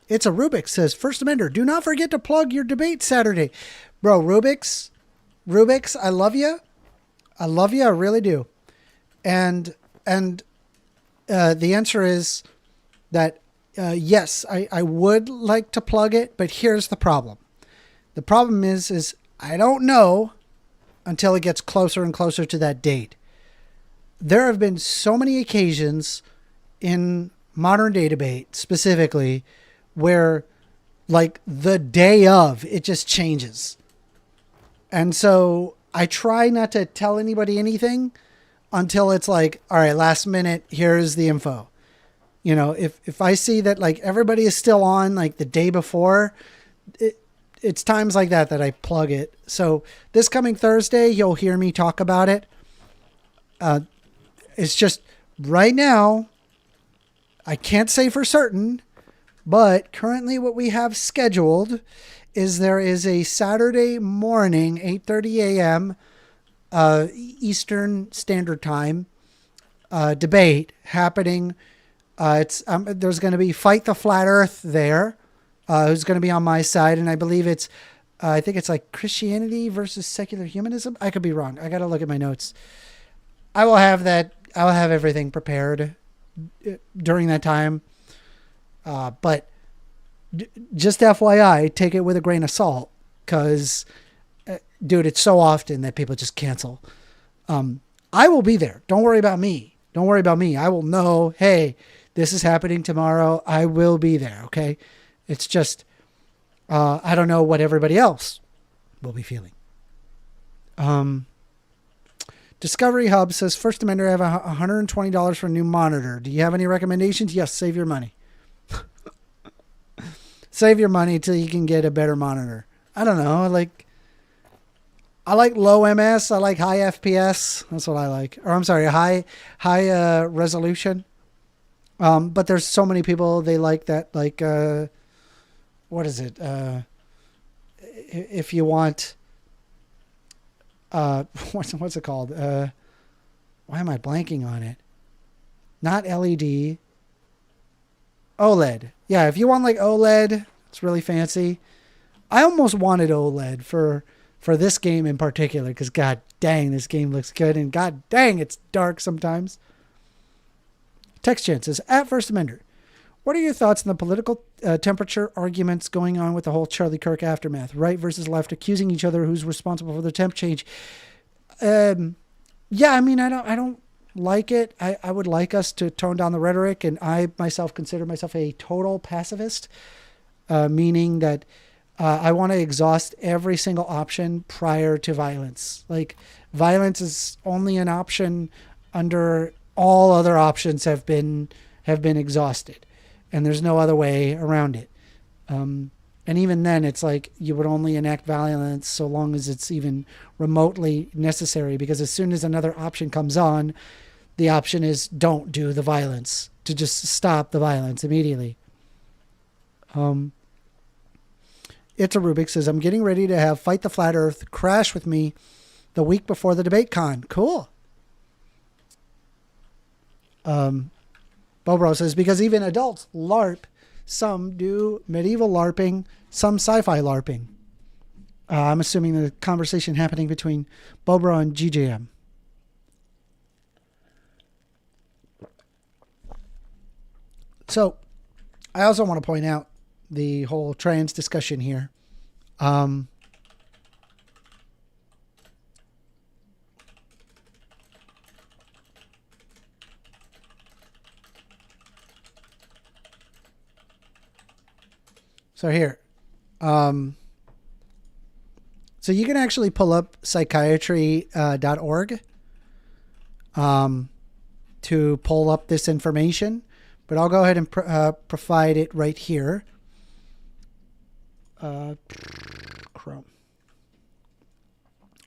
Speaker 1: It's a Rubik says, First Amender, do not forget to plug your debate Saturday. Bro, Rubik's, I love you. I love you. I really do. And the answer is that, yes, I would like to plug it, but here's the problem. The problem is I don't know until it gets closer and closer to that date. There have been so many occasions in modern day debate specifically where like the day of it just changes. And so I try not to tell anybody anything until it's like, all right, last minute, here's the info. You know, if I see that like everybody is still on like the day before, it's times like that I plug it. So this coming Thursday, you'll hear me talk about it. It's just right now, I can't say for certain, but currently what we have scheduled is there is a Saturday morning, 8:30 a.m. Eastern Standard Time debate happening. There's going to be Fight the Flat Earth there, who's going to be on my side, and I believe I think it's like Christianity versus secular humanism. I could be wrong. I got to look at my notes. I will have that. I will have everything prepared during that time. But just FYI, take it with a grain of salt, because, dude, it's so often that people just cancel. I will be there. Don't worry about me. Don't worry about me. I will know, hey, this is happening tomorrow. I will be there, okay? It's just, I don't know what everybody else will be feeling. Discovery Hub says, First Amender, I have $120 for a new monitor. Do you have any recommendations? Yes, save your money. Save your money till you can get a better monitor. I don't know. I like low MS. I like high FPS. That's what I like. Or I'm sorry, high resolution. But there's so many people, they like that, like, what is it? If you want, what's it called? Why am I blanking on it? Not LED. OLED. Yeah, if you want like OLED, it's really fancy. I almost wanted OLED for this game in particular, because god dang, this game looks good, and god dang, it's dark sometimes. Text Chan says, at First Amender, what are your thoughts on the political temperature arguments going on with the whole Charlie Kirk aftermath? Right versus left accusing each other who's responsible for the temp change. Yeah, I mean, I don't like it. I would like us to tone down the rhetoric, and I myself consider myself a total pacifist, meaning that I want to exhaust every single option prior to violence. Like, violence is only an option under all other options have been exhausted, and there's no other way around it. And even then, it's like you would only enact violence so long as it's even remotely necessary, because as soon as another option comes on, the option is don't do the violence, to just stop the violence immediately. It's a Rubik says, I'm getting ready to have Fight the Flat Earth crash with me the week before the debate con. Cool. Bobro says, because even adults LARP. Some do medieval LARPing, some sci-fi LARPing. I'm assuming the conversation happening between Bobro and GJM. So, I also want to point out the whole trans discussion here. So here, so you can actually pull up psychiatry.org to pull up this information, but I'll go ahead and provide it right here. Chrome.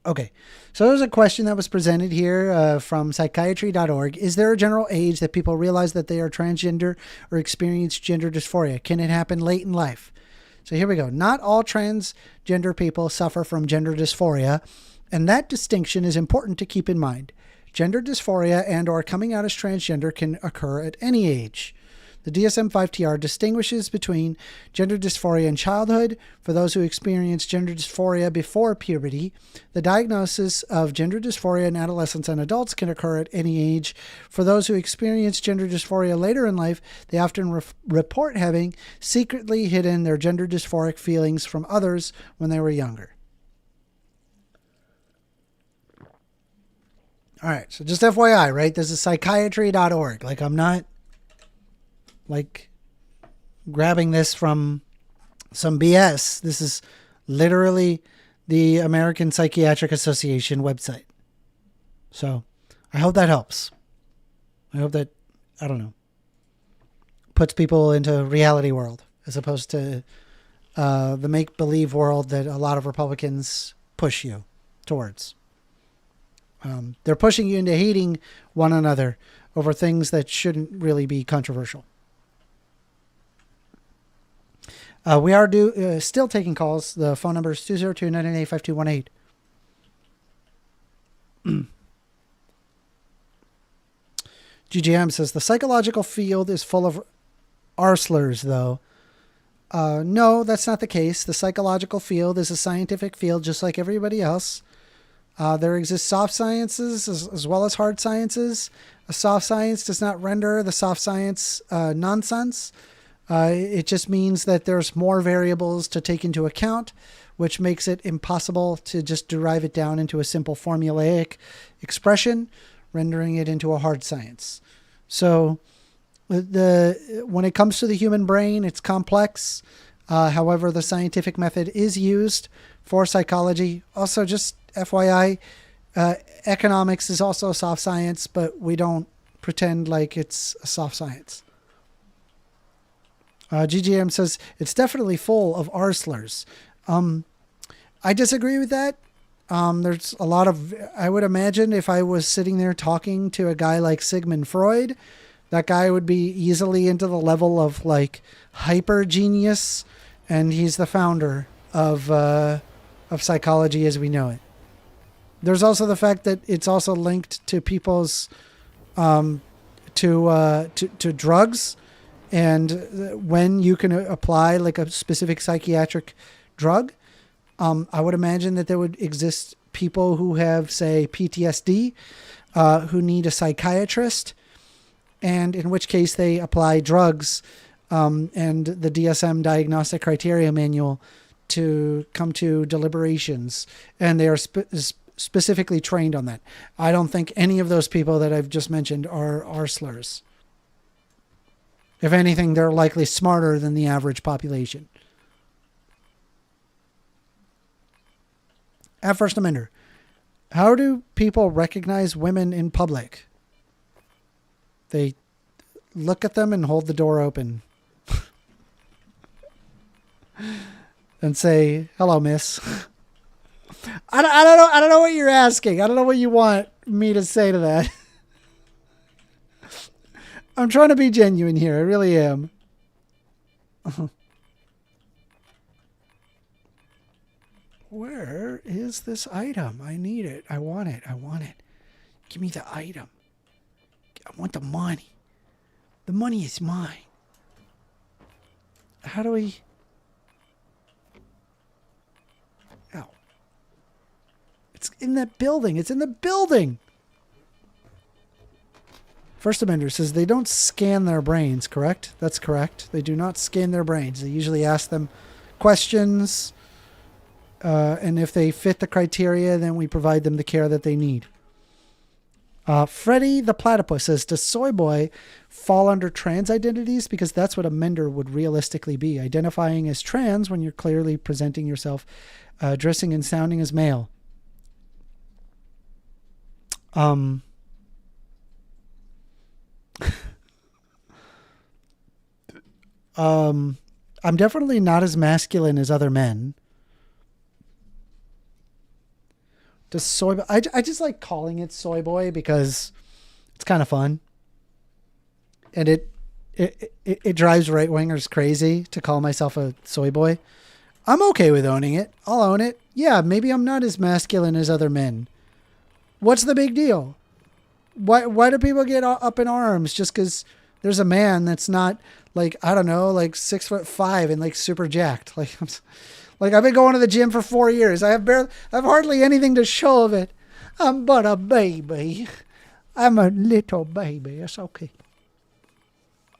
Speaker 1: Okay, so there's a question that was presented here from psychiatry.org. Is there a general age that people realize that they are transgender or experience gender dysphoria? Can it happen late in life? So here we go. Not all transgender people suffer from gender dysphoria, and that distinction is important to keep in mind. Gender dysphoria and or coming out as transgender can occur at any age. The DSM-5-TR distinguishes between gender dysphoria in childhood for those who experience gender dysphoria before puberty. The diagnosis of gender dysphoria in adolescents and adults can occur at any age. For those who experience gender dysphoria later in life, they often report having secretly hidden their gender dysphoric feelings from others when they were younger. All right, so just FYI, right? This is psychiatry.org. Like, I'm not like grabbing this from some BS. This is literally the American Psychiatric Association website. So I hope that helps. I hope that, I don't know, puts people into reality world as opposed to the make-believe world that a lot of Republicans push you towards. They're pushing you into hating one another over things that shouldn't really be controversial. We are still taking calls. The phone number is 202-998-5218. GGM says, the psychological field is full of arslers, though. No, that's not the case. The psychological field is a scientific field just like everybody else. There exist soft sciences as well as hard sciences. A soft science does not render the soft science nonsense. It just means that there's more variables to take into account, which makes it impossible to just derive it down into a simple formulaic expression, rendering it into a hard science. So when it comes to the human brain, it's complex. However, the scientific method is used for psychology. Also, just FYI, economics is also a soft science, but we don't pretend like it's a soft science. GGM says, it's definitely full of arslers. I disagree with that. There's a lot of, I would imagine if I was sitting there talking to a guy like Sigmund Freud, that guy would be easily into the level of like hyper genius, and he's the founder of psychology as we know it. There's also the fact that it's also linked to people's to drugs, and when you can apply like a specific psychiatric drug. I would imagine that there would exist people who have, say, PTSD, who need a psychiatrist, and in which case they apply drugs and the DSM diagnostic criteria manual to come to deliberations, and they are specifically trained on that. I don't think any of those people that I've just mentioned are slurs. If anything, they're likely smarter than the average population. At First Amender, how do people recognize women in public? They look at them and hold the door open. and say, hello, miss. I don't know what you're asking. I don't know what you want me to say to that. I'm trying to be genuine here. I really am. Where is this item? I need it. I want it. I want it. Give me the item. I want the money. The money is mine. How do we... Ow. It's in that building. It's in the building. First Amender says they don't scan their brains, correct? That's correct. They do not scan their brains. They usually ask them questions, and if they fit the criteria, then we provide them the care that they need. Freddy the Platypus says, does soy boy fall under trans identities? Because that's what a mender would realistically be. Identifying as trans when you're clearly presenting yourself, dressing and sounding as male. I'm definitely not as masculine as other men. Does soy boy... I just like calling it soy boy because it's kind of fun. And it drives right-wingers crazy to call myself a soy boy. I'm okay with owning it. I'll own it. Yeah, maybe I'm not as masculine as other men. What's the big deal? Why do people get up in arms just because there's a man that's not, like, I don't know, like 6'5" and like super jacked? Like, I've been going to the gym for 4 years. I have hardly anything to show of it. I'm but a baby. I'm a little baby. It's okay.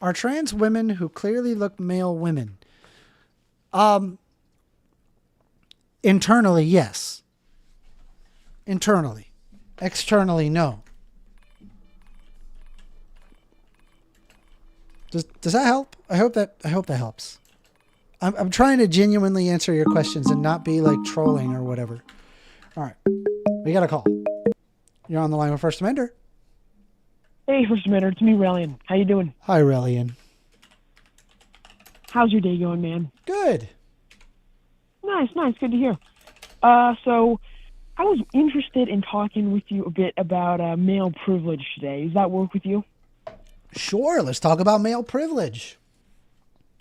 Speaker 1: Are trans women who clearly look male women? Internally, yes. Internally. Externally, no. Does that help? I hope that helps. I'm trying to genuinely answer your questions and not be like trolling or whatever. All right. We got a call. You're on the line with First Amender.
Speaker 9: Hey, First Amender. It's me, Relion. How you doing?
Speaker 1: Hi, Relion.
Speaker 9: How's your day going, man?
Speaker 1: Good.
Speaker 9: Nice. Good to hear. So I was interested in talking with you a bit about male privilege today. Does that work with you?
Speaker 1: Sure. Let's talk about male privilege.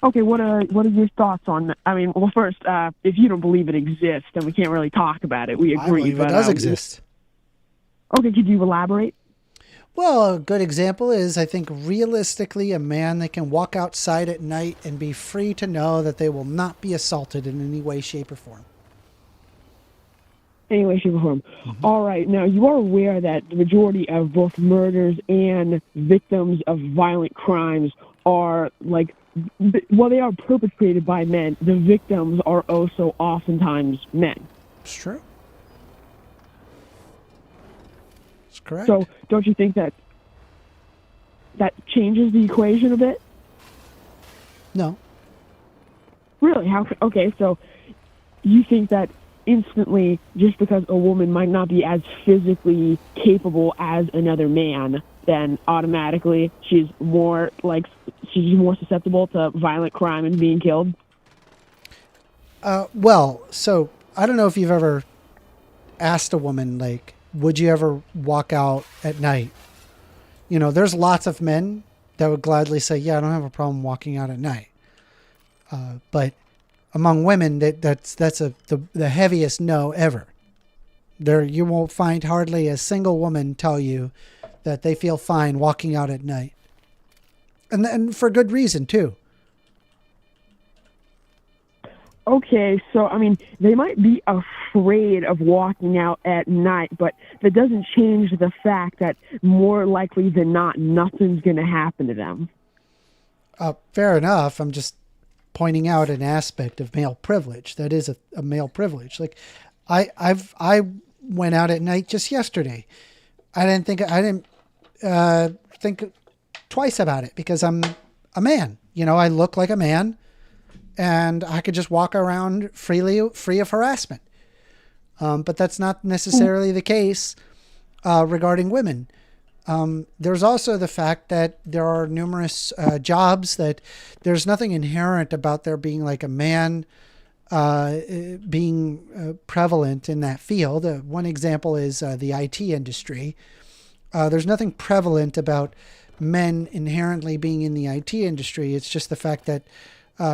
Speaker 9: Okay, what are your thoughts on that? I mean, well, first, if you don't believe it exists, then we can't really talk about it. We agree.
Speaker 1: I believe it does exist.
Speaker 9: Okay, could you elaborate?
Speaker 1: Well, a good example is, I think, realistically, a man that can walk outside at night and be free to know that they will not be assaulted in any way, shape, or form.
Speaker 9: Any way, shape, or form. Mm-hmm. All right. Now, you are aware that the majority of both murders and victims of violent crimes are, like, well, they are perpetrated by men. The victims are also oftentimes men.
Speaker 1: It's true. It's correct.
Speaker 9: So, don't you think that changes the equation a bit?
Speaker 1: No.
Speaker 9: Really? How? Okay, so you think that instantly, just because a woman might not be as physically capable as another man, then automatically she's more susceptible to violent crime and being killed?
Speaker 1: Well, so I don't know if you've ever asked a woman, like, would you ever walk out at night? You know, there's lots of men that would gladly say, yeah, I don't have a problem walking out at night. But among women, that's the heaviest no ever. You won't find hardly a single woman tell you that they feel fine walking out at night. And for good reason, too.
Speaker 9: Okay, so, I mean, they might be afraid of walking out at night, but that doesn't change the fact that more likely than not, nothing's going to happen to them.
Speaker 1: Fair enough. I'm just pointing out an aspect of male privilege. That is a male privilege. Like, I went out at night just yesterday. I didn't think twice about it because I'm a man. You know, I look like a man. And I could just walk around free of harassment. But that's not necessarily the case regarding women. There's also the fact that there are numerous jobs that there's nothing inherent about there being like a man being prevalent in that field. One example is the IT industry. There's nothing prevalent about men inherently being in the IT industry. It's just the fact that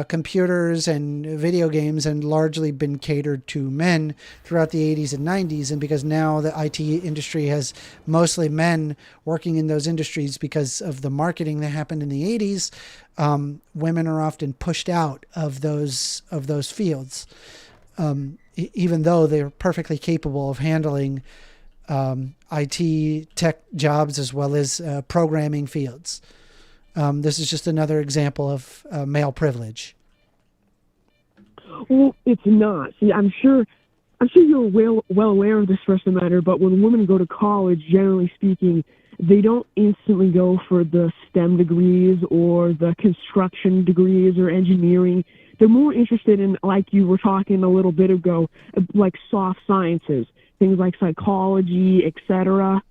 Speaker 1: computers and video games had largely been catered to men throughout the 80s and 90s. And because now the IT industry has mostly men working in those industries because of the marketing that happened in the 80s, women are often pushed out of those fields, even though they're perfectly capable of handling IT tech jobs as well as programming fields. This is just another example of male privilege.
Speaker 9: Well, it's not. See, I'm sure you're well aware of this, first matter, but when women go to college, generally speaking, they don't instantly go for the STEM degrees or the construction degrees or engineering. They're more interested in, like you were talking a little bit ago, like soft sciences, things like psychology, etc.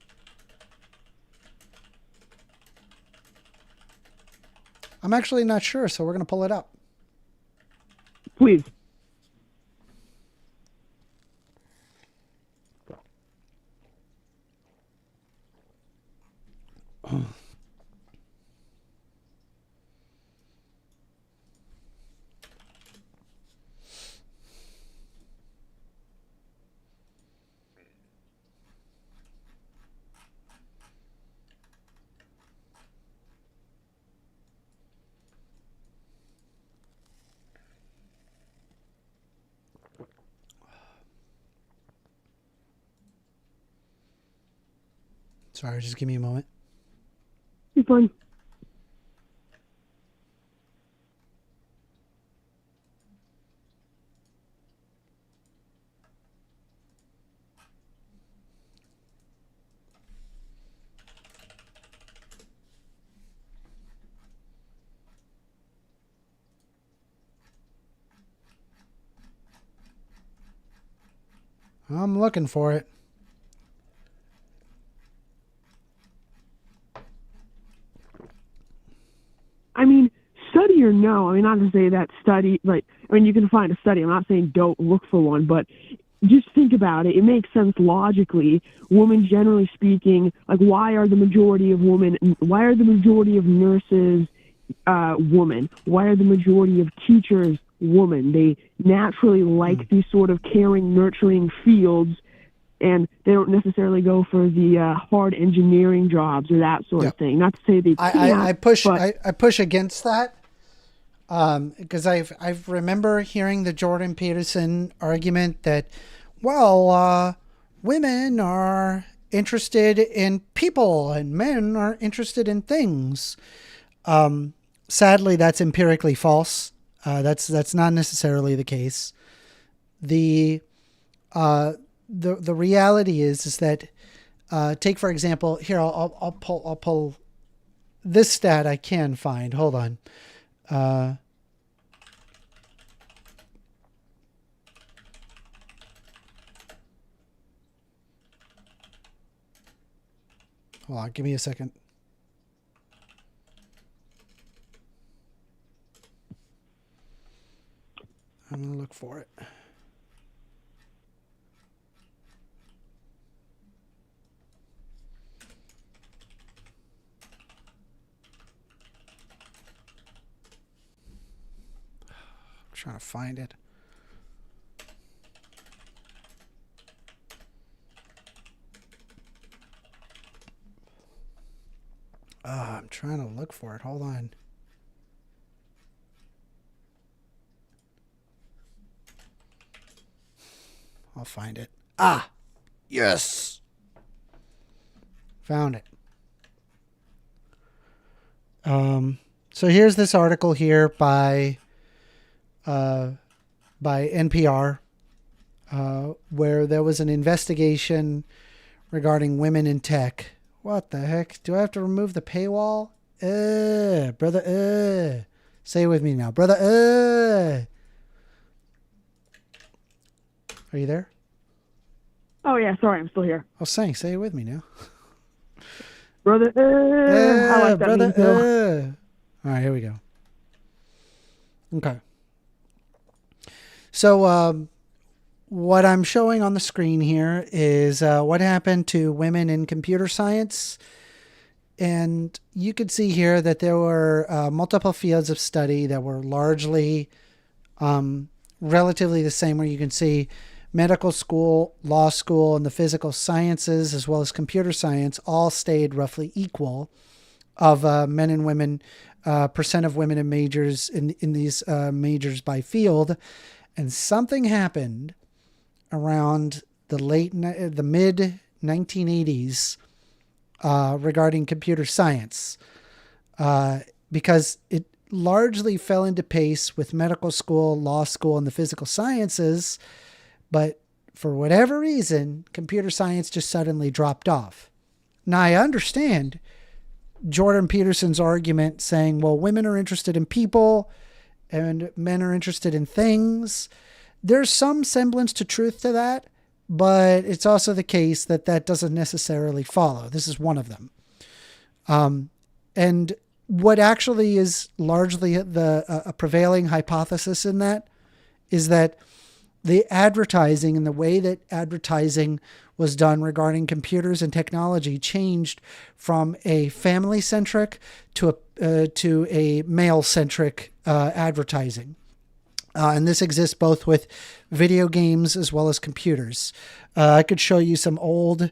Speaker 1: I'm actually not sure, so we're going to pull it up.
Speaker 9: Please.
Speaker 1: Sorry, just give me a moment.
Speaker 9: You're fine.
Speaker 1: I'm looking for it.
Speaker 9: I mean, study or no, I mean, not to say that study, like, I mean, you can find a study. I'm not saying don't look for one, but just think about it. It makes sense logically. Women, generally speaking, like, why are the majority of nurses women? Why are the majority of teachers women? They naturally like these sort of caring, nurturing fields, and they don't necessarily go for the hard engineering jobs or that sort of thing. Not to say they can't.
Speaker 1: I push against that because I remember hearing the Jordan Peterson argument that, well, women are interested in people and men are interested in things. Sadly, that's empirically false. That's not necessarily the case. The reality is that take, for example, here I'll pull this stat I can find. Hold on. Hold on, give me a second. I'm gonna look for it. Trying to find it. I'm trying to look for it. Hold on. I'll find it. Yes. Found it. So here's this article here by NPR, where there was an investigation regarding women in tech. What the heck? Do I have to remove the paywall? Brother, say it with me now. Brother, Are you there?
Speaker 9: Oh, yeah, sorry, I'm still here.
Speaker 1: Oh, say it with me now.
Speaker 9: Brother, I like that
Speaker 1: brother,
Speaker 9: meme too.
Speaker 1: All right, here we go. Okay. So what I'm showing on the screen here is what happened to women in computer science. And you could see here that there were multiple fields of study that were largely relatively the same, where you can see medical school, law school, and the physical sciences, as well as computer science, all stayed roughly equal of men and women, percent of women in majors in these majors by field. And something happened around the mid 1980s regarding computer science, because it largely fell into pace with medical school, law school, and the physical sciences. But for whatever reason, computer science just suddenly dropped off. Now, I understand Jordan Peterson's argument saying, well, women are interested in people and men are interested in things. There's some semblance to truth to that, but it's also the case that that doesn't necessarily follow. This is one of them. And what actually is largely a prevailing hypothesis in that is that the advertising and the way that advertising was done regarding computers and technology changed from a family-centric to a male-centric advertising. And this exists both with video games as well as computers. I could show you some old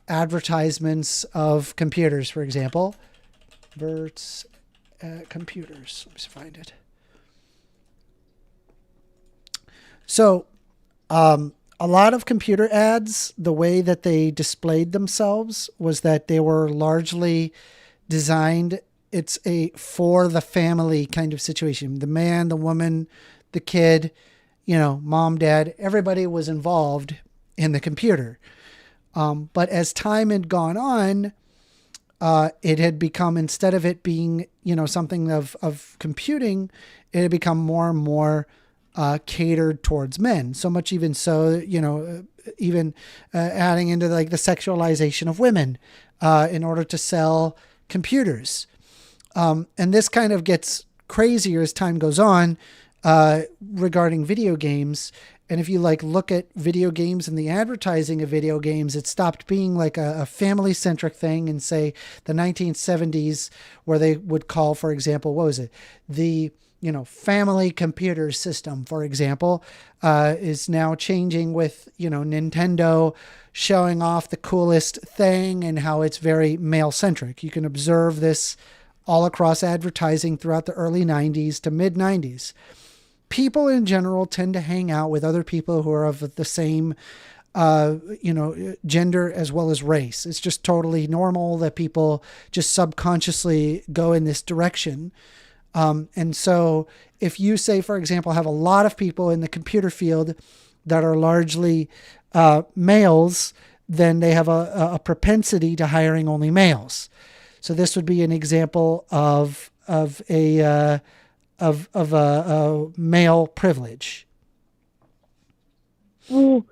Speaker 1: advertisements of computers, for example. Verts computers. Let me find it. So, a lot of computer ads, the way that they displayed themselves was that they were largely designed. It's a for the family kind of situation. The man, the woman, the kid, mom, dad, everybody was involved in the computer. But as time had gone on, it had become, instead of it being, something of computing, it had become more and more catered towards men. So much even so, even adding into like the sexualization of women in order to sell computers. And this kind of gets crazier as time goes on regarding video games. And if you look at video games and the advertising of video games, it stopped being like a family-centric thing in, say, the 1970s, where they would call, for example, what was it? The family computer system, for example, is now changing with, Nintendo showing off the coolest thing and how it's very male-centric. You can observe this all across advertising throughout the early 90s to mid 90s. People in general tend to hang out with other people who are of the same, gender as well as race. It's just totally normal that people just subconsciously go in this direction. And so if you say, for example, have a lot of people in the computer field that are largely males, then they have a propensity to hiring only males. So this would be an example of a male privilege.
Speaker 9: Well,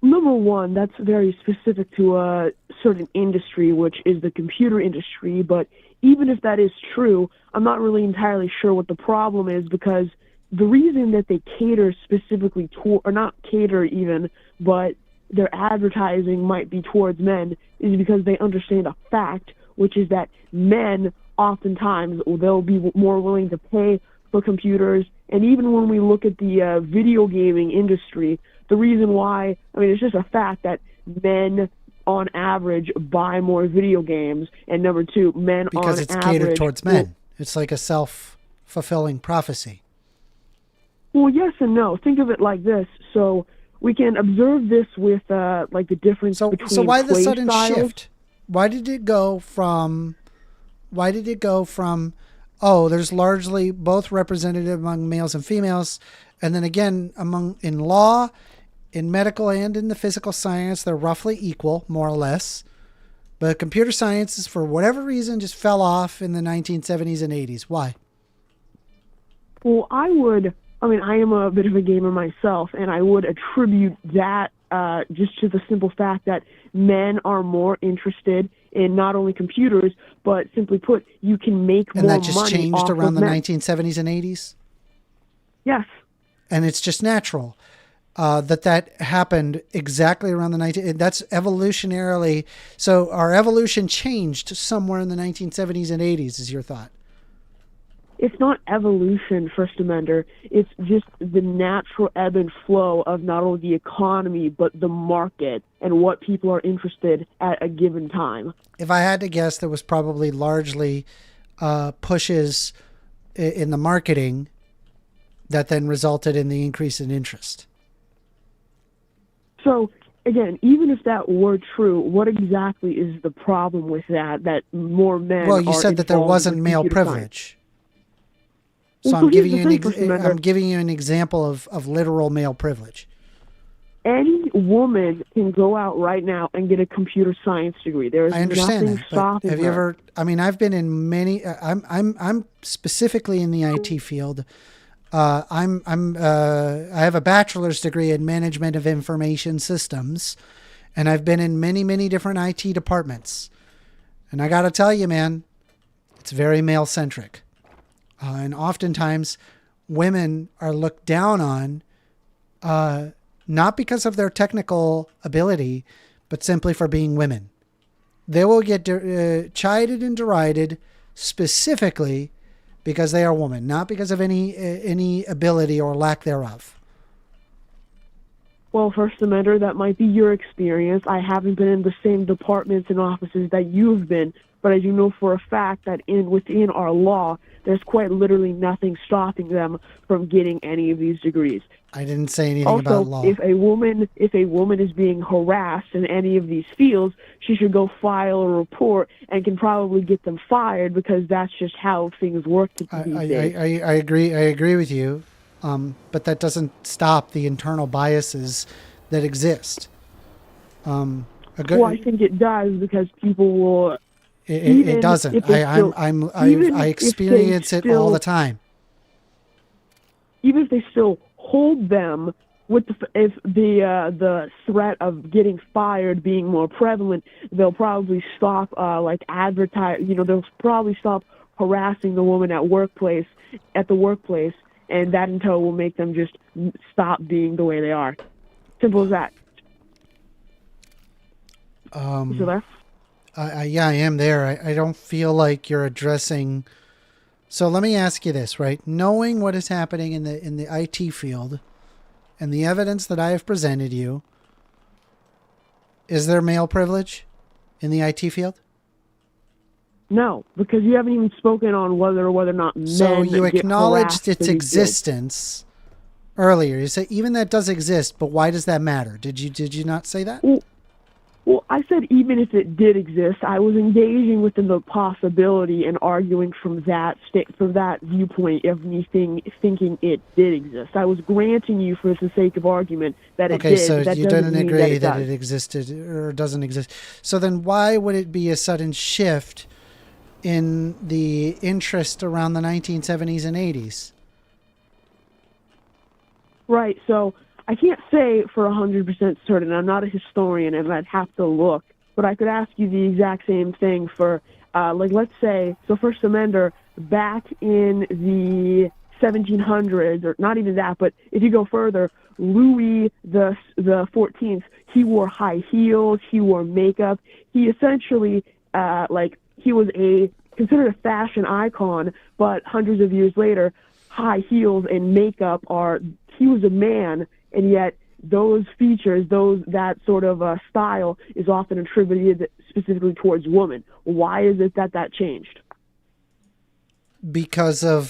Speaker 9: number one, that's very specific to a certain industry, which is the computer industry. But even if that is true, I'm not really entirely sure what the problem is, because the reason that they cater specifically to, or not cater even, but their advertising might be towards men, is because they understand a fact, which is that men oftentimes, they'll be more willing to pay for computers. And even when we look at the video gaming industry, the reason why, it's just a fact that men on average buy more video games, and number two, men
Speaker 1: because
Speaker 9: on
Speaker 1: it's
Speaker 9: average
Speaker 1: catered towards men. It's like a self-fulfilling prophecy.
Speaker 9: Well, yes and no. Think of it like this. So we can observe this with the difference between
Speaker 1: So why the sudden
Speaker 9: styles.
Speaker 1: shift? Why did it go from there's largely both representative among males and females, and then again in law, in medical, and in the physical science, they're roughly equal, more or less. But computer sciences, for whatever reason, just fell off in the 1970s and 80s. Why?
Speaker 9: Well, I am a bit of a gamer myself, and I would attribute that just to the simple fact that men are more interested in not only computers, but simply put, you can make more money.
Speaker 1: And that just changed
Speaker 9: off
Speaker 1: around
Speaker 9: of
Speaker 1: the
Speaker 9: men.
Speaker 1: 1970s and 80s?
Speaker 9: Yes.
Speaker 1: and it's just natural that happened exactly around the 19. That's evolutionarily. So our evolution changed somewhere in the 1970s and 80s. Is your thought?
Speaker 9: It's not evolution, First Amender. It's just the natural ebb and flow of not only the economy, but the market and what people are interested at a given time.
Speaker 1: If I had to guess, there was probably largely pushes in the marketing that then resulted in the increase in interest.
Speaker 9: So, again, even if that were true, what exactly is the problem with that more men
Speaker 1: Well, you
Speaker 9: are
Speaker 1: said that there
Speaker 9: involved
Speaker 1: wasn't
Speaker 9: with
Speaker 1: male
Speaker 9: computer
Speaker 1: privilege.
Speaker 9: Well,
Speaker 1: So
Speaker 9: so
Speaker 1: I'm
Speaker 9: here's
Speaker 1: giving
Speaker 9: the
Speaker 1: you
Speaker 9: thing, First Amender.
Speaker 1: I'm giving you an example of literal male privilege.
Speaker 9: Any woman can go out right now and get a computer science degree. There is
Speaker 1: I understand
Speaker 9: nothing
Speaker 1: that, but
Speaker 9: stopping
Speaker 1: have you
Speaker 9: her.
Speaker 1: ever? I mean, I've been in many. I'm specifically in the IT field. I have a bachelor's degree in management of information systems, and I've been in many different IT departments. And I got to tell you, man, it's very male centric, and oftentimes women are looked down on. Not because of their technical ability, but simply for being women. They will get chided and derided specifically because they are women, not because of any ability or lack thereof.
Speaker 9: Well, First Amender, that might be your experience. I haven't been in the same departments and offices that you've been, but I do know for a fact that within our law, there's quite literally nothing stopping them from getting any of these degrees.
Speaker 1: I didn't say anything
Speaker 9: Also,
Speaker 1: about law.
Speaker 9: if a woman is being harassed in any of these fields, she should go file a report and can probably get them fired because that's just how things work these days.
Speaker 1: I agree. I agree with you, but that doesn't stop the internal biases that exist.
Speaker 9: Well, I think it does because people will.
Speaker 1: It doesn't. I experience it all the time.
Speaker 9: Even if they still hold them with the threat of getting fired being more prevalent, they'll probably stop they'll probably stop harassing the woman at the workplace, and that in tow will make them just stop being the way they are. Simple as that. You still there?
Speaker 1: Yeah, I am there. I don't feel like you're addressing. So let me ask you this, right? Knowing what is happening in the IT field and the evidence that I have presented you, is there male privilege in the IT field?
Speaker 9: No, because you haven't even spoken on whether or not men
Speaker 1: So you
Speaker 9: get
Speaker 1: acknowledged
Speaker 9: harassed
Speaker 1: its
Speaker 9: in these fields.
Speaker 1: existence earlier. You say even that does exist, but why does that matter? Did you not say that?
Speaker 9: Well, I said even if it did exist, I was engaging within the possibility and arguing from that viewpoint of me thinking it did exist. I was granting you, for the sake of argument, that it did.
Speaker 1: Okay, so
Speaker 9: that
Speaker 1: you
Speaker 9: doesn't
Speaker 1: didn't
Speaker 9: mean
Speaker 1: agree
Speaker 9: that
Speaker 1: that it existed or doesn't exist. So then why would it be a sudden shift in the interest around the 1970s and 80s?
Speaker 9: Right, so I can't say for 100% certain. I'm not a historian, and I'd have to look. But I could ask you the exact same thing for, let's say, so First Amender, back in the 1700s, or not even that, but if you go further, Louis the 14th, he wore high heels, he wore makeup. He essentially, he was considered a fashion icon, but hundreds of years later, high heels and makeup he was a man. And yet those features, that sort of style is often attributed specifically towards women. Why is it that changed?
Speaker 1: Because of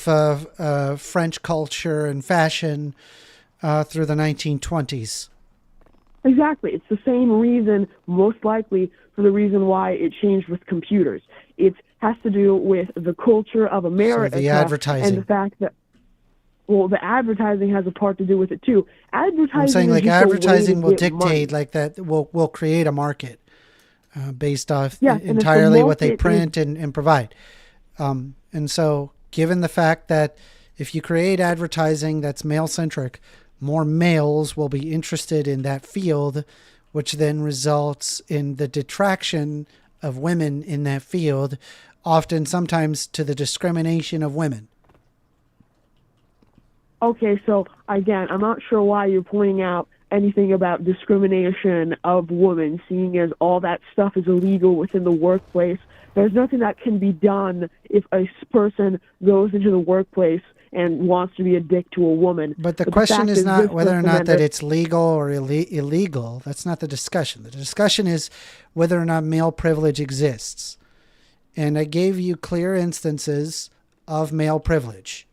Speaker 1: French culture and fashion through the 1920s.
Speaker 9: Exactly. It's the same reason, most likely, for the reason why it changed with computers. It has to do with the culture of America.
Speaker 1: So the advertising.
Speaker 9: And the fact that, well, the advertising has a part to do with it too. Advertising.
Speaker 1: I'm saying
Speaker 9: is
Speaker 1: like
Speaker 9: just a way
Speaker 1: advertising
Speaker 9: to
Speaker 1: will
Speaker 9: get
Speaker 1: dictate
Speaker 9: money.
Speaker 1: like that will create a market based off
Speaker 9: Yeah, and if the
Speaker 1: entirely what they
Speaker 9: market
Speaker 1: print and provide. And so given the fact that if you create advertising that's male centric, more males will be interested in that field, which then results in the detraction of women in that field, often sometimes to the discrimination of women.
Speaker 9: Okay, so again, I'm not sure why you're pointing out anything about discrimination of women, seeing as all that stuff is illegal within the workplace. There's nothing that can be done if a person goes into the workplace and wants to be a dick to a woman.
Speaker 1: But the question is not whether or not that
Speaker 9: it.
Speaker 1: it's legal or illegal. That's not the discussion. The discussion is whether or not male privilege exists. And I gave you clear instances of male privilege.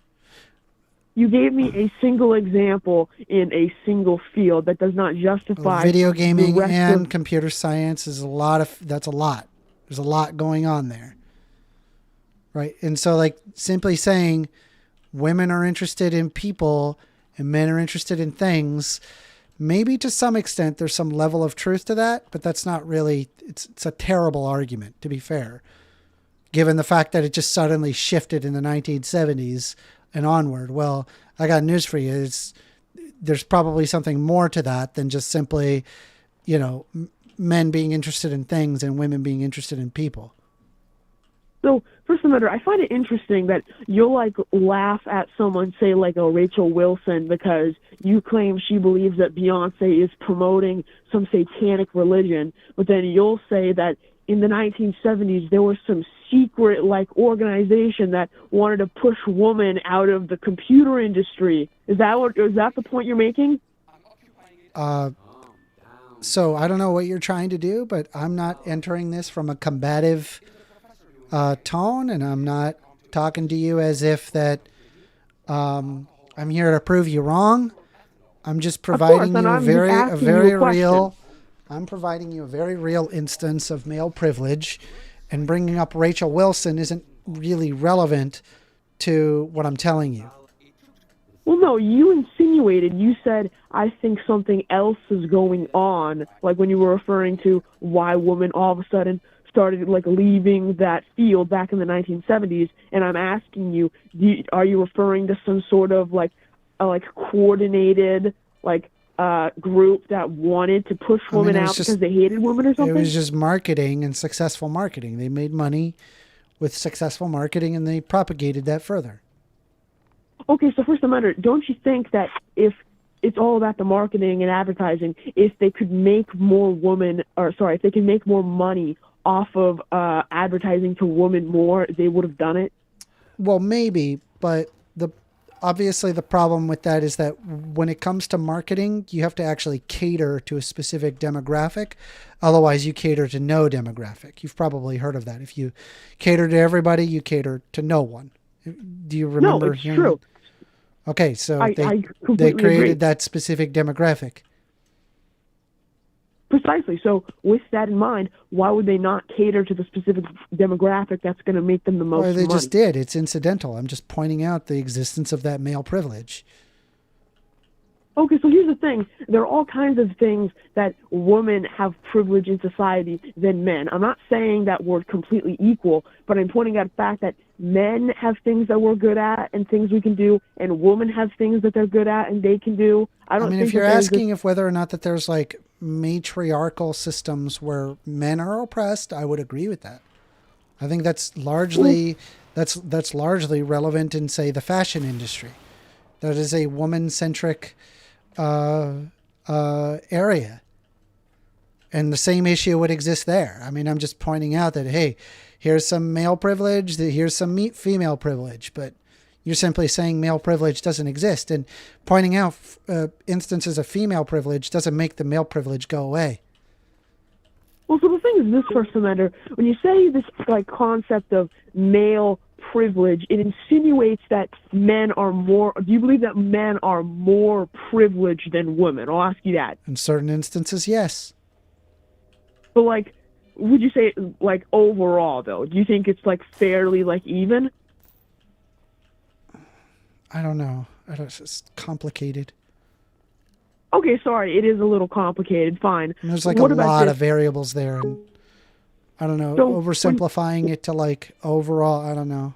Speaker 9: You gave me a single example in a single field that does not justify
Speaker 1: Video gaming
Speaker 9: the rest
Speaker 1: and
Speaker 9: of...
Speaker 1: computer science is that's a lot. There's a lot going on there. Right? And so like simply saying women are interested in people and men are interested in things, maybe to some extent there's some level of truth to that, but that's not really, it's a terrible argument, to be fair, given the fact that it just suddenly shifted in the 1970s and onward. Well, I got news for you. There's probably something more to that than just simply, men being interested in things and women being interested in people.
Speaker 9: So, first of all, I find it interesting that you'll laugh at someone, say a Rachel Wilson, because you claim she believes that Beyonce is promoting some satanic religion, but then you'll say that in the 1970s there was some secret organization that wanted to push women out of the computer industry. Is that the point you're making?
Speaker 1: So I don't know what you're trying to do, but I'm not entering this from a combative tone, and I'm not talking to you as if that I'm here to prove you wrong. I'm just providing you I'm providing you a very real instance of male privilege, and bringing up Rachel Wilson isn't really relevant to what I'm telling you.
Speaker 9: Well, no, you insinuated, you said, I think something else is going on, when you were referring to why women all of a sudden started leaving that field back in the 1970s, and I'm asking you, are you referring to some sort of coordinated group that wanted to push women out because they hated women or something?
Speaker 1: It was just marketing and successful marketing. They made money with successful marketing, and they propagated that further.
Speaker 9: Okay, so first of all, don't you think that if it's all about the marketing and advertising, if they could make more if they could make more money off of advertising to women more, they would have done it?
Speaker 1: Well, maybe, but obviously the problem with that is that when it comes to marketing, you have to actually cater to a specific demographic. Otherwise, you cater to no demographic. You've probably heard of that. If you cater to everybody, you cater to no one. Do you remember?
Speaker 9: No, it's true.
Speaker 1: Okay, so
Speaker 9: I
Speaker 1: they created
Speaker 9: agree.
Speaker 1: that specific demographic.
Speaker 9: Precisely. So with that in mind, why would they not cater to the specific demographic that's going to make them the most money?
Speaker 1: Well, they just did. It's incidental. I'm just pointing out the existence of that male privilege.
Speaker 9: Okay, so here's the thing. There are all kinds of things that women have privilege in society than men. I'm not saying that we're completely equal, but I'm pointing out the fact that men have things that we're good at and things we can do, and women have things that they're good at and they can do. I mean,
Speaker 1: if you're asking if whether or not that there's matriarchal systems where men are oppressed, I would agree with that. I think that's largely relevant in, say, the fashion industry. That is a woman-centric area, and the same issue would exist there. I mean, I'm just pointing out that, hey, here's some male privilege, here's some female privilege, but you're simply saying male privilege doesn't exist, and pointing out instances of female privilege doesn't make the male privilege go away.
Speaker 9: Well, so the thing is this, First Amender, when you say this concept of male privilege, it insinuates that men are more. Do you believe that men are more privileged than women? I'll ask you that.
Speaker 1: In certain instances, yes.
Speaker 9: But would you say overall though? Do you think it's fairly even?
Speaker 1: I don't know. It's complicated.
Speaker 9: Okay, sorry, it is a little complicated. Fine.
Speaker 1: And there's a lot of variables there, and I don't know. So oversimplifying it to overall, I don't know.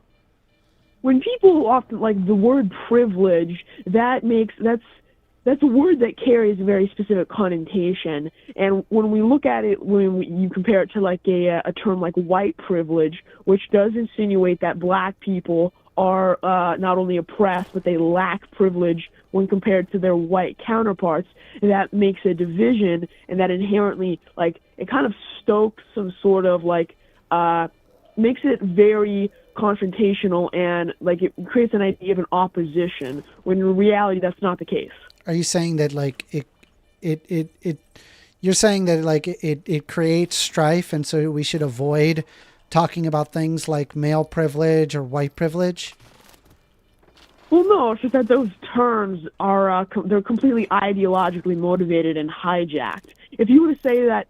Speaker 9: When people often the word privilege, that's a word that carries a very specific connotation. And when we look at it, when you compare it to a term like white privilege, which does insinuate that black people are not only oppressed, but they lack privilege when compared to their white counterparts. And that makes a division, and that inherently, like, it kind of stokes some sort of, like, makes it very confrontational, and, like, it creates an idea of an opposition, when in reality that's not the case.
Speaker 1: Are you saying that, like, you're saying that, like, it creates strife, and so we should avoid talking about things like male privilege or white privilege?
Speaker 9: Well, no, it's just that those terms are they're completely ideologically motivated and hijacked. If you were to say that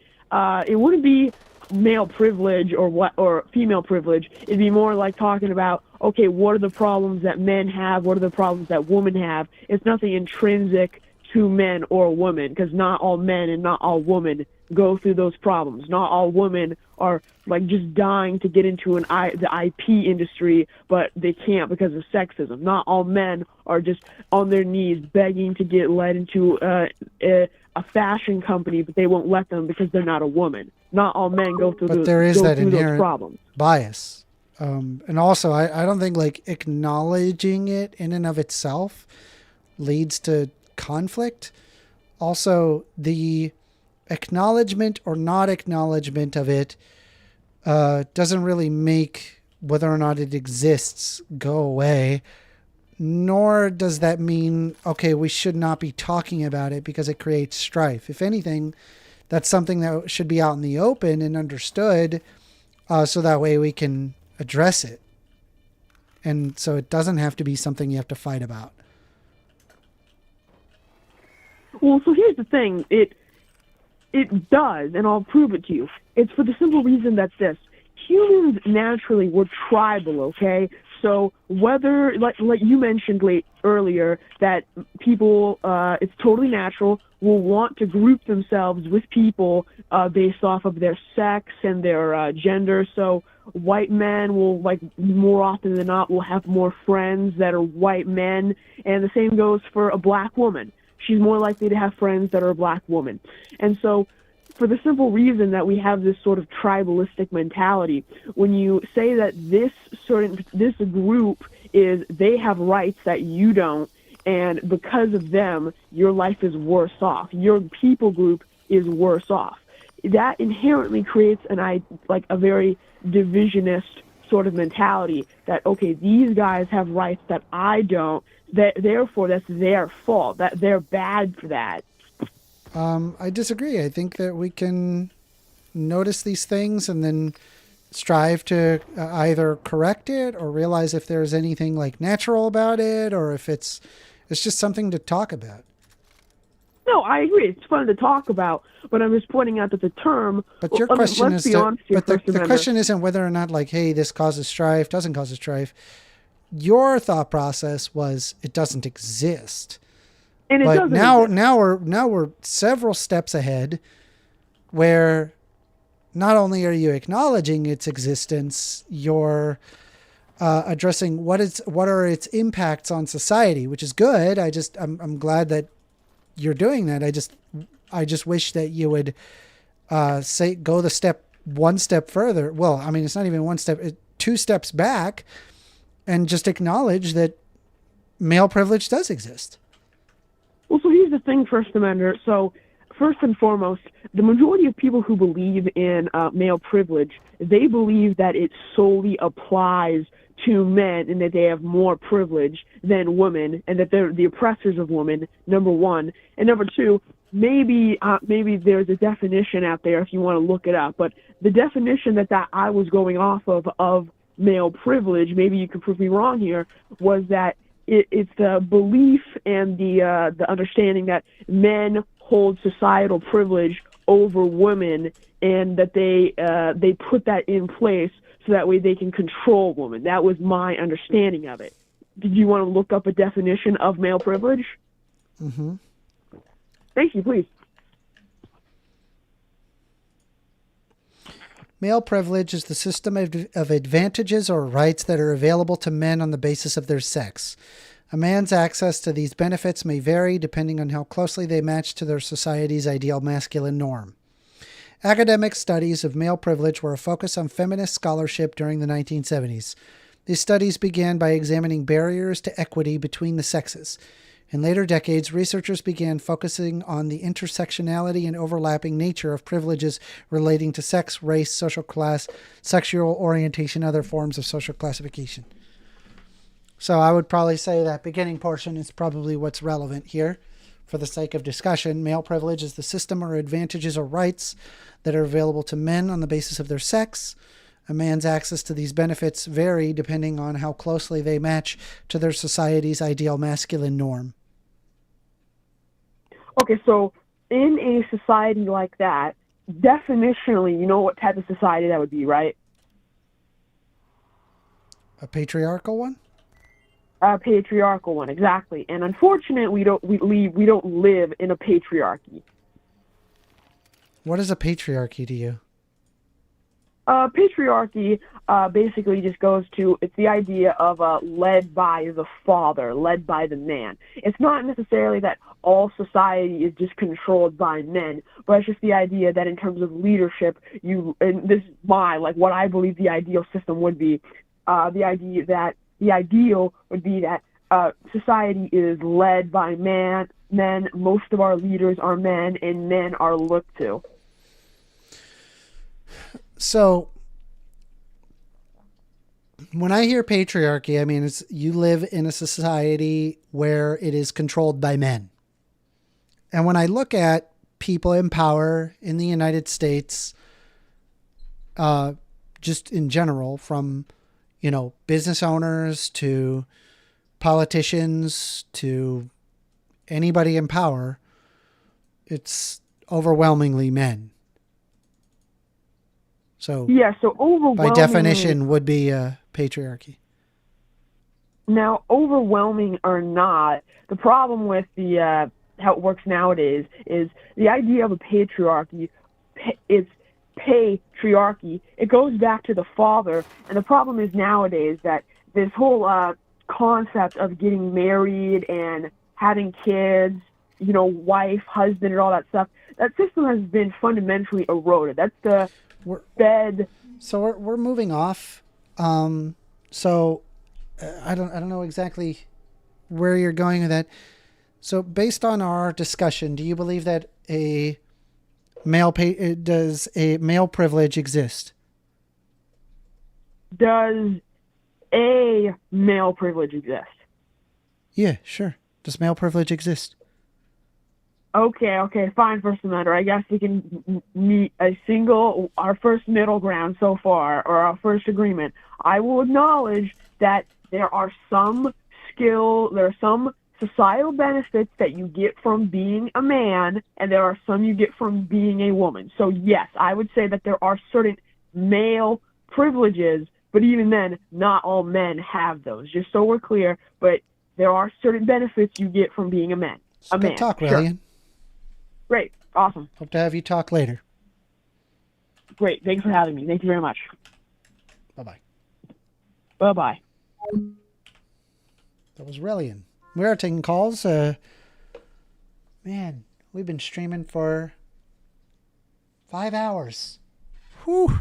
Speaker 9: it wouldn't be male privilege or female privilege, it'd be more like talking about, okay, what are the problems that men have? What are the problems that women have? It's nothing intrinsic to men or women, because not all men and not all women go through those problems. Not all women are, like, just dying to get into the IP industry, but they can't because of sexism. Not all men are just on their knees begging to get let into a fashion company, but they won't let them because they're not a woman. Not all men go through
Speaker 1: But there is that
Speaker 9: those
Speaker 1: inherent
Speaker 9: problems.
Speaker 1: bias. And also, I don't think, like, acknowledging it in and of itself leads to conflict. Also, the acknowledgement or not acknowledgement of it doesn't really make whether or not it exists go away, nor does that mean, okay, we should not be talking about it because it creates strife. If anything, that's something that should be out in the open and understood, so that way we can address it. And so it doesn't have to be something you have to fight about.
Speaker 9: Well, so here's the thing. It does, and I'll prove it to you. It's for the simple reason that humans naturally were tribal, okay? So whether, like you mentioned earlier, that people, it's totally natural, will want to group themselves with people based off of their sex and their gender. So white men will, like, more often than not, will have more friends that are white men, and the same goes for a black woman. She's more likely to have friends that are a black woman. And so, for the simple reason that we have this sort of tribalistic mentality, when you say that this group they have rights that you don't, and because of them, your life is worse off. Your people group is worse off. That inherently creates a very divisionist sort of mentality that, okay, these guys have rights that I don't, therefore that's their fault, that they're bad for that.
Speaker 1: I disagree. I think that we can notice these things and then strive to either correct it or realize if there's anything, like, natural about it, or if it's just something to talk about.
Speaker 9: No, I agree. It's fun to talk about, but I'm just pointing out that the term.
Speaker 1: But your question is, the question isn't whether or not, like, hey, this causes strife, doesn't cause strife. Your thought process was it doesn't exist.
Speaker 9: And it
Speaker 1: but
Speaker 9: doesn't
Speaker 1: now we're several steps ahead, where not only are you acknowledging its existence, you're addressing what are its impacts on society, which is good. I'm glad that you're doing that. I just wish that you would go one step further. Well, I mean, it's not even one step, 2 steps back, and just acknowledge that male privilege does exist.
Speaker 9: Well, so here's the thing, First Amender. So, first and foremost, the majority of people who believe in male privilege, they believe that it solely applies to men and that they have more privilege than women, and that they're the oppressors of women, number one. And number two, maybe there's a definition out there if you want to look it up, but the definition that I was going off of male privilege, maybe you can prove me wrong here, was that it's the belief and the understanding that men hold societal privilege over women, and that they put that in place so that way they can control women. That was my understanding of it. Did you want to look up a definition of male privilege?
Speaker 1: Mm-hmm.
Speaker 9: Thank you, please.
Speaker 1: Male privilege is the system of advantages or rights that are available to men on the basis of their sex. A man's access to these benefits may vary depending on how closely they match to their society's ideal masculine norm. Academic studies of male privilege were a focus on feminist scholarship during the 1970s. These studies began by examining barriers to equity between the sexes. In later decades, researchers began focusing on the intersectionality and overlapping nature of privileges relating to sex, race, social class, sexual orientation, other forms of social classification. So I would probably say that beginning portion is probably what's relevant here. For the sake of discussion, male privilege is the system or advantages or rights that are available to men on the basis of their sex. A man's access to these benefits vary depending on how closely they match to their society's ideal masculine norm.
Speaker 9: Okay, so in a society like that, definitionally, you know what type of society that would be, right?
Speaker 1: A patriarchal one?
Speaker 9: A patriarchal one, exactly. And unfortunately, we don't live in a patriarchy.
Speaker 1: What is a patriarchy to you?
Speaker 9: Patriarchy basically just goes to, it's the idea of led by the father, led by the man. It's not necessarily that all society is just controlled by men, but it's just the idea that in terms of leadership, and this is what I believe the ideal system would be, the ideal would be that society is led by men, most of our leaders are men, and men are looked to.
Speaker 1: So, when I hear patriarchy, I mean, you live in a society where it is controlled by men. And when I look at people in power in the United States, just in general, from, business owners to politicians to anybody in power, it's overwhelmingly men. So,
Speaker 9: so overwhelmingly,
Speaker 1: by definition, would be a patriarchy.
Speaker 9: Now, overwhelming or not, the problem with the how it works nowadays is the idea of a patriarchy. It's patriarchy. It goes back to the father, and the problem is nowadays that this whole concept of getting married and having kids, wife, husband, and all that stuff, that system has been fundamentally eroded. That's the bed.
Speaker 1: So we're moving off. So I don't know exactly where you're going with that. So based on our discussion, do you believe that does a male privilege exist?
Speaker 9: Does a male privilege exist?
Speaker 1: Yeah, sure. Does male privilege exist?
Speaker 9: Okay, fine, First Amendment. I guess we can meet our first middle ground so far, or our first agreement. I will acknowledge that there are some societal benefits that you get from being a man, and there are some you get from being a woman. So yes, I would say that there are certain male privileges, but even then, not all men have those, just so we're clear, but there are certain benefits you get from being a man.
Speaker 1: Good talk, Relion.
Speaker 9: Sure. Great. Awesome.
Speaker 1: Hope to have you talk later.
Speaker 9: Great. Thanks for having me. Thank you very much.
Speaker 1: Bye-bye.
Speaker 9: Bye-bye.
Speaker 1: That was Relion. We are taking calls. Man, we've been streaming for 5 hours. Whew.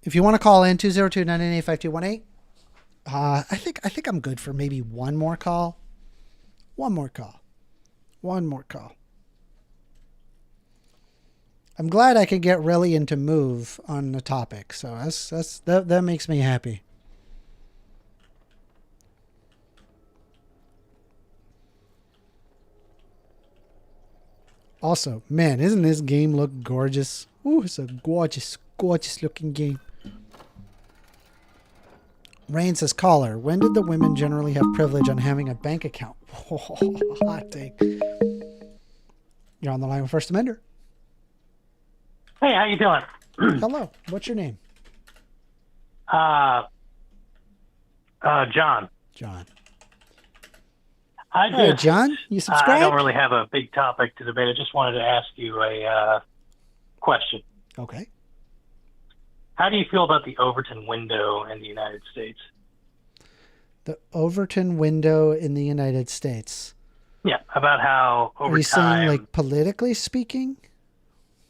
Speaker 1: If you want to call in, 202-998-5218. I think I'm good for maybe one more call. One more call. I'm glad I could get Relion to move on the topic, so that makes me happy. Also, man, isn't this game look gorgeous? Ooh, it's a gorgeous looking game. Rain says, caller, when did the women generally have privilege on having a bank account? Hot take. You're on the line with First Amender.
Speaker 10: Hey, how you doing?
Speaker 1: Hello. What's your name?
Speaker 10: John.
Speaker 1: John.
Speaker 10: Hey,
Speaker 1: John, you subscribe?
Speaker 10: I don't really have a big topic to debate. I just wanted to ask you a question.
Speaker 1: Okay.
Speaker 10: How do you feel about the Overton window in the United States?
Speaker 1: The Overton window in the United States.
Speaker 10: Yeah, about how over
Speaker 1: Are you
Speaker 10: time...
Speaker 1: saying, like, politically speaking?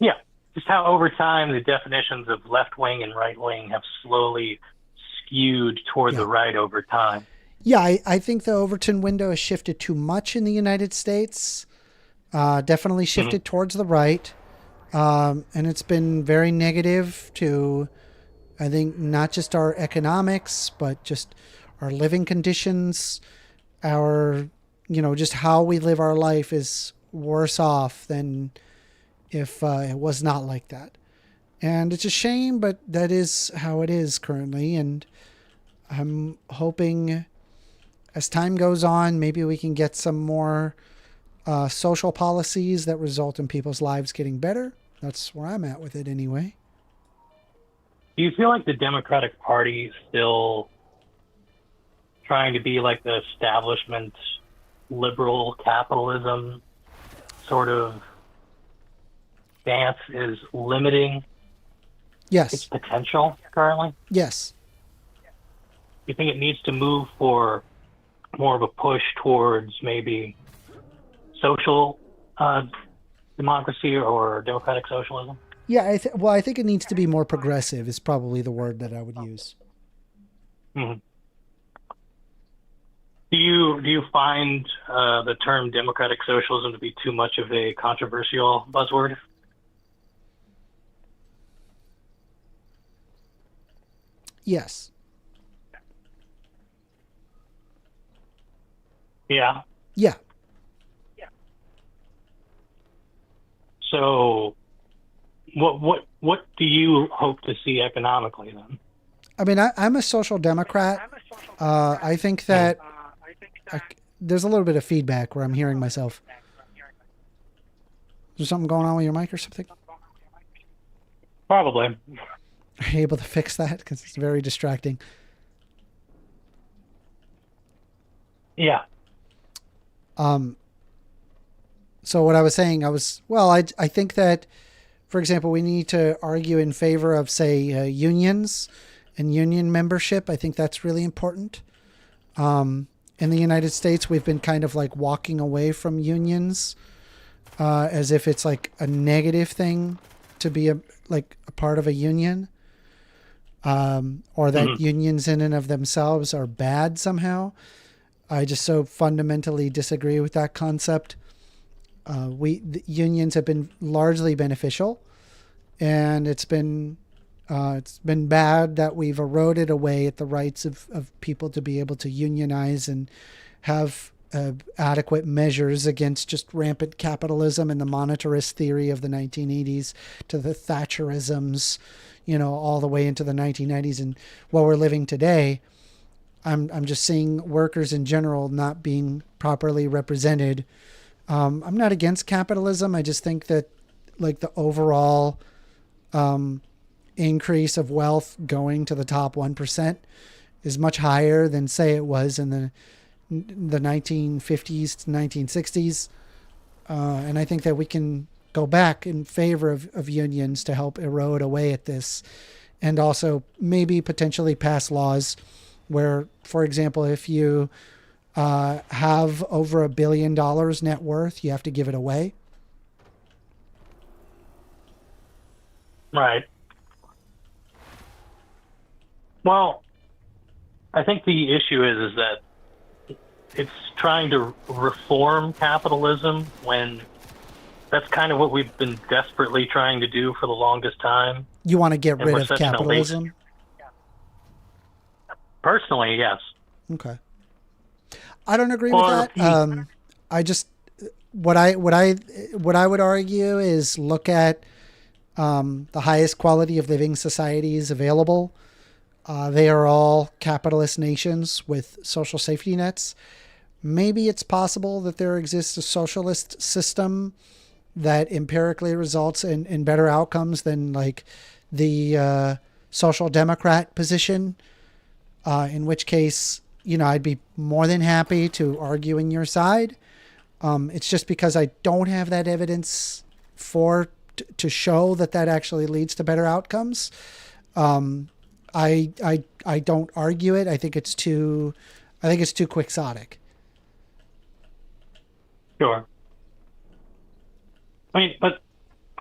Speaker 10: Yeah. just how over time the definitions of left wing and right wing have slowly skewed toward the right over time.
Speaker 1: Yeah, I think the Overton window has shifted too much in the United States. Definitely shifted towards the right. And it's been very negative to, I think, not just our economics, but just our living conditions, our, just how we live our life is worse off than if it was not like that. And it's a shame, but that is how it is currently. And I'm hoping as time goes on, maybe we can get some more social policies that result in people's lives getting better. That's where I'm at with it anyway.
Speaker 10: Do you feel like the Democratic Party is still trying to be like the establishment liberal capitalism sort of stance is limiting its potential currently?
Speaker 1: Yes.
Speaker 10: You think it needs to move for more of a push towards maybe social democracy or democratic socialism?
Speaker 1: Yeah, I think it needs to be more progressive is probably the word that I would use.
Speaker 10: Mm-hmm. Do you find the term democratic socialism to be too much of a controversial buzzword?
Speaker 1: Yes.
Speaker 10: Yeah.
Speaker 1: Yeah.
Speaker 10: So, what do you hope to see economically then?
Speaker 1: I mean, I'm a social democrat. I think that there's a little bit of feedback where I'm hearing myself. Is there something going on with your mic or something?
Speaker 10: Probably.
Speaker 1: Are you able to fix that? Because it's very distracting.
Speaker 10: Yeah.
Speaker 1: So what I was saying, I think that, for example, we need to argue in favor of, say, unions and union membership. I think that's really important. In the United States, we've been kind of like walking away from unions as if it's like a negative thing to be a part of a union, or that unions in and of themselves are bad somehow. I just so fundamentally disagree with that concept. The unions have been largely beneficial, and it's been bad that we've eroded away at the rights of people to be able to unionize and have adequate measures against just rampant capitalism and the monetarist theory of the 1980s to the Thatcherisms, all the way into the 1990s and what we're living today. I'm just seeing workers in general not being properly represented. I'm not against capitalism. I just think that like the overall increase of wealth going to the top 1% is much higher than, say, it was in the 1950s to 1960s. And I think that we can go back in favor of unions to help erode away at this, and also maybe potentially pass laws where, for example, if you have over $1 billion net worth, you have to give it away.
Speaker 10: Right. Well, I think the issue is that it's trying to reform capitalism when that's kind of what we've been desperately trying to do for the longest time.
Speaker 1: You want to get rid of capitalism?
Speaker 10: Personally, yes.
Speaker 1: Okay. I don't agree with that. I just what I would argue is look at the highest quality of living societies available. They are all capitalist nations with social safety nets. Maybe it's possible that there exists a socialist system that empirically results in better outcomes than like the social democrat position. In which case, I'd be more than happy to argue in your side. It's just because I don't have that evidence to show that actually leads to better outcomes. I don't argue it. I think it's too quixotic.
Speaker 10: Sure. I mean, but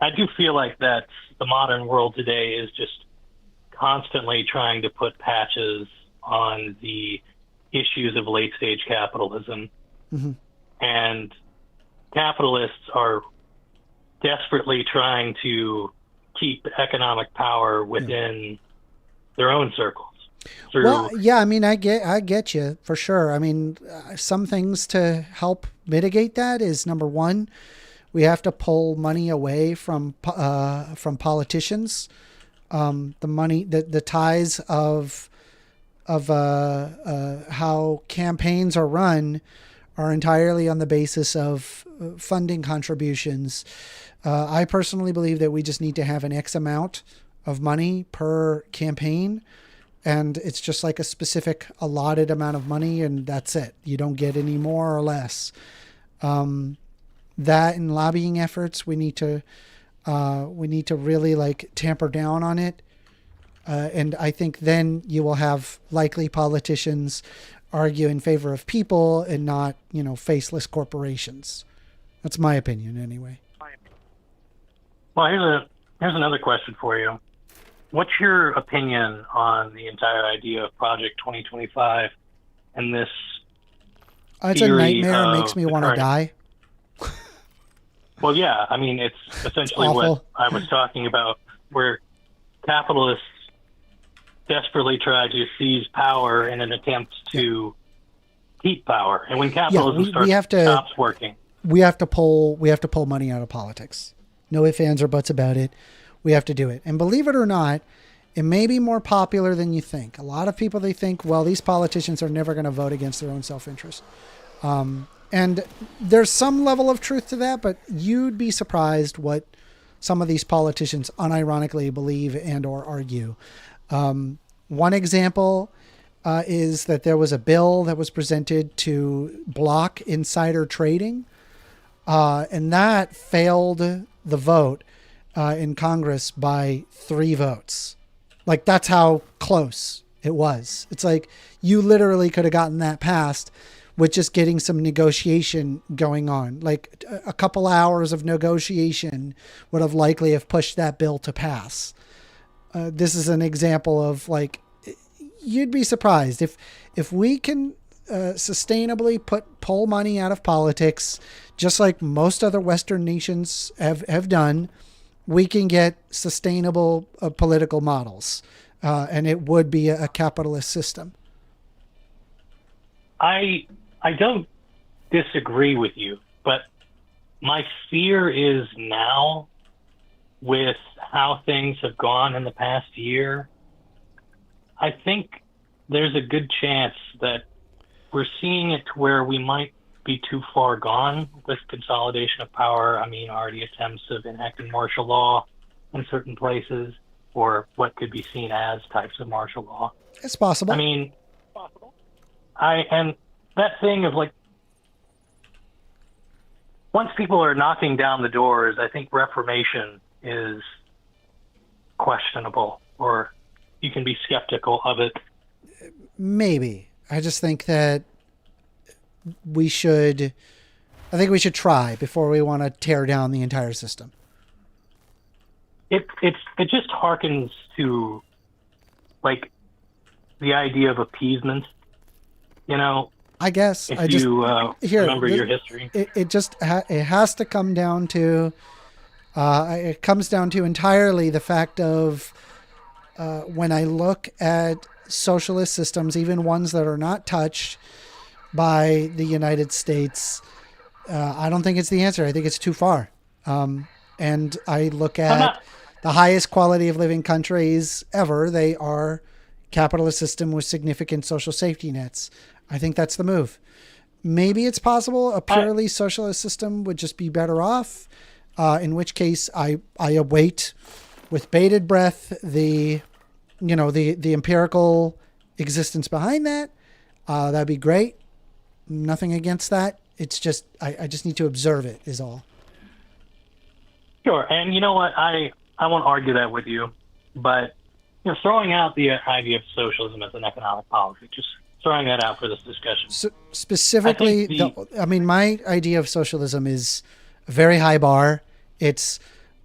Speaker 10: I do feel like that the modern world today is just constantly trying to put patches on the issues of late stage capitalism.
Speaker 1: Mm-hmm.
Speaker 10: And capitalists are desperately trying to keep economic power within their own circles.
Speaker 1: Well, yeah, I mean, I get you for sure. I mean, some things to help mitigate that is, number one, we have to pull money away from politicians. The money, the ties of how campaigns are run are entirely on the basis of funding contributions. I personally believe that we just need to have an X amount of money per campaign, and it's just like a specific allotted amount of money, and that's it. You don't get any more or less. That and lobbying efforts, we need to really like tamper down on it. And I think then you will have likely politicians argue in favor of people and not, faceless corporations. That's my opinion anyway.
Speaker 10: Well, here's another question for you. What's your opinion on the entire idea of Project 2025 and this
Speaker 1: It's a nightmare. It makes me want to die.
Speaker 10: Well, yeah. I mean, it's essentially what I was talking about, where capitalists desperately try to seize power in an attempt to keep power. And when capitalism stops working,
Speaker 1: we have to pull money out of politics. No ifs, ands, or buts about it. We have to do it. And believe it or not, it may be more popular than you think. A lot of people, they think, well, these politicians are never going to vote against their own self-interest. And there's some level of truth to that, but you'd be surprised what some of these politicians unironically believe and or argue. One example is that there was a bill that was presented to block insider trading, and that failed the vote in Congress by 3 votes. Like, that's how close it was. It's like you literally could have gotten that passed with just getting some negotiation going on. Like a couple hours of negotiation would have likely have pushed that bill to pass. This is an example of, like, you'd be surprised if we can sustainably pull money out of politics, just like most other Western nations have done. We can get sustainable political models, and it would be a capitalist system.
Speaker 10: I don't disagree with you, but my fear is now, with how things have gone in the past year, I think there's a good chance that we're seeing it to where we might be too far gone with consolidation of power. I mean, already attempts of enacting martial law in certain places, or what could be seen as types of martial law.
Speaker 1: It's possible.
Speaker 10: I mean, and that thing of, like, once people are knocking down the doors, I think reformation is questionable, or you can be skeptical of it.
Speaker 1: Maybe. I just think that we should try before we want to tear down the entire system.
Speaker 10: It just harkens to, like, the idea of appeasement,
Speaker 1: I guess.
Speaker 10: Remember your history.
Speaker 1: It has to come down to, it comes down to entirely the fact of, when I look at socialist systems, even ones that are not touched by the United States, I don't think it's the answer. I think it's too far. And I look at the highest quality of living countries ever. They are capitalist system with significant social safety nets. I think that's the move. Maybe it's possible a purely socialist system would just be better off, in which case I await with bated breath the empirical existence behind that. That'd be great. Nothing against that. It's just, I just need to observe it is all.
Speaker 10: Sure. And you know what? I won't argue that with you, but throwing out the idea of socialism as an economic policy, just throwing that out for this discussion.
Speaker 1: So specifically, my idea of socialism is a very high bar. It's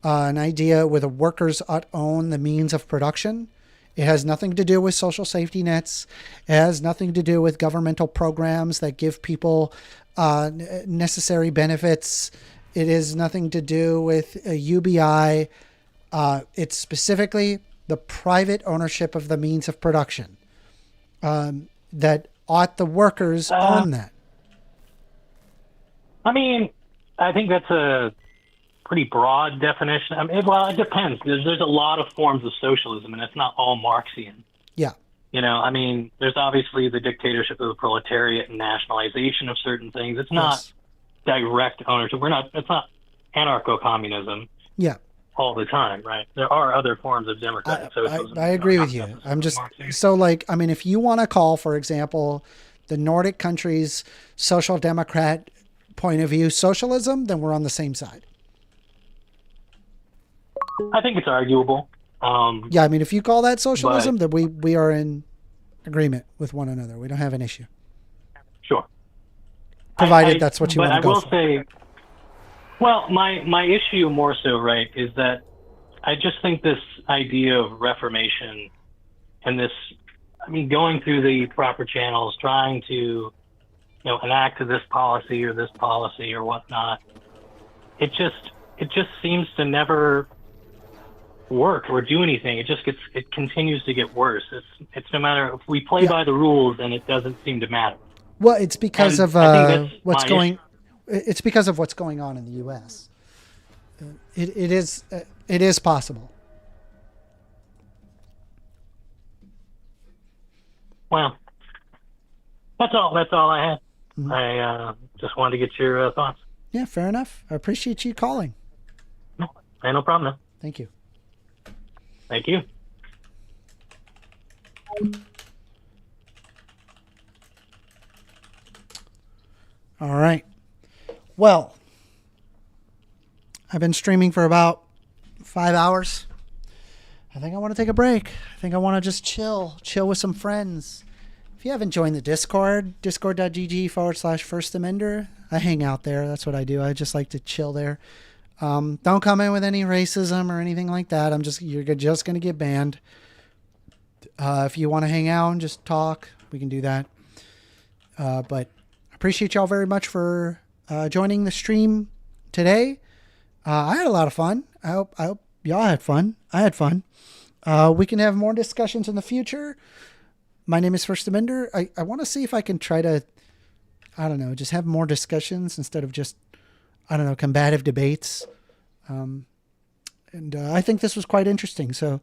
Speaker 1: an idea where the workers ought own the means of production. It has nothing to do with social safety nets. It has nothing to do with governmental programs that give people necessary benefits. It has nothing to do with a UBI. It's specifically the private ownership of the means of production. That ought the workers own that.
Speaker 10: I mean, I think that's a pretty broad definition. I mean, well, it depends. There's a lot of forms of socialism, and it's not all Marxian.
Speaker 1: Yeah.
Speaker 10: You know, I mean, there's obviously the dictatorship of the proletariat and nationalization of certain things. It's not direct ownership. It's not anarcho-communism.
Speaker 1: Yeah.
Speaker 10: All the time, right? There are other forms of democratic socialism.
Speaker 1: I agree with you. I'm just, so like, I mean, if you want to call, for example, the Nordic countries' social democrat point of view socialism, then we're on the same side.
Speaker 10: I think it's arguable.
Speaker 1: Yeah, I mean, if you call that socialism, then we are in agreement with one another. We don't have an issue.
Speaker 10: Sure.
Speaker 1: Provided that's what you want to go for.
Speaker 10: But I will say, well, my issue more so, right, is that I just think this idea of reformation and this, I mean, going through the proper channels, trying to, enact this policy or whatnot, it just seems to never work or do anything. It continues to get worse. It's no matter if we play by the rules, then it doesn't seem to matter.
Speaker 1: Well, it's because of what's going.
Speaker 10: Issue.
Speaker 1: It's because of what's going on in the U.S. It is possible.
Speaker 10: Well, that's all I had.
Speaker 1: Mm-hmm.
Speaker 10: I just wanted to get your thoughts.
Speaker 1: Yeah, fair enough. I appreciate you calling.
Speaker 10: No problem.
Speaker 1: Thank you.
Speaker 10: Thank you.
Speaker 1: All right. Well, I've been streaming for about 5 hours. I think I want to take a break. I think I want to just chill with some friends. If you haven't joined the Discord, discord.gg/First Amender, I hang out there. That's what I do. I just like to chill there. Don't come in with any racism or anything like that. You're just going to get banned. If you want to hang out and just talk, we can do that. But I appreciate y'all very much for joining the stream today. I had a lot of fun. I hope y'all had fun. I had fun. We can have more discussions in the future. My name is First Amender. I want to see if I can try to, I don't know, just have more discussions instead of just, I don't know, combative debates. And I think this was quite interesting. So